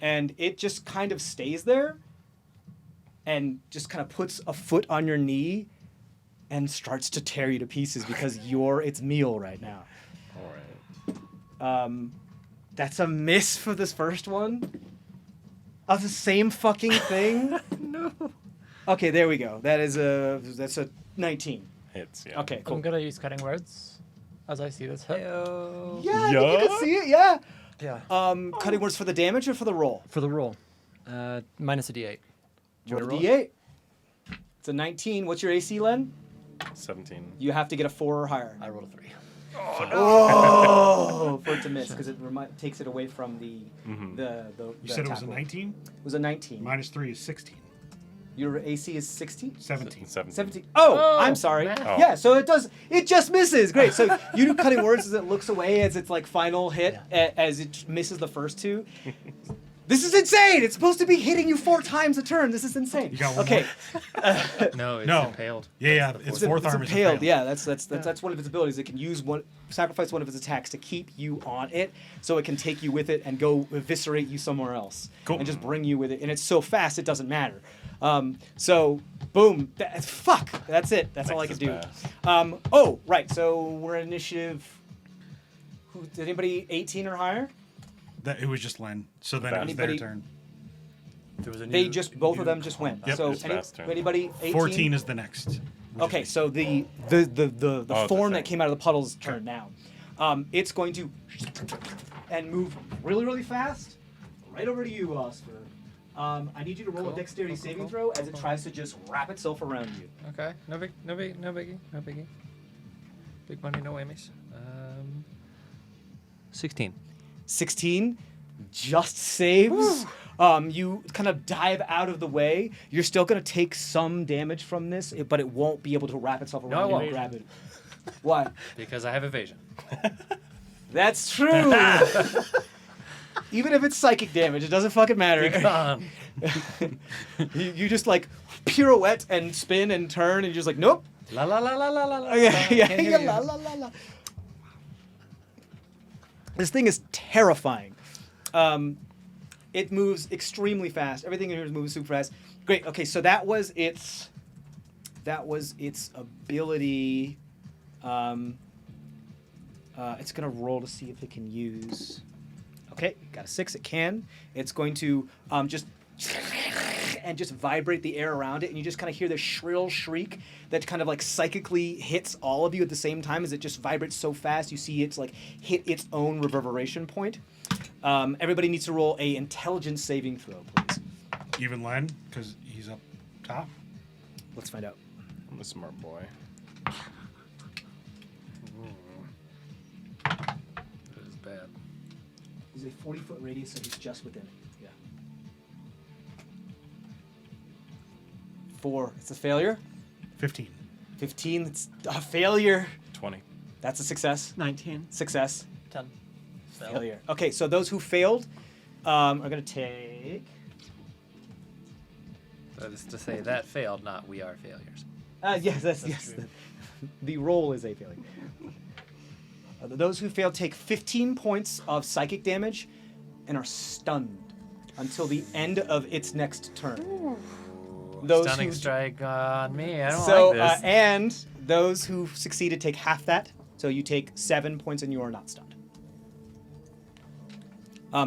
Speaker 1: And it just kind of stays there, and just kind of puts a foot on your knee, and starts to tear you to pieces because you're its meal right now.
Speaker 4: All right.
Speaker 1: That's a miss for this first one. Of the same fucking thing.
Speaker 6: No.
Speaker 1: Okay, there we go. That's a 19.
Speaker 4: Hits, yeah.
Speaker 1: Okay, cool.
Speaker 3: I'm gonna use cutting words as I see this hit.
Speaker 6: Heyo.
Speaker 1: Yeah, I think you can see it. Yeah.
Speaker 3: Yeah.
Speaker 1: Cutting words for the damage or for the roll?
Speaker 3: For the roll, minus a d8.
Speaker 1: Roll
Speaker 3: Do
Speaker 1: the
Speaker 3: I roll
Speaker 1: D8. It's a 19. What's your AC, Len?
Speaker 4: 17.
Speaker 1: You have to get a 4 or higher.
Speaker 3: I rolled a 3.
Speaker 1: Oh, for it to miss because it takes it away from the
Speaker 5: You said it was a 19?
Speaker 1: It was a 19.
Speaker 5: Minus 3 is 16.
Speaker 1: Your AC is 16?
Speaker 5: 17.
Speaker 1: 17. Oh,
Speaker 6: Oh,
Speaker 1: I'm sorry.
Speaker 6: man.
Speaker 4: Oh.
Speaker 1: Yeah, so it just misses. Great. So you do cutting words as it looks away as its like final hit as it misses the first two. This is insane. It's supposed to be hitting you 4 times a turn. This is insane.
Speaker 5: You got one
Speaker 1: Okay.
Speaker 6: No, it's
Speaker 5: No.
Speaker 6: impaled.
Speaker 5: Yeah,
Speaker 6: That's the
Speaker 5: its
Speaker 6: fourth.
Speaker 5: fourth arm is
Speaker 1: impaled.
Speaker 5: impaled.
Speaker 1: Yeah, that's one of its abilities. It can sacrifice one of its attacks to keep you on it, so it can take you with it and go eviscerate you somewhere else,
Speaker 5: Cool.
Speaker 1: and just bring you with it. And it's so fast, it doesn't matter. So boom, fuck. That's it. That's all I can
Speaker 4: Next
Speaker 1: do.
Speaker 4: is
Speaker 1: Oh, right. So we're initiative. Did anybody 18 or higher?
Speaker 5: It was just Len. So then it was
Speaker 1: Anybody-
Speaker 5: their turn.
Speaker 3: There was a
Speaker 1: They
Speaker 3: new-
Speaker 1: just both of
Speaker 3: new
Speaker 1: them just went.
Speaker 5: Yep.
Speaker 1: So
Speaker 4: It's fast turn.
Speaker 1: anybody 18?
Speaker 5: 14 is the next.
Speaker 1: Okay, so the
Speaker 4: the
Speaker 1: form that
Speaker 4: thing.
Speaker 1: came out of the puddle's turn now. It's going to and move really, really fast right over to you, Oscar. I need you to roll a
Speaker 6: Cool,
Speaker 1: dexterity
Speaker 6: cool,
Speaker 1: saving
Speaker 6: cool,
Speaker 1: throw as
Speaker 6: cool,
Speaker 1: it
Speaker 6: cool.
Speaker 1: tries to just wrap itself around you.
Speaker 6: Okay. No biggie. Big money, no whammies. 16.
Speaker 1: 16 just saves. You kind of dive out of the way. You're still going to take some damage from this, but it won't be able to wrap itself
Speaker 6: No,
Speaker 1: around
Speaker 6: it
Speaker 1: you and
Speaker 6: won't.
Speaker 1: grab it. Why?
Speaker 6: Because I have evasion.
Speaker 1: That's true. Even if it's psychic damage, it doesn't fucking matter.
Speaker 6: Be gone.
Speaker 1: You just like pirouette and spin and turn, and you're just like, nope.
Speaker 6: La la la la la la.
Speaker 1: Yeah, yeah,
Speaker 6: Can't hear
Speaker 1: yeah,
Speaker 6: you.
Speaker 1: la, la, la, la. This thing is terrifying. It moves extremely fast. Everything in here is moving super fast. Great. Okay, so that was its ability. It's gonna roll to see if it can use. Okay, got a 6. It can. It's going to just vibrate the air around it, and you just kind of hear this shrill shriek that kind of like psychically hits all of you at the same time as it just vibrates so fast. You see it's like hit its own reverberation point. Everybody needs to roll a intelligence saving throw, please.
Speaker 5: Even Len, because he's up top.
Speaker 1: Let's find out.
Speaker 4: I'm a smart boy.
Speaker 6: It is bad.
Speaker 1: He's a 40-foot radius, so he's just within it. Yeah. 4. It's a failure.
Speaker 5: 15.
Speaker 1: 15. It's a failure.
Speaker 4: 20.
Speaker 1: That's a success.
Speaker 2: 19.
Speaker 1: Success.
Speaker 3: 10.
Speaker 1: Failure. Okay, so those who failed are going to take.
Speaker 6: That is to say, that failed, not we are failures.
Speaker 1: Yes. The roll is a failure. Those who failed take 15 points of psychic damage and are stunned until the end of its next turn. Those
Speaker 6: Stunning
Speaker 1: who
Speaker 6: strike on me. I don't
Speaker 1: so
Speaker 6: like this.
Speaker 1: and those who succeeded take half that. So you take 7 points and you are not stunned.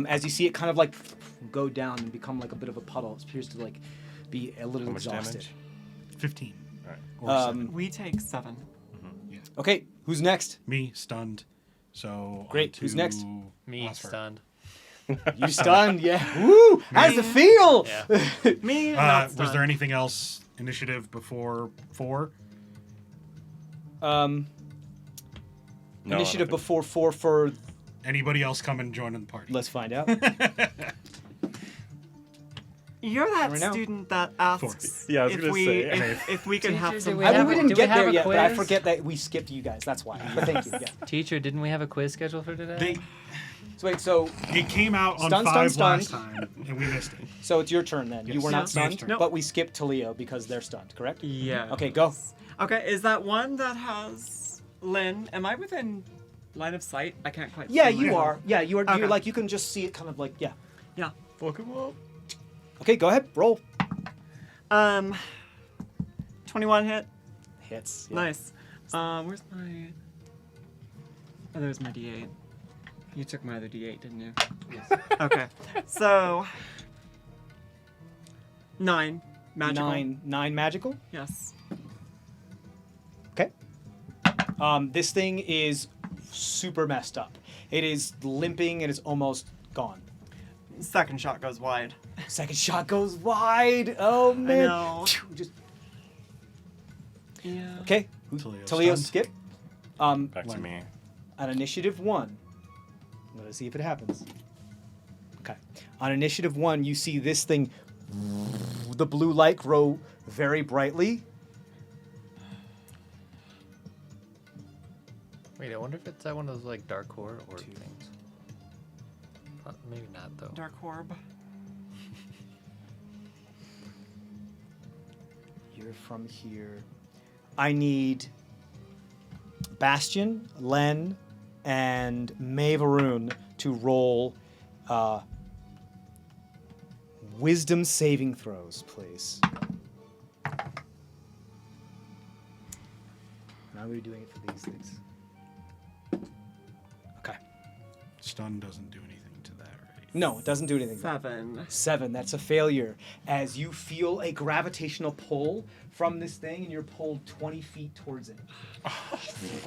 Speaker 1: As you see it kind of like go down and become like a bit of a puddle, it appears to like be a little
Speaker 4: How much
Speaker 1: exhausted.
Speaker 4: damage?
Speaker 5: 15.
Speaker 4: All right.
Speaker 5: Or 7.
Speaker 2: We take 7.
Speaker 5: Yeah. Yeah.
Speaker 1: Okay, who's next?
Speaker 5: Me stunned. So
Speaker 1: Great.
Speaker 5: on
Speaker 1: Who's
Speaker 5: to
Speaker 1: next?
Speaker 6: Me
Speaker 5: Oscar.
Speaker 6: stunned.
Speaker 1: You stunned, yeah. Woo! How's it feel?
Speaker 6: Yeah.
Speaker 2: Me, not
Speaker 5: Was
Speaker 2: stunned.
Speaker 5: there anything else initiative before 4?
Speaker 4: No,
Speaker 1: Initiative
Speaker 4: I don't
Speaker 1: before 4 for.
Speaker 5: Anybody else come and join in the party?
Speaker 1: Let's find out.
Speaker 2: You're that
Speaker 1: Right now.
Speaker 2: student that asks
Speaker 4: Yeah, I was
Speaker 2: if
Speaker 4: gonna
Speaker 2: we
Speaker 4: say.
Speaker 2: if we can have
Speaker 6: Teacher,
Speaker 2: some.
Speaker 6: do we
Speaker 1: I
Speaker 6: have
Speaker 1: mean, we
Speaker 6: a-
Speaker 1: didn't
Speaker 6: do
Speaker 1: get
Speaker 6: we have
Speaker 1: there
Speaker 6: a
Speaker 1: yet, but I
Speaker 6: quiz?
Speaker 1: forget that we skipped you guys. That's why. But thank you. Yeah.
Speaker 6: Teacher, didn't we have a quiz scheduled for today?
Speaker 1: So wait, so
Speaker 5: It came out on
Speaker 1: Stun,
Speaker 5: 5
Speaker 1: stun,
Speaker 5: last time, and we missed it.
Speaker 1: so it's your turn then. You
Speaker 5: Yes.
Speaker 1: were
Speaker 2: Yeah.
Speaker 1: not stunned,
Speaker 5: Yes.
Speaker 2: Nope.
Speaker 1: but we skipped Talio because they're stunned, correct?
Speaker 2: Yeah.
Speaker 1: Okay, go.
Speaker 2: Okay, is that one that has Lynn? Am I within line of sight? I can't quite.
Speaker 1: Yeah,
Speaker 2: see
Speaker 1: you
Speaker 2: myself.
Speaker 1: are. Yeah, you are.
Speaker 2: Okay.
Speaker 1: You're like you can just see it, kind of like yeah.
Speaker 2: Yeah.
Speaker 4: Fuck him up.
Speaker 1: Okay, go ahead. Roll.
Speaker 2: 21 hit.
Speaker 1: Hits. Yeah.
Speaker 2: Nice. Where's my? Oh, there's my D8. You took my other D8, didn't you?
Speaker 6: Yes.
Speaker 2: Okay. So 9 magical.
Speaker 1: 9 magical.
Speaker 2: Yes.
Speaker 1: Okay. This thing is super messed up. It is limping and is almost gone.
Speaker 2: Second shot goes wide.
Speaker 1: Second shot goes wide. Oh man.
Speaker 2: know.
Speaker 1: Just
Speaker 2: Yeah.
Speaker 1: okay.
Speaker 5: Talio
Speaker 1: Talio
Speaker 5: stunned.
Speaker 1: skip.
Speaker 4: Back to
Speaker 5: One.
Speaker 4: me.
Speaker 1: On initiative 1. Let's see if it happens. Okay. On initiative 1, you see this thing, the blue light grow very brightly.
Speaker 6: Wait, I wonder if it's at one of those like dark core orb things. Maybe not though.
Speaker 2: Dark orb.
Speaker 1: You're from here. I need Bastion, Len, and Maevaroon to roll wisdom saving throws, please. Now we're doing it for these things. Okay.
Speaker 5: Stun doesn't do anything to that, right?
Speaker 1: No, it doesn't do anything.
Speaker 2: 7.
Speaker 1: 7, that's a failure. As you feel a gravitational pull from this thing and you're pulled 20 feet towards it.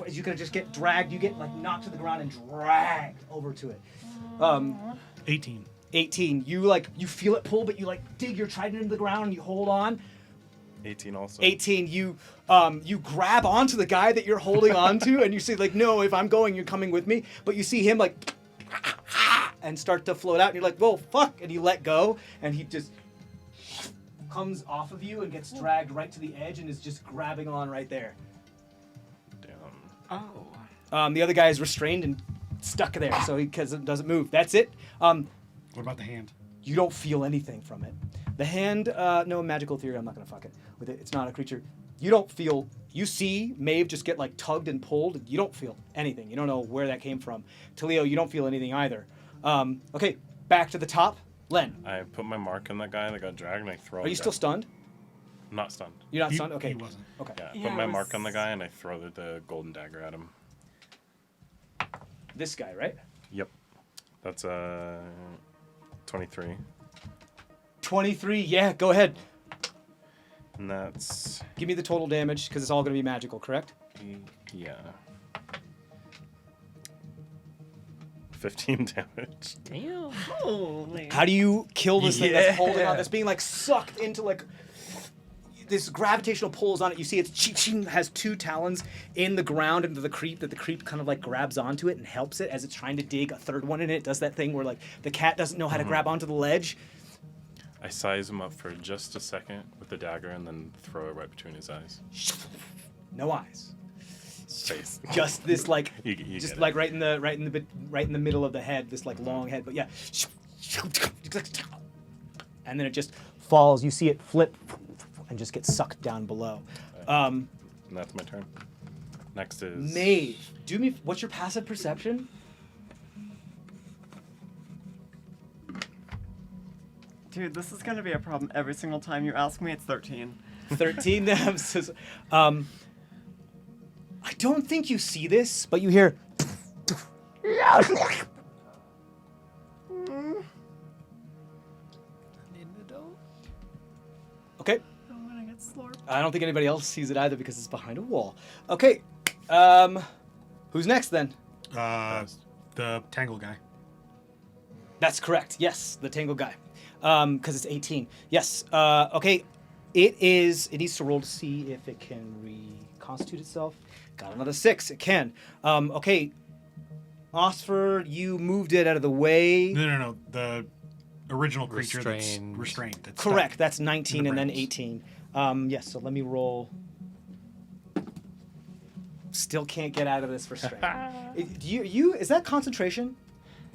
Speaker 1: As you can just get dragged, you get like knocked to the ground and dragged over to it.
Speaker 5: 18.
Speaker 1: 18, you feel it pull, but you like dig your trident into the ground and you hold on.
Speaker 4: 18 also.
Speaker 1: 18, you grab onto the guy that you're holding onto and you say like, no, if I'm going, you're coming with me. But you see him like and start to float out and you're like, whoa, fuck, and you let go and he just comes off of you and gets dragged right to the edge and is just grabbing on right there.
Speaker 4: Damn.
Speaker 2: Oh.
Speaker 1: The other guy is restrained and stuck there, so he doesn't move. That's it.
Speaker 5: What about the hand?
Speaker 1: You don't feel anything from it. The hand, no magical theory. I'm not gonna fuck it with it. It's not a creature. You don't feel. You see Maeve just get like tugged and pulled. You don't feel anything. You don't know where that came from. Talio, you don't feel anything either. Okay, back to the top. Len,
Speaker 4: I put my mark on that guy that got dragged and I throw
Speaker 1: are you still stunned?
Speaker 4: Not stunned.
Speaker 1: You're not
Speaker 5: He-
Speaker 1: stunned. Okay.
Speaker 5: He wasn't.
Speaker 1: Okay.
Speaker 4: Yeah, I
Speaker 2: Yeah,
Speaker 4: put my
Speaker 2: it
Speaker 4: mark on the
Speaker 2: was-
Speaker 4: guy and I throw the golden dagger at him.
Speaker 1: This guy, right?
Speaker 4: Yep. That's 23.
Speaker 1: 23. Yeah, go ahead.
Speaker 4: And that's
Speaker 1: Give me the total damage because it's all gonna be magical, correct?
Speaker 4: yeah. 15 damage.
Speaker 6: Damn.
Speaker 2: Holy.
Speaker 1: How do you kill this thing
Speaker 4: Yeah.
Speaker 1: that's holding on, that's being like sucked into like this gravitational pull is on it. You see it has 2 talons in the ground into the creep that the creep kind of like grabs onto it and helps it as it's trying to dig a third one in it. It does that thing where like the cat doesn't know how to grab onto the ledge.
Speaker 4: I size him up for just a second with the dagger and then throw it right between his eyes.
Speaker 1: No eyes.
Speaker 4: Face.
Speaker 1: Just this like
Speaker 4: You
Speaker 1: just
Speaker 4: get it.
Speaker 1: like right in the middle of the head, this like long head, but yeah. And then it just falls. You see it flip and just get sucked down below.
Speaker 4: And that's my turn. Next is
Speaker 1: Maeve, what's your passive perception?
Speaker 2: Dude, this is gonna be a problem every single time you ask me. It's 13.
Speaker 1: 13. I don't think you see this, but you hear. Okay.
Speaker 2: I'm gonna get slurped.
Speaker 1: I don't think anybody else sees it either because it's behind a wall. Okay. Who's next then?
Speaker 5: The Tangle guy.
Speaker 1: That's correct. Yes, the Tangle guy. Because it's 18. Yes. Okay. It needs to roll to see if it can reconstitute itself. Got another 6. It can. Okay. Osfer, you moved it out of the way.
Speaker 5: No. The original creature
Speaker 6: Restrained.
Speaker 5: that's restrained. That's
Speaker 1: Correct.
Speaker 5: stuck
Speaker 1: That's 19
Speaker 5: in the
Speaker 1: and then
Speaker 5: brains.
Speaker 1: 18. Yes. So let me roll. Still can't get out of this restraint. Is that concentration?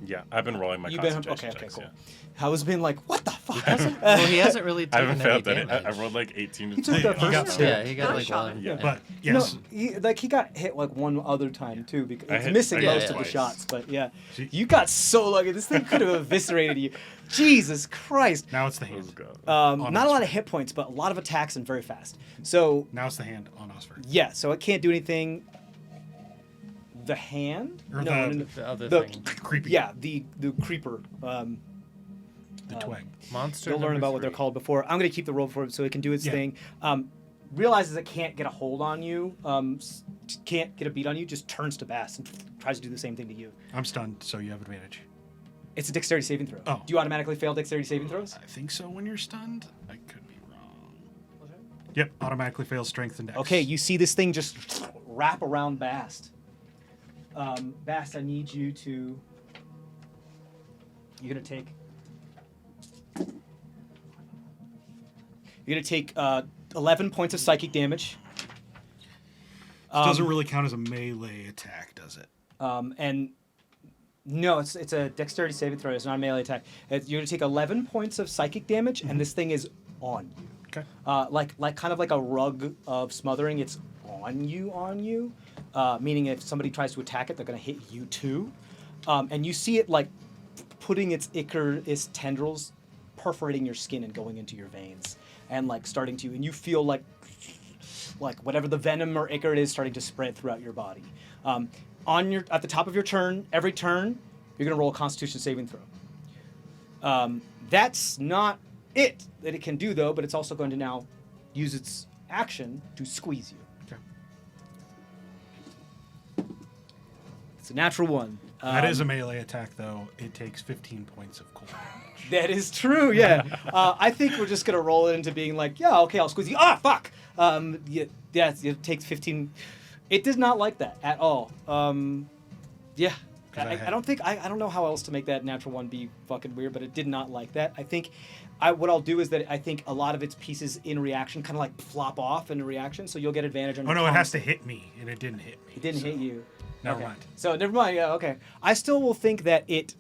Speaker 4: Yeah, I've been rolling my
Speaker 1: You've been
Speaker 4: concentration
Speaker 1: okay.
Speaker 4: checks,
Speaker 1: Cool.
Speaker 4: yeah.
Speaker 1: I was being like, what the fuck?
Speaker 6: Well, he hasn't really
Speaker 4: I
Speaker 6: taken
Speaker 4: haven't
Speaker 6: any
Speaker 4: failed any.
Speaker 6: damage.
Speaker 4: I rolled like 18
Speaker 1: He
Speaker 4: to
Speaker 1: took the
Speaker 5: He got
Speaker 1: first
Speaker 5: two.
Speaker 6: Yeah, he got
Speaker 2: One
Speaker 6: like
Speaker 2: shot.
Speaker 6: one.
Speaker 4: Yeah.
Speaker 5: But yes,
Speaker 1: No, he got hit like one other time too because
Speaker 4: I
Speaker 1: it's
Speaker 4: hit-
Speaker 1: missing
Speaker 4: I got
Speaker 1: most
Speaker 6: it
Speaker 1: of the
Speaker 4: twice.
Speaker 1: shots. But yeah,
Speaker 5: See-
Speaker 1: you got so lucky. This thing could have eviscerated you. Jesus Christ.
Speaker 5: now it's the
Speaker 4: Let's
Speaker 5: hand.
Speaker 4: go.
Speaker 5: On
Speaker 1: Not a lot
Speaker 5: Osfer.
Speaker 1: of hit points, but a lot of attacks and very fast. So
Speaker 5: Now it's the hand on Osfer.
Speaker 1: yeah, so it can't do anything. The hand?
Speaker 5: Or
Speaker 1: no,
Speaker 5: the-
Speaker 1: no, no.
Speaker 6: The other
Speaker 1: The-
Speaker 6: thing.
Speaker 5: Creepy.
Speaker 1: Yeah, the creeper.
Speaker 5: The twig.
Speaker 6: Monster.
Speaker 1: You'll learn
Speaker 6: number
Speaker 1: about what they're
Speaker 6: 3.
Speaker 1: called before. I'm going to keep the roll for it so it can do its
Speaker 5: Yeah.
Speaker 1: thing. Realizes it can't get a hold on you, can't get a beat on you, just turns to Bass and tries to do the same thing to you.
Speaker 5: I'm stunned, so you have advantage.
Speaker 1: It's a dexterity saving throw.
Speaker 5: Oh.
Speaker 1: Do you automatically fail dexterity saving throws?
Speaker 5: I think so when you're stunned. I could be wrong. Yep, automatically fails strength and dex.
Speaker 1: Okay, you see this thing just wrap around Bast. Bast, I need you to. You're gonna take. You're gonna take 11 points of psychic damage.
Speaker 5: This doesn't really count as a melee attack, does it?
Speaker 1: And no, it's a dexterity saving throw. It's not a melee attack. You're gonna take 11 points of psychic damage, and this thing is on you.
Speaker 5: Okay.
Speaker 1: Like kind of like a rug of smothering. It's on you. Meaning if somebody tries to attack it, they're gonna hit you too. And you see it like putting its tendrils perforating your skin and going into your veins, and like starting to, and you feel like whatever the venom or ichor it is starting to spread throughout your body. At the top of your turn, every turn, you're gonna roll a Constitution saving throw. That's not it that it can do though, but it's also going to now use its action to squeeze you.
Speaker 5: Okay.
Speaker 1: It's a natural one.
Speaker 5: That is a melee attack, though. It takes 15 points of cold damage.
Speaker 1: That is true, yeah. I think we're just going to roll it into being like, yeah, okay, I'll squeeze you. Ah, fuck! Yeah, it takes 15. It does not like that at all. Yeah.
Speaker 5: 'Cause
Speaker 1: I don't think, I don't know how else to make that natural one be fucking weird, but it did not like that. I think what I'll do is that I think a lot of its pieces in reaction kind of like flop off in reaction, so you'll get advantage on
Speaker 5: Oh,
Speaker 1: your
Speaker 5: no, it
Speaker 1: con
Speaker 5: has to hit me, and it didn't hit me.
Speaker 1: It didn't
Speaker 5: so
Speaker 1: hit you.
Speaker 5: Never
Speaker 1: Okay.
Speaker 5: mind.
Speaker 1: So never mind. Yeah. Okay. I still will think that it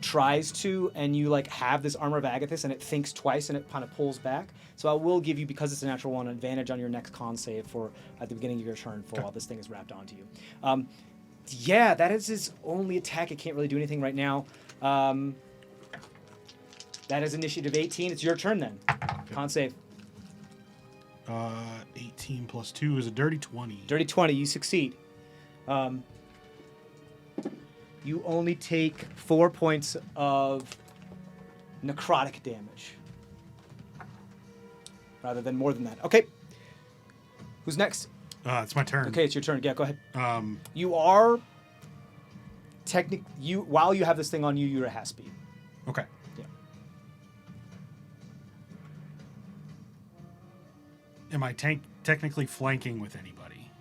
Speaker 1: tries to, and you like have this armor of Agathis, and it thinks twice, and it kind of pulls back. So I will give you, because it's a natural one, advantage on your next con save for at the beginning of your turn for while this thing is wrapped onto you. Yeah, that is his only attack. It can't really do anything right now. That is initiative 18. It's your turn then. Con save.
Speaker 5: 18 plus 2 is a dirty 20.
Speaker 1: Dirty 20. You succeed. You only take 4 points of necrotic damage, rather than more than that. Okay. Who's next?
Speaker 5: It's my turn.
Speaker 1: Okay, it's your turn. Yeah, go ahead.
Speaker 5: Um,
Speaker 1: You are while you have this thing on you, you're a half speed.
Speaker 5: okay.
Speaker 1: Yeah.
Speaker 5: Am I technically flanking with anybody?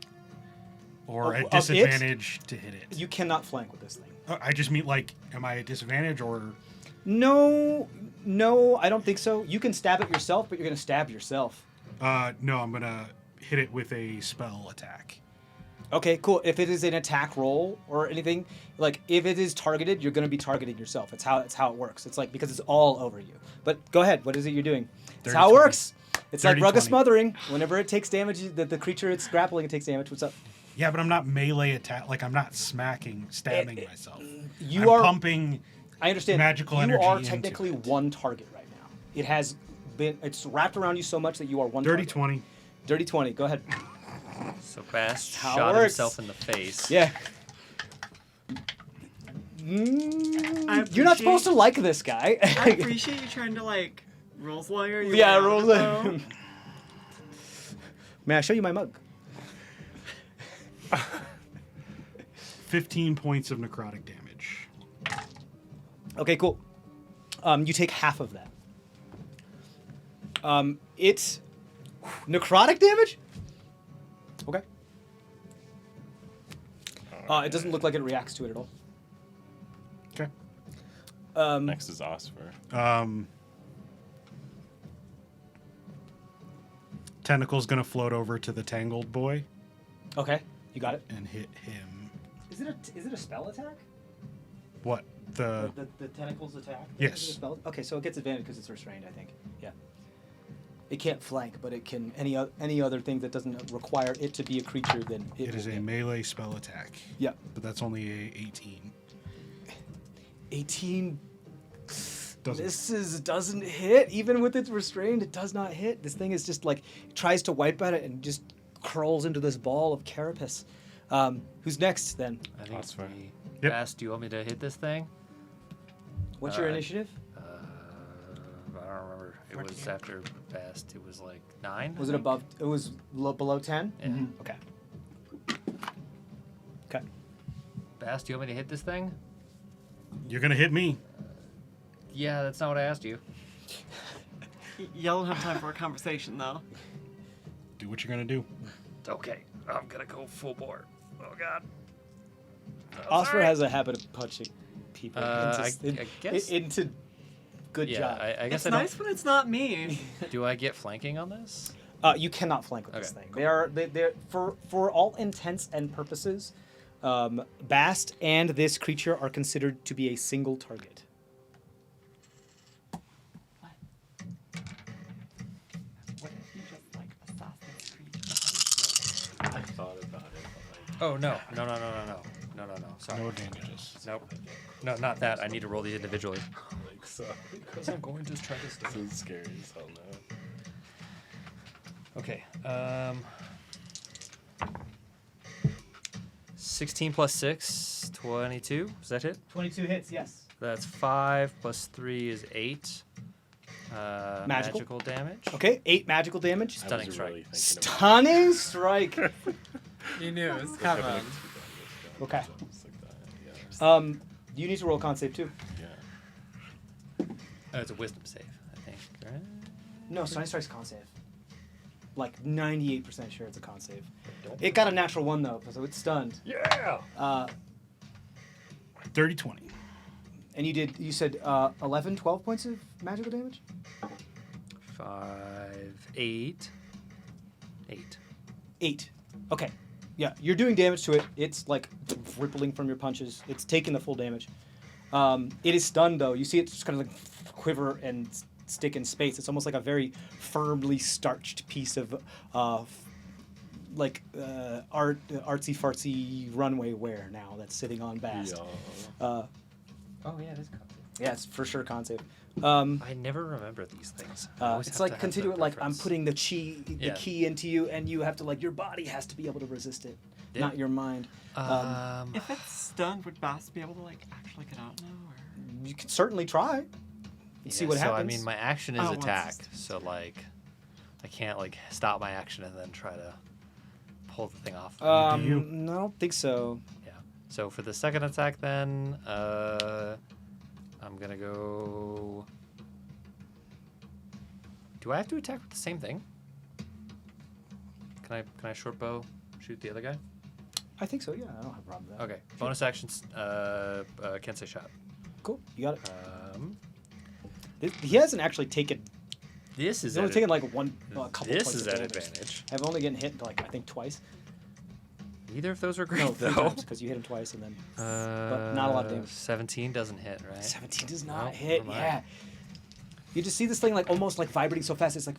Speaker 5: Or
Speaker 1: Of
Speaker 5: at
Speaker 1: it?
Speaker 5: disadvantage to hit it?
Speaker 1: You cannot flank with this thing.
Speaker 5: I just mean, like, am I at disadvantage or...
Speaker 1: No, I don't think so. You can stab it yourself, but you're gonna stab yourself.
Speaker 5: No, I'm going to hit it with a spell attack.
Speaker 1: Okay, cool. If it is an attack roll or anything, like if it is targeted, you're going to be targeting yourself. It's how it works. It's like because it's all over you. But go ahead. What is it you're doing? It's
Speaker 5: Dirty
Speaker 1: how it
Speaker 5: 20.
Speaker 1: works. It's like
Speaker 5: Dirty
Speaker 1: rug of
Speaker 5: 20.
Speaker 1: smothering. Whenever it takes damage, the creature it's grappling, it takes damage. What's up?
Speaker 5: Yeah, but I'm not melee attack. Like, I'm not stabbing myself.
Speaker 1: You
Speaker 5: I'm
Speaker 1: are
Speaker 5: pumping...
Speaker 1: I understand.
Speaker 5: magical
Speaker 1: you
Speaker 5: energy
Speaker 1: are
Speaker 5: into
Speaker 1: technically
Speaker 5: it.
Speaker 1: one target right now. It has been. It's wrapped around you so much that you are one.
Speaker 5: Dirty
Speaker 1: target.
Speaker 5: 20.
Speaker 1: Dirty 20. Go ahead.
Speaker 6: So Bast
Speaker 1: how it
Speaker 6: shot
Speaker 1: works.
Speaker 6: himself in the face.
Speaker 1: Yeah. You're not supposed to like this guy.
Speaker 2: I appreciate you trying to like rules lawyer. Your
Speaker 1: Yeah,
Speaker 2: way out of
Speaker 1: rules
Speaker 2: it, though.
Speaker 1: May I show you my mug?
Speaker 5: 15 points of necrotic damage.
Speaker 1: Okay, cool. You take half of that. It's necrotic damage? Okay. It doesn't look like it reacts to it at all.
Speaker 5: Okay.
Speaker 4: Next is Osfer.
Speaker 5: Tentacle's gonna float over to the tangled boy
Speaker 1: Okay, you got it.
Speaker 5: and hit him.
Speaker 1: Is it a spell attack?
Speaker 5: What? The
Speaker 1: The tentacles attack?
Speaker 5: Yes.
Speaker 1: Is it a spell? Okay, so it gets advantage because it's restrained, I think. Yeah. It can't flank, but it can any other thing that doesn't require it to be a creature. Then
Speaker 5: it is
Speaker 1: will
Speaker 5: a
Speaker 1: get-
Speaker 5: melee spell attack.
Speaker 1: Yeah.
Speaker 5: But that's only a 18.
Speaker 1: 18.
Speaker 5: Doesn't.
Speaker 1: Doesn't hit even with its restrained. It does not hit. This thing is just like tries to wipe at it and just curls into this ball of carapace. Who's next then?
Speaker 6: I think it's
Speaker 4: Osfer.
Speaker 6: me.
Speaker 5: Yep.
Speaker 6: Bast, do you want me to hit this thing?
Speaker 1: What's your
Speaker 6: Uh,
Speaker 1: initiative?
Speaker 6: I don't remember. It was after Bast. It was like 9.
Speaker 1: Was it above? It was below 10.
Speaker 6: Yeah.
Speaker 1: Okay. Okay.
Speaker 6: Bast, do you want me to hit this thing?
Speaker 5: You're gonna hit me.
Speaker 6: Yeah, that's not what I asked you.
Speaker 2: Y'all don't have time for a conversation, though.
Speaker 5: Do what you're gonna do.
Speaker 6: Okay, I'm gonna go full bore. Oh god.
Speaker 1: Oscar has a habit of punching people
Speaker 6: I
Speaker 1: into,
Speaker 6: guess-
Speaker 1: into good
Speaker 6: Yeah,
Speaker 1: job.
Speaker 6: I guess
Speaker 2: It's
Speaker 6: I don't.
Speaker 2: nice when it's not me.
Speaker 6: Do I get flanking on this?
Speaker 1: You cannot flank with this
Speaker 6: Okay,
Speaker 1: thing. They're for all intents and purposes, Bast and this creature are considered to be a single target.
Speaker 2: What if you just like Assassin's Creed?
Speaker 4: I thought about it.
Speaker 6: Oh no. Sorry.
Speaker 5: No advantages.
Speaker 6: Nope. No, not that. I need to roll these individually.
Speaker 4: Like so.
Speaker 6: Because I'm going to try to stay.
Speaker 4: This is scary as hell now.
Speaker 6: Okay. 16 plus 6, 22. Does that hit?
Speaker 1: 22 hits, yes.
Speaker 6: That's 5 plus 3 is 8.
Speaker 1: Magical?
Speaker 6: Damage.
Speaker 1: Okay, 8 magical damage.
Speaker 4: I
Speaker 6: Stunning
Speaker 4: was
Speaker 6: strike.
Speaker 4: really thinking
Speaker 1: Stunning strike.
Speaker 3: You knew it was
Speaker 4: about
Speaker 3: coming.
Speaker 4: having
Speaker 1: Okay.
Speaker 4: something like that. Yeah.
Speaker 1: You need to roll a con save too.
Speaker 4: Yeah.
Speaker 6: It's a wisdom save, I think. Right?
Speaker 1: No, stunning strike's a con save. Like 98% sure it's a con save. It got a natural 1 though, so it's stunned.
Speaker 4: Yeah.
Speaker 5: 30-20.
Speaker 1: And you said 11, 12 points of magical damage?
Speaker 6: 5, 8. 8.
Speaker 1: 8. Okay. Yeah, you're doing damage to it. It's like rippling from your punches. It's taking the full damage. It is stunned though. You see it just kind of like quiver and stick in space. It's almost like a very firmly starched piece of artsy fartsy runway wear now that's sitting on Bast.
Speaker 4: Yeah.
Speaker 6: Oh, yeah, it is con save.
Speaker 1: Yeah, it's for sure con save.
Speaker 6: I never remember these things. I always
Speaker 1: It's
Speaker 6: have
Speaker 1: like
Speaker 6: to have
Speaker 1: continuing,
Speaker 6: the
Speaker 1: like I'm
Speaker 6: reference.
Speaker 1: putting the key into you, and you have to like your body has to be able to resist it,
Speaker 6: Yeah.
Speaker 1: not your mind.
Speaker 2: If it's stunned, would Bast be able to like actually get out now? Or?
Speaker 1: You can certainly try. See what
Speaker 6: so,
Speaker 1: happens.
Speaker 6: I mean, my action is
Speaker 2: Oh, well, it's
Speaker 6: attack,
Speaker 2: just-
Speaker 6: so like, I can't like stop my action and then try to pull the thing off.
Speaker 5: Do you?
Speaker 1: No, I don't think so.
Speaker 6: Yeah. So for the second attack, then I'm gonna go. Do I have to attack with the same thing? Can I short bow shoot the other guy?
Speaker 1: I think so. Yeah, I don't have a problem with that.
Speaker 6: Okay. Bonus actions. Can't say shot.
Speaker 1: Cool. You got it. He
Speaker 6: He
Speaker 1: hasn't actually taken.
Speaker 6: This is
Speaker 1: He's only
Speaker 6: at
Speaker 1: taken
Speaker 6: a-
Speaker 1: like a couple.
Speaker 6: This
Speaker 1: points
Speaker 6: is
Speaker 1: of
Speaker 6: at
Speaker 1: damage.
Speaker 6: advantage.
Speaker 1: I've only getting hit like I think twice.
Speaker 6: Neither of those are great
Speaker 1: No, 3
Speaker 6: though.
Speaker 1: times because you hit him twice and then. but not a lot of damage.
Speaker 6: 17 doesn't hit, right?
Speaker 1: 17 does not
Speaker 6: No,
Speaker 1: hit.
Speaker 6: never mind.
Speaker 1: Yeah. You just see this thing like almost like vibrating so fast it's like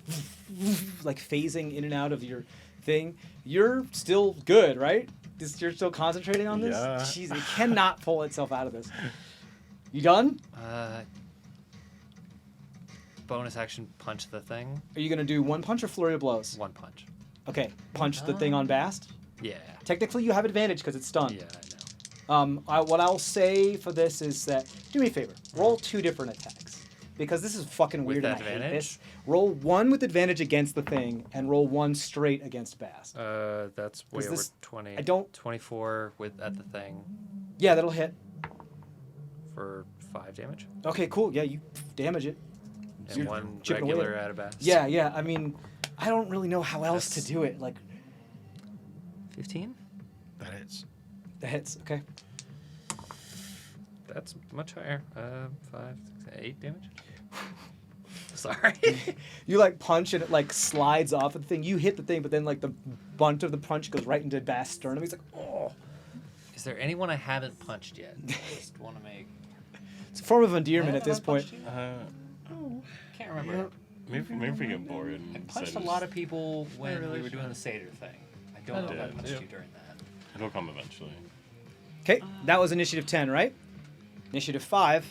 Speaker 1: like phasing in and out of your thing. You're still good, right? You're still concentrating on this?
Speaker 4: Yeah.
Speaker 1: Jeez, it cannot pull itself out of this. You done?
Speaker 6: Bonus action punch the thing.
Speaker 1: Are you gonna do 1 punch or flurry of blows?
Speaker 6: 1 punch.
Speaker 1: Okay, punch the thing on Bast.
Speaker 6: Yeah.
Speaker 1: Technically, you have advantage because it's stunned.
Speaker 6: Yeah, I know.
Speaker 1: What I'll say for this is that do me a favor. Roll 2 different attacks. because this is fucking
Speaker 6: With
Speaker 1: weird and I hate
Speaker 6: advantage?
Speaker 1: this. Roll 1 with advantage against the thing, and roll 1 straight against Bast.
Speaker 6: That's way
Speaker 1: Is
Speaker 6: over
Speaker 1: this-
Speaker 6: 20.
Speaker 1: I don't-
Speaker 6: 24 at the thing
Speaker 1: Yeah, that'll hit.
Speaker 6: for 5 damage.
Speaker 1: Okay, cool. Yeah, you damage it.
Speaker 6: And
Speaker 1: You're
Speaker 6: 1
Speaker 1: chipping away
Speaker 6: regular
Speaker 1: at it.
Speaker 6: Adabast.
Speaker 1: Yeah. I mean, I don't really know how else to
Speaker 6: That's-
Speaker 1: do it. Like,
Speaker 6: 15?
Speaker 5: That hits.
Speaker 1: the hits. Okay.
Speaker 6: That's much higher. 5, 6, 8 damage. Sorry.
Speaker 1: You like punch and it like slides off of the thing. You hit the thing, but then like the bunt of the punch goes right into Bast's sternum. He's like, oh.
Speaker 6: Is there anyone I haven't punched yet? Just want to make.
Speaker 1: It's a form of endearment
Speaker 6: I
Speaker 1: at this
Speaker 6: haven't
Speaker 1: point.
Speaker 6: punched you? Can't remember.
Speaker 4: Maybe if we get bored.
Speaker 6: I
Speaker 4: and
Speaker 6: punched a
Speaker 4: decide
Speaker 6: lot
Speaker 4: to
Speaker 6: of people when
Speaker 3: really
Speaker 6: we were doing
Speaker 3: should.
Speaker 6: the Seder thing. I don't know if I
Speaker 4: did,
Speaker 6: punched
Speaker 3: too.
Speaker 6: you during that.
Speaker 4: It'll come eventually.
Speaker 1: Okay, that was initiative 10, right? Initiative 5.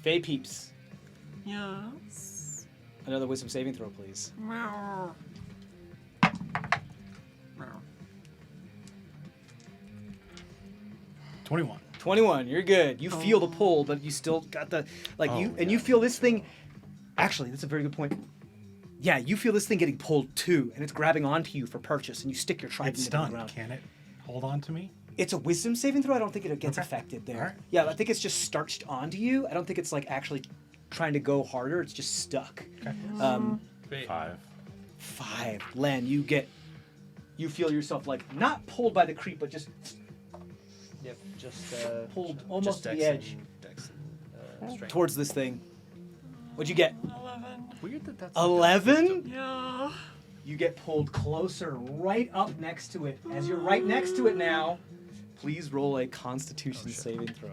Speaker 1: Faye Peeps.
Speaker 2: Yes.
Speaker 1: Another wisdom saving throw, please.
Speaker 2: Meow. Meow.
Speaker 5: 21.
Speaker 1: 21, you're good. You feel the pull, but you still got the you feel this thing. Actually, that's a very good point. Yeah, you feel this thing getting pulled too, and it's grabbing onto you for purchase, and you stick your trident
Speaker 5: It's
Speaker 1: into the
Speaker 5: stunned.
Speaker 1: ground.
Speaker 5: Can it hold on to me?
Speaker 1: It's a wisdom saving throw. I don't think it gets
Speaker 5: Okay.
Speaker 1: affected there.
Speaker 5: Alright.
Speaker 1: Yeah, I think it's just starched onto you. I don't think it's like actually trying to go harder. It's just stuck.
Speaker 5: Okay.
Speaker 4: 5.
Speaker 1: 5. Len, you feel yourself like not pulled by the creep, but just
Speaker 6: Yep, just
Speaker 1: pulled
Speaker 6: just
Speaker 1: almost to the
Speaker 6: Dex
Speaker 1: edge
Speaker 6: and- Dex and, strength.
Speaker 1: towards this thing. What'd you get?
Speaker 2: 11.
Speaker 6: Weird that that's
Speaker 1: 11?
Speaker 2: Yeah.
Speaker 1: You get pulled closer, right up next to it. As you're right next to it now, please roll a Constitution saving throw.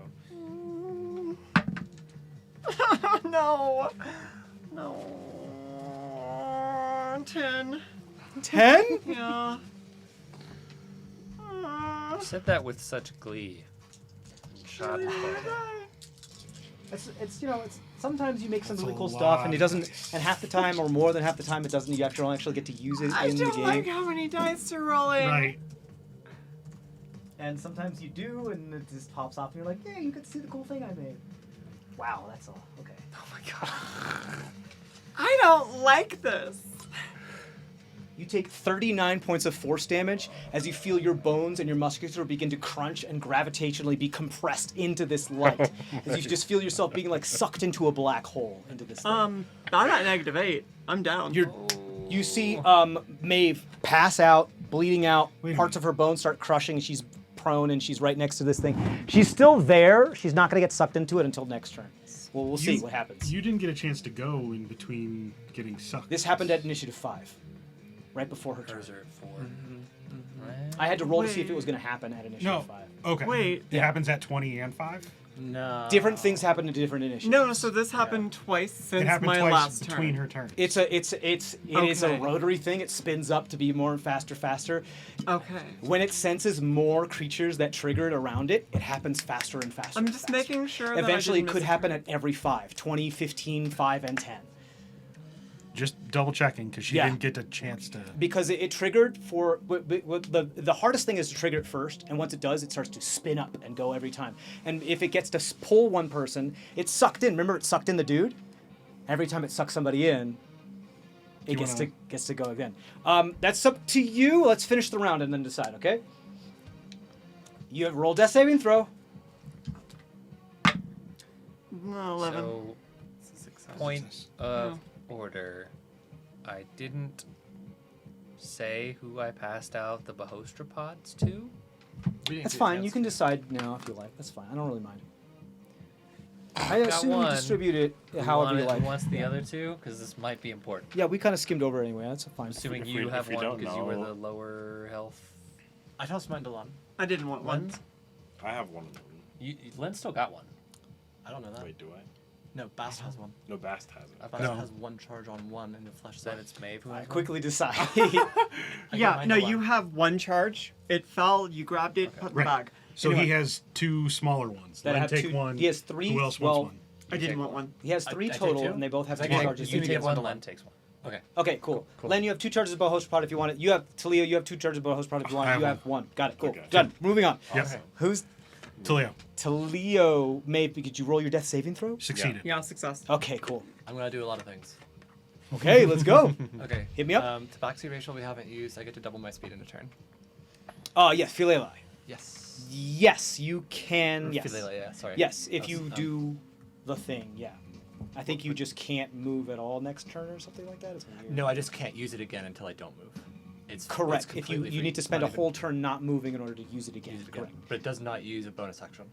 Speaker 2: No. No. 10.
Speaker 1: 10?
Speaker 2: Yeah.
Speaker 6: You said that with such glee. Schadenfreude.
Speaker 1: It's sometimes you make some
Speaker 5: That's
Speaker 1: really
Speaker 5: a
Speaker 1: cool stuff,
Speaker 5: lot
Speaker 1: and it
Speaker 5: of
Speaker 1: doesn't.
Speaker 5: dice.
Speaker 1: And half the time, or more than half the time, it doesn't. You don't actually get to use it
Speaker 2: I
Speaker 1: in the
Speaker 2: don't
Speaker 1: game.
Speaker 2: like how many dice you're rolling.
Speaker 5: Right.
Speaker 1: And sometimes you do, and it just pops off, and you're like, "Yeah, you could see the cool thing I made." Wow, that's all. Okay.
Speaker 6: Oh my god.
Speaker 2: I don't like this.
Speaker 1: You take 39 points of force damage as you feel your bones and your musculature begin to crunch and gravitationally be compressed into this light. As you just feel yourself being like sucked into a black hole into this thing.
Speaker 2: I'm at -8. I'm down.
Speaker 1: You see Maeve pass out, bleeding out.
Speaker 5: Wait a
Speaker 1: Parts
Speaker 5: minute.
Speaker 1: of her bones start crushing. She's prone and she's right next to this thing. She's still there. She's not going to get sucked into it until next turn. Well, we'll see what happens.
Speaker 5: You didn't get a chance to go in between getting sucked.
Speaker 1: This happened at initiative 5, right before her turn.
Speaker 6: Hers are at 4.
Speaker 1: I had to roll to see if it
Speaker 2: Wait.
Speaker 1: was going to happen at initiative
Speaker 5: No.
Speaker 1: 5.
Speaker 5: Okay.
Speaker 2: Wait.
Speaker 5: It happens at 20 and 5?
Speaker 6: No.
Speaker 1: Different things happen to different initiatives.
Speaker 2: No, so this happened twice since
Speaker 5: It happened
Speaker 2: my
Speaker 5: twice
Speaker 2: last
Speaker 5: between
Speaker 2: turn.
Speaker 5: her turns.
Speaker 1: It is a
Speaker 2: Okay.
Speaker 1: rotary thing. It spins up to be more and faster.
Speaker 2: Okay.
Speaker 1: When it senses more creatures that trigger it around it, it happens faster and faster.
Speaker 2: I'm
Speaker 1: and
Speaker 2: just
Speaker 1: faster.
Speaker 2: making sure that
Speaker 1: Eventually,
Speaker 2: I
Speaker 1: it
Speaker 2: didn't
Speaker 1: could
Speaker 2: miss a
Speaker 1: happen
Speaker 2: turn.
Speaker 1: at every 5. 20, 15, 5, and 10.
Speaker 5: Just double checking because she
Speaker 1: Yeah.
Speaker 5: didn't get a chance to.
Speaker 1: Because it triggered for the hardest thing is to trigger it first, and once it does, it starts to spin up and go every time. And if it gets to pull one person, it's sucked in. Remember, it sucked in the dude. Every time it sucks somebody in, it
Speaker 5: You
Speaker 1: gets
Speaker 5: wanna-
Speaker 1: to go again. That's up to you. Let's finish the round and then decide. Okay. You have roll death saving throw.
Speaker 2: 11.
Speaker 6: So, point of order. I didn't say who I passed out the Bahostropods to.
Speaker 1: That's fine. You can decide now if you like. That's fine. I don't really mind. I
Speaker 6: Got
Speaker 1: assume you
Speaker 6: one.
Speaker 1: distribute it
Speaker 6: Who
Speaker 1: however you
Speaker 6: wanted-
Speaker 1: like.
Speaker 6: Who wants the other two? Because this might be important.
Speaker 1: Yeah, we kind of skimmed over it anyway. That's fine.
Speaker 6: Assuming
Speaker 4: If
Speaker 6: you
Speaker 4: we-
Speaker 6: have
Speaker 4: if we
Speaker 6: one
Speaker 4: don't
Speaker 6: because you were
Speaker 4: know-
Speaker 6: the lower health.
Speaker 3: I tossed mine to Lon.
Speaker 2: I didn't want one.
Speaker 6: Ones?
Speaker 4: I have one of them.
Speaker 6: Len still got one.
Speaker 3: I don't know that.
Speaker 4: Wait, do I?
Speaker 3: No, Bast has one.
Speaker 4: No, Bast has it.
Speaker 3: I thought
Speaker 5: No.
Speaker 3: it has one charge on one and it flashes
Speaker 6: Then
Speaker 3: out.
Speaker 6: it's Maeve who
Speaker 1: I
Speaker 6: has one.
Speaker 1: quickly decide.
Speaker 3: I got
Speaker 2: Yeah,
Speaker 3: mine
Speaker 2: no,
Speaker 3: to
Speaker 2: you
Speaker 3: Lon.
Speaker 2: have one charge. It fell, you grabbed it, put it in the
Speaker 5: Right.
Speaker 2: bag.
Speaker 5: So
Speaker 1: Anyway.
Speaker 5: he has 2 smaller ones.
Speaker 1: That
Speaker 5: Let him
Speaker 1: have
Speaker 5: take
Speaker 1: two-
Speaker 5: one.
Speaker 1: he has 3.
Speaker 5: Who else
Speaker 1: well,
Speaker 5: wants one?
Speaker 2: I didn't want one.
Speaker 1: he has 3
Speaker 3: I take
Speaker 1: total,
Speaker 3: 2?
Speaker 1: and they both have 2
Speaker 3: Okay,
Speaker 1: charges.
Speaker 6: You
Speaker 3: to
Speaker 6: take
Speaker 3: get
Speaker 6: one,
Speaker 3: one to
Speaker 6: Len
Speaker 3: Len.
Speaker 6: takes one.
Speaker 3: Okay.
Speaker 1: Okay, cool.
Speaker 3: Cool.
Speaker 1: Len, you have 2 charges of host pod if you want it. You have Talia, you have 2 charges of host pod if you want
Speaker 5: I
Speaker 1: it.
Speaker 5: have
Speaker 1: You
Speaker 5: one.
Speaker 1: have 1. Got it. Cool.
Speaker 4: Okay.
Speaker 1: Done. Moving on.
Speaker 5: Yep.
Speaker 4: Awesome.
Speaker 1: Who's Leo, maybe could you roll your death saving throw?
Speaker 5: Succeeded.
Speaker 2: Yeah, success.
Speaker 1: Okay, cool.
Speaker 3: I'm gonna do a lot of things.
Speaker 1: Okay, let's go.
Speaker 3: Okay.
Speaker 1: Hit me up.
Speaker 3: Tabaxi racial we haven't used. I get to double my speed in a turn.
Speaker 1: Yes, Philele.
Speaker 3: Yes.
Speaker 1: Yes, you can.
Speaker 3: Or
Speaker 1: Yes.
Speaker 3: Philele, yeah, sorry.
Speaker 1: Yes, if
Speaker 3: That's,
Speaker 1: you do the thing, yeah. I think you just can't move at all next turn or something like that. It's weird.
Speaker 3: No, I just can't use it again until I don't move. It's
Speaker 1: Correct.
Speaker 3: It's
Speaker 1: If you
Speaker 3: completely
Speaker 1: need to
Speaker 3: free.
Speaker 1: spend a
Speaker 3: Not even
Speaker 1: whole turn not moving in order to use it again.
Speaker 3: use it again.
Speaker 1: Correct.
Speaker 3: But it does not use a bonus action.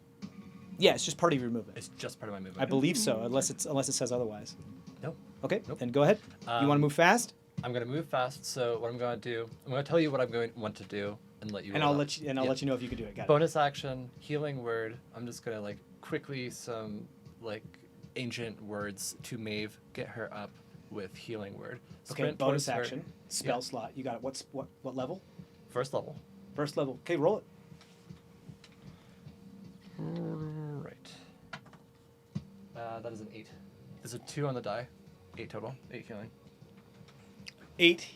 Speaker 1: Yeah, it's just part of your movement.
Speaker 3: It's just part of my movement.
Speaker 1: I believe so, unless it says otherwise.
Speaker 3: Nope.
Speaker 1: Okay,
Speaker 3: Nope.
Speaker 1: then go ahead. You want to move fast?
Speaker 3: I'm gonna move fast. So what I'm gonna do, I'm gonna tell you what I'm going to want to do, and let you.
Speaker 1: And
Speaker 3: roll
Speaker 1: I'll
Speaker 3: up.
Speaker 1: let you
Speaker 3: Yeah.
Speaker 1: let you know if you can do it. Got it.
Speaker 3: Bonus action, healing word. I'm just gonna like quickly some like ancient words to Maeve, get her up with healing word.
Speaker 1: Okay,
Speaker 3: Sprint
Speaker 1: bonus
Speaker 3: towards her.
Speaker 1: action. Spell
Speaker 3: Yeah.
Speaker 1: slot. You got it. What level?
Speaker 3: First level.
Speaker 1: First level. Okay, roll it.
Speaker 3: Right. That is an 8. There's a 2 on the die. 8 total. 8 healing.
Speaker 1: 8.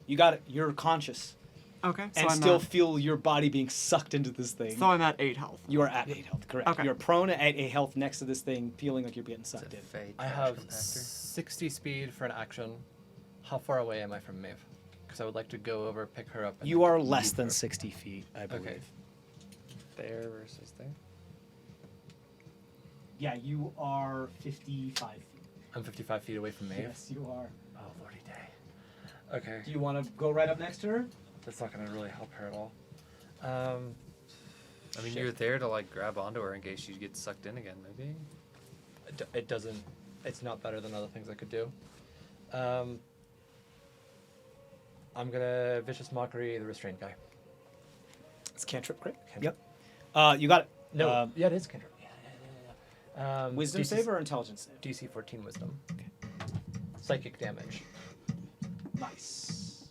Speaker 1: You got it. You're conscious.
Speaker 2: Okay, so
Speaker 1: And
Speaker 2: I'm
Speaker 1: still
Speaker 2: at,
Speaker 1: feel your body being sucked into this thing.
Speaker 2: so I'm at 8 health.
Speaker 1: You are at 8 health, correct.
Speaker 2: Okay.
Speaker 1: You're prone at 8 health next to this thing, feeling like you're getting
Speaker 6: It's a
Speaker 1: sucked in.
Speaker 6: fade
Speaker 3: I
Speaker 6: trash
Speaker 3: have
Speaker 6: compactor.
Speaker 3: 60 speed for an action. How far away am I from Maeve? Because I would like to go over, pick her up. And
Speaker 1: You are less
Speaker 3: move
Speaker 1: than
Speaker 3: her.
Speaker 1: 60 feet, I believe.
Speaker 3: Okay.
Speaker 6: There versus there.
Speaker 1: Yeah, you are 55 feet.
Speaker 3: I'm 55 feet away from Maeve.
Speaker 1: Yes, you are.
Speaker 3: Oh, lordy day. Okay.
Speaker 1: Do you want to go right up next to her?
Speaker 3: That's not going to really help her at all.
Speaker 6: I mean,
Speaker 3: Shit.
Speaker 6: you're there to like grab onto her in case she gets sucked in again, maybe.
Speaker 3: It doesn't. It's not better than other things I could do. I'm gonna vicious mockery the restrained guy.
Speaker 1: It's cantrip, correct?
Speaker 3: Cantrip.
Speaker 1: Yep. You got it.
Speaker 3: No, yeah, it is cantrip. Yeah.
Speaker 1: Wisdom save or intelligence save?
Speaker 3: DC 14 wisdom. Okay. Psychic damage.
Speaker 1: Nice.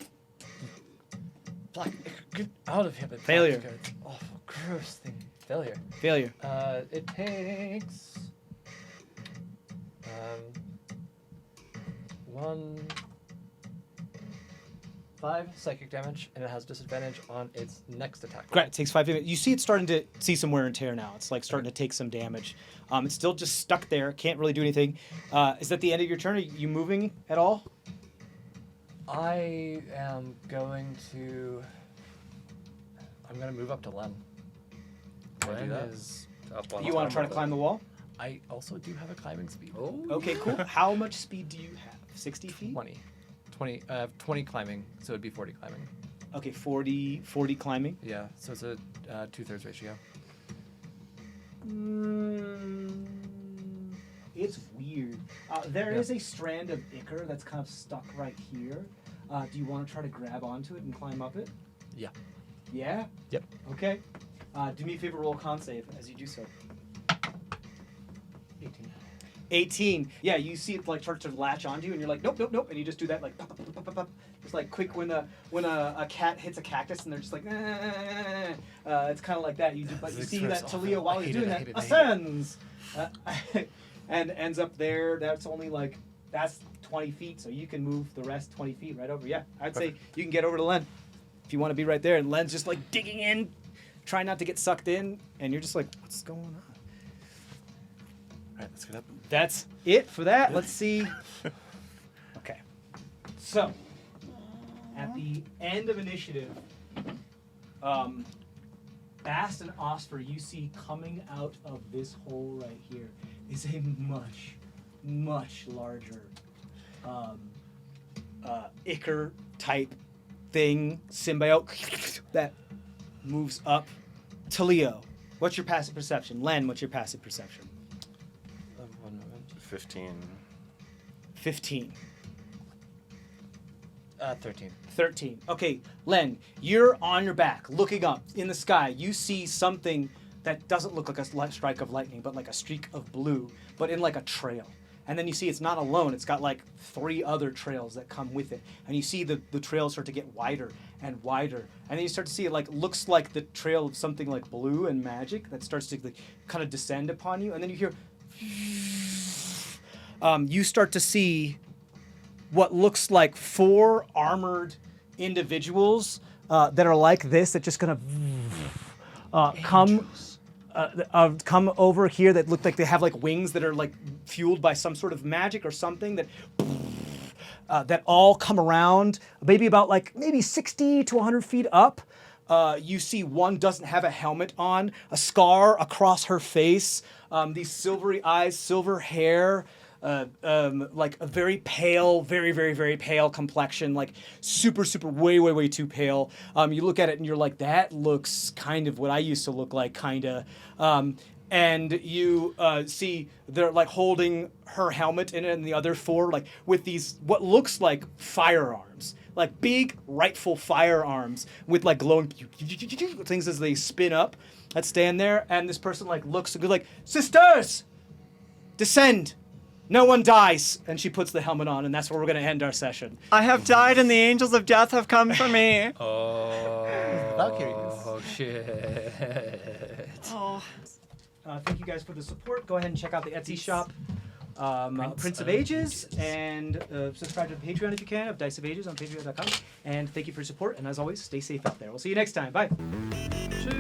Speaker 3: Black. Get out of here, but
Speaker 1: Failure.
Speaker 3: Black Guards. Awful, gross thing. Failure.
Speaker 1: Failure.
Speaker 3: It takes 5 psychic damage, and it has disadvantage on its next attack.
Speaker 1: Great. It takes 5 damage. You see it's starting to see some wear and tear now. It's like starting to take some damage. It's still just stuck there. Can't really do anything. Is that the end of your turn? Are you moving at all?
Speaker 3: I am going to. I'm gonna move up to Len. Can I do
Speaker 6: Glenn
Speaker 3: that?
Speaker 6: is up on
Speaker 1: You want
Speaker 6: top
Speaker 1: to try to
Speaker 6: of
Speaker 1: climb the wall?
Speaker 3: I also do have a climbing speed.
Speaker 6: Oh.
Speaker 1: Okay, cool. How much speed do you have? 60 feet?
Speaker 3: 20 climbing, so it'd be 40 climbing.
Speaker 1: Okay, 40 climbing.
Speaker 3: Yeah, so it's a 2/3 ratio.
Speaker 1: It's weird. There is a strand of ichor that's kind of stuck right here. Do you want to try to grab onto it and climb up it?
Speaker 3: Yeah.
Speaker 1: Yeah?
Speaker 3: Yep.
Speaker 1: Okay. Do me a favor, roll a con save as you do so.
Speaker 3: 18.
Speaker 1: 18. Yeah, you see it like start to latch onto you, and you're like, nope, nope, nope, and you just do that like, pop, pop, pop, pop, pop. Just like quick when a cat hits a cactus, and they're just like, it's kind of like that. You do, but you see that Talia while he's doing that ascends, and ends up there. That's only like that's 20 feet, so you can move the rest 20 feet right over. Yeah, I'd say you can get over to Len if you want to be right there, and Len's just like digging in, trying not to get sucked in, and you're just like, what's going on?
Speaker 3: All right, let's get up.
Speaker 1: That's it for that. Let's see. Okay. So, at the end of initiative, Bast and Osfer, you see coming out of this hole right here is a much, much larger ichor type thing, symbiote that moves up. Talio, what's your passive perception? Len, what's your passive perception?
Speaker 3: 1 moment.
Speaker 4: 15.
Speaker 1: 15.
Speaker 3: 13.
Speaker 1: 13. Okay, Len, you're on your back, looking up in the sky. You see something that doesn't look like a strike of lightning, but like a streak of blue, but in like a trail. And then you see it's not alone. It's got like 3 other trails that come with it. And you see the trails start to get wider and wider. And then you start to see it like looks like the trail of something like blue and magic that starts to like, kind of descend upon you. And then you hear... you start to see what looks like 4 armored individuals that are like this that just gonna come come over here that look like they have like wings that are like fueled by some sort of magic or something that all come around, maybe about like maybe 60 to 100 feet up. You see one doesn't have a helmet on, a scar across her face, these silvery eyes, silver hair, like a very pale, very, very, very pale complexion, like super, super, way, way, way too pale. You look at it and you're like, that looks kind of what I used to look like, kind of. And you see they're like holding her helmet in it, and the other four like with these what looks like firearms, like big rightful firearms with like glowing things as they spin up that stand there. And this person like looks good, like, sisters, descend, no one dies. And she puts the helmet on, and that's where we're gonna end our session.
Speaker 2: I have died, and the angels of death have come for me.
Speaker 3: Valkyries.
Speaker 6: Oh shit.
Speaker 2: Oh.
Speaker 1: Thank you guys for the support. Go ahead and check out the Etsy shop, Prince of Ages, and subscribe to the Patreon if you can, of Dice of Ages on patreon.com. And thank you for your support, and as always, stay safe out there. We'll see you next time. Bye.
Speaker 2: Cheers.